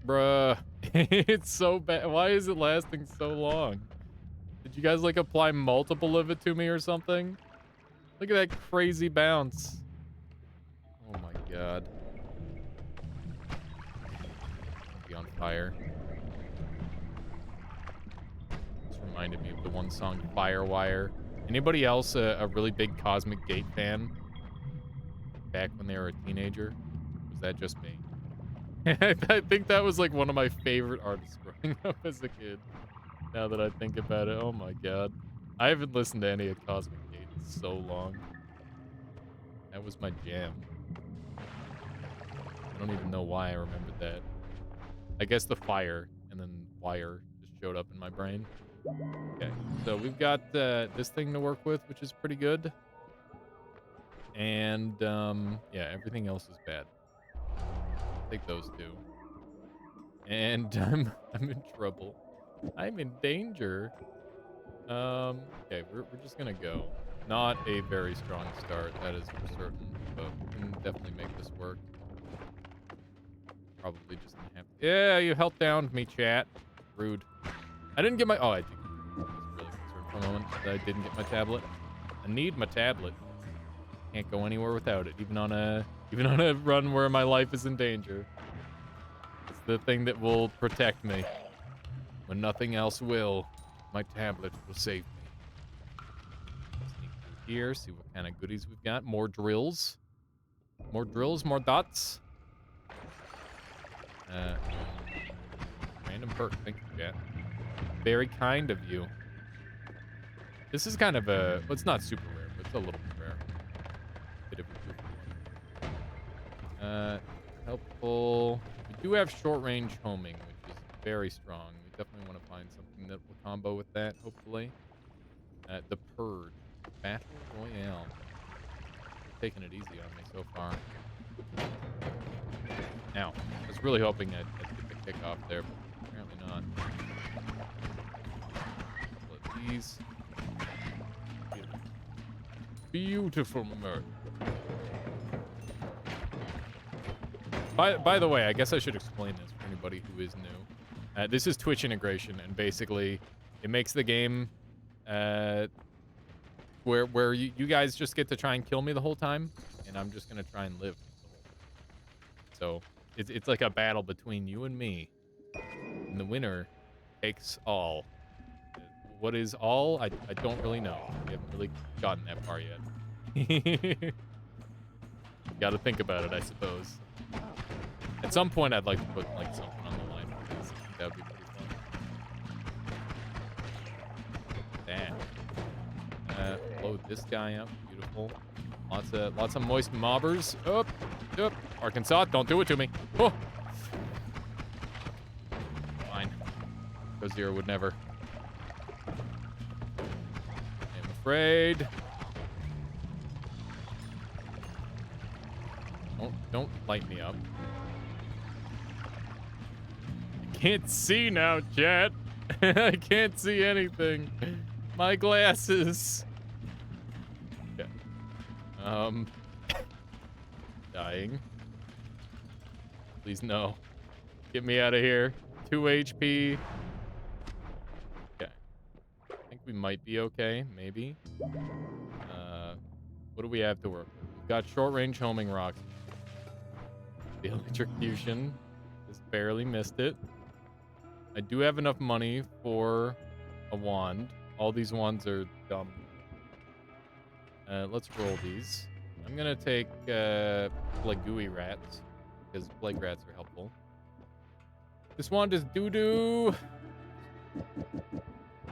Bruh. It's so bad. Why is it lasting so long? Did you guys, like, apply multiple of it to me or something? Look at that crazy bounce. Oh my god. I'll be on fire. This reminded me of the one song, Firewire. Anybody else a really big Cosmic Gate fan? Back when they were a teenager? Was that just me? I think that was like one of my favorite artists growing up as a kid. Now that I think about it, oh my god. I haven't listened to any of Cosmic Gate in so long. That was my jam. I don't even know why I remembered that. I guess the fire and then wire just showed up in my brain. Okay, so we've got this thing to work with, which is pretty good. And, yeah, everything else is bad. Take those two. And I'm in trouble. I'm in danger. Okay, we're just gonna go. Not a very strong start, that is for certain, but we can definitely make this work. Probably just gonna have to. Yeah, you held down me, chat. Rude. I didn't get my. Oh, I did. I was really concerned for a moment that I didn't get my tablet. I need my tablet. Can't go anywhere without it, even on a run where my life is in danger. It's the thing that will protect me when nothing else will. My tablet will save me. Sneak through here, see what kind of goodies we've got. More drills. More drills, more dots. Random perk, thank you, chat. Very kind of you. This is kind of a, well, it's not super rare, but it's a little bit rare. Bit of a helpful. We do have short range homing, which is very strong. We definitely want to find something that will combo with that, hopefully. The Purge. Battle Royale. Taking it easy on me so far. Now, I was really hoping I'd get the kick off there, but apparently not. Split these. Beautiful murder. By the way, I guess I should explain this for anybody who is new. This is Twitch integration, and basically, it makes the game where you guys just get to try and kill me the whole time, and I'm just gonna try and live the whole time. So it's like a battle between you and me, and the winner takes all. What is all? I don't really know. We haven't really gotten that far yet. Got to think about it, I suppose. At some point, I'd like to put like something on the line. Because I think that would be pretty fun. Damn. Load this guy up. Beautiful. Lots of moist mobbers. Up. Arkansas, don't do it to me. Oh. Fine. Cozier would never. I'm afraid. Don't light me up. I can't see now, chat. I can't see anything. My glasses. Okay. Dying. Please no. Get me out of here. 2 HP. Okay. I think we might be okay, maybe. What do we have to work with? We've got short-range homing rocks. The electrocution. Just barely missed it. I do have enough money for a wand. All these wands are dumb. Let's roll these. I'm gonna take plague rats, because plague rats are helpful. This wand is doo-doo.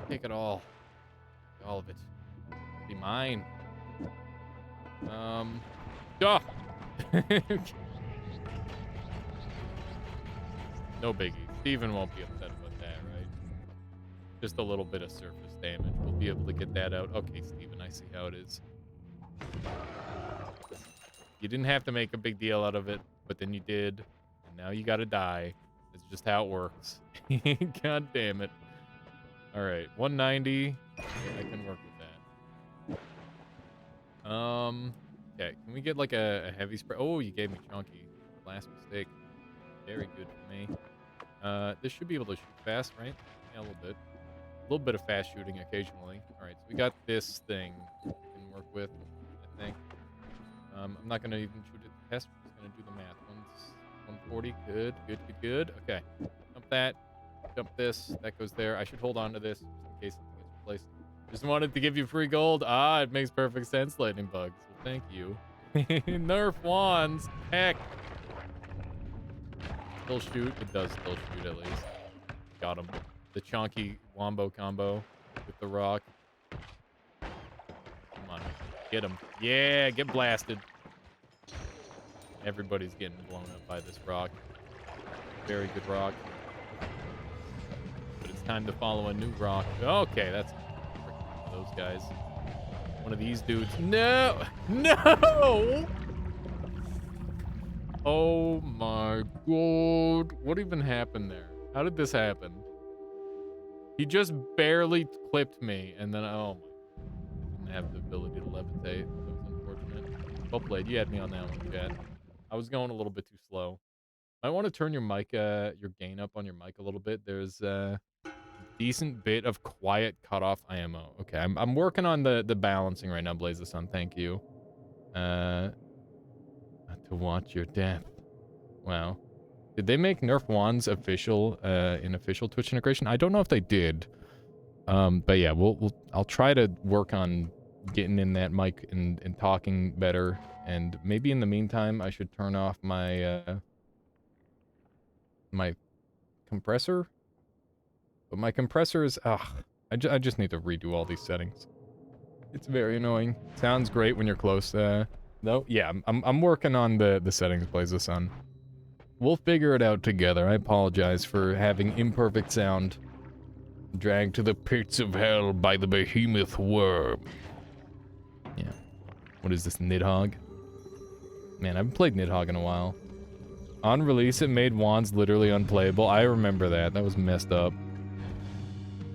Take it all. All of it. Be mine. Duh! No biggie. Steven won't be upset about that, right? Just a little bit of surface damage. We'll be able to get that out. Okay, Steven, I see how it is. You didn't have to make a big deal out of it, but then you did. And now you gotta die. It's just how it works. God damn it. Alright, 190. I can work with that. Okay, can we get like a heavy spray? Oh, you gave me chunky. Last mistake. Very good for me. This should be able to shoot fast, right? Yeah, a little bit. A little bit of fast shooting occasionally. Alright, so we got this thing we can work with, I think. I'm not going to even shoot it to test. I'm just going to do the math. 140. Good. Okay. Jump that. Jump this. That goes there. I should hold on to this just in case something gets replaced. Just wanted to give you free gold. Ah, it makes perfect sense, lightning bugs. Well, thank you. Nerf wands. Heck. Still shoot. It does still shoot at least. Got him. The chonky wombo combo with the rock. Come on. Get him. Yeah, get blasted. Everybody's getting blown up by this rock. Very good rock. But it's time to follow a new rock. Okay, that's one of those guys. One of these dudes. No! No! Oh my god. What even happened there? How did this happen? He just barely clipped me, and then, oh my. Didn't have the ability to levitate. That was unfortunate. Well played. You had me on that one, Chad. I was going a little bit too slow. I want to turn your mic, your gain up on your mic a little bit. There's a decent bit of quiet cutoff IMO. Okay, I'm working on the balancing right now, Blaze the Sun. Thank you. To watch your death. Wow. Did they make Nerf wands official in official Twitch integration? I don't know if they did. But yeah, I'll try to work on getting in that mic and talking better. And maybe in the meantime, I should turn off my my compressor. But my compressor is I just need to redo all these settings. It's very annoying. Sounds great when you're close. Though, yeah, I'm working on the settings, Blaze the Sun. We'll figure it out together. I apologize for having imperfect sound. Dragged to the pits of hell by the behemoth worm. Yeah. What is this, Nidhogg? Man, I haven't played Nidhogg in a while. On release, it made wands literally unplayable. I remember that. That was messed up.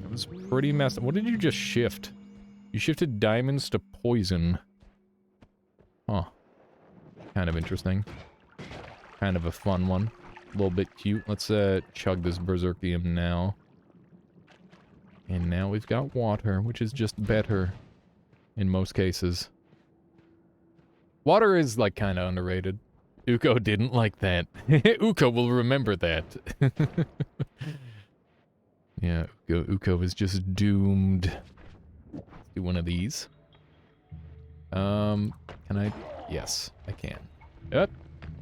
That was pretty messed up. What did you just shift? You shifted diamonds to poison. Huh. Kind of interesting. Kind of a fun one. A little bit cute. Let's chug this Berserkium now. And now we've got water, which is just better in most cases. Water is, like, kind of underrated. Uko didn't like that. Uko will remember that. Yeah, Uko is just doomed. Let's do one of these. Can I? Yes, I can. Yep.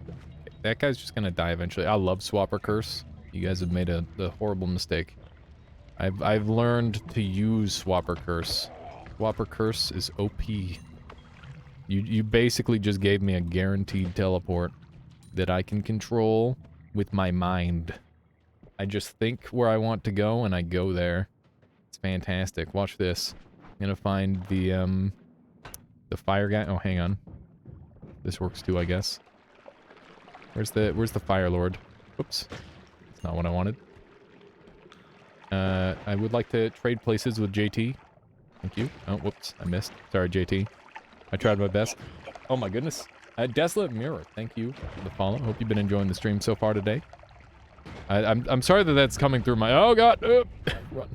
Okay, that guy's just gonna die eventually. I love Swapper Curse. You guys have made a horrible mistake. I've learned to use Swapper Curse. Swapper Curse is OP. You basically just gave me a guaranteed teleport that I can control with my mind. I just think where I want to go and I go there. It's fantastic. Watch this. I'm gonna find the fire guy. Oh, hang on. This works too, I guess. Where's the Fire Lord? Oops. That's not what I wanted. I would like to trade places with JT. Thank you. Oh, whoops. I missed. Sorry, JT. I tried my best. Oh my goodness. Desolate Mirror, thank you for the follow. Hope you've been enjoying the stream so far today. I'm sorry that that's coming through my... Oh god! Run.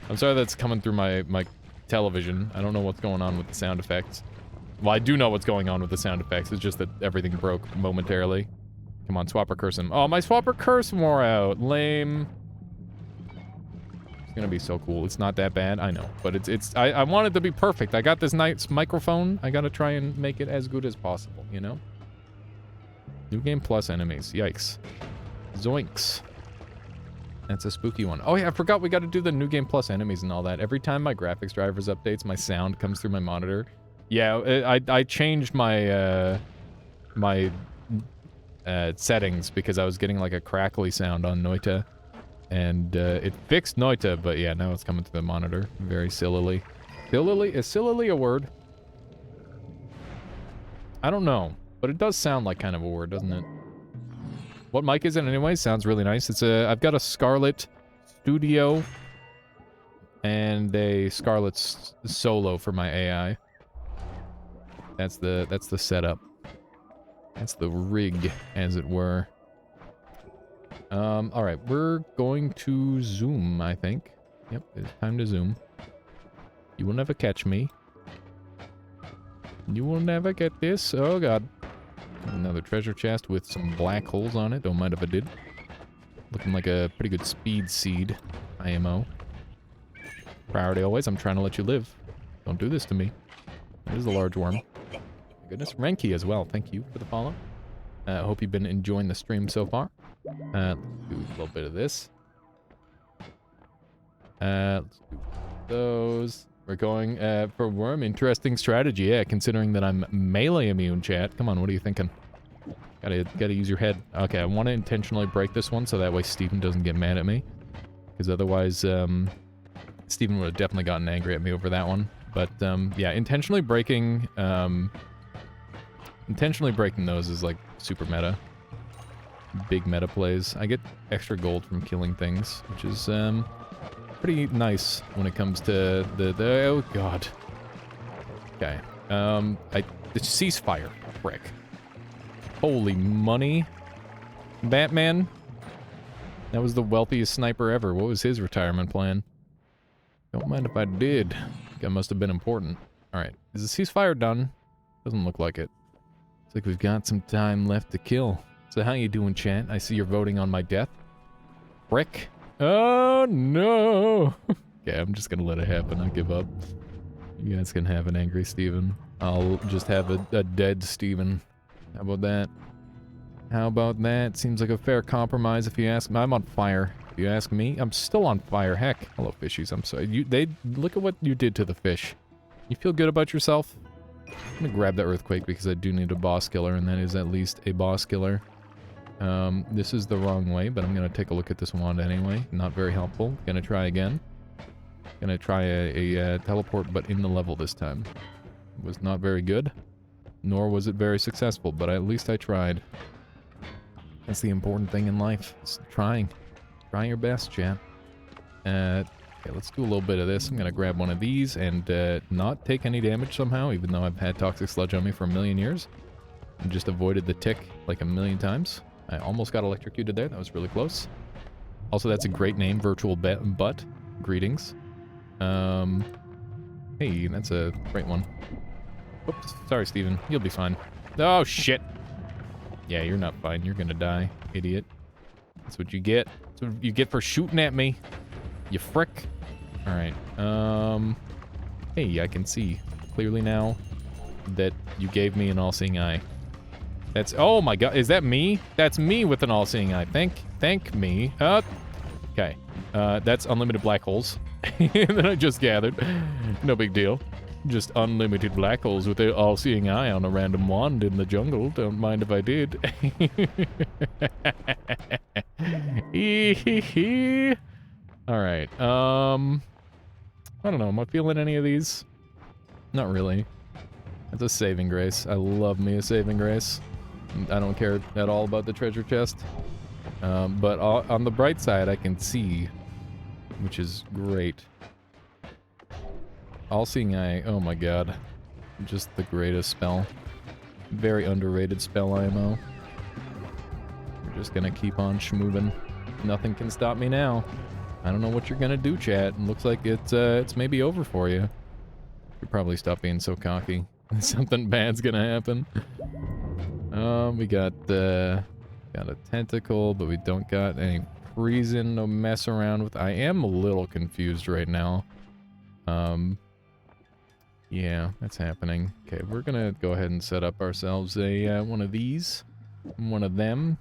I'm sorry that's coming through my television. I don't know what's going on with the sound effects. Well, I do know what's going on with the sound effects. It's just that everything broke momentarily. Come on, Swapper Curse him. Oh, my Swapper Curse wore out. Lame. It's gonna be so cool. It's not that bad, I know. But I want it to be perfect. I got this nice microphone. I gotta try and make it as good as possible, you know? New Game Plus enemies. Yikes. Zoinks. That's a spooky one. Oh yeah, I forgot we gotta do the New Game Plus enemies and all that. Every time my graphics drivers updates, my sound comes through my monitor. Yeah, I changed my, settings because I was getting like a crackly sound on Noita. And it fixed Noita, but yeah, now it's coming through the monitor. Very sillily. Is sillily a word? I don't know, but it does sound like kind of a word, doesn't it? What mic is it anyway? Sounds really nice. I've got a Scarlett Studio and a Scarlett Solo for my AI. That's the setup. That's the rig, as it were. Alright, we're going to zoom, I think. Yep, it's time to zoom. You will never catch me. You will never get this. Oh god. Another treasure chest with some black holes on it. Don't mind if I did. Looking like a pretty good speed seed. IMO. Priority always, I'm trying to let you live. Don't do this to me. That is a large worm. My goodness, Renki as well. Thank you for the follow. I hope you've been enjoying the stream so far. Let's do a little bit of this. Let's do those. We're going for worm. Interesting strategy, yeah, considering that I'm melee immune, chat. Come on, what are you thinking? Gotta use your head. Okay, I want to intentionally break this one so that way Steven doesn't get mad at me. Because otherwise, Steven would have definitely gotten angry at me over that one. But, yeah, intentionally breaking those is, like, super meta. Big meta plays. I get extra gold from killing things, which is, pretty nice when it comes to the oh god. Okay. The ceasefire. Frick. Holy money. Batman? That was the wealthiest sniper ever. What was his retirement plan? Don't mind if I did. I think I must have been important. Alright. Is the ceasefire done? Doesn't look like it. Looks like we've got some time left to kill. So how you doing, chat? I see you're voting on my death. Frick. Oh, no. Okay, I'm just gonna let it happen. I give up. You guys can have an angry Steven. I'll just have a dead Steven. How about that? How about that? Seems like a fair compromise if you ask me. I'm on fire. If you ask me, I'm still on fire. Heck. Hello, fishies. I'm sorry. Look at what you did to the fish. You feel good about yourself? I'm gonna grab that earthquake because I do need a boss killer, and that is at least a boss killer. This is the wrong way, but I'm gonna take a look at this wand anyway. Not very helpful. Gonna try again. Gonna try a teleport, but in the level this time. It was not very good, nor was it very successful, but at least I tried. That's the important thing in life. It's trying. Try your best, chat. Okay, let's do a little bit of this. I'm gonna grab one of these and not take any damage somehow, even though I've had Toxic Sludge on me for a million years. And just avoided the tick like a million times. I almost got electrocuted there. That was really close. Also, that's a great name, Virtual Butt. Greetings. Hey, that's a great one. Oops, sorry, Steven. You'll be fine. Oh, shit. Yeah, you're not fine. You're gonna die, idiot. That's what you get. That's what you get for shooting at me. You frick. Alright, hey, I can see clearly now that you gave me an all-seeing eye. That's, oh my god, is that me? That's me with an all-seeing eye. Thank me. Okay. That's unlimited black holes that I just gathered. No big deal. Just unlimited black holes with an all-seeing eye on a random wand in the jungle. Don't mind if I did. Alright, I don't know, am I feeling any of these? Not really. It's a saving grace. I love me a saving grace. I don't care at all about the treasure chest. But on the bright side, I can see, which is great. All-seeing eye, oh my god. Just the greatest spell. Very underrated spell, IMO. We're just gonna keep on schmoovin'. Nothing can stop me now. I don't know what you're gonna do, chat. It looks like it's maybe over for you. You'll probably stop being so cocky. Something bad's gonna happen. We got a tentacle, but we don't got any reason to mess around with. I am a little confused right now. Yeah, that's happening. Okay, we're gonna go ahead and set up ourselves a one of these, one of them.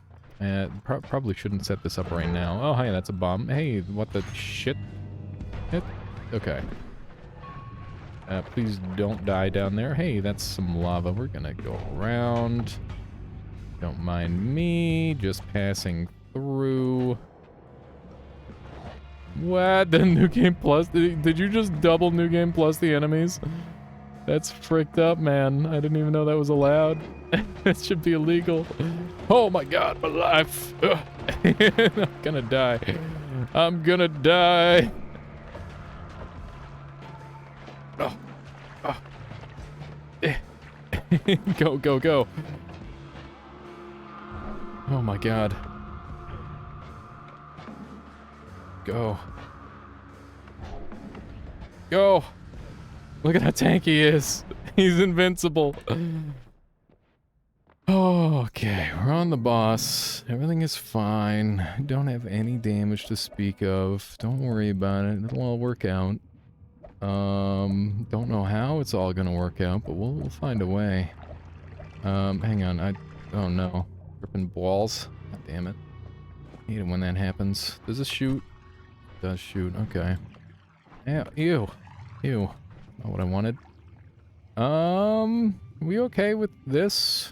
Probably shouldn't set this up right now. Oh, hey, that's a bomb. Hey, what the shit? Okay. Please don't die down there. Hey, that's some lava. We're gonna go around. Don't mind me, just passing through. What? The New Game Plus? Did you just double New Game Plus the enemies? That's fricked up, man. I didn't even know that was allowed. That should be illegal. Oh my god, my life. I'm gonna die. I'm gonna die. Oh. Oh. Go, go, go. Oh my god. Go. Go! Look at how tanky he is. He's invincible. Okay, we're on the boss. Everything is fine. Don't have any damage to speak of. Don't worry about it. It'll all work out. Don't know how it's all gonna work out, but we'll find a way. Hang on. Oh no. Ripping balls. God damn it. Hate it when that happens. Does this shoot? It does shoot. Okay. Ew. Ew. Not what I wanted. Are we okay with this?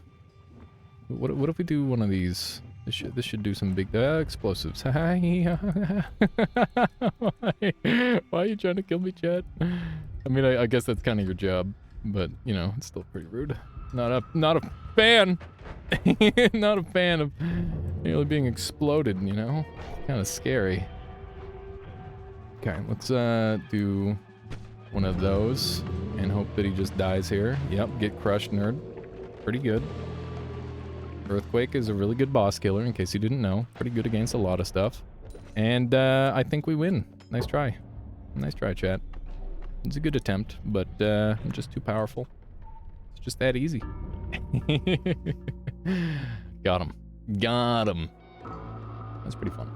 What if we do one of these? This should do some big explosives. Why are you trying to kill me, Chad? I mean, I guess that's kind of your job, but you know, it's still pretty rude. Not a fan. Not a fan of nearly being exploded. You know, kind of scary. Okay, let's do one of those and hope that he just dies here. Yep, get crushed, nerd. Pretty good. Earthquake is a really good boss killer, in case you didn't know. Pretty good against a lot of stuff. And I think we win. Nice try. Nice try, chat. It's a good attempt, but I'm just too powerful. It's just that easy. Got him. Got him. That's pretty fun.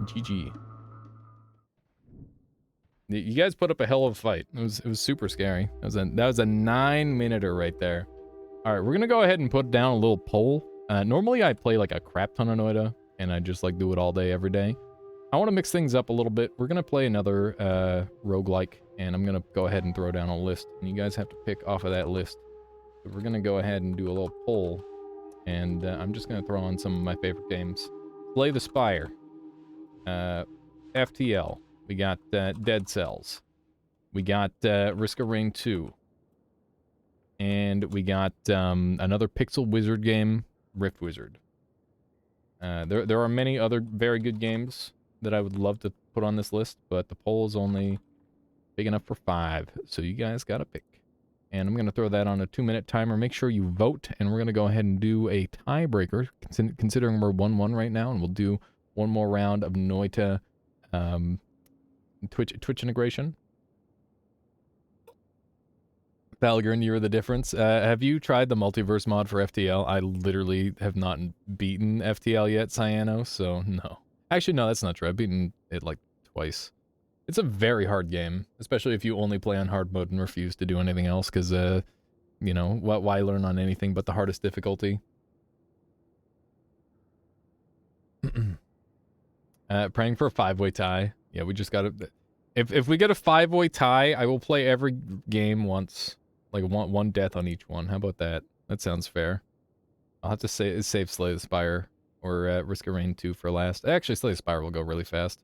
GG. You guys put up a hell of a fight. It was super scary. That was a 9-minuter right there. All right, we're gonna go ahead and put down a little poll. Normally I play like a crap ton of Noita, and I just like do it all day, every day. I want to mix things up a little bit. We're gonna play another roguelike, and I'm gonna go ahead and throw down a list, and you guys have to pick off of that list. So we're gonna go ahead and do a little poll, and I'm just gonna throw on some of my favorite games. Slay the Spire, FTL. We got Dead Cells. We got Risk of Rain 2. And we got another Pixel Wizard game, Rift Wizard. There are many other very good games that I would love to put on this list, but the poll is only big enough for 5, so you guys gotta pick. And I'm gonna throw that on a 2-minute timer. Make sure you vote, and we're gonna go ahead and do a tiebreaker, considering we're 1-1 right now, and we'll do one more round of Noita Twitch integration. Balgrin, you were the difference. Have you tried the multiverse mod for FTL? I literally have not beaten FTL yet, Cyano, so no. Actually, no, that's not true. I've beaten it like twice. It's a very hard game, especially if you only play on hard mode and refuse to do anything else, because, you know, why learn on anything but the hardest difficulty? Praying for a 5-way tie. Yeah, we just gotta... If we get a 5-way tie, I will play every game once. Like, one death on each one. How about that? That sounds fair. I'll have to save Slay the Spire, or Risk of Rain 2 for last. Actually, Slay the Spire will go really fast.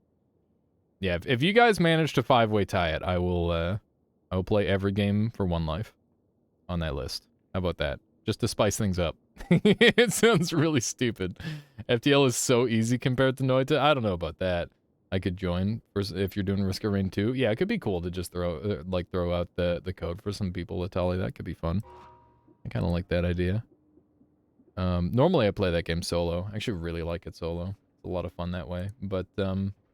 Yeah, if you guys manage to 5-way tie it, I will play every game for 1 life on that list. How about that? Just to spice things up. It sounds really stupid. FTL is so easy compared to Noita. I don't know about that. I could join if you're doing Risk of Rain 2. Yeah, it could be cool to just throw out the code for some people to tally. That could be fun. I kind of like that idea. Normally I play that game solo. I actually really like it solo. It's a lot of fun that way. But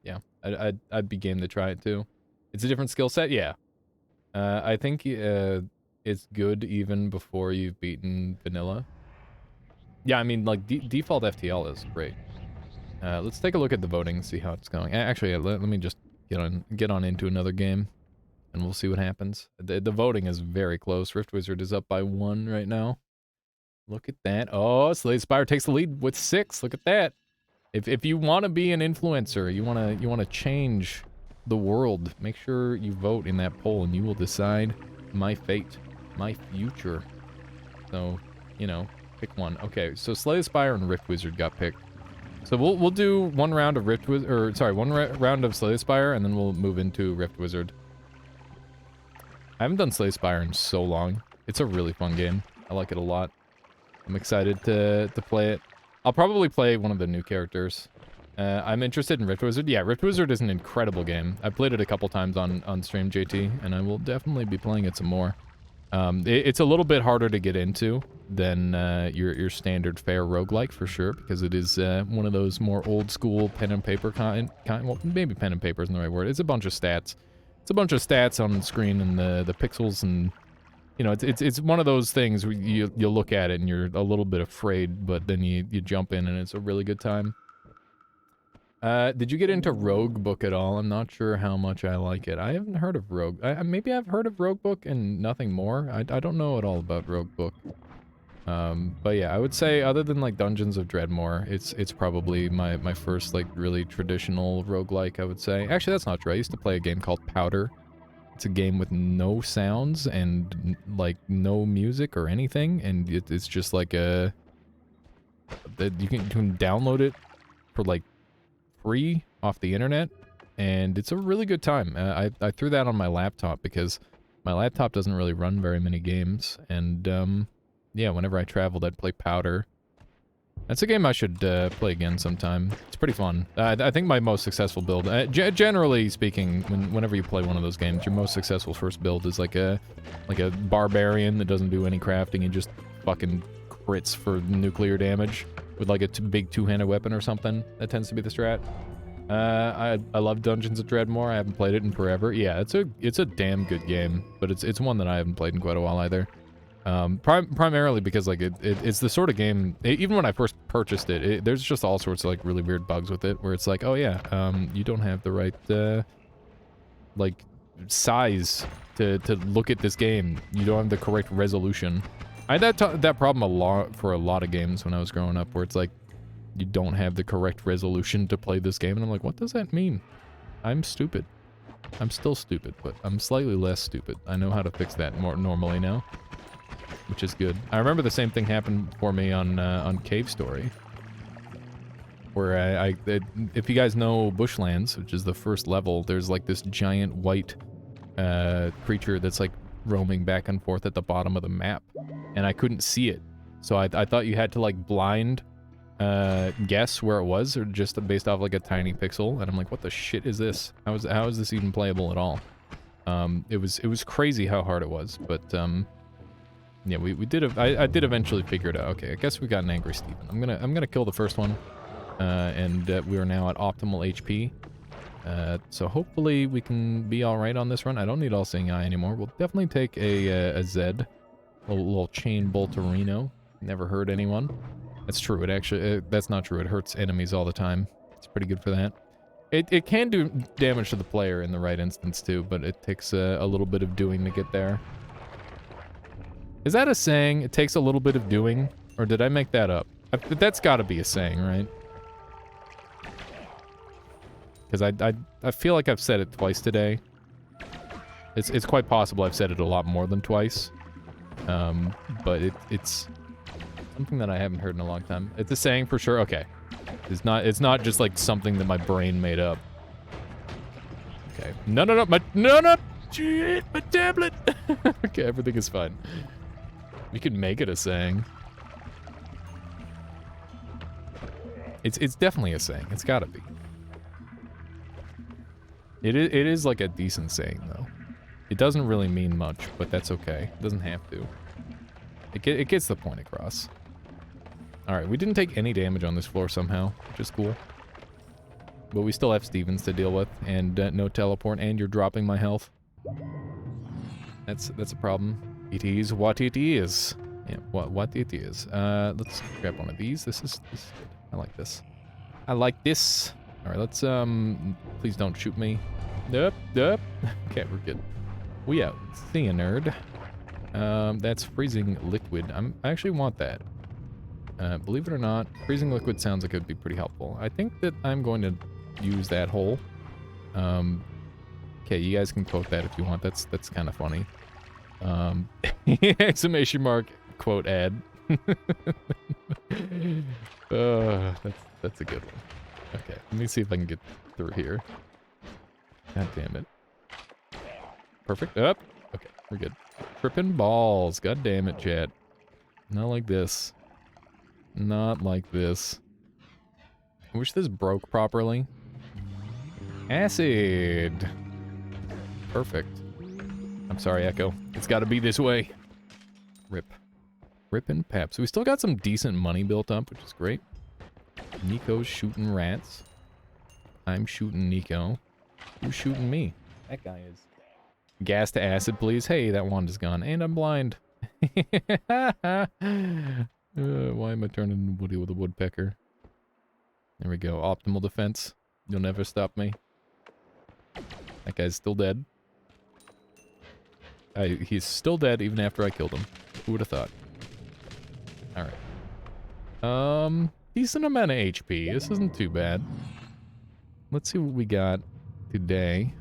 yeah, I'd be game to try it too. It's a different skill set. Yeah, I think it's good even before you've beaten vanilla. Yeah, I mean, like, default FTL is great. Let's take a look at the voting and see how it's going. Actually, let me just get on into another game, and we'll see what happens. The voting is very close. Rift Wizard is up by 1 right now. Look at that. Oh, Slay Spire takes the lead with 6. Look at that. If you want to be an influencer, you wanna change the world, make sure you vote in that poll, and you will decide my fate, my future. So, you know, pick one. Okay, so Slay the Spire and Rift Wizard got picked. So we'll do 1 round of Rift Wizard, or sorry, 1 round of Slay the Spire, and then we'll move into Rift Wizard. I haven't done Slay the Spire in so long. It's a really fun game. I like it a lot. I'm excited to play it. I'll probably play one of the new characters. I'm interested in Rift Wizard. Yeah, Rift Wizard is an incredible game. I've played it a couple times on stream, JT, and I will definitely be playing it some more. It's a little bit harder to get into than your standard fare roguelike, for sure, because it is one of those more old school pen and paper kind. Well, maybe pen and paper isn't the right word. It's a bunch of stats. It's a bunch of stats on the screen and the pixels, and you know, it's one of those things where you look at it and you're a little bit afraid, but then you jump in and it's a really good time. Did you get into Rogue Book at all? I'm not sure how much I like it. I haven't heard of Rogue. Maybe I've heard of Rogue Book and nothing more. I don't know at all about Rogue Book. But yeah, I would say other than like Dungeons of Dreadmore, it's probably my first like really traditional roguelike, I would say. Actually, that's not true. I used to play a game called Powder. It's a game with no sounds and like no music or anything, and it's just like you can download it for like free off the internet, and it's a really good time. I threw that on my laptop because my laptop doesn't really run very many games, and yeah, whenever I traveled, I'd play Powder. That's a game I should play again sometime. It's pretty fun. I think my most successful build, generally speaking, whenever you play one of those games, your most successful first build is like a barbarian that doesn't do any crafting and just fucking crits for nuclear damage with like a big two-handed weapon or something. That tends to be the strat. I love Dungeons of Dreadmore. I haven't played it in forever. Yeah, it's a damn good game, but it's one that I haven't played in quite a while either. Primarily because like it's the sort of game, even when I first purchased it, there's just all sorts of like really weird bugs with it, where it's like, oh yeah, you don't have the right like size to look at this game. You don't have the correct resolution. I had that problem a lot for a lot of games when I was growing up, where it's like you don't have the correct resolution to play this game, and I'm like, what does that mean? I'm stupid. I'm still stupid, but I'm slightly less stupid. I know how to fix that more normally now, which is good. I remember the same thing happened for me on Cave Story, where if you guys know Bushlands, which is the first level, there's like this giant white creature that's like roaming back and forth at the bottom of the map, and I couldn't see it, so I thought you had to like blind guess where it was, or just based off like a tiny pixel, and I'm like, what the shit is this? How is this even playable at all? It was crazy how hard it was, but yeah, I did eventually figure it out. Okay, I guess we got an Angry Steven. I'm gonna kill the first one, and we are now at optimal HP. So hopefully we can be alright on this run. I don't need All-Seeing Eye anymore. We'll definitely take a Zed. A little chain bolterino. Never hurt anyone. That's true. It actually... that's not true. It hurts enemies all the time. It's pretty good for that. It can do damage to the player in the right instance too, but it takes a little bit of doing to get there. Is that a saying? It takes a little bit of doing? Or did I make that up? That's gotta be a saying, right? Because I feel like I've said it twice today. It's quite possible I've said it a lot more than twice. But it's something that I haven't heard in a long time. It's a saying for sure. Okay. It's not just like something that my brain made up. Okay. No, shit, my tablet. Okay, everything is fine. We could make it a saying. It's definitely a saying. It's gotta be. It is like a decent saying though. It doesn't really mean much, but that's okay. It doesn't have to. It gets the point across. Alright, we didn't take any damage on this floor somehow, which is cool. But we still have Stevens to deal with, and no teleport, and you're dropping my health. That's a problem. It is what it is. Yeah, what it is. Let's grab one of these. This is good. I like this. I like this. Alright, let's, please don't shoot me. Nope. Okay, we're good. We out. See ya, nerd. That's freezing liquid. I actually want that. Believe it or not, freezing liquid sounds like it would be pretty helpful. I think that I'm going to use that hole. Okay, you guys can quote that if you want. That's kind of funny. Exclamation mark, quote ad. That's a good one. Okay, let me see if I can get through here. God damn it. Perfect. Up. Okay, we're good. Tripping balls. God damn it, chat. Not like this. Not like this. I wish this broke properly. Acid. Perfect. I'm sorry, Echo. It's gotta be this way. Rip. Rip and pep. So we still got some decent money built up, which is great. Nico's shooting rats. I'm shooting Nico. Who's shooting me? That guy is. Gas to acid, please. Hey, that wand is gone. And I'm blind. Why am I turning Woody with a woodpecker? There we go. Optimal defense. You'll never stop me. That guy's still dead. He's still dead even after I killed him. Who would have thought? Alright. Decent amount of HP. This isn't too bad. Let's see what we got today.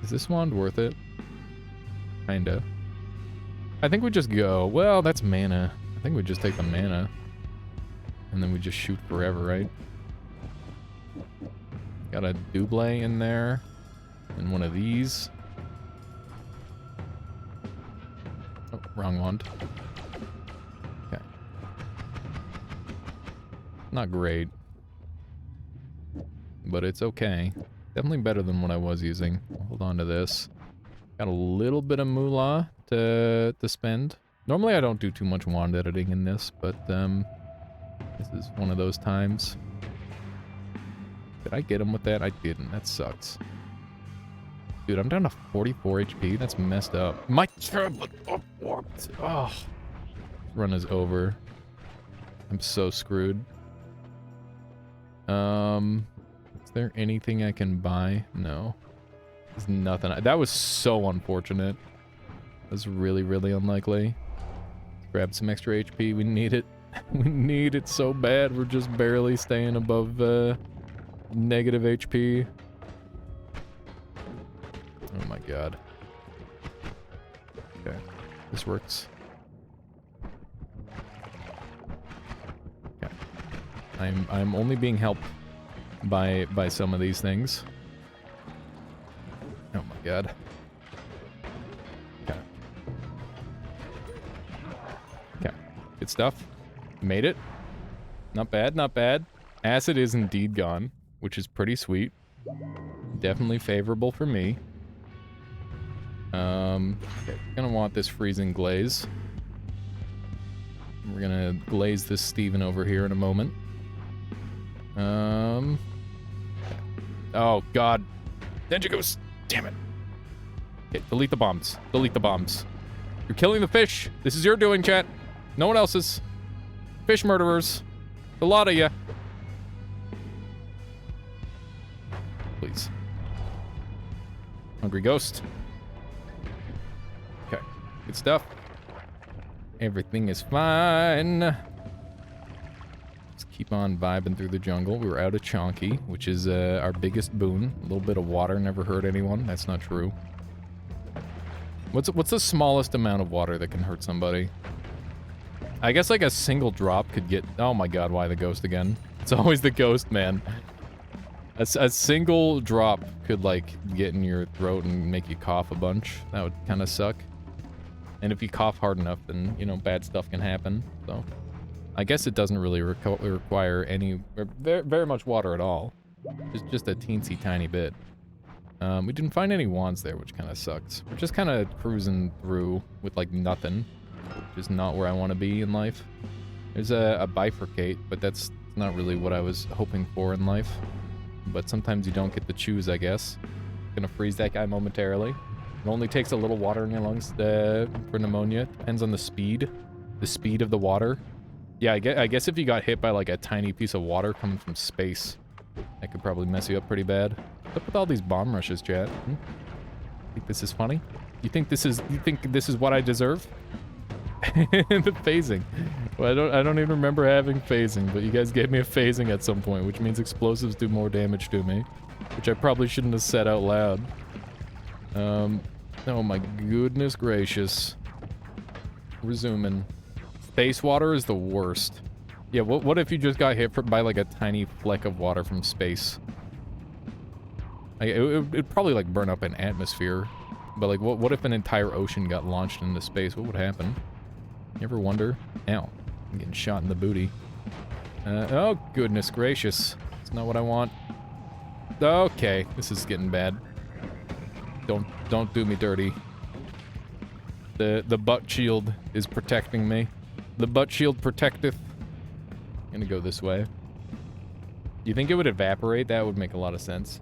Is this wand worth it? Kinda. I think we just go. Well, that's mana. I think we just take the mana. And then we just shoot forever, right? Got a double in there. And one of these. Oh, wrong wand. Okay. Not great. But it's okay. Definitely better than what I was using. Hold on to this. Got a little bit of moolah to spend. Normally I don't do too much wand editing in this, but this is one of those times. Did I get him with that? I didn't. That sucks. Dude, I'm down to 44 HP. That's messed up. My tablet. Oh, run is over. I'm so screwed. Is there anything I can buy? No. There's nothing. That was so unfortunate. That was really, really unlikely. Grab some extra HP. We need it. We need it so bad. We're just barely staying above negative HP. Oh my god. Okay. This works. Okay. I'm only being helped by some of these things. Oh my god. Okay. Okay. Good stuff. Made it. Not bad, not bad. Acid is indeed gone, which is pretty sweet. Definitely favorable for me. Okay, gonna want this freezing glaze. We're gonna glaze this Steven over here in a moment. Oh, God. Tentacles. Damn it. Okay, delete the bombs. Delete the bombs. You're killing the fish. This is your doing, chat. No one else's. Fish murderers. A lot of you. Please. Hungry ghost. Okay. Good stuff. Everything is fine. Let's keep on vibing through the jungle. We were out of Chonky, which is our biggest boon. A little bit of water never hurt anyone. That's not true. What's the smallest amount of water that can hurt somebody? I guess like a single drop could get... Oh my god, why the ghost again? It's always the ghost, man. A single drop could like get in your throat and make you cough a bunch. That would kind of suck. And if you cough hard enough, then, you know, bad stuff can happen. So, I guess it doesn't really require any... very much water at all. Just a teensy tiny bit. We didn't find any wands there, which kind of sucks. We're just kind of cruising through with, like, nothing. Which is not where I want to be in life. There's a bifurcate, but that's not really what I was hoping for in life. But sometimes you don't get to choose, I guess. Gonna freeze that guy momentarily. It only takes a little water in your lungs for pneumonia. Depends on the speed. The speed of the water. Yeah, I guess if you got hit by, like, a tiny piece of water coming from space, that could probably mess you up pretty bad. What's up with all these bomb rushes, chat? Think this is funny? You think this is what I deserve? The phasing. Well, I don't even remember having phasing, but you guys gave me a phasing at some point, which means explosives do more damage to me, which I probably shouldn't have said out loud. Oh my goodness gracious. Resuming. Space water is the worst. Yeah, what if you just got hit by like a tiny fleck of water from space? It'd probably like burn up an atmosphere. But like, what if an entire ocean got launched into space? What would happen? You ever wonder? Ow. I'm getting shot in the booty. Oh goodness gracious. That's not what I want. Okay, this is getting bad. Don't do me dirty. The butt shield is protecting me. The butt shield protecteth. I'm gonna go this way. You think it would evaporate? That would make a lot of sense.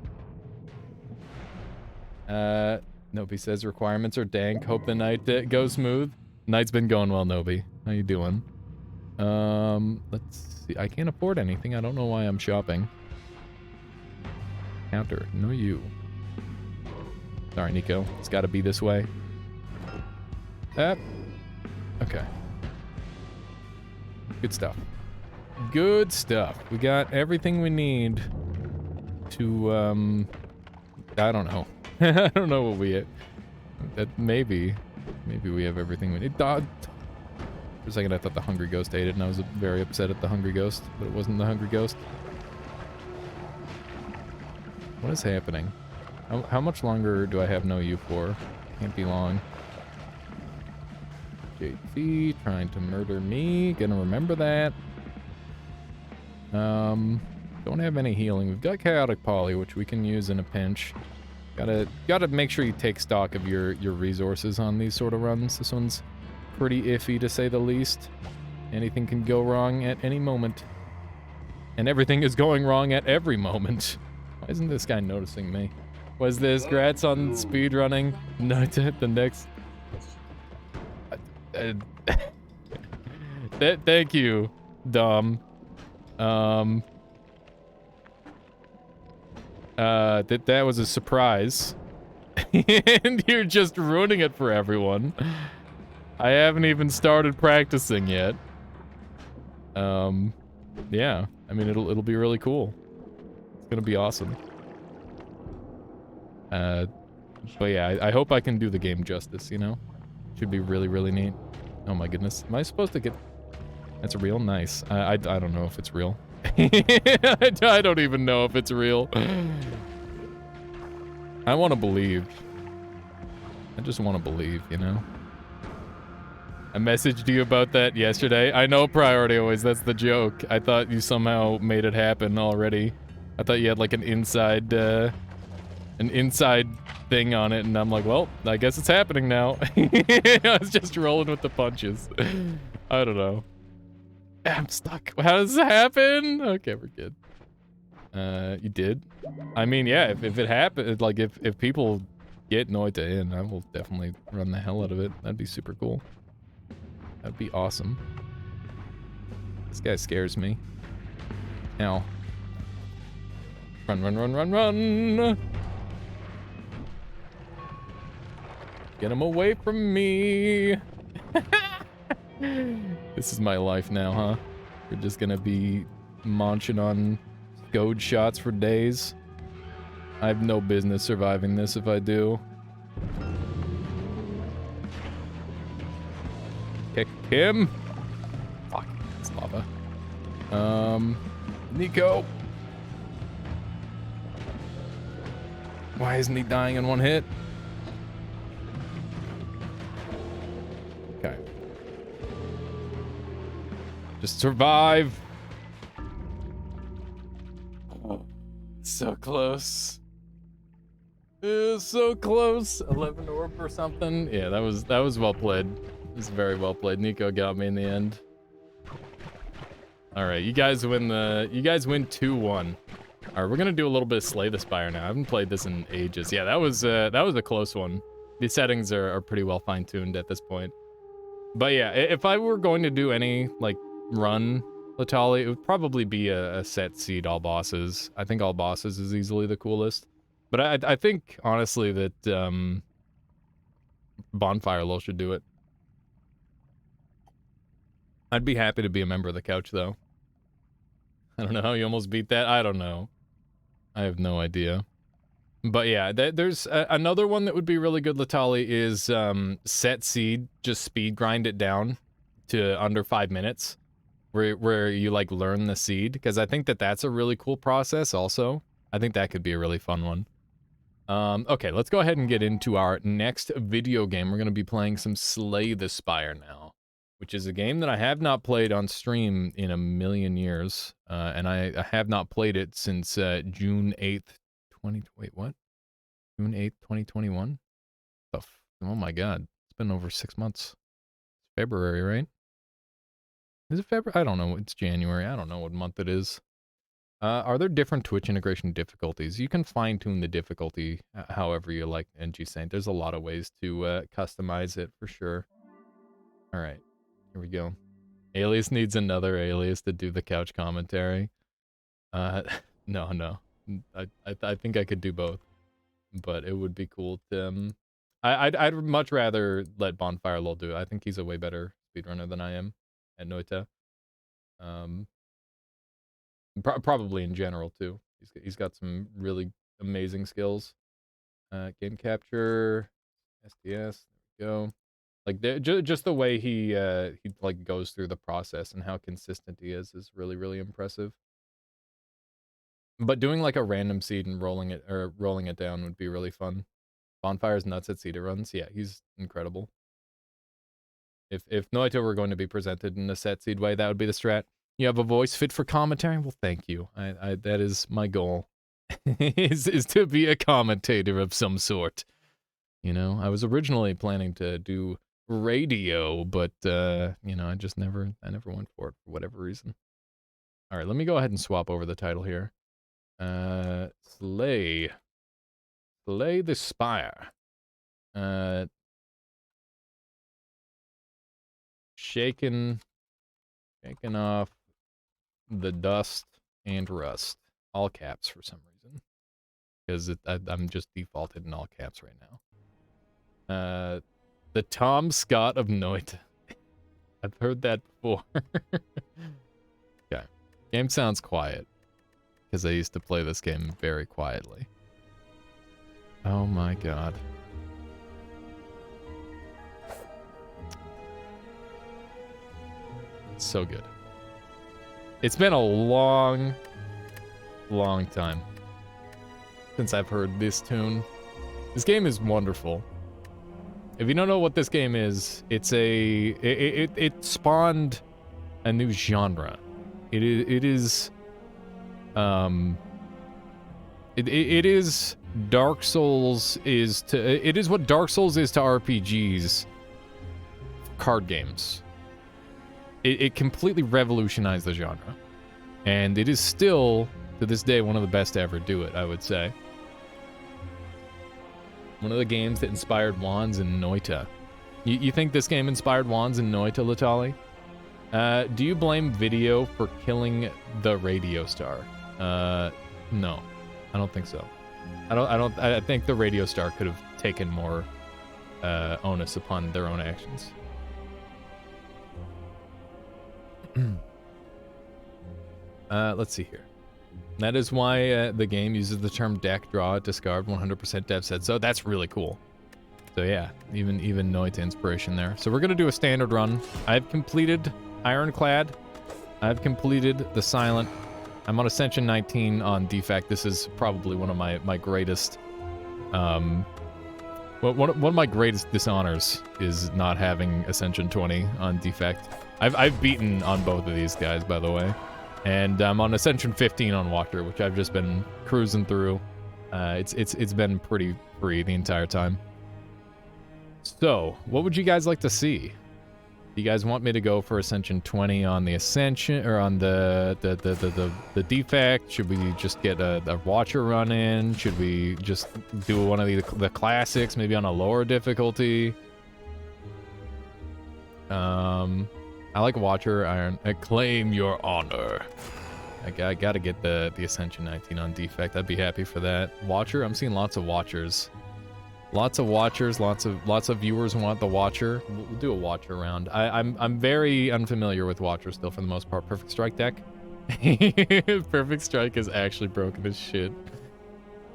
Nobi says requirements are dank. Hope the night goes smooth. Night's been going well, Nobi. How you doing? Let's see. I can't afford anything. I don't know why I'm shopping. Counter. No you. Sorry, Nico. It's gotta be this way. Okay. Good stuff. Good stuff. We got everything we need to, I don't know. I don't know what we... Maybe we have everything we need. For a second I thought the Hungry Ghost ate it, and I was very upset at the Hungry Ghost, but it wasn't the Hungry Ghost. What is happening? How much longer do I have no you for? Can't be long. JC trying to murder me. Gonna remember that. Don't have any healing. We've got Chaotic Poly, which we can use in a pinch. Gotta make sure you take stock of your resources on these sort of runs. This one's pretty iffy, to say the least. Anything can go wrong at any moment. And everything is going wrong at every moment. Why isn't this guy noticing me? Was this grats on speedrunning? No, the next... Thank you, Dom. That was a surprise. And you're just ruining it for everyone. I haven't even started practicing yet. Yeah. I mean, it'll be really cool. It's gonna be awesome. But yeah, I hope I can do the game justice, you know? Should be really, really neat. Oh my goodness. Am I supposed to get... That's real? Nice. I don't know if it's real. I don't even know if it's real. I want to believe. I just want to believe, you know? I messaged you about that yesterday. I know Priority Always, that's the joke. I thought you somehow made it happen already. I thought you had like an inside thing on it, and I'm like, well, I guess it's happening now. I was just rolling with the punches. I don't know. I'm stuck. How does this happen? Okay, we're good. You did? I mean, yeah, if it happened, like, if people get Noita in, I will definitely run the hell out of it. That'd be super cool. That'd be awesome. This guy scares me. Ow. Run, run, run, run, run! Get him away from me! This is my life now, huh? We're just gonna be munching on goad shots for days. I have no business surviving this if I do. Kick him! Fuck, it's lava. Nico! Why isn't he dying in one hit? Okay. Just survive! Oh, so close. So close. 11 orb or something. Yeah, that was well played. It was very well played. Nico got me in the end. All right, you guys win 2-1. All right, we're gonna do a little bit of Slay the Spire now. I haven't played this in ages. Yeah, that was a close one. The settings are pretty well fine-tuned at this point. But yeah, if I were going to do any like run Latali, it would probably be a set seed all bosses. I think all bosses is easily the coolest. But I think honestly that Bonfire Lol should do it. I'd be happy to be a member of the couch though. I don't know how you almost beat that. I don't know. I have no idea. But yeah, there's another one that would be really good, Latali, is set seed, just speed grind it down to under 5 minutes, where you like learn the seed, because I think that's a really cool process also. I think that could be a really fun one. Okay, let's go ahead and get into our next video game. We're going to be playing some Slay the Spire now, which is a game that I have not played on stream in a million years, and I have not played it since June 8th, wait, what? June 8th, 2021? Oh my god, it's been over 6 months. It's February, right? Is it February? I don't know. It's January. I don't know what month it is. Are there different Twitch integration difficulties? You can fine-tune the difficulty however you like, NG Saint. There's a lot of ways to customize it for sure. All right, here we go. Alias needs another alias to do the couch commentary. No. I think I could do both, but it would be cool to. I'd much rather let Bonfire Lol do it. I think he's a way better speedrunner than I am at Noita. Probably in general too. He's got some really amazing skills. Game capture, SDS. There we go. Like just the way he like goes through the process and how consistent he is really impressive. But doing like a random seed and rolling it down would be really fun. Bonfire's nuts at seed runs. Yeah, he's incredible. If Noito were going to be presented in a set seed way, that would be the strat. You have a voice fit for commentary? Well, thank you. I that is my goal. is to be a commentator of some sort. You know, I was originally planning to do radio, but you know, I never went for it for whatever reason. All right, let me go ahead and swap over the title here. Slay the Spire. Shaking off the dust and rust. All caps for some reason. Because I'm just defaulted in all caps right now. The Tom Scott of Noita. I've heard that before. Okay. Game sounds quiet. Because I used to play this game very quietly. Oh my god. So good. It's been a long time since I've heard this tune. This game is wonderful. If you don't know what this game is, it spawned a new genre. It is Dark Souls is to it is what Dark Souls is to RPGs, card games. It completely revolutionized the genre, and it is still To this day, one of the best to ever do it, I would say. One of the games that inspired Wands and Noita. You think this game inspired Wands and Noita, Latali? Do you blame video for killing the radio star? No. I don't think so. I think the radio star could have taken more onus upon their own actions. Let's see here. That is why the game uses the term deck, draw, discard, 100% dev said so. That's really cool. So yeah, even Noita inspiration there. So we're going to do a standard run. I've completed Ironclad. I've completed the Silent. I'm on Ascension 19 on Defect. This is probably one of my greatest... one of my greatest dishonors is not having Ascension 20 on Defect. I've beaten on both of these guys, by the way. And I'm on Ascension 15 on Watcher, which I've just been cruising through. It's been pretty free the entire time. So, what would you guys like to see? Do you guys want me to go for Ascension 20 on the Ascension, or on the Defect? Should we just get a Watcher run in? Should we just do one of the classics, maybe on a lower difficulty? I like Watcher, Iron. Claim your honor. I gotta get the Ascension 19 on Defect. I'd be happy for that. Watcher, I'm seeing lots of Watchers. Lots of Watchers, lots of viewers want the Watcher. We'll do a Watcher round. I'm very unfamiliar with Watcher still for the most part. Perfect Strike deck. Perfect Strike is actually broken as shit.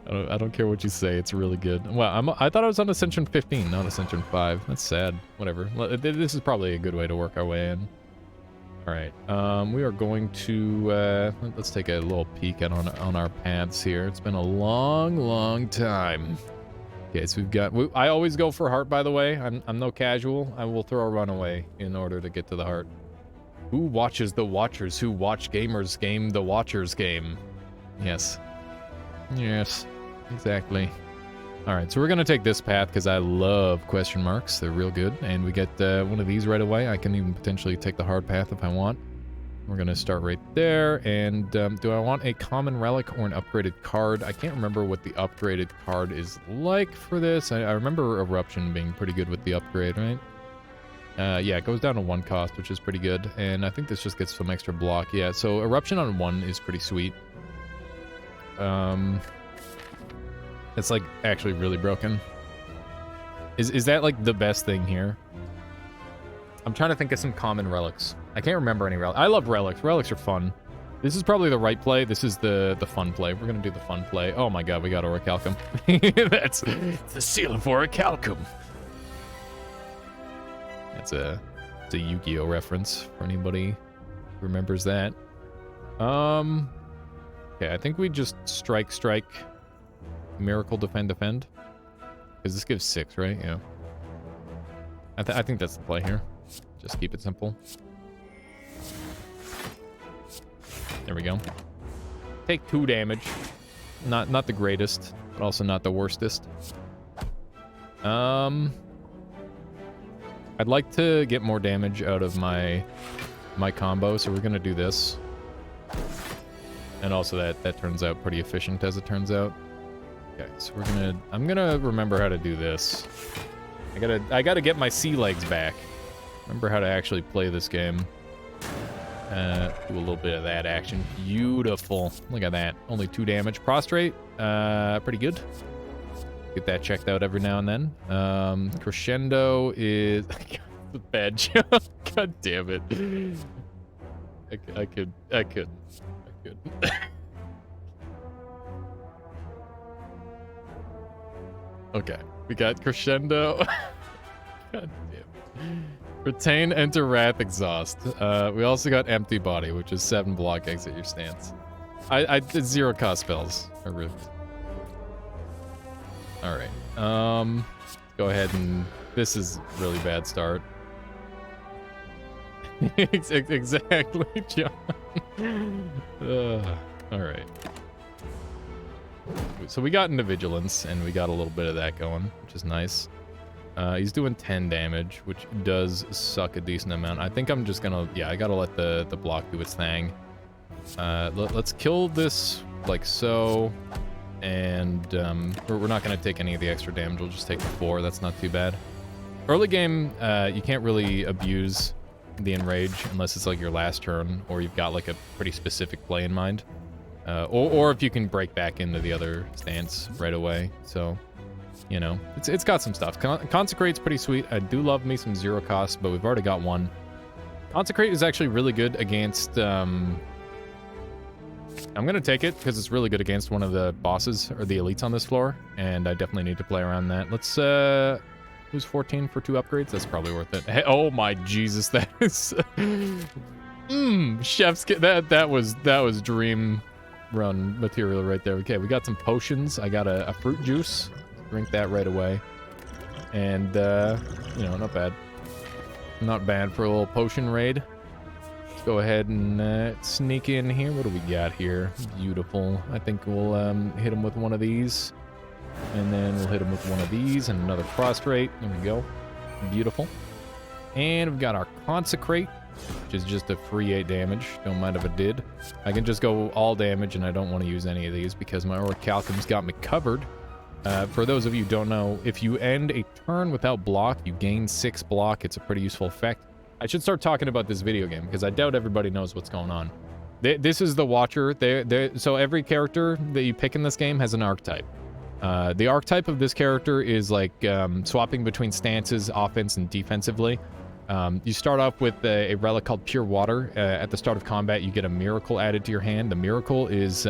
I don't care what you say. It's really good. Well, I thought I was on Ascension 15, not Ascension 5. That's sad. Whatever. This is probably a good way to work our way in. All right. We are going to let's take a little peek at on our paths here. It's been a long time. Okay, so we've got... I always go for heart, by the way. I'm no casual. I will throw a runaway in order to get to the heart. Who watches the Watchers? Who watch gamers game the Watchers game? Yes. Yes, exactly. All right, so we're going to take this path because I love question marks. They're real good. And we get one of these right away. I can even potentially take the hard path if I want. We're going to start right there. And do I want a common relic or an upgraded card? I can't remember what the upgraded card is like for this. I remember Eruption being pretty good with the upgrade, right? Yeah, it goes down to 1 cost, which is pretty good. And I think this just gets some extra block. Yeah, so Eruption on 1 is pretty sweet. It's like actually really broken. Is that like the best thing here? I'm trying to think of some common relics. I can't remember any relics. I love relics. Relics are fun. This is probably the right play. This is the fun play. We're gonna do the fun play. Oh my god, we got Orichalcum. That's the seal of Orichalcum. It's a Yu-Gi-Oh reference for anybody who remembers that. Okay, I think we just strike, miracle, defend. Because this gives 6, right? Yeah. I think that's the play here. Just keep it simple. There we go. Take 2 damage. Not the greatest, but also not the worstest. I'd like to get more damage out of my combo, so we're gonna do this. And also that turns out pretty efficient as it turns out. Okay, so I'm gonna remember how to do this. I gotta get my sea legs back. Remember how to actually play this game. Do a little bit of that action. Beautiful. Look at that. Only 2 damage. Prostrate. Pretty good. Get that checked out every now and then. Crescendo is... bad joke. God damn it. I could. Okay, we got Crescendo. God damn it. Retain, enter, Wrath, Exhaust. We also got Empty Body, which is 7 block, exit your stance. I did 0 cost spells. Are ripped. Alright. Go ahead and... This is really bad start. Exactly, John. Alright. So we got into Vigilance, and we got a little bit of that going, which is nice. He's doing 10 damage, which does suck a decent amount. I think I'm just gonna... Yeah, I gotta let the block do its thing. Let's kill this like so. And we're not going to take any of the extra damage. We'll just take the 4. That's not too bad. Early game, you can't really abuse the enrage unless it's like your last turn or you've got like a pretty specific play in mind. Or if you can break back into the other stance right away. So, you know, it's got some stuff. Consecrate's pretty sweet. I do love me some 0 cost, but we've already got one. Consecrate is actually really good against... I'm going to take it because it's really good against one of the bosses or the elites on this floor, and I definitely need to play around that. Let's lose 14 for 2 upgrades. That's probably worth it. Hey, oh my Jesus, that is chef's that was dream run material right there. Okay, we got some potions. I got a fruit juice. Drink that right away. And you know, not bad. Not bad for a little potion raid. Let's go ahead and sneak in here. What do we got here? Beautiful. I think we'll hit him with one of these. And then we'll hit him with one of these and another prostrate. There we go. Beautiful. And we've got our consecrate, which is just a free 8 damage. Don't mind if it did. I can just go all damage, and I don't want to use any of these because my orichalcum's got me covered. For those of you who don't know, if you end a turn without block, you gain 6 block. It's a pretty useful effect. I should start talking about this video game because I doubt everybody knows what's going on. This is the Watcher. So every character that you pick in this game has an archetype. The archetype of this character is like swapping between stances, offense and defensively. You start off with a relic called Pure Water. At the start of combat, you get a miracle added to your hand. The miracle is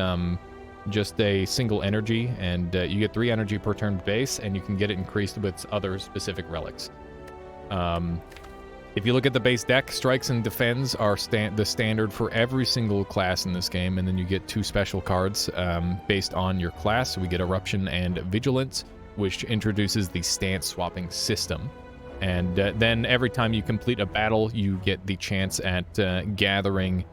just a single energy, and you get 3 energy per turn base, and you can get it increased with other specific relics. If you look at the base deck, strikes and defends are the standard for every single class in this game, and then you get 2 special cards based on your class. We get Eruption and Vigilance, which introduces the stance swapping system. And then every time you complete a battle, you get the chance at gathering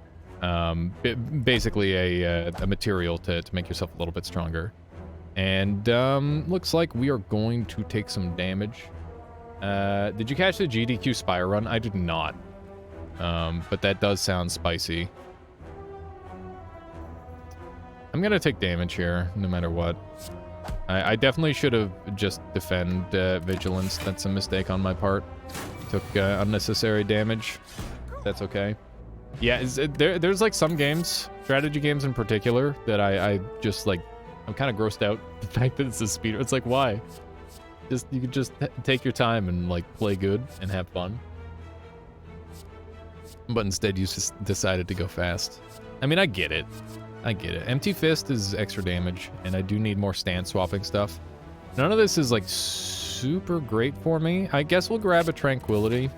basically a material to make yourself a little bit stronger. And looks like we are going to take some damage. Did you catch the GDQ Spire run? I did not. But that does sound spicy. I'm gonna take damage here, no matter what. I definitely should have just defend Vigilance. That's a mistake on my part. Took unnecessary damage. That's okay. Yeah, there's like some games, strategy games in particular, that I just like, I'm kind of grossed out. The fact that it's a speeder. It's like, why? You could just take your time and like play good and have fun. But instead you just decided to go fast. I mean, I get it. I get it. Empty Fist is extra damage, and I do need more stance swapping stuff. None of this is like super great for me. I guess we'll grab a Tranquility.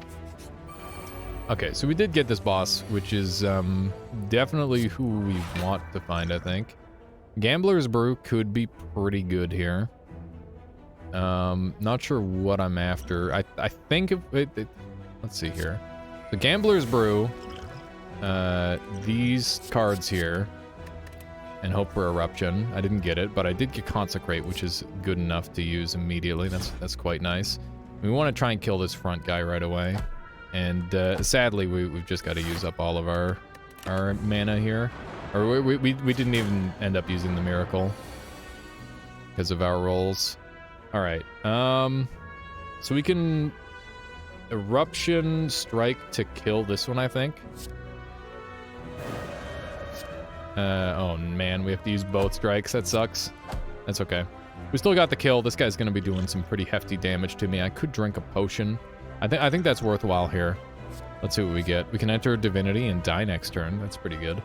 Okay, so we did get this boss, which is definitely who we want to find, I think. Gambler's Brew could be pretty good here. Not sure what I'm after. I think let's see here. The Gambler's Brew, these cards here, and hope for Eruption. I didn't get it, but I did get Consecrate, which is good enough to use immediately. That's quite nice. We want to try and kill this front guy right away. And sadly, we've just got to use up all of our mana here. Or we didn't even end up using the Miracle because of our rolls. All right. So we can Eruption Strike to kill this one, I think. Oh man, we have to use both strikes. That sucks. That's okay. We still got the kill. This guy's gonna be doing some pretty hefty damage to me. I could drink a potion. I think that's worthwhile here. Let's see what we get. We can enter Divinity and die next turn. That's pretty good.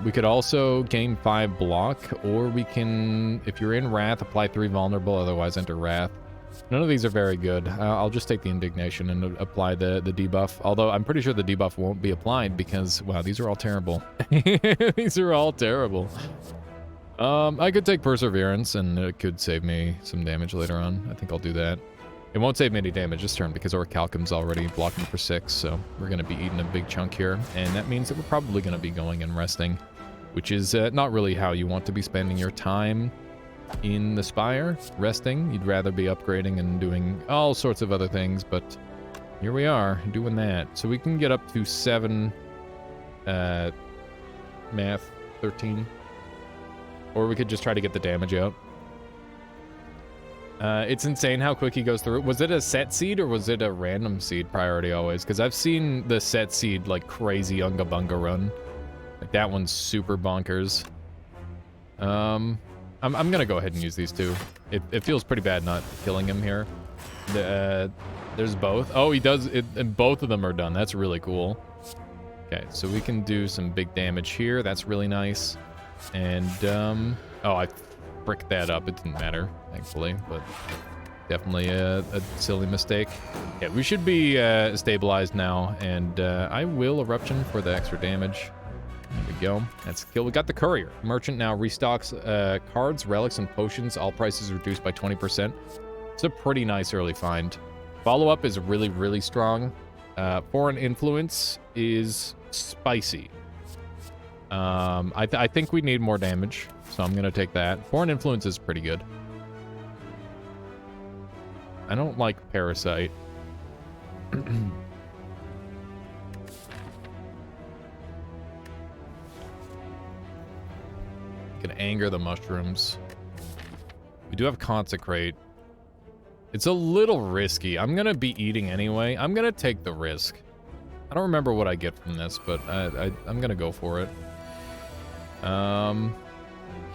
We could also gain 5 block, or we can, if you're in Wrath, apply 3 vulnerable, otherwise enter Wrath. None of these are very good. I'll just take the Indignation and apply the debuff, although I'm pretty sure the debuff won't be applied because, wow, these are all terrible. These are all terrible. I could take Perseverance, and it could save me some damage later on. I think I'll do that. It won't save me any damage this turn because Orichalcum's already blocking for 6, so we're going to be eating a big chunk here, and that means that we're probably going to be going and resting, which is not really how you want to be spending your time in the Spire. Resting, you'd rather be upgrading and doing all sorts of other things, but here we are, doing that. So we can get up to 7, math, 13. Or we could just try to get the damage out. It's insane how quick he goes through. Was it a set seed or was it a random seed priority always? Because I've seen the set seed like crazy Unga Bunga run. Like that one's super bonkers. I'm gonna go ahead and use these two. It feels pretty bad not killing him here. There's both. Oh, he does it, and both of them are done. That's really cool. Okay, so we can do some big damage here. That's really nice. And oh, I fricked that up. It didn't matter, thankfully, but definitely a silly mistake. Yeah, we should be stabilized now, and I will Eruption for the extra damage. There we go. That's a kill. We got the Courier. Merchant now restocks cards, relics, and potions. All prices reduced by 20%. It's a pretty nice early find. Follow-up is really, really strong. Foreign Influence is spicy. I think we need more damage, so I'm going to take that. Foreign Influence is pretty good. I don't like Parasite. Can anger the mushrooms. We do have Consecrate. It's a little risky. I'm gonna be eating anyway. I'm gonna take the risk. I don't remember what I get from this, but I'm gonna go for it.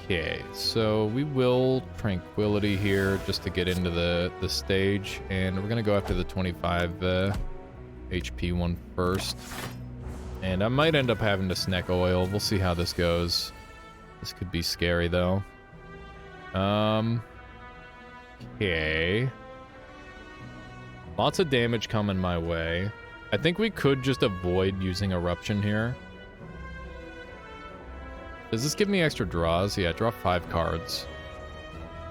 Okay, so we will Tranquility here just to get into the stage, and we're gonna go after the 25 HP one first. And I might end up having to Snack Oil. We'll see how this goes. This could be scary, though. Okay. Lots of damage coming my way. I think we could just avoid using Eruption here. Does this give me extra draws? Yeah, draw 5 cards.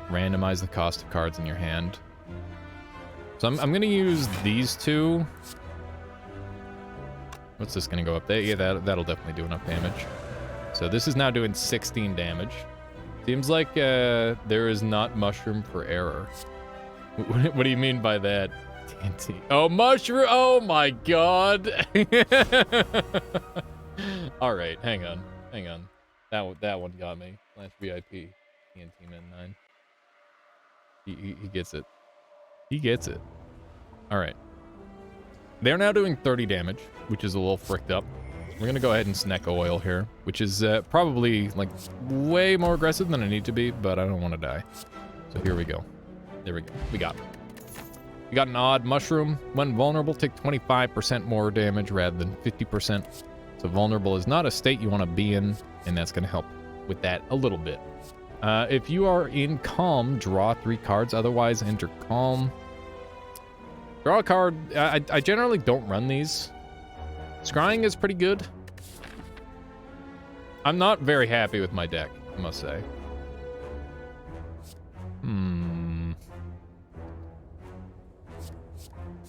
Randomize the cost of cards in your hand. So I'm going to use these two. What's this going to go up there? Yeah, that'll definitely do enough damage. So this is now doing 16 damage. Seems like there is not mushroom for error. What do you mean by that? TNT. Oh, mushroom! Oh my god! All right, hang on. That one got me. Last VIP. TNT Man 9. He gets it. He gets it. All right. They're now doing 30 damage, which is a little fricked up. We're gonna go ahead and Snack Oil here, which is probably like way more aggressive than I need to be, but I don't want to die. So here we go. There we go. We got an odd mushroom. When vulnerable, take 25% more damage rather than 50%. So vulnerable is not a state you want to be in, and that's gonna help with that a little bit. If you are in Calm, draw 3 cards. Otherwise, enter Calm. Draw a card. I generally don't run these. Scrying is pretty good. I'm not very happy with my deck, I must say.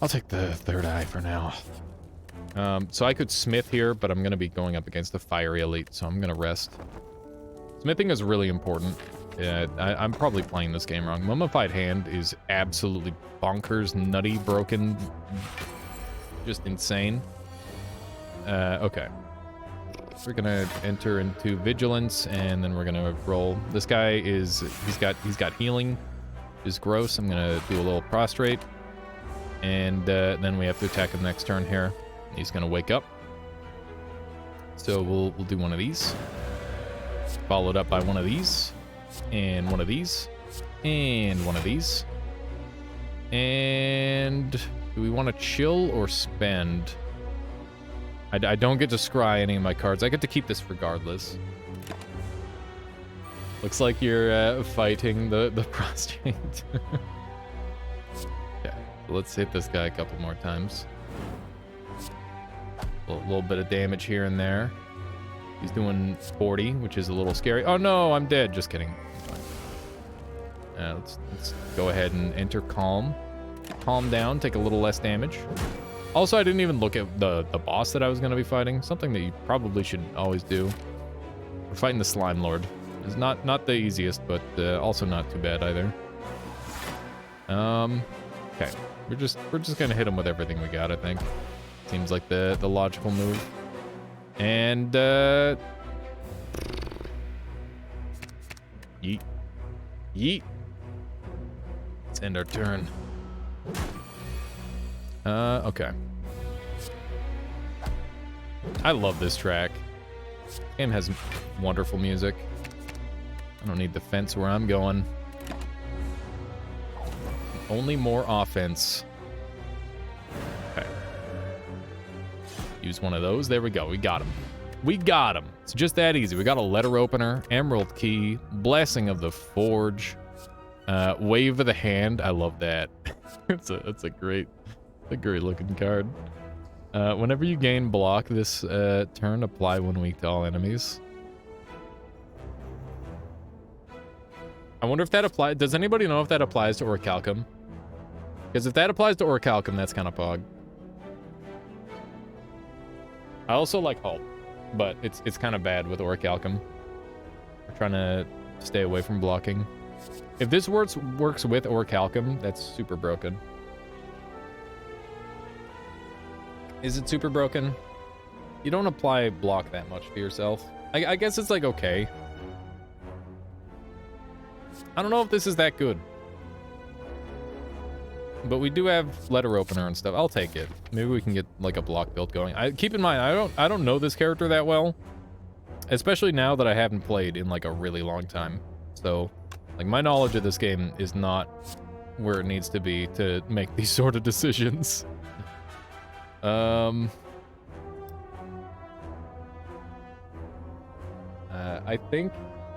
I'll take the third eye for now. So I could Smith here, but I'm going to be going up against the Fiery Elite, so I'm going to rest. Smithing is really important. I'm probably playing this game wrong. Mummified Hand is absolutely bonkers, nutty, broken, just insane. Okay. We're gonna enter into Vigilance, and then we're gonna roll. This guy is he's got healing, which is gross. I'm gonna do a little prostrate, and then we have to attack him next turn here. He's gonna wake up. So we'll do one of these, followed up by one of these, and one of these, and one of these. And do we want to chill or spend? I don't get to scry any of my cards. I get to keep this regardless. Looks like you're fighting the prostrate. Okay, let's hit this guy a couple more times. A little bit of damage here and there. He's doing 40, which is a little scary. Oh no, I'm dead. Just kidding. Let's go ahead and enter Calm. Calm down, take a little less damage. Also, I didn't even look at the boss that I was going to be fighting. Something that you probably should always do. We're fighting the Slime Lord. It's not the easiest, but also not too bad either. Okay. We're just going to hit him with everything we got, I think. Seems like the logical move. And Yeet. Yeet. Let's end our turn. Okay. I love this track. This game has wonderful music. I don't need the fence where I'm going. Only more offense. Okay. Use one of those. There we go. We got him. We got him. It's just that easy. We got a letter opener, emerald key, blessing of the forge, wave of the hand. I love that. It's a great looking card. Whenever you gain block this turn, apply 1 week to all enemies. I wonder if that applies. Does anybody know if that applies to Orichalcum? Because if that applies to Orichalcum, that's kind of pog. I also like Halt, but it's kind of bad with Orichalcum. We're trying to stay away from blocking. If this works with Orichalcum, that's super broken. Is it super broken? You don't apply block that much to yourself. I guess it's like okay. I don't know if this is that good. But we do have letter opener and stuff. I'll take it. Maybe we can get like a block build going. Keep in mind, I don't know this character that well. Especially now that I haven't played in like a really long time. So, like my knowledge of this game is not where it needs to be to make these sort of decisions. I think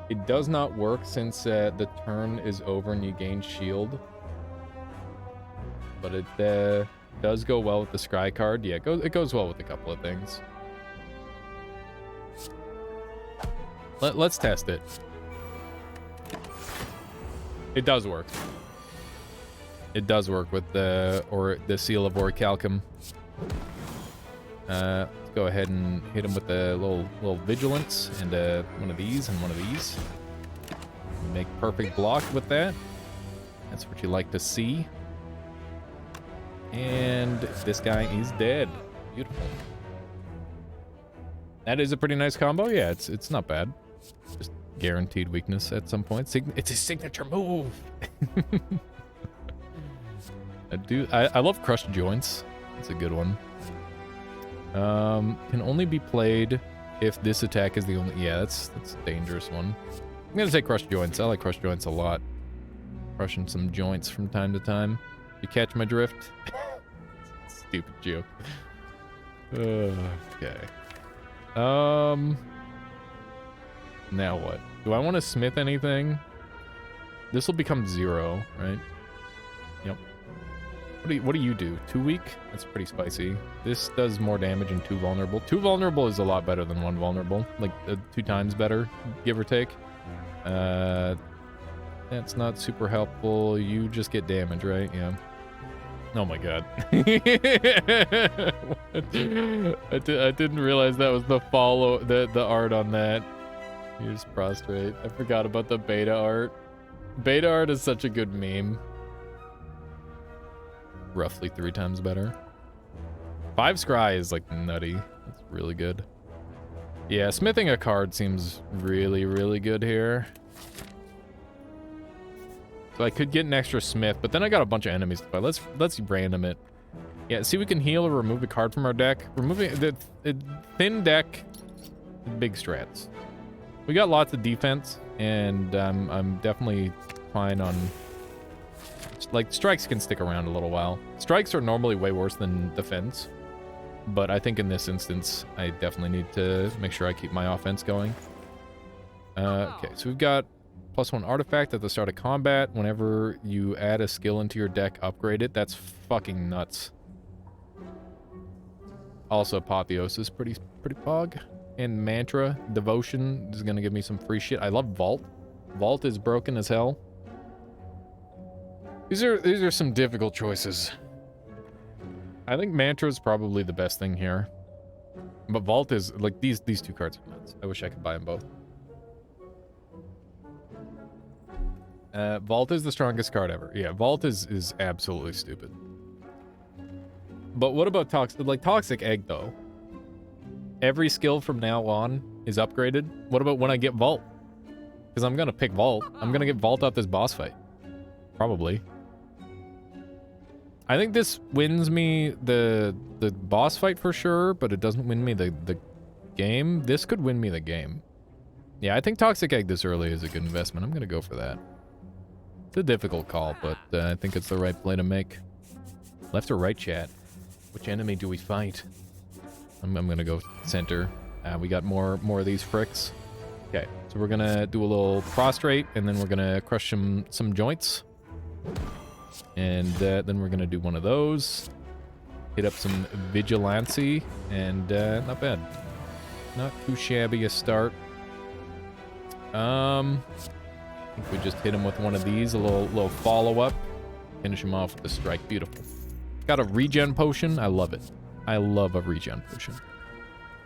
it does not work since the turn is over and you gain shield. But it does go well with the scry card. Yeah, it goes well with a couple of things. Let's test it. It does work. It does work with the seal of Orichalcum. Let's go ahead and hit him with the little vigilance and one of these and one of these. Make perfect block with that. That's what you like to see. And this guy is dead. Beautiful. That is a pretty nice combo. Yeah, it's not bad. Just guaranteed weakness at some point. It's a signature move. I love crushed joints. It's a good one. Can only be played if this attack is the only. Yeah, that's a dangerous one. I'm gonna say crushed joints. I like crushed joints a lot. Crushing some joints from time to time. You catch my drift? Stupid joke. Okay. Now what? Do I want to smith anything? This will become 0, right? Yep. What do you do? 2 weak? That's pretty spicy. This does more damage and 2 vulnerable. 2 vulnerable is a lot better than 1 vulnerable. Like 2 times better, give or take. That's not super helpful. You just get damage, right? Yeah. Oh my god. I didn't realize that was the art on that. You just prostrate. I forgot about the beta art. Beta art is such a good meme. Roughly 3 times better. 5 scry is like nutty. That's really good. Yeah, smithing a card seems really, really good here. So I could get an extra smith, but then I got a bunch of enemies to fight. Let's random it. Yeah, see, we can heal or remove a card from our deck. Removing the thin deck, big strats. We got lots of defense, and I'm definitely fine on. Like strikes can stick around a little while. Strikes are normally way worse than defense, but I think in this instance, I definitely need to make sure I keep my offense going. Okay, so we've got +1 artifact at the start of combat. Whenever you add a skill into your deck, upgrade it. That's fucking nuts. Also, Apotheosis, pretty pog. And Mantra, Devotion is gonna give me some free shit. I love Vault. Vault is broken as hell. These are some difficult choices. I think Mantra is probably the best thing here. But Vault is, like, these 2 cards are nuts. I wish I could buy them both. Vault is the strongest card ever. Yeah, Vault is absolutely stupid. But what about Toxic Egg, though? Every skill from now on is upgraded. What about when I get Vault? Because I'm gonna pick Vault. I'm gonna get Vault out this boss fight. Probably. I think this wins me the boss fight for sure, but it doesn't win me the game. This could win me the game. Yeah, I think Toxic Egg this early is a good investment. I'm gonna go for that. It's a difficult call, but I think it's the right play to make. Left or right, chat? Which enemy do we fight? I'm gonna go center. We got more of these fricks. Okay, so we're gonna do a little prostrate, and then we're gonna crush some joints. And then we're gonna do one of those. Hit up some Vigilancy, and not bad. Not too shabby a start. I think we just hit him with one of these, a little follow-up. Finish him off with a strike. Beautiful. Got a regen potion. I love it. I love a regen potion.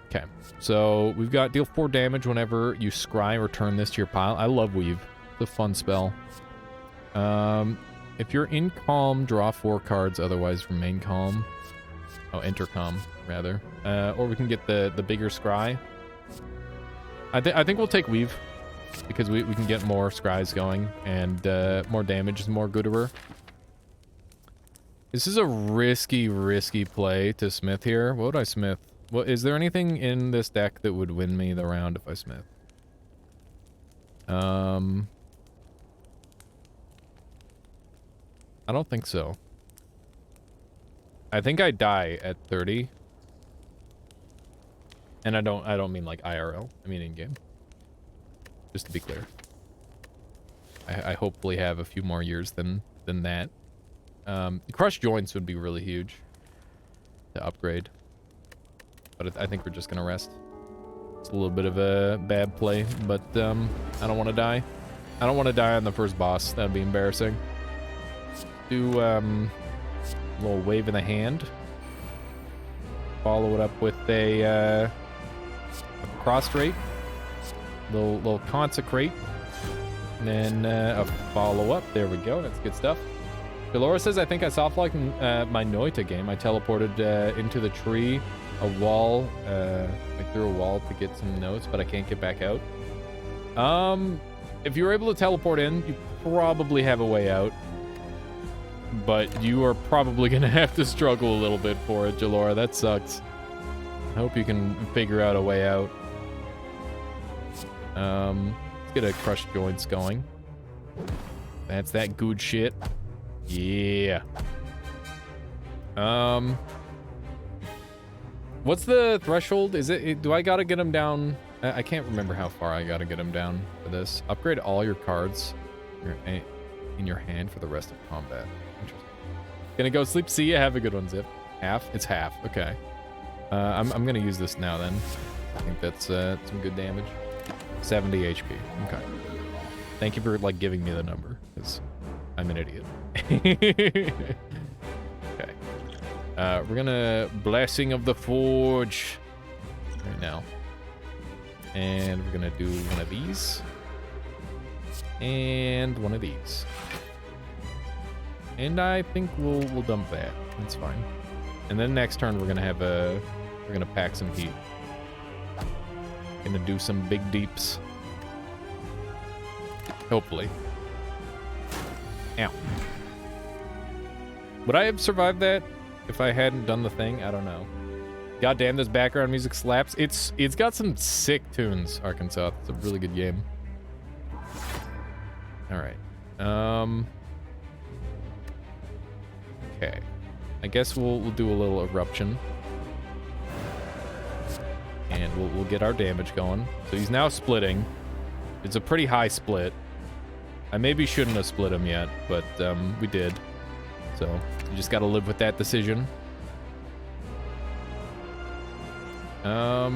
Okay, so we've got deal 4 damage whenever you scry, return this to your pile. I love Weave. It's a fun spell. If you're in calm, draw 4 cards, otherwise remain calm. Oh, enter calm, rather. Or we can get the bigger scry. I think we'll take Weave, because we can get more scries going, and more damage is more gooder. This is a risky play to smith here. What would I smith? Well, is there anything in this deck that would win me the round if I smith? I don't think so. I think I die at 30. And I don't mean like IRL. I mean in-game. Just to be clear. I hopefully have a few more years than that. Crush joints would be really huge to upgrade. But I think we're just gonna rest. It's a little bit of a bad play, but I don't want to die. I don't want to die on the first boss. That'd be embarrassing. Do a little wave in the hand. Follow it up with a prostrate. Little consecrate. And then a follow-up. There we go. That's good stuff. Delora says, I think I soft-locked my Noita game. I teleported into the tree, a wall, like through a wall to get some notes, but I can't get back out. If you were able to teleport in, you probably have a way out. But you are probably going to have to struggle a little bit for it, Jalora. That sucks. I hope you can figure out a way out. Let's get a crush joints going. That's that good shit. Yeah. What's the threshold? Is it do I gotta get him down? I can't remember how far I gotta get him down for this. Upgrade all your cards in your hand for the rest of combat. Interesting. Gonna go sleep. See ya. Have a good one, Zip. Half? It's half. Okay. I'm gonna use this now then. I think that's some good damage. 70 HP. Okay. Thank you for like giving me the number, because I'm an idiot. Okay. We're gonna Blessing of the Forge right now. And we're gonna do one of these. And one of these. And I think we'll dump that. That's fine. And then next turn we're gonna pack some heat. Gonna do some big deeps. Hopefully. Ow. Would I have survived that if I hadn't done the thing? I don't know. God damn, this background music slaps. It's got some sick tunes, Arkansas. It's a really good game. Alright. Okay. I guess we'll do a little eruption. And we'll get our damage going. So he's now splitting. It's a pretty high split. I maybe shouldn't have split him yet, but we did. So you just gotta live with that decision. I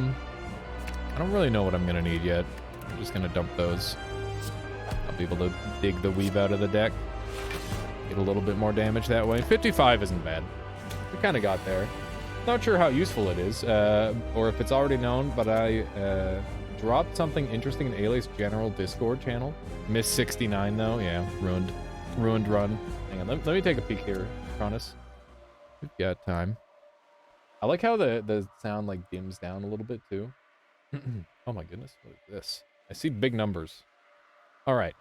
don't really know what I'm gonna need yet. I'm just gonna dump those. I'll be able to dig the weave out of the deck. Get a little bit more damage that way. 55 isn't bad. We kind of got there. Not sure how useful it is, or if it's already known, but I dropped something interesting in Alias General Discord channel. Missed 69 though. Yeah, ruined run. Hang on, let me take a peek here, Cronus. We've got time. I like how the sound like dims down a little bit too. Oh my goodness, what is this? I see big numbers. All right.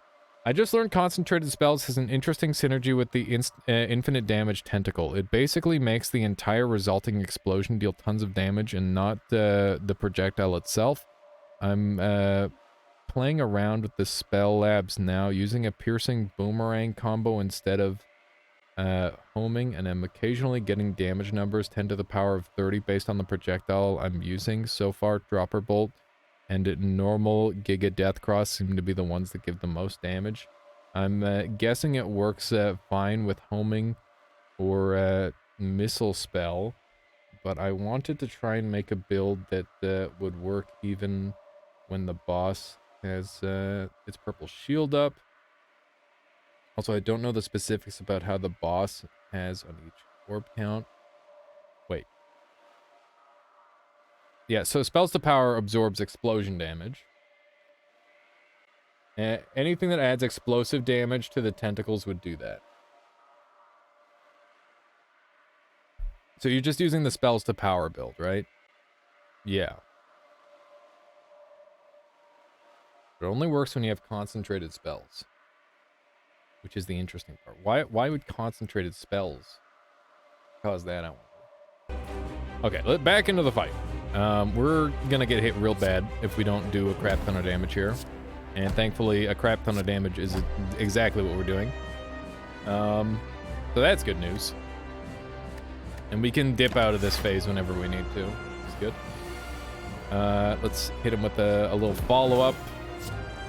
I just learned concentrated spells has an interesting synergy with the infinite damage tentacle. It basically makes the entire resulting explosion deal tons of damage and not the projectile itself. I'm playing around with the spell labs now, using a piercing boomerang combo instead of homing, and I'm occasionally getting damage numbers 10 to the power of 30 based on the projectile I'm using. So far, Dropper Bolt and normal Giga Death Cross seem to be the ones that give the most damage. I'm guessing it works fine with homing or missile spell, but I wanted to try and make a build that would work even when the boss has its purple shield up. Also, I don't know the specifics about how the boss has on each orb count. Wait. Yeah, so spells to power absorbs explosion damage. Anything that adds explosive damage to the tentacles would do that. So you're just using the spells to power build, right? Yeah. It only works when you have concentrated spells, which is the interesting part. Why would concentrated spells cause that? I wonder. Okay, back into the fight. We're gonna get hit real bad if we don't do a crap ton of damage here. And thankfully, a crap ton of damage is exactly what we're doing. So that's good news. And we can dip out of this phase whenever we need to. It's good. Let's hit him with a little follow-up.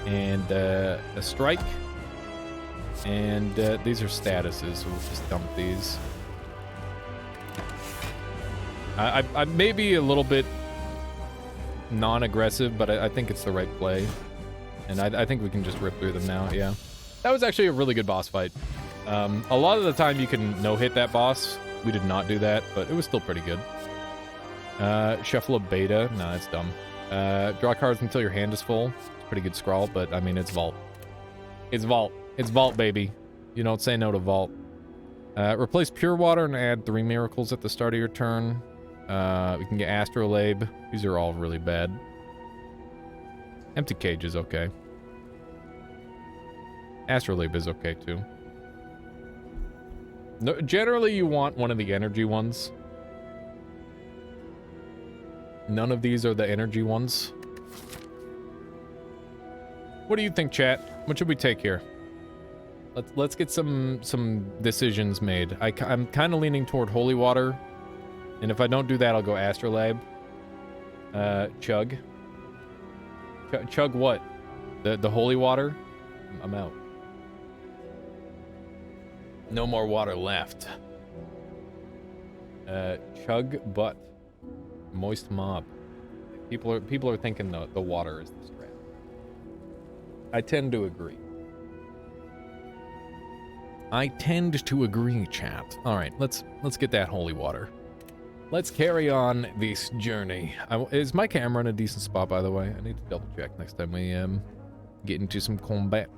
And a strike. And these are statuses, so we'll just dump these. I may be a little bit non-aggressive, but I think it's the right play. And I think we can just rip through them now, yeah. That was actually a really good boss fight. A lot of the time you can no-hit that boss. We did not do that, but it was still pretty good. Shuffle a beta. No, that's dumb. Draw cards until your hand is full. It's a pretty good scrawl, but I mean, it's Vault. It's Vault. It's Vault, baby. You don't say no to Vault. Replace Pure Water and add 3 miracles at the start of your turn. We can get Astrolabe. These are all really bad. Empty Cage is okay. Astrolabe is okay, too. No, generally, you want one of the energy ones. None of these are the energy ones. What do you think, chat? What should we take here? Let's get some decisions made. I'm kind of leaning toward Holy Water. And if I don't do that, I'll go Astrolabe. Chug. Chug what? The Holy Water? I'm out. No more water left. Chug butt. Moist mob. People are thinking the water is the strat. I tend to agree. I tend to agree, chat. All right, let's get that holy water. Let's carry on this journey. Is my camera in a decent spot, by the way? I need to double check next time we get into some combat.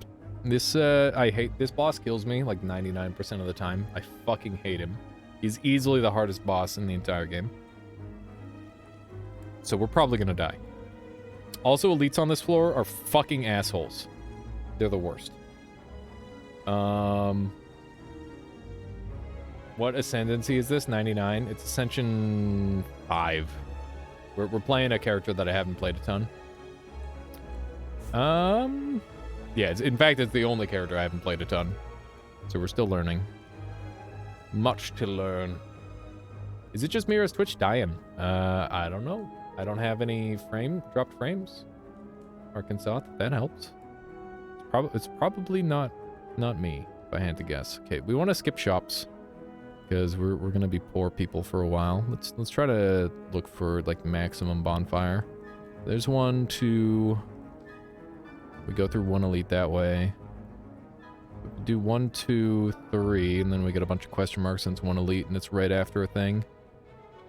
This I hate. This boss kills me like 99% of the time. I fucking hate him. He's easily the hardest boss in the entire game. So we're probably gonna die. Also, elites on this floor are fucking assholes. They're the worst. What ascendancy is this? 99? It's Ascension 5. We're playing a character that I haven't played a ton. Yeah, in fact, it's the only character I haven't played a ton. So we're still learning. Much to learn. Is it just me or is Twitch dying? I don't know. I don't have any dropped frames. Arkansas, that helps. It's probably not me, if I had to guess. Okay, we want to skip shops because we're gonna be poor people for a while. Let's try to look for like maximum bonfire. There's 1, 2. We go through 1 elite that way. We do 1, 2, 3, and then we get a bunch of question marks since 1 elite, and it's right after a thing.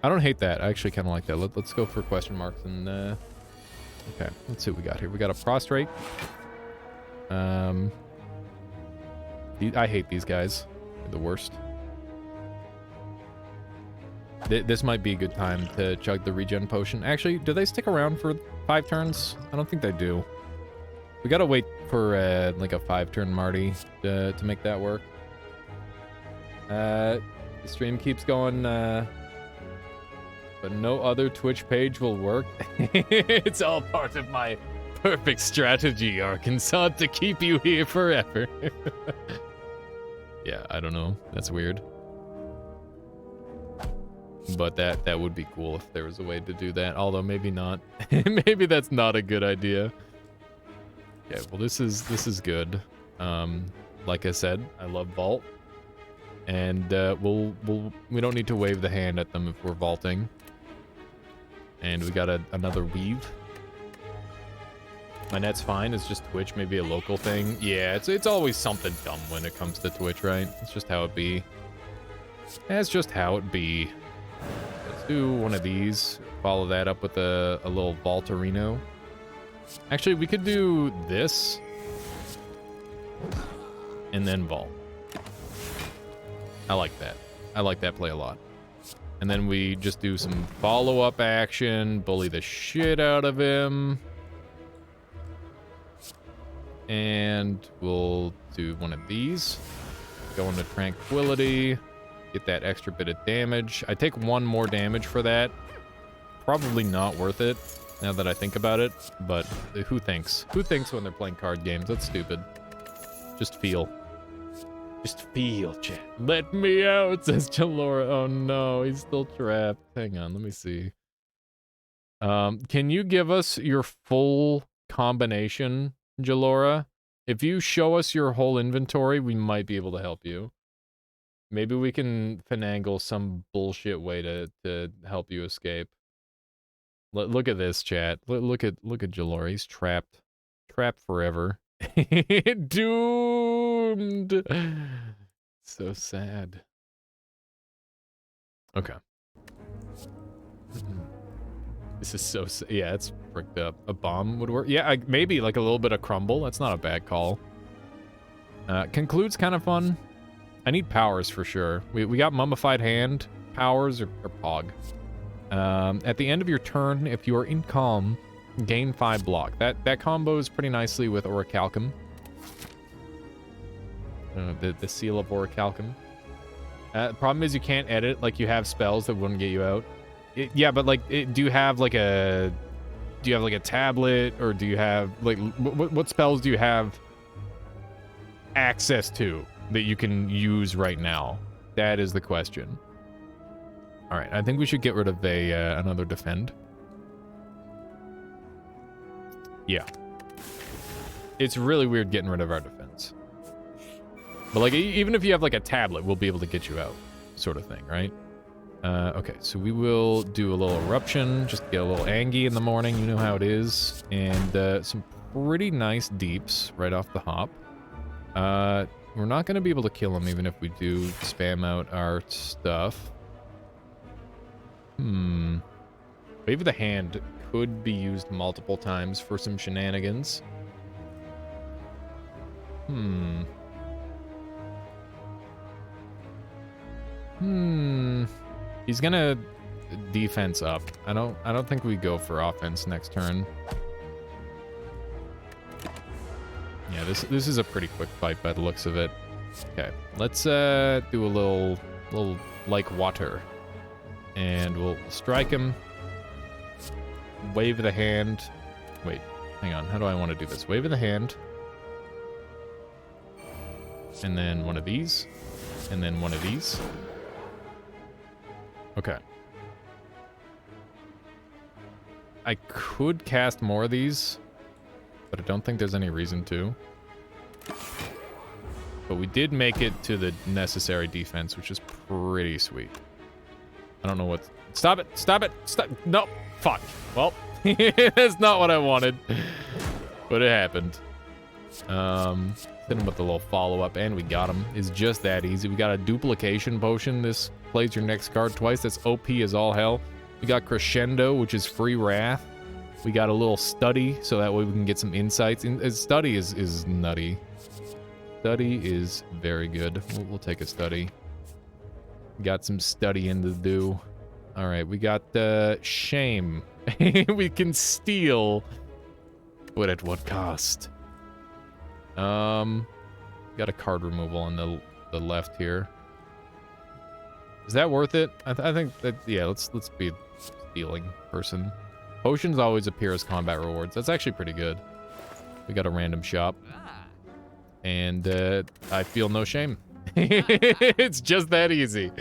I don't hate that. I actually kind of like that. Let's go for question marks and okay, let's see what we got here. We got a prostrate. I hate these guys. They're the worst. This might be a good time to chug the regen potion. Actually, do they stick around for 5 turns? I don't think they do. We gotta wait for like a 5-turn Marty to make that work. The stream keeps going, but no other Twitch page will work. It's all part of my perfect strategy, Arkansas, to keep you here forever. Yeah, I don't know. That's weird. But that would be cool if there was a way to do that. Although maybe not. Maybe that's not a good idea. Okay, well this is good. Like I said, I love vault. And we don't need to wave the hand at them if we're vaulting. And we got another weave. My net's fine, it's just Twitch, maybe a local thing. Yeah, it's always something dumb when it comes to Twitch, right? It's just how it be. That's just how it be. Let's do one of these. Follow that up with a little Vaulterino. Actually, we could do this. And then vault. I like that. I like that play a lot. And then we just do some follow-up action, bully the shit out of him. And we'll do one of these. Go into Tranquility. Get that extra bit of damage. I take 1 more damage for that. Probably not worth it, now that I think about it. But who thinks? Who thinks when they're playing card games? That's stupid. Just feel. Just feel, chat. Let me out, says Chalora. Oh no, he's still trapped. Hang on, let me see. Can you give us your full combination, Jalora? If you show us your whole inventory, we might be able to help you. Maybe we can finagle some bullshit way to help you escape. Look at this, chat. Look at Jalora. He's trapped. Trapped forever. Doomed. So sad. Okay. This is so yeah, it's fricked up. A bomb would work. Yeah, maybe like a little bit of crumble. That's not a bad call. Conclude's kind of fun. I need powers for sure. We got Mummified Hand, powers, or Pog. At the end of your turn, if you are in calm, gain 5 block. That combos pretty nicely with Orichalcum. The Seal of Orichalcum. The problem is you can't edit, like you have spells that wouldn't get you out. Yeah, but like, do you have like a tablet, or do you have like what spells do you have access to that you can use right now? That is the question. All right, I think we should get rid of another defend. Yeah, it's really weird getting rid of our defense. But like, even if you have like a tablet, we'll be able to get you out, sort of thing, right? Okay, so we will do a little eruption, just get a little Angie in the morning, you know how it is, and some pretty nice deeps right off the hop. We're not going to be able to kill him even if we do spam out our stuff. Wave of the Hand could be used multiple times for some shenanigans. He's gonna defense up. I don't think we go for offense next turn. Yeah, this is a pretty quick fight by the looks of it. Okay, let's do a little like water, and we'll strike him. Wave of the hand. Wait, hang on. How do I want to do this? Wave of the hand, and then one of these, and then one of these. Okay. I could cast more of these, but I don't think there's any reason to. But we did make it to the necessary defense, which is pretty sweet. I don't know what... Stop it! Stop it! Stop! No! Fuck! Well, that's not what I wanted. But it happened. Hit him with a little follow-up, and we got him. It's just that easy. We got a duplication potion. This plays your next card twice. That's OP as all hell. We got Crescendo, which is free wrath. We got a little study, so that way we can get some insights. Study is nutty. Study is very good. We'll take a study. Got some studying to do. All right, we got shame. We can steal, but at what cost? Got a card removal on the left here. Is that worth it? I think that, yeah, let's be stealing person. Potions always appear as combat rewards. That's actually pretty good. We got a random shop. And I feel no shame. It's just that easy.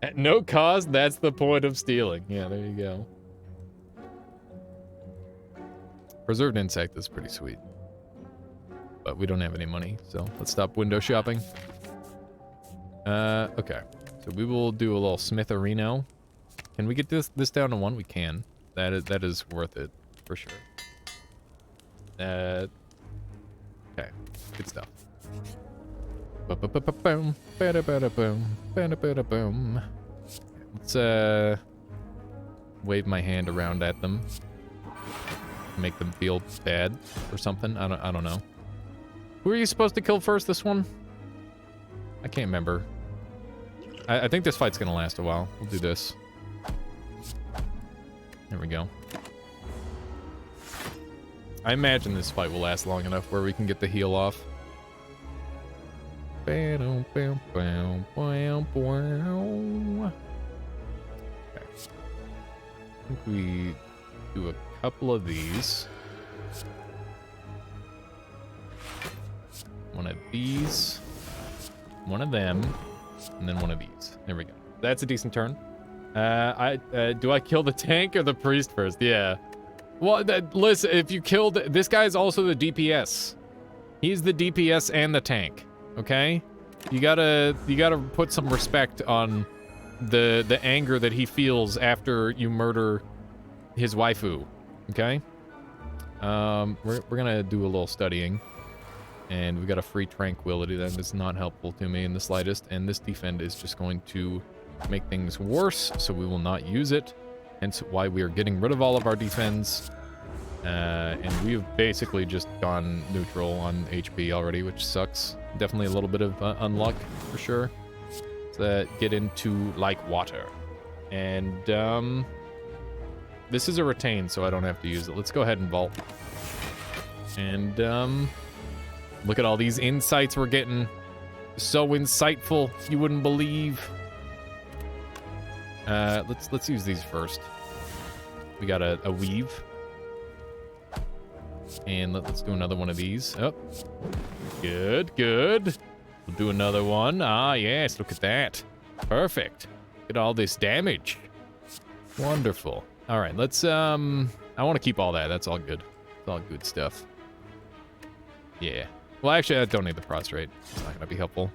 At no cost, that's the point of stealing. Yeah, there you go. Preserved insect is pretty sweet. But we don't have any money, so let's stop window shopping. Okay. So we will do a little smitherino. Can we get this down to 1? We can. That is worth it, for sure. Okay. Good stuff. Let's wave my hand around at them. Make them feel bad or something. I don't know. Who are you supposed to kill first, this one? I can't remember. I think this fight's gonna last a while. We'll do this. There we go. I imagine this fight will last long enough where we can get the heal off. Okay. I think we do a couple of these. One of these. One of them. And then one of these. There we go. That's a decent turn. Do I kill the tank or the priest first? Yeah. Well, listen, if you killed... This guy's also the DPS. He's the DPS and the tank. Okay? You gotta put some respect on the anger that he feels after you murder his waifu. Okay? We're gonna do a little studying. And we got a free tranquility that is not helpful to me in the slightest. And this defend is just going to make things worse, so we will not use it. Hence why we are getting rid of all of our defense. And we've basically just gone neutral on HP already, which sucks. Definitely a little bit of unluck, for sure. Let's get into like water. And this is a retain, so I don't have to use it. Let's go ahead and vault. And look at all these insights we're getting. So insightful, you wouldn't believe. Let's use these first. We got a weave. And let's do another one of these. Oh, good. We'll do another one. Ah, yes, look at that. Perfect. Look at all this damage. Wonderful. All right, let's, I want to keep all that. That's all good. It's all good stuff. Yeah. Well, actually, I don't need the prostrate. It's not going to be helpful.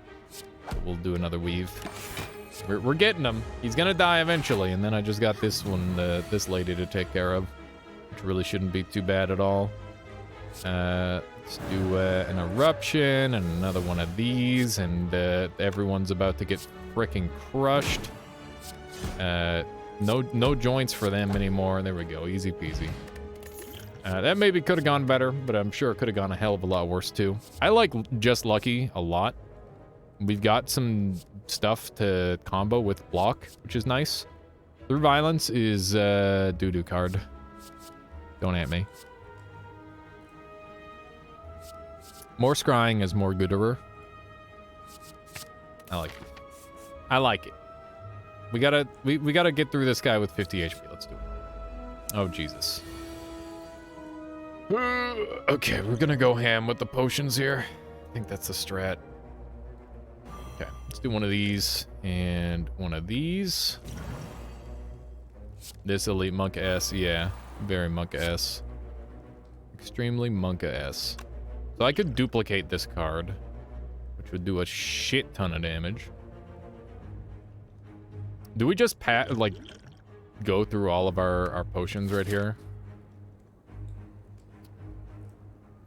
But we'll do another weave. We're getting him. He's going to die eventually. And then I just got this one, this lady to take care of. Which really shouldn't be too bad at all. Let's do an eruption and another one of these. And everyone's about to get frickin' crushed. No joints for them anymore. There we go. Easy peasy. That maybe could have gone better, but I'm sure it could have gone a hell of a lot worse too. I like Just Lucky a lot. We've got some stuff to combo with block, which is nice. Through Violence is doo-doo card. Don't at me. More scrying is more gooderer. I like it. I like it. We gotta get through this guy with 50 HP. Let's do it. Oh, Jesus. Okay, we're gonna go ham with the potions here. I think that's the strat. Okay, let's do one of these and one of these. This elite monk-ass, yeah. Very monk-ass. Extremely monk-ass. So I could duplicate this card, which would do a shit ton of damage. Do we just go through all of our potions right here?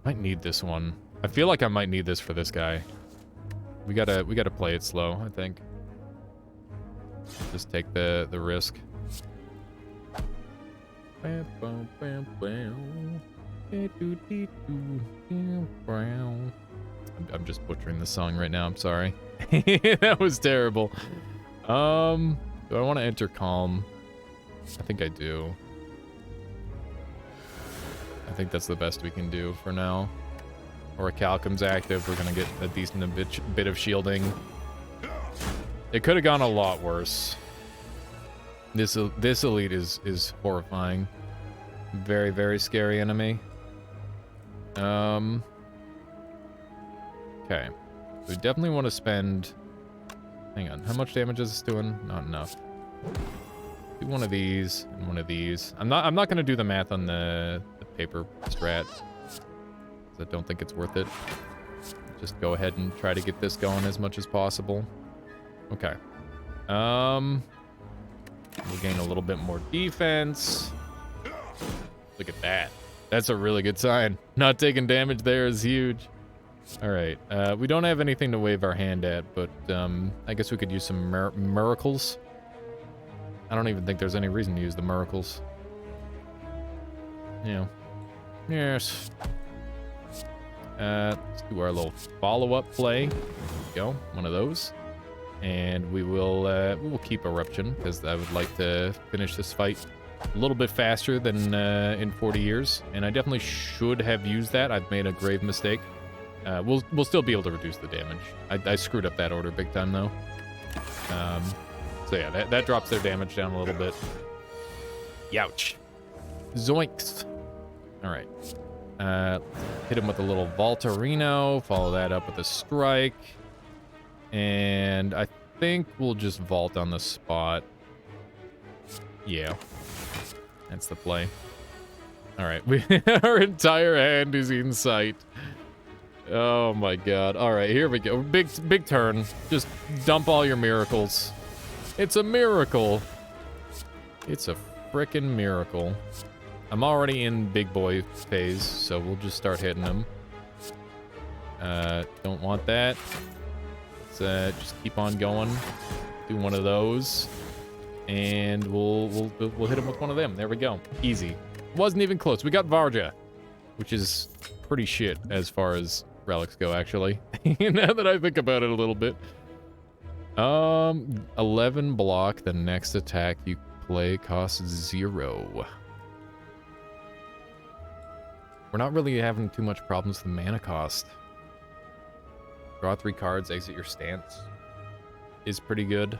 Might need this one. I feel like I might need this for this guy. We gotta play it slow, I think. Just take the risk. I'm just butchering the song right now, I'm sorry. That was terrible. Do I want to enter calm? I think I do. I think that's the best we can do for now. or a Calcum's active, we're gonna get a decent bit of shielding. It could have gone a lot worse. This elite is horrifying. Very, very scary enemy. Okay. We definitely want to spend... Hang on. How much damage is this doing? Not enough. Do one of these and one of these. I'm not going to do the math on the paper strat. 'Cause I don't think it's worth it. Just go ahead and try to get this going as much as possible. Okay. We'll gain a little bit more defense. Look at that. That's a really good sign. Not taking damage there is huge. All right. We don't have anything to wave our hand at, but I guess we could use some miracles. I don't even think there's any reason to use the miracles. Yeah. Yes. Let's do our little follow-up play. There we go. One of those. And we will keep Eruption, because I would like to finish this fight a little bit faster than in 40 years. And I definitely should have used that. I've made a grave mistake. We'll still be able to reduce the damage. I screwed up that order big time, though. So yeah, that drops their damage down a little bit. Youch. Zoinks. All right. Hit him with a little Voltarino. Follow that up with a strike. And I think we'll just vault on the spot. Yeah. That's the play. All right. Our entire hand is in sight. Oh my god. All right, here we go. Big turn. Just dump all your miracles. It's a miracle. It's a frickin' miracle. I'm already in big boy phase, so we'll just start hitting them. Don't want that. Let's just keep on going. Do one of those. And we'll hit him with one of them. There we go. Easy. Wasn't even close. We got Varja, which is pretty shit as far as relics go, actually. Now that I think about it a little bit. 11 block. The next attack you play costs 0. We're not really having too much problems with the mana cost. Draw 3 cards, exit your stance is pretty good.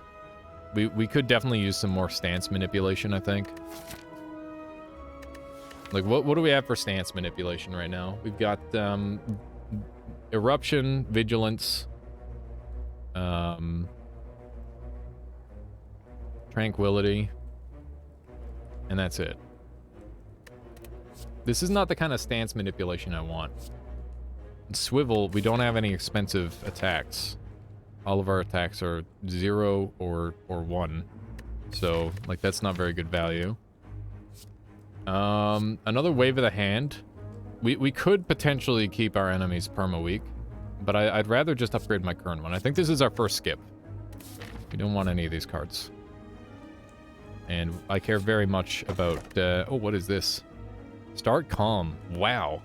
We could definitely use some more stance manipulation, I think. Like, what do we have for stance manipulation right now? We've got Eruption, Vigilance, Tranquility, and that's it. This is not the kind of stance manipulation I want. Swivel, we don't have any expensive attacks. All of our attacks are 0 or 1. So, like, that's not very good value. Another wave of the hand. We could potentially keep our enemies perma-weak, but I'd rather just upgrade my current one. I think this is our first skip. We don't want any of these cards. And I care very much about... oh, what is this? Start Calm. Wow.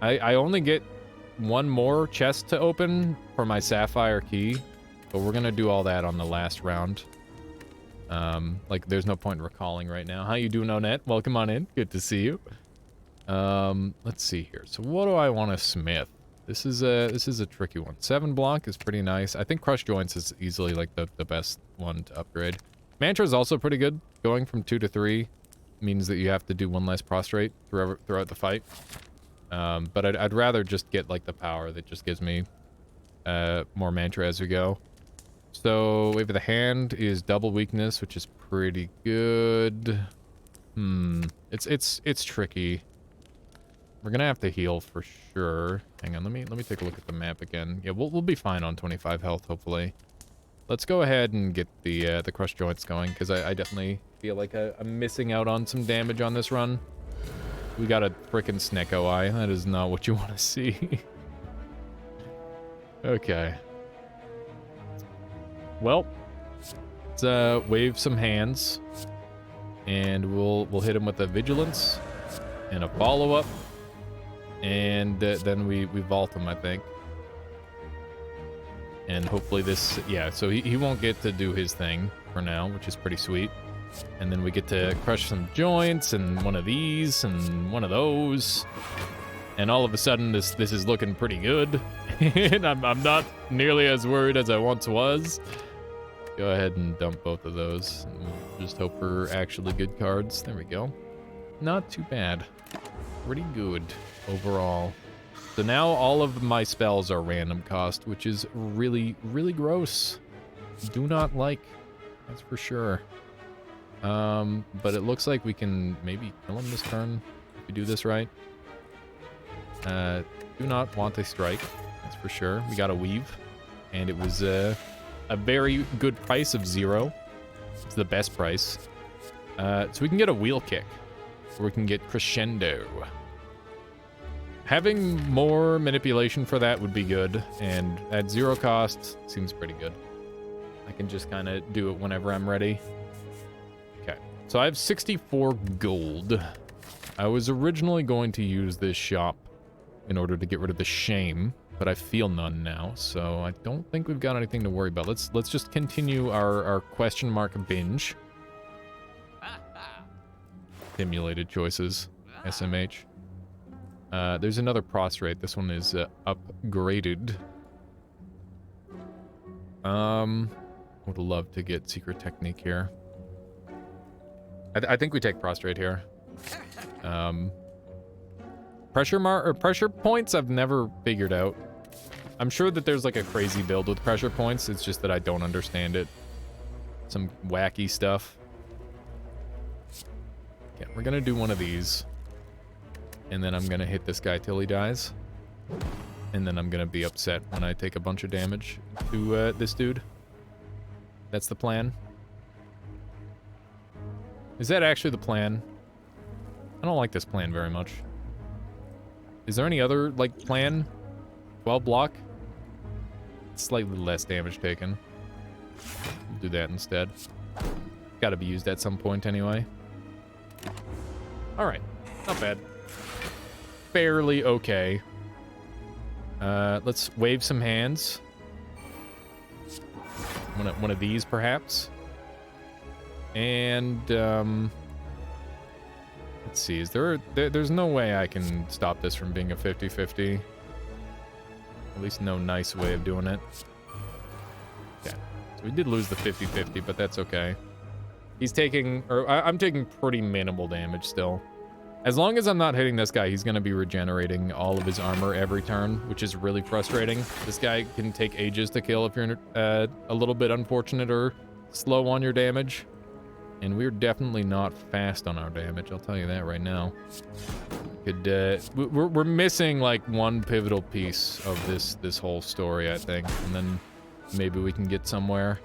I only get one more chest to open for my Sapphire key, but we're going to do all that on the last round. Like, there's no point in recalling right now. How you doing, Onette? Welcome on in. Good to see you. Let's see here. So what do I want to smith? This is a tricky one. 7 block is pretty nice. I think Crush Joints is easily, like, the best one to upgrade. Mantra is also pretty good. Going from 2 to 3 means that you have to do 1 less prostrate throughout the fight. But I'd rather just get, like, the power that just gives me more Mantra as we go. So, Wave of the Hand is double weakness, which is pretty good. It's tricky. We're gonna have to heal for sure. Hang on, let me take a look at the map again. Yeah, we'll be fine on 25 health, hopefully. Let's go ahead and get the Crush Joints going, because I definitely feel like I'm missing out on some damage on this run. We got a frickin' Snecko Eye. That is not what you want to see. Okay. Well, let's wave some hands, and we'll hit him with a Vigilance and a follow-up, and then we vault him, I think. And hopefully this, yeah, so he won't get to do his thing for now, which is pretty sweet. And then we get to crush some joints, and one of these, and one of those. And all of a sudden, this is looking pretty good. And I'm not nearly as worried as I once was. Go ahead and dump both of those. And we'll just hope for actually good cards. There we go. Not too bad. Pretty good overall. So now all of my spells are random cost, which is really, really gross. Do not like, that's for sure. But it looks like we can maybe kill him this turn if we do this right. Do not want a strike, that's for sure. We got a weave, and it was a very good price of 0. It's the best price. So we can get a wheel kick, or we can get crescendo. Having more manipulation for that would be good, and at 0 cost, seems pretty good. I can just kind of do it whenever I'm ready. Okay, so I have 64 gold. I was originally going to use this shop in order to get rid of the shame, but I feel none now, so I don't think we've got anything to worry about. Let's just continue our question mark binge. Simulated choices, SMH. There's another prostrate. This one is upgraded. Would love to get secret technique here. I think we take prostrate here. Pressure points I've never figured out. I'm sure that there's like a crazy build with pressure points. It's just that I don't understand it. Some wacky stuff. Okay, we're gonna do one of these. And then I'm gonna hit this guy till he dies. And then I'm gonna be upset when I take a bunch of damage to this dude. That's the plan. Is that actually the plan? I don't like this plan very much. Is there any other, like, plan? 12 block? Slightly less damage taken. We'll do that instead. Gotta be used at some point anyway. Alright, not bad. Fairly okay. Let's wave some hands. One of these, perhaps. And, let's see, is there's no way I can stop this from being a 50-50. At least no nice way of doing it. Okay, so we did lose the 50-50, but that's okay. He's taking, or I'm taking pretty minimal damage still. As long as I'm not hitting this guy, he's going to be regenerating all of his armor every turn, which is really frustrating. This guy can take ages to kill if you're a little bit unfortunate or slow on your damage. And we're definitely not fast on our damage, I'll tell you that right now. We're missing like one pivotal piece of this whole story, I think. And then maybe we can get somewhere.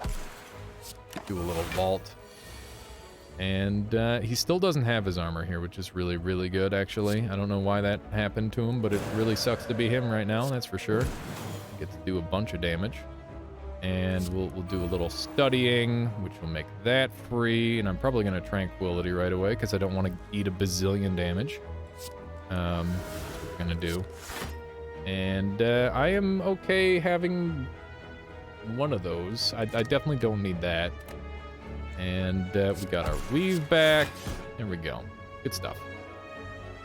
Do a little vault. And he still doesn't have his armor here, which is really, really good, actually. I don't know why that happened to him, but it really sucks to be him right now, that's for sure. Get to do a bunch of damage. And we'll do a little studying, which will make that free. And I'm probably going to tranquility right away, because I don't want to eat a bazillion damage. That's what we're going to do. And I am okay having one of those. I definitely don't need that. And we got our weave back. There we go. Good stuff.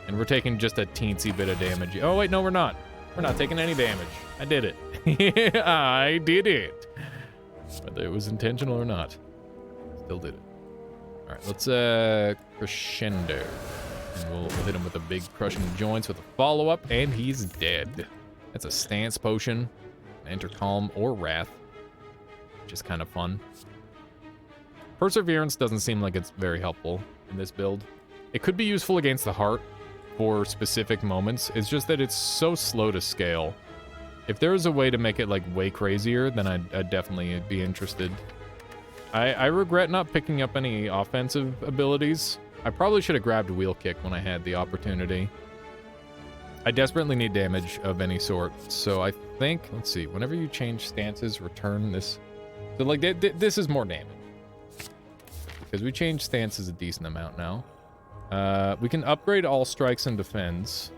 And we're taking just a teensy bit of damage. Oh, wait, no, we're not. We're not taking any damage. I did it. I did it. Whether it was intentional or not. Still did it. All right, let's crescendo. And we'll hit him with a big crushing joints with a follow-up, and he's dead. That's a stance potion. Enter calm or wrath, which is kind of fun. Perseverance doesn't seem like it's very helpful in this build. It could be useful against the heart for specific moments. It's just that it's so slow to scale. If there was a way to make it like way crazier, then I'd definitely be interested. I regret not picking up any offensive abilities. I probably should have grabbed wheel kick when I had the opportunity. I desperately need damage of any sort, so I think, let's see, whenever you change stances, return this. So like this is more damage. Because we changed stances a decent amount now. We can upgrade all strikes and defends.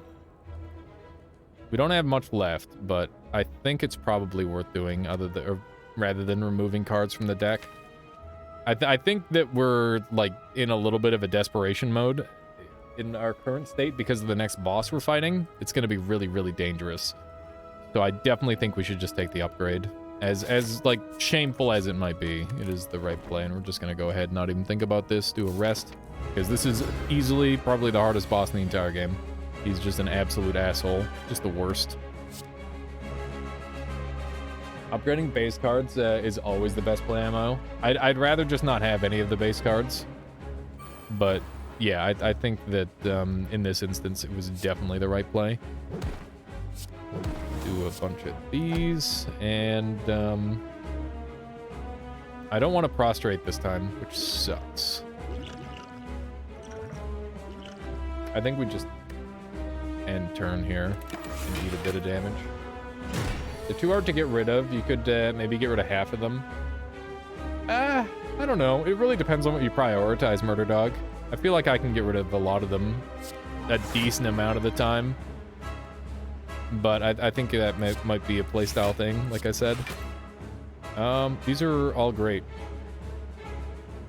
We don't have much left, but I think it's probably worth doing rather than removing cards from the deck. I think that we're like in a little bit of a desperation mode. in our current state, because of the next boss we're fighting, it's going to be really, really dangerous. So I definitely think we should just take the upgrade. As like, shameful as it might be, it is the right play, and we're just going to go ahead and not even think about this, do a rest. Because this is easily probably the hardest boss in the entire game. He's just an absolute asshole. Just the worst. Upgrading base cards is always the best play ammo. I'd rather just not have any of the base cards. But, yeah, I think that in this instance, it was definitely the right play. Do a bunch of these, and I don't want to prostrate this time, which sucks. I think we just end turn here and eat a bit of damage. They're too hard to get rid of. You could maybe get rid of half of them. I don't know. It really depends on what you prioritize, Murder Dog. I feel like I can get rid of a lot of them a decent amount of the time. But I think that might be a playstyle thing, like I said. These are all great.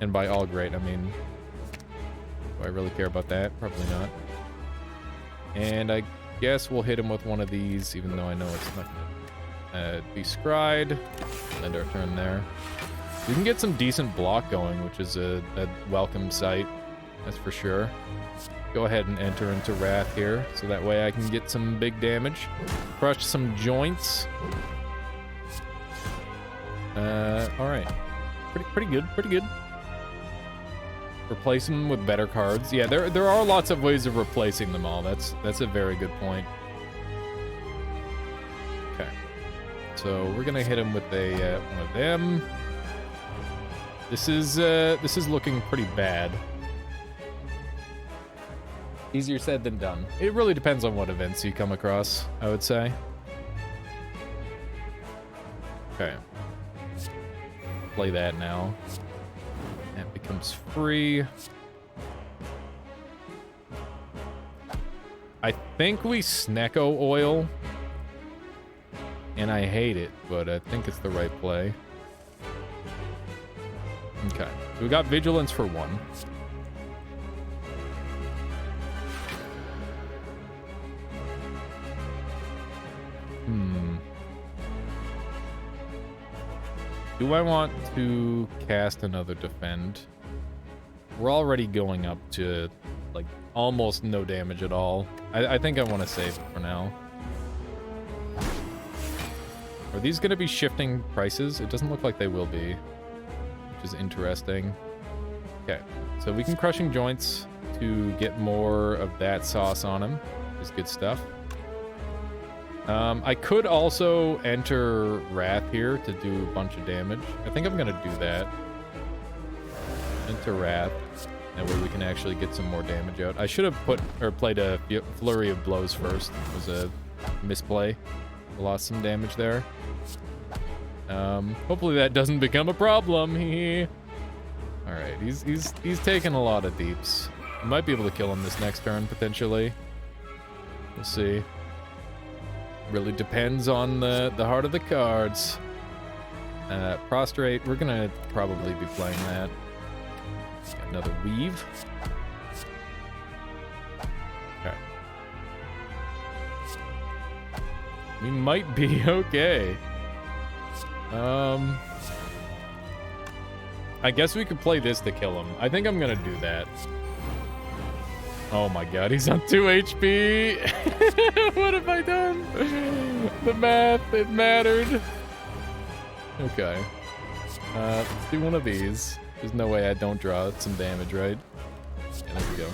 And by all great, I mean... Do I really care about that? Probably not. And I guess we'll hit him with one of these, even though I know it's not gonna be scryed. End our turn there. We can get some decent block going, which is a welcome sight. That's for sure. Go ahead and enter into Wrath here, so that way I can get some big damage. Crush some joints. Alright. Pretty good, pretty good. Replace them with better cards. Yeah, there are lots of ways of replacing them all. That's a very good point. Okay. So we're gonna hit him with a one of them. This is looking pretty bad. Easier said than done. It really depends on what events you come across, I would say. Okay. Play that now. That becomes free. I think we Snecko oil. And I hate it, but I think it's the right play. Okay. We got Vigilance for 1. Do I want to cast another Defend? We're already going up to, like, almost no damage at all. I think I want to save it for now. Are these going to be shifting prices? It doesn't look like they will be, which is interesting. Okay, so we can Crushing Joints to get more of that sauce on him. Is good stuff. I could also enter Wrath here to do a bunch of damage. I think I'm going to do that. Enter Wrath. That way we can actually get some more damage out. I should have played a Flurry of Blows first. It was a misplay. Lost some damage there. Hopefully that doesn't become a problem. Alright, he's taking a lot of deeps. I might be able to kill him this next turn, potentially. We'll see. Really depends on the heart of the cards. Prostrate, we're gonna probably be playing that. Got another Weave. Okay. We might be okay. I guess we could play this to kill him. I think I'm gonna do that. Oh my god, he's on 2 HP. What have I done? The math, it mattered. Okay. Let's do one of these. There's no way I don't draw some damage, right? Yeah, there we go.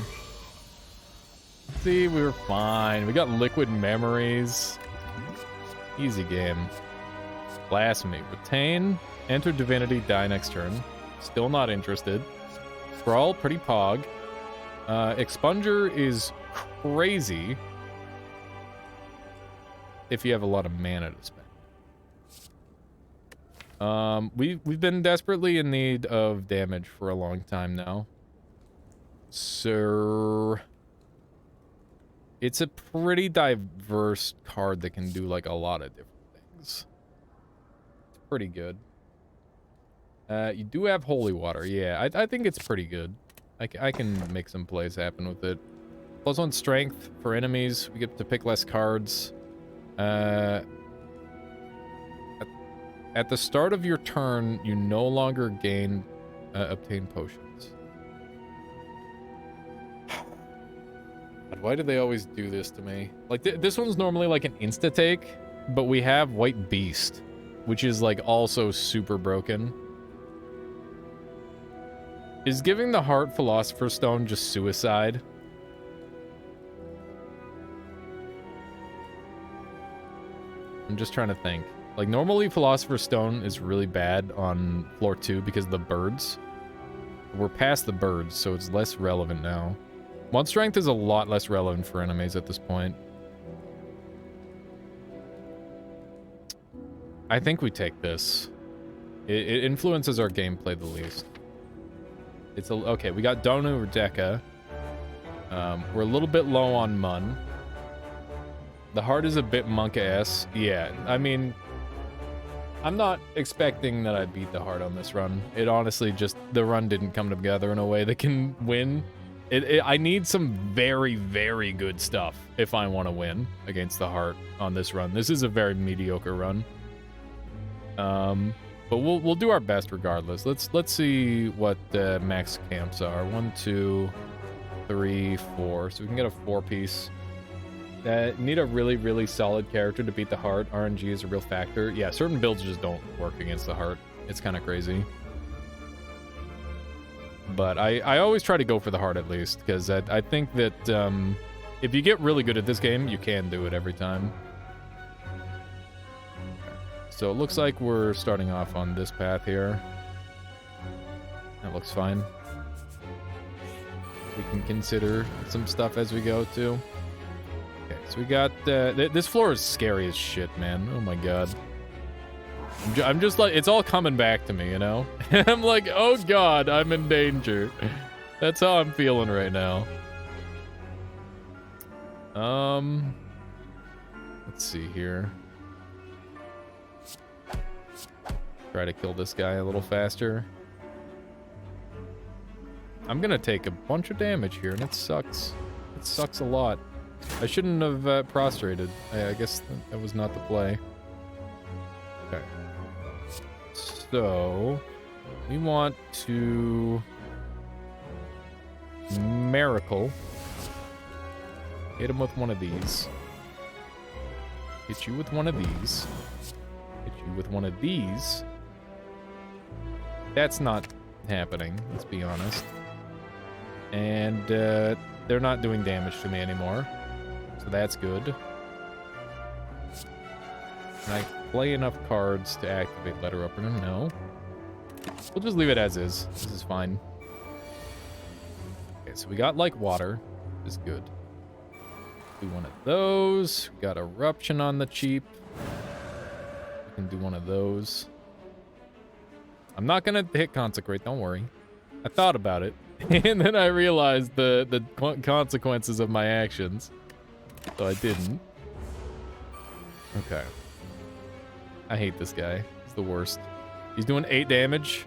See, we were fine. We got Liquid Memories. Easy game. Blasphemy. Retain. Enter Divinity. Die next turn. Still not interested. Sprawl. Pretty pog. Expunger is crazy if you have a lot of mana to spend. We've been desperately in need of damage for a long time now. So it's a pretty diverse card that can do like a lot of different things. It's pretty good. You do have Holy Water. Yeah, I think it's pretty good. I can make some plays happen with it. +1 strength for enemies. We get to pick less cards. At the start of your turn, you no longer gain obtain potions. God, why do they always do this to me? Like, this one's normally like an insta-take, but we have White Beast, which is like also super broken. Is giving the Heart Philosopher's Stone just suicide? I'm just trying to think. Like, normally Philosopher's Stone is really bad on floor 2 because of the birds. We're past the birds, so it's less relevant now. 1 strength is a lot less relevant for enemies at this point. I think we take this. It influences our gameplay the least. It's a, okay, we got Donu or Deka. We're a little bit low on Mun. The heart is a bit monk-ass. Yeah, I mean, I'm not expecting that I beat the heart on this run. It honestly just, the run didn't come together in a way that can win. I need some very, very good stuff if I want to win against the heart on this run. This is a very mediocre run. But we'll do our best regardless. Let's see what max camps are. 1, 2, 3, 4. So we can get a 4-piece. Need a really, really solid character to beat the heart. RNG is a real factor. Yeah, certain builds just don't work against the heart. It's kind of crazy. But I always try to go for the heart at least, because I think that if you get really good at this game, you can do it every time. So it looks like we're starting off on this path here. That looks fine. We can consider some stuff as we go too. Okay, so we got this floor is scary as shit, man. Oh my god. I'm just like, it's all coming back to me, you know? I'm like, oh god, I'm in danger. That's how I'm feeling right now. Let's see here. Try to kill this guy a little faster. I'm gonna take a bunch of damage here, and it sucks. It sucks a lot. I shouldn't have prostrated. I guess that was not the play. Okay. So, we want to Miracle. Hit him with one of these. Hit you with one of these. Hit you with one of these. That's not happening, let's be honest. And they're not doing damage to me anymore. So that's good. Can I play enough cards to activate Letter Opener? No. We'll just leave it as is. This is fine. Okay, so we got like water. This is good. Do one of those. Got Eruption on the cheap. We can do one of those. I'm not gonna hit Consecrate, don't worry. I thought about it, and then I realized the consequences of my actions. So I didn't. Okay. I hate this guy. He's the worst. He's doing 8 damage.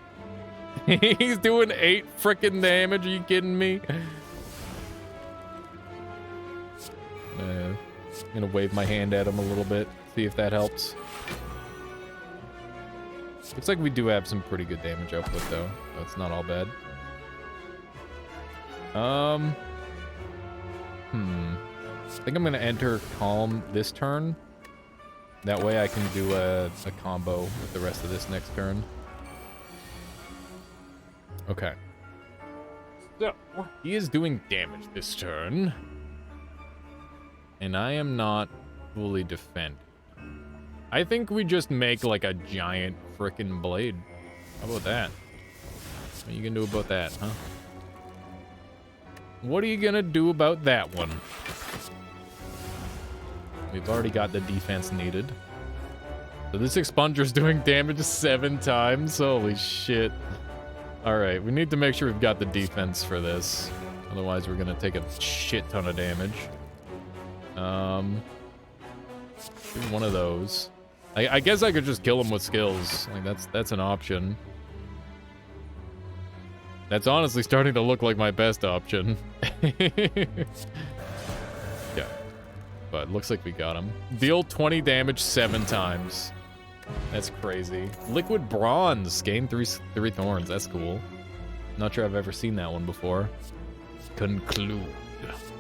He's doing 8 frickin' damage. Are you kidding me? I'm gonna wave my hand at him a little bit. See if that helps. Looks like we do have some pretty good damage output though. So it's not all bad. I think I'm gonna enter Calm this turn. That way I can do a combo with the rest of this next turn. Okay. So, he is doing damage this turn. And I am not fully defended. I think we just make like a giant frickin' blade. How about that? What are you gonna do about that, huh? What are you gonna do about that one? We've already got the defense needed. So this expunger's doing damage 7 times. Holy shit. Alright, we need to make sure we've got the defense for this. Otherwise, we're gonna take a shit ton of damage. Do one of those. I guess I could just kill him with skills. Like, that's an option. That's honestly starting to look like my best option. but looks like we got him. Deal 20 damage 7 times. That's crazy. Liquid Bronze. Gain 3 thorns. That's cool. Not sure I've ever seen that one before. Conclude.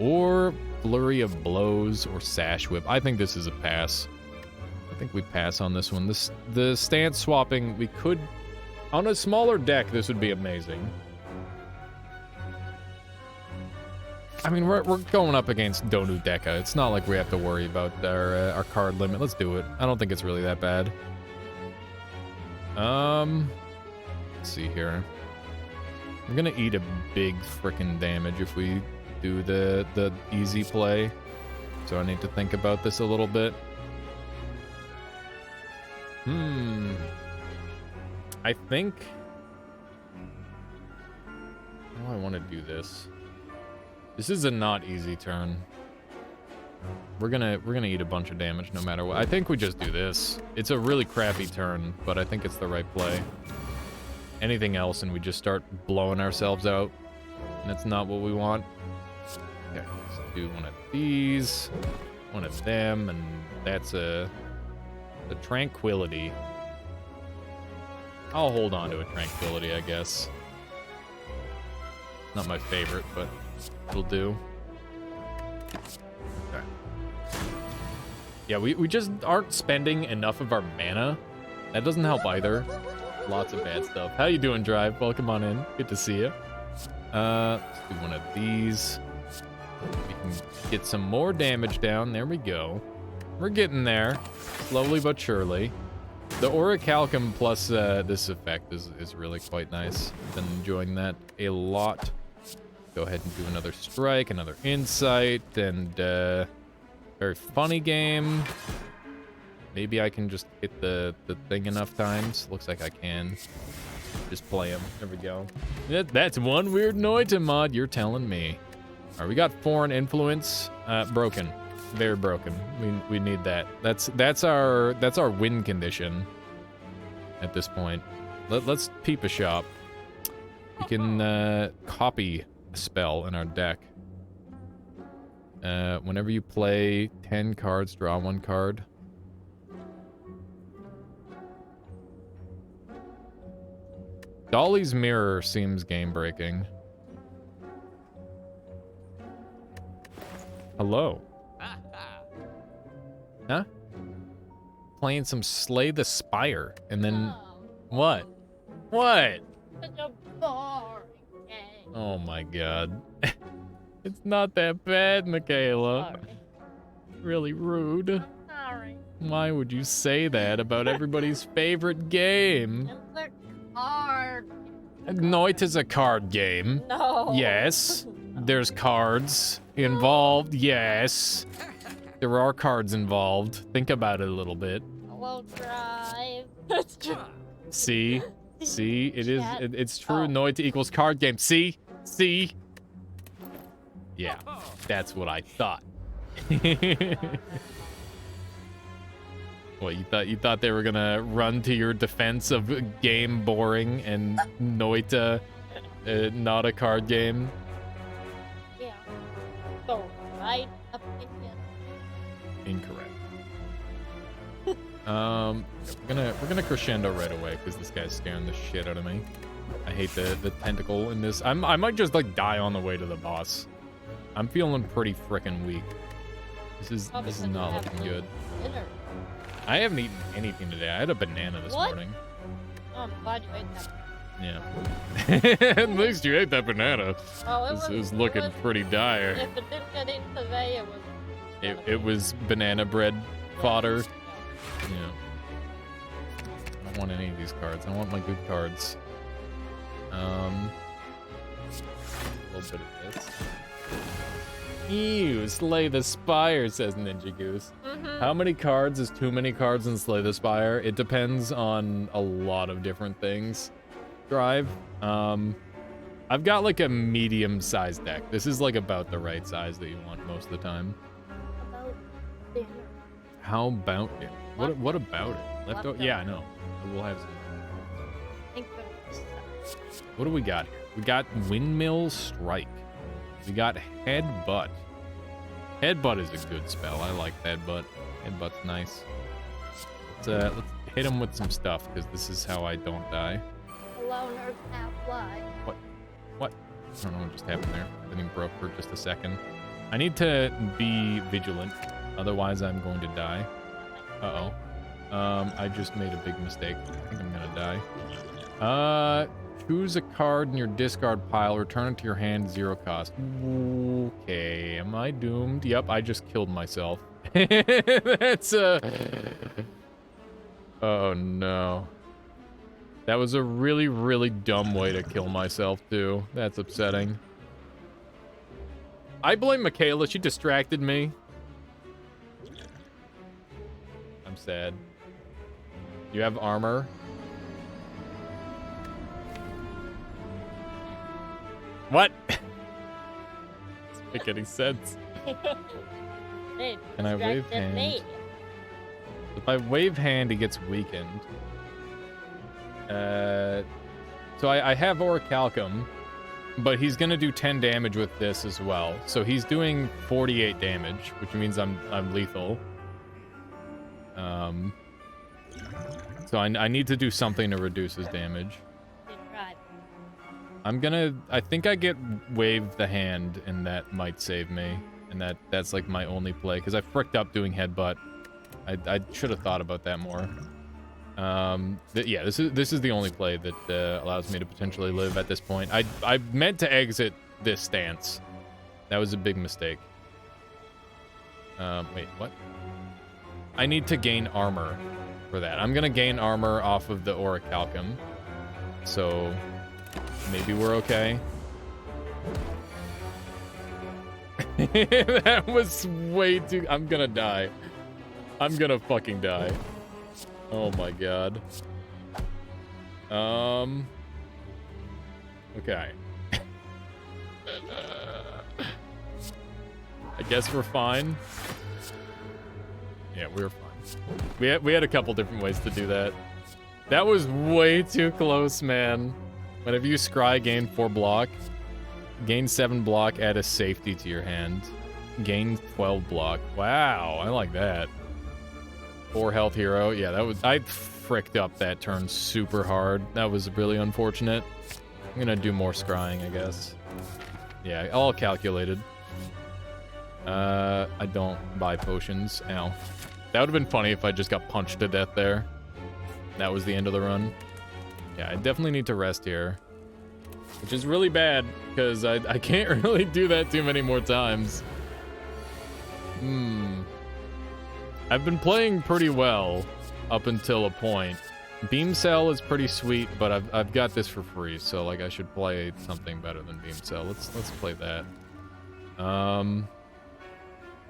Or Flurry of Blows or Sash Whip. I think this is a pass. I think we pass on this one. The stance swapping, we could... On a smaller deck, this would be amazing. I mean, we're going up against Donu Deka. It's not like we have to worry about our card limit. Let's do it. I don't think it's really that bad. Let's see here. I'm gonna eat a big frickin' damage if we do the easy play. So I need to think about this a little bit. I think... How do I want to do this? This is a not easy turn. We're gonna eat a bunch of damage no matter what. I think we just do this. It's a really crappy turn, but I think it's the right play. Anything else and we just start blowing ourselves out. And that's not what we want. Okay, let's do one of these, one of them, and that's the Tranquility. I'll hold on to a Tranquility, I guess. Not my favorite, but it'll do. Okay. Yeah, we just aren't spending enough of our mana. That doesn't help either. Lots of bad stuff. How you doing, Drive? Welcome on in. Good to see you. Let's do one of these. We can get some more damage down. There we go. We're getting there. Slowly but surely. The Orichalcum plus this effect is really quite nice. Been enjoying that a lot. Go ahead and do another strike, another insight, and very funny game. Maybe I can just hit the thing enough times. Looks like I can. Just play him. There we go. That's one weird Noita mod. You're telling me. All right, we got foreign influence. Broken. Very broken. We need that. That's our win condition at this point. Let's peep a shop. We can copy a spell in our deck. Whenever you play 10 cards, draw 1 card. Dolly's Mirror seems game-breaking. Hello. Huh? Playing some Slay the Spire, and then... What? What? Such a boring game. Oh my god. It's not that bad, Michaela. Sorry. Really rude. Sorry. Why would you say that about everybody's favorite game? It's a card. Noit is a card game. No. Yes. No. There's cards involved. Yes. There are cards involved. Think about it a little bit. Hello, Drive. See? See? It's true. Oh. Noit equals card game. See? See? Yeah. That's what I thought. What, you thought they were gonna run to your defense of game boring and Noita not a card game? Yeah. So, right opinion. Incorrect. We're gonna crescendo right away because this guy's scaring the shit out of me. I hate the tentacle in this. I might just like die on the way to the boss. I'm feeling pretty freaking weak. This is not looking good. Dinner. I haven't eaten anything today. I had a banana this What? morning. Oh, I'm glad you ate that. Yeah. At least you ate that banana. Oh, It was looking pretty dire. If it didn't get eaten today, it was... It was banana bread fodder. Yeah. I don't want any of these cards. I want my good cards. A little bit of this. Ew, Slay the Spire, says Ninja Goose. How many cards is too many cards in Slay the Spire? It depends on a lot of different things. Drive. I've got like a medium-sized deck. This is like about the right size that you want most of the time. About dinner. How about it? What about it? Leftover? Yeah, I know. We'll have some. Think of it. What do we got here? We got Windmill Strike. We got Headbutt. Headbutt is a good spell. I like Headbutt. Headbutt's nice. Let's hit him with some stuff, because this is how I don't die. Hello, nerds now fly. What? I don't know what just happened there. Everything broke for just a second. I need to be vigilant, otherwise I'm going to die. Uh-oh. I just made a big mistake. I think I'm gonna die. Choose a card in your discard pile, return it to your hand, 0 cost. Okay, am I doomed? Yep, I just killed myself. That's oh no. That was a really, really dumb way to kill myself, too. That's upsetting. I blame Michaela, she distracted me. I'm sad. You have armor? What? Doesn't make any sense. Hey, Can I wave distracted hand? me. If I wave hand, he gets weakened. So I have Orichalcum, but he's gonna do 10 damage with this as well. So he's doing 48 damage, which means I'm lethal. So I need to do something to reduce his damage. Good try. I think I get wave the hand, and that might save me. And that's like my only play, because I fricked up doing headbutt. I should have thought about that more. Yeah, this is the only play that allows me to potentially live at this point. I meant to exit this stance. That was a big mistake. Wait, what? I need to gain armor for that. I'm gonna gain armor off of the Orichalcum. So maybe we're okay. That was way too... I'm gonna die. I'm gonna fucking die. Oh my god. Okay. I guess we're fine. Yeah, we're fine. We had a couple different ways to do that. That was way too close, man. Whenever you scry, gain 4 block. Gain 7 block, add a safety to your hand. Gain 12 block. Wow, I like that. 4 health hero. Yeah, that was... I fricked up that turn super hard. That was really unfortunate. I'm gonna do more scrying, I guess. Yeah, all calculated. I don't buy potions. Ow. That would have been funny if I just got punched to death there. That was the end of the run. Yeah, I definitely need to rest here. Which is really bad, because I can't really do that too many more times. I've been playing pretty well up until a point. Beam Cell is pretty sweet, but I've got this for free, so like I should play something better than Beam Cell. Let's play that.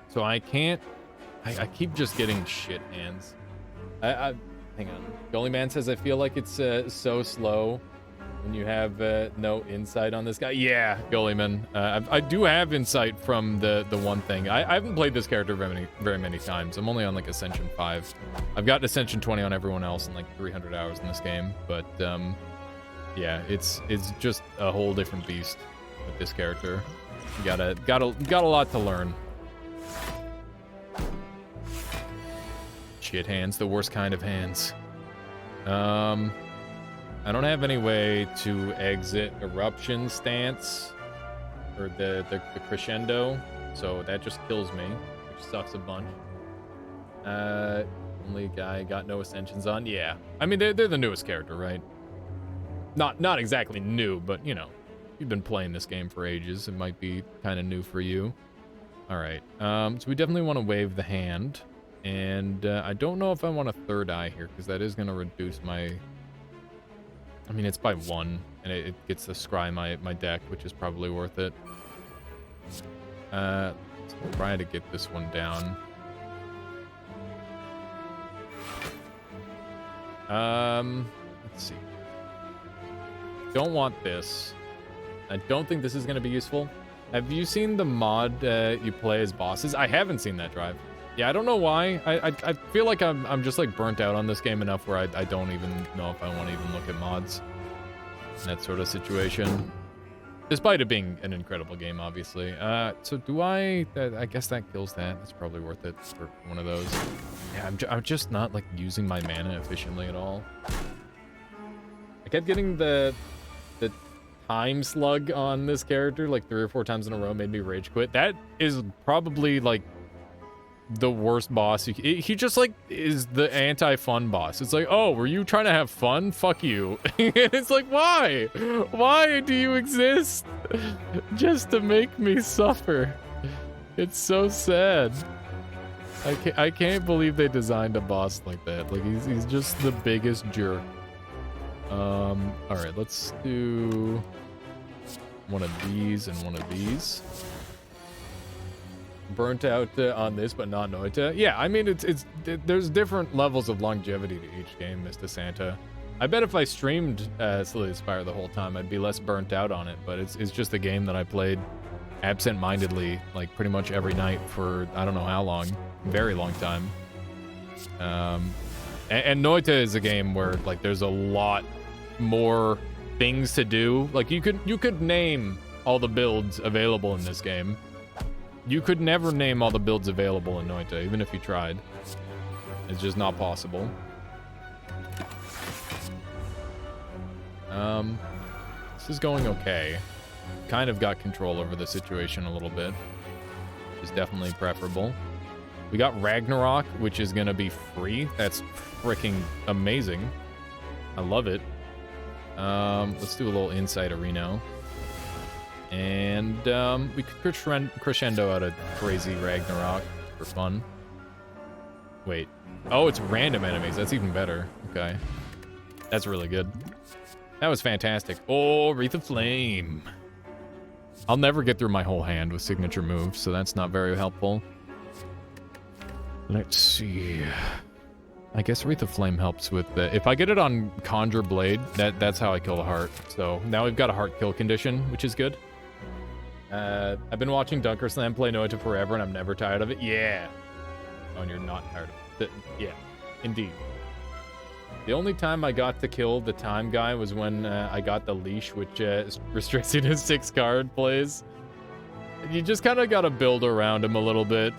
So I can't... I keep just getting shit hands. Hang on. Goalie Man says, I feel like it's so slow when you have no insight on this guy. Yeah, Goalie Man. I do have insight from the one thing. I haven't played this character very many times. I'm only on like Ascension 5. I've got Ascension 20 on everyone else and like 300 hours in this game. But yeah, it's just a whole different beast with this character. Got a lot to learn. Shit hands, the worst kind of hands. I don't have any way to exit Eruption stance or the crescendo, so that just kills me, which sucks a bunch. Only guy got no ascensions on. Yeah, I mean they're the newest character, right? Not exactly new, but you know, you've been playing this game for ages. It might be kind of new for you. All right. So we definitely want to wave the hand. And I don't know if I want a third eye here, because that is going to reduce my... I mean, it's by 1, and it gets to scry my deck, which is probably worth it. Let's try to get this one down. Let's see. Don't want this. I don't think this is going to be useful. Have you seen the mod you play as bosses? I haven't seen that drive. Yeah, I don't know why. I feel like I'm just like burnt out on this game enough where I don't even know if I want to even look at mods. In that sort of situation. Despite it being an incredible game, obviously. So do I guess that kills that. That's probably worth it for one of those. Yeah, I'm just not, like, using my mana efficiently at all. I kept getting the time slug on this character, like, 3 or 4 times in a row, made me rage quit. That is probably, like, the worst boss. He just, like, is the anti-fun boss. It's like, oh, were you trying to have fun? Fuck you. It's like, why? Why do you exist? Just to make me suffer. It's so sad. I can't believe they designed a boss like that. Like, he's just the biggest jerk. All right, let's do one of these and one of these. Burnt out on this, but not Noita. Yeah, I mean, there's different levels of longevity to each game, Mr. Santa. I bet if I streamed Slay the Spire the whole time, I'd be less burnt out on it, but it's just a game that I played absent-mindedly, like, pretty much every night for I don't know how long. Very long time. And Noita is a game where, like, there's a lot more things to do. Like, you could name all the builds available in this game. You could never name all the builds available in Noita, even if you tried. It's just not possible. This is going okay. Kind of got control over the situation a little bit, which is definitely preferable. We got Ragnarok, which is gonna be free. That's freaking amazing. I love it. Let's do a little Insight Arena. And we could crescendo out a crazy Ragnarok for fun. Wait. Oh, it's random enemies. That's even better. Okay. That's really good. That was fantastic. Oh, Wreath of Flame. I'll never get through my whole hand with signature moves, so that's not very helpful. Let's see. I guess Wreath of Flame helps with the... If I get it on Conjure Blade, that's how I kill a heart. So now we've got a heart kill condition, which is good. I've been watching Dunker Slam play Noita forever, and I'm never tired of it. Yeah. Oh, and you're not tired of it. Yeah, indeed. The only time I got to kill the time guy was when I got the leash, which restricts you to 6-card plays. You just kind of got to build around him a little bit.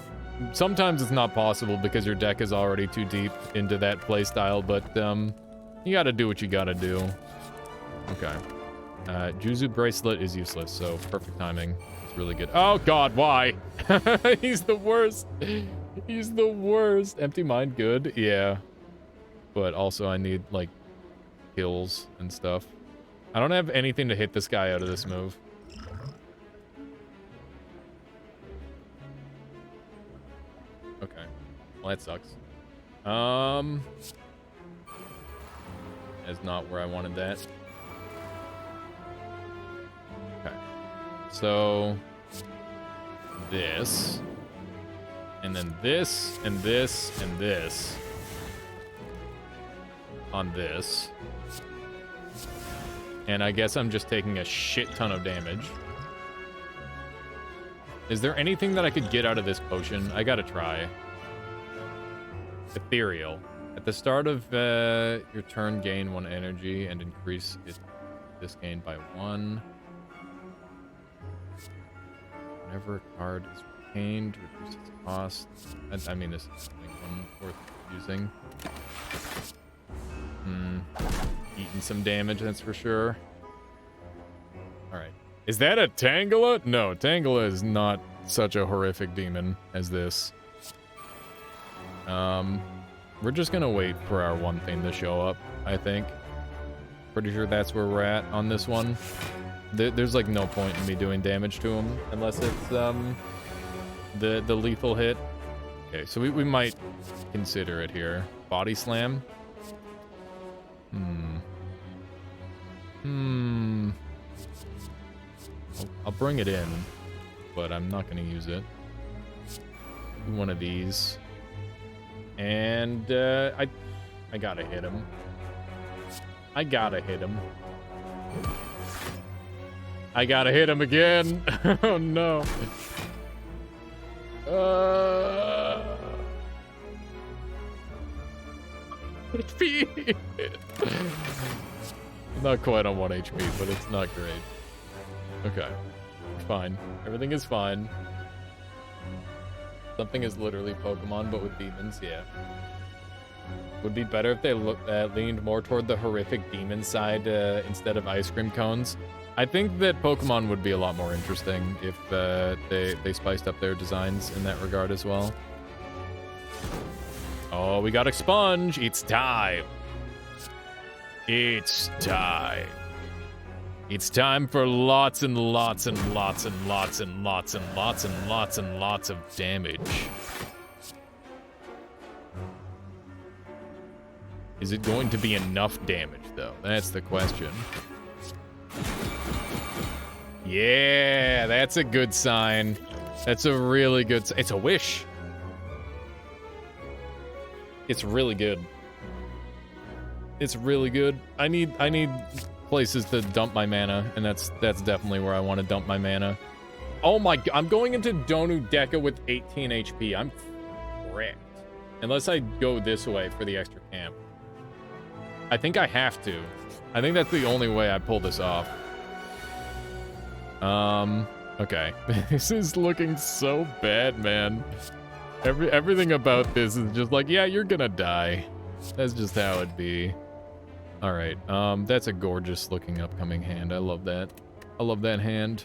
Sometimes it's not possible because your deck is already too deep into that playstyle, but you got to do what you got to do. Okay. Juzu Bracelet is useless, so perfect timing. It's really good. Oh god, why? He's the worst. He's the worst. Empty Mind, good. Yeah. But also I need, like, kills and stuff. I don't have anything to hit this guy out of this move. Okay. Well, that sucks. That's not where I wanted that. Okay. So... this. And then this, and this, and this. On this. And I guess I'm just taking a shit ton of damage. Is there anything that I could get out of this potion? I gotta try. Ethereal. At the start of your turn, gain 1 energy and increase this gain by 1. Whenever a card is retained, reduce its cost. I mean, this is one worth using. Eating some damage, that's for sure. Alright. Is that a Tangela? No, Tangela is not such a horrific demon as this. We're just gonna wait for our one thing to show up, I think. Pretty sure that's where we're at on this one. There's like no point in me doing damage to him unless it's the lethal hit. Okay, so we might consider it here. Body Slam. I'll bring it in, but I'm not gonna use it. Do one of these. And I gotta hit him. I gotta hit him. I gotta hit him again. Oh no. HP. Not quite on 1 HP, but it's not great. Okay. Fine. Everything is fine. Something is literally Pokemon, but with demons, yeah. Would be better if they leaned more toward the horrific demon side instead of ice cream cones. I think that Pokemon would be a lot more interesting if they spiced up their designs in that regard as well. Oh, we got a sponge. It's time. It's time. It's time for lots and lots and lots and lots and lots and lots and lots and lots of damage. Is it going to be enough damage, though? That's the question. Yeah, that's a good sign. That's a really good... It's a wish. It's really good. It's really good. I need places to dump my mana, and that's definitely where I want to dump my mana. Oh my... I'm going into Donu Deca with 18 HP. I'm wrecked. Unless I go this way for the extra camp. I think I have to. I think that's the only way I pull this off. Okay. This is looking so bad, man. Everything about this is just like, yeah, you're gonna die. That's just how it be. Alright, that's a gorgeous looking upcoming hand. I love that. I love that hand.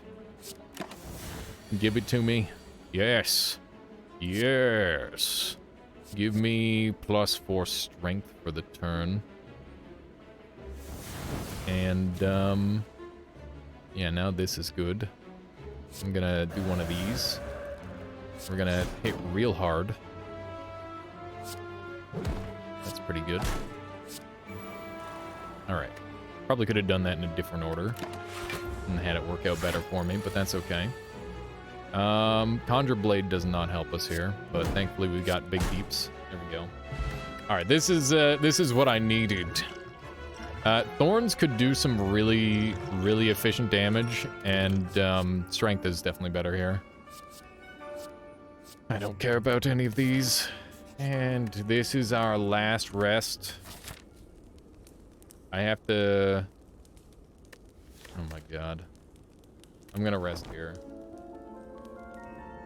Give it to me. Yes. Yes. Give me +4 strength for the turn. And, yeah, now this is good. I'm gonna do one of these. We're gonna hit real hard. That's pretty good. Alright. Probably could have done that in a different order. And had it work out better for me, but that's okay. Conjure Blade does not help us here, but thankfully we got big deeps. There we go. Alright, this is what I needed. Thorns could do some really, really efficient damage, and strength is definitely better here. I don't care about any of these. And this is our last rest. I have to... Oh my god. I'm gonna rest here.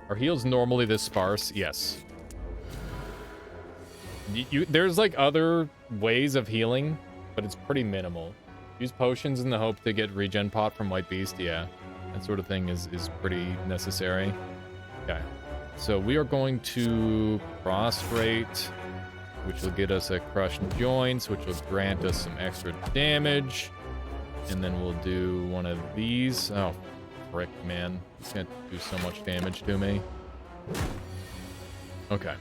Are heals normally this sparse? Yes. There's like other ways of healing, but it's pretty minimal. Use potions in the hope to get regen pot from White Beast. Yeah, that sort of thing is pretty necessary. Okay, so we are going to prostrate, which will get us a crushed joints, which will grant us some extra damage. And then we'll do one of these. Oh, frick, man. It's gonna do so much damage to me. Okay.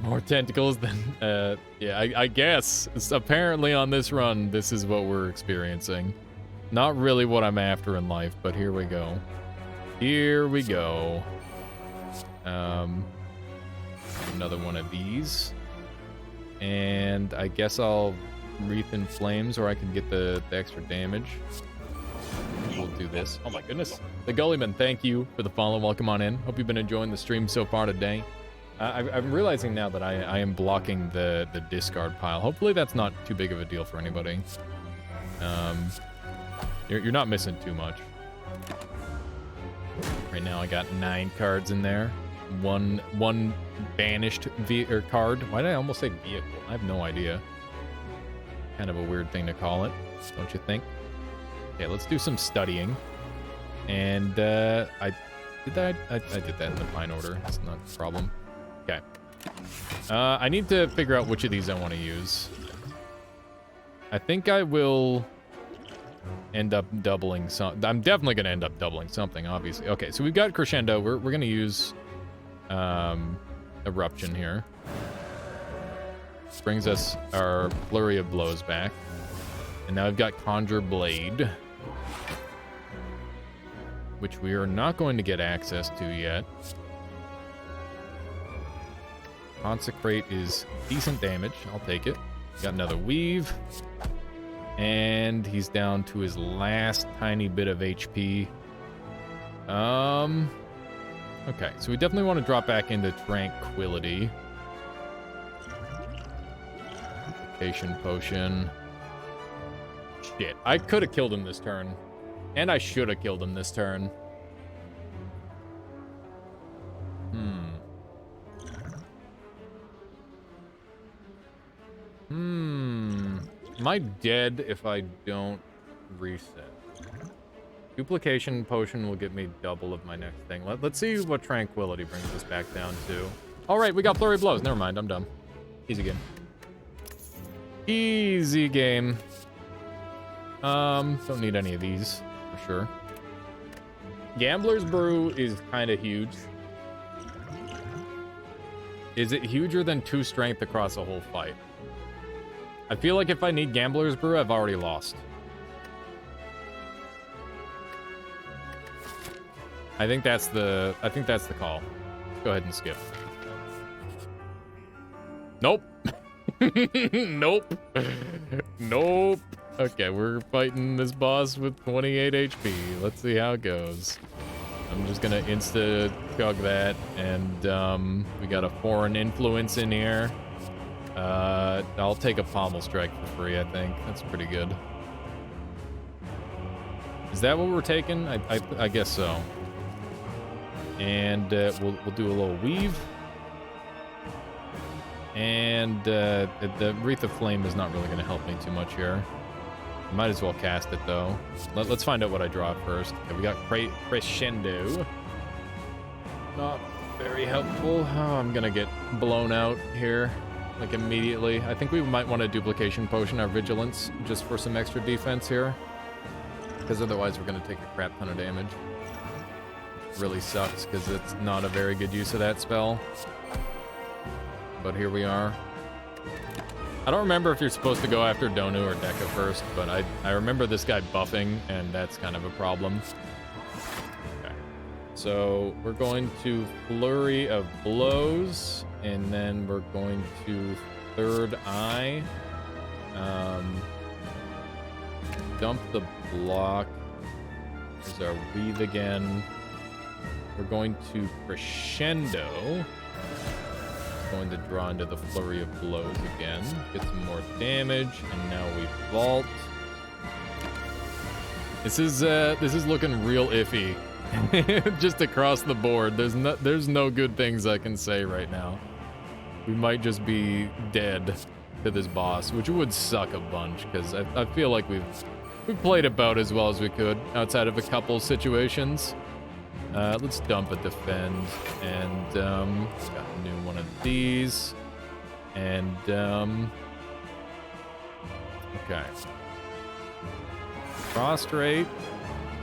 More tentacles than, yeah, I guess. It's apparently on this run, this is what we're experiencing. Not really what I'm after in life, but here we go. Here we go. Another one of these. And I guess I'll Wreath in Flames, or I can get the extra damage. We'll do this. Oh my goodness. The Gullyman, thank you for the follow. Welcome on in. Hope you've been enjoying the stream so far today. I'm realizing now that I am blocking the discard pile. Hopefully that's not too big of a deal for anybody. You're not missing too much. Right now I got 9 cards in there. One banished card. Why did I almost say vehicle? I have no idea. Kind of a weird thing to call it, don't you think? Okay, let's do some studying. And I did that in the fine order. It's not a problem. Okay. I need to figure out which of these I want to use. I think I will end up doubling some. I'm definitely going to end up doubling something, obviously. Okay, so we've got Crescendo. We're going to use Eruption here. Brings us our Flurry of Blows back. And now I've got Conjure Blade, which we are not going to get access to yet. Consecrate is decent damage. I'll take it. Got another Weave. And he's down to his last tiny bit of HP. Okay, so we definitely want to drop back into Tranquility. Potion. Shit. I could have killed him this turn. And I should have killed him this turn. Am I dead if I don't reset? Duplication potion will get me double of my next thing. Let's see what tranquility brings us back down to. All right, we got flurry of blows. Never mind, I'm dumb. Easy game. Easy game. Don't need any of these for sure. Gambler's Brew is kind of huge. Is it huger than 2 strength across a whole fight? I feel like if I need Gambler's Brew, I've already lost. I think that's the call. Go ahead and skip. Nope. Nope. Nope. Okay, we're fighting this boss with 28 HP. Let's see how it goes. I'm just gonna insta-chug that, and we got a foreign influence in here. I'll take a pommel strike for free, I think. That's pretty good. Is that what we're taking? I guess so. And we'll do a little weave. And the Wreath of Flame is not really going to help me too much here. Might as well cast it, though. Let's find out what I draw first. Okay, we got Crescendo. Not very helpful. Oh, I'm going to get blown out here, like, immediately. I think we might want a Duplication Potion, our Vigilance, just for some extra defense here. Because otherwise we're going to take a crap ton of damage. Which really sucks, because it's not a very good use of that spell. But here we are. I don't remember if you're supposed to go after Donu or Deka first, but I remember this guy buffing, and that's kind of a problem. Okay. So we're going to Flurry of Blows, and then we're going to Third Eye. Dump the block. There's our Weave again. We're going to Crescendo. Going to draw into the Flurry of Blows again. Get some more damage, and now we vault. This is looking real iffy. Just across the board. There's no good things I can say right now. We might just be dead to this boss, which would suck a bunch, because I feel like we've played about as well as we could outside of a couple situations. Let's dump a defend, and got a new one of these, and okay. Prostrate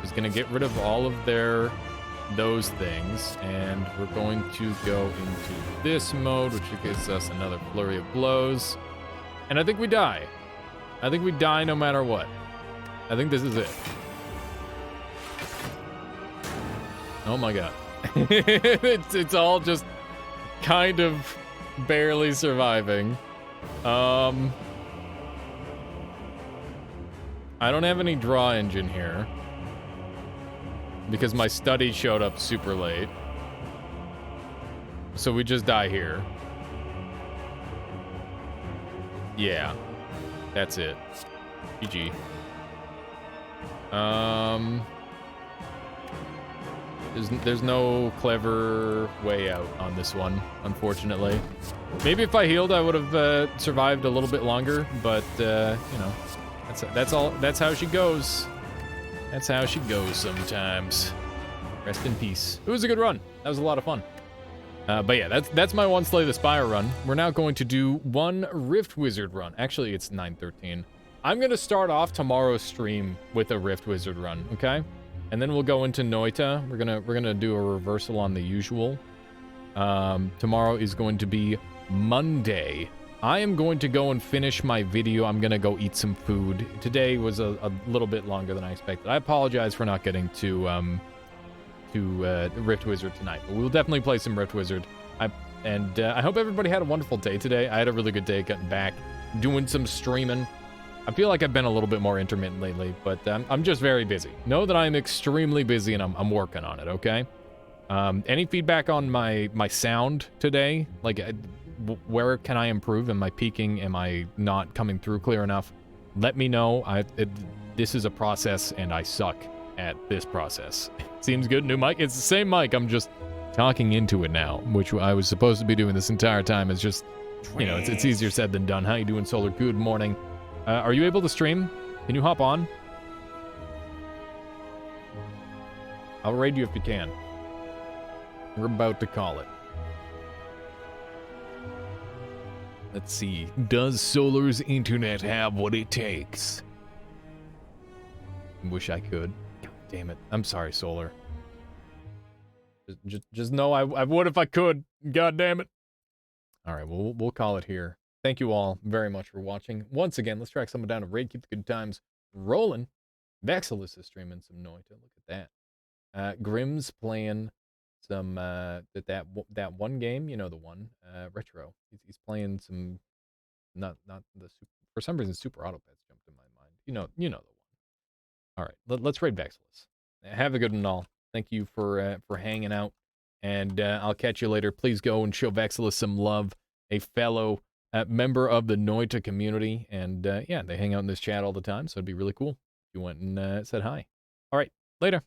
is gonna get rid of all of those things, and we're going to go into this mode, which gives us another Flurry of Blows, and I think we die. I think we die no matter what. I think this is it. Oh my god. it's all just kind of barely surviving. I don't have any draw engine here because my study showed up super late. So we just die here. Yeah. That's it. GG. There's no clever way out on this one, unfortunately. Maybe if I healed, I would have survived a little bit longer, but you know, that's how she goes. That's how she goes sometimes. Rest in peace. It was a good run. That was a lot of fun. But yeah, that's my one Slay the Spire run. We're now going to do one Rift Wizard run. Actually, it's 9:13. I'm gonna start off tomorrow's stream with a Rift Wizard run, okay? And then we'll go into Noita. We're gonna do a reversal on the usual. Tomorrow is going to be Monday. I am going to go and finish my video. I'm gonna go eat some food. Today was a little bit longer than I expected. I apologize for not getting to Rift Wizard tonight, but we'll definitely play some Rift Wizard. I hope everybody had a wonderful day today. I had a really good day getting back, doing some streaming. I feel like I've been a little bit more intermittent lately, but I'm just very busy. Know that I'm extremely busy and I'm working on it, okay? Any feedback on my sound today? Like, where can I improve? Am I peaking? Am I not coming through clear enough? Let me know. this is a process, and I suck at this process. Seems good, new mic? It's the same mic, I'm just talking into it now, which I was supposed to be doing this entire time. It's just, you know, it's easier said than done. How you doing, Solar? Good morning. Are you able to stream? Can you hop on? I'll raid you if you can. We're about to call it. Let's see. Does Solar's internet have what it takes? Wish I could. God damn it. I'm sorry, Solar. Just know I would if I could. God damn it. All right, well, we'll call it here. Thank you all very much for watching. Once again, let's track someone down to raid. Keep the good times rolling. Vexilus is streaming some Noita. Look at that. Grim's playing some that one game, you know, the one retro. He's playing some not the super, for some reason Super Auto Pets jumped in my mind. You know the one. All right, let's raid Vexilus. Have a good one all. Thank you for hanging out, and I'll catch you later. Please go and show Vexilus some love, a fellow member of the Noita community, and yeah, they hang out in this chat all the time, so it'd be really cool if you went and said hi. All right, later.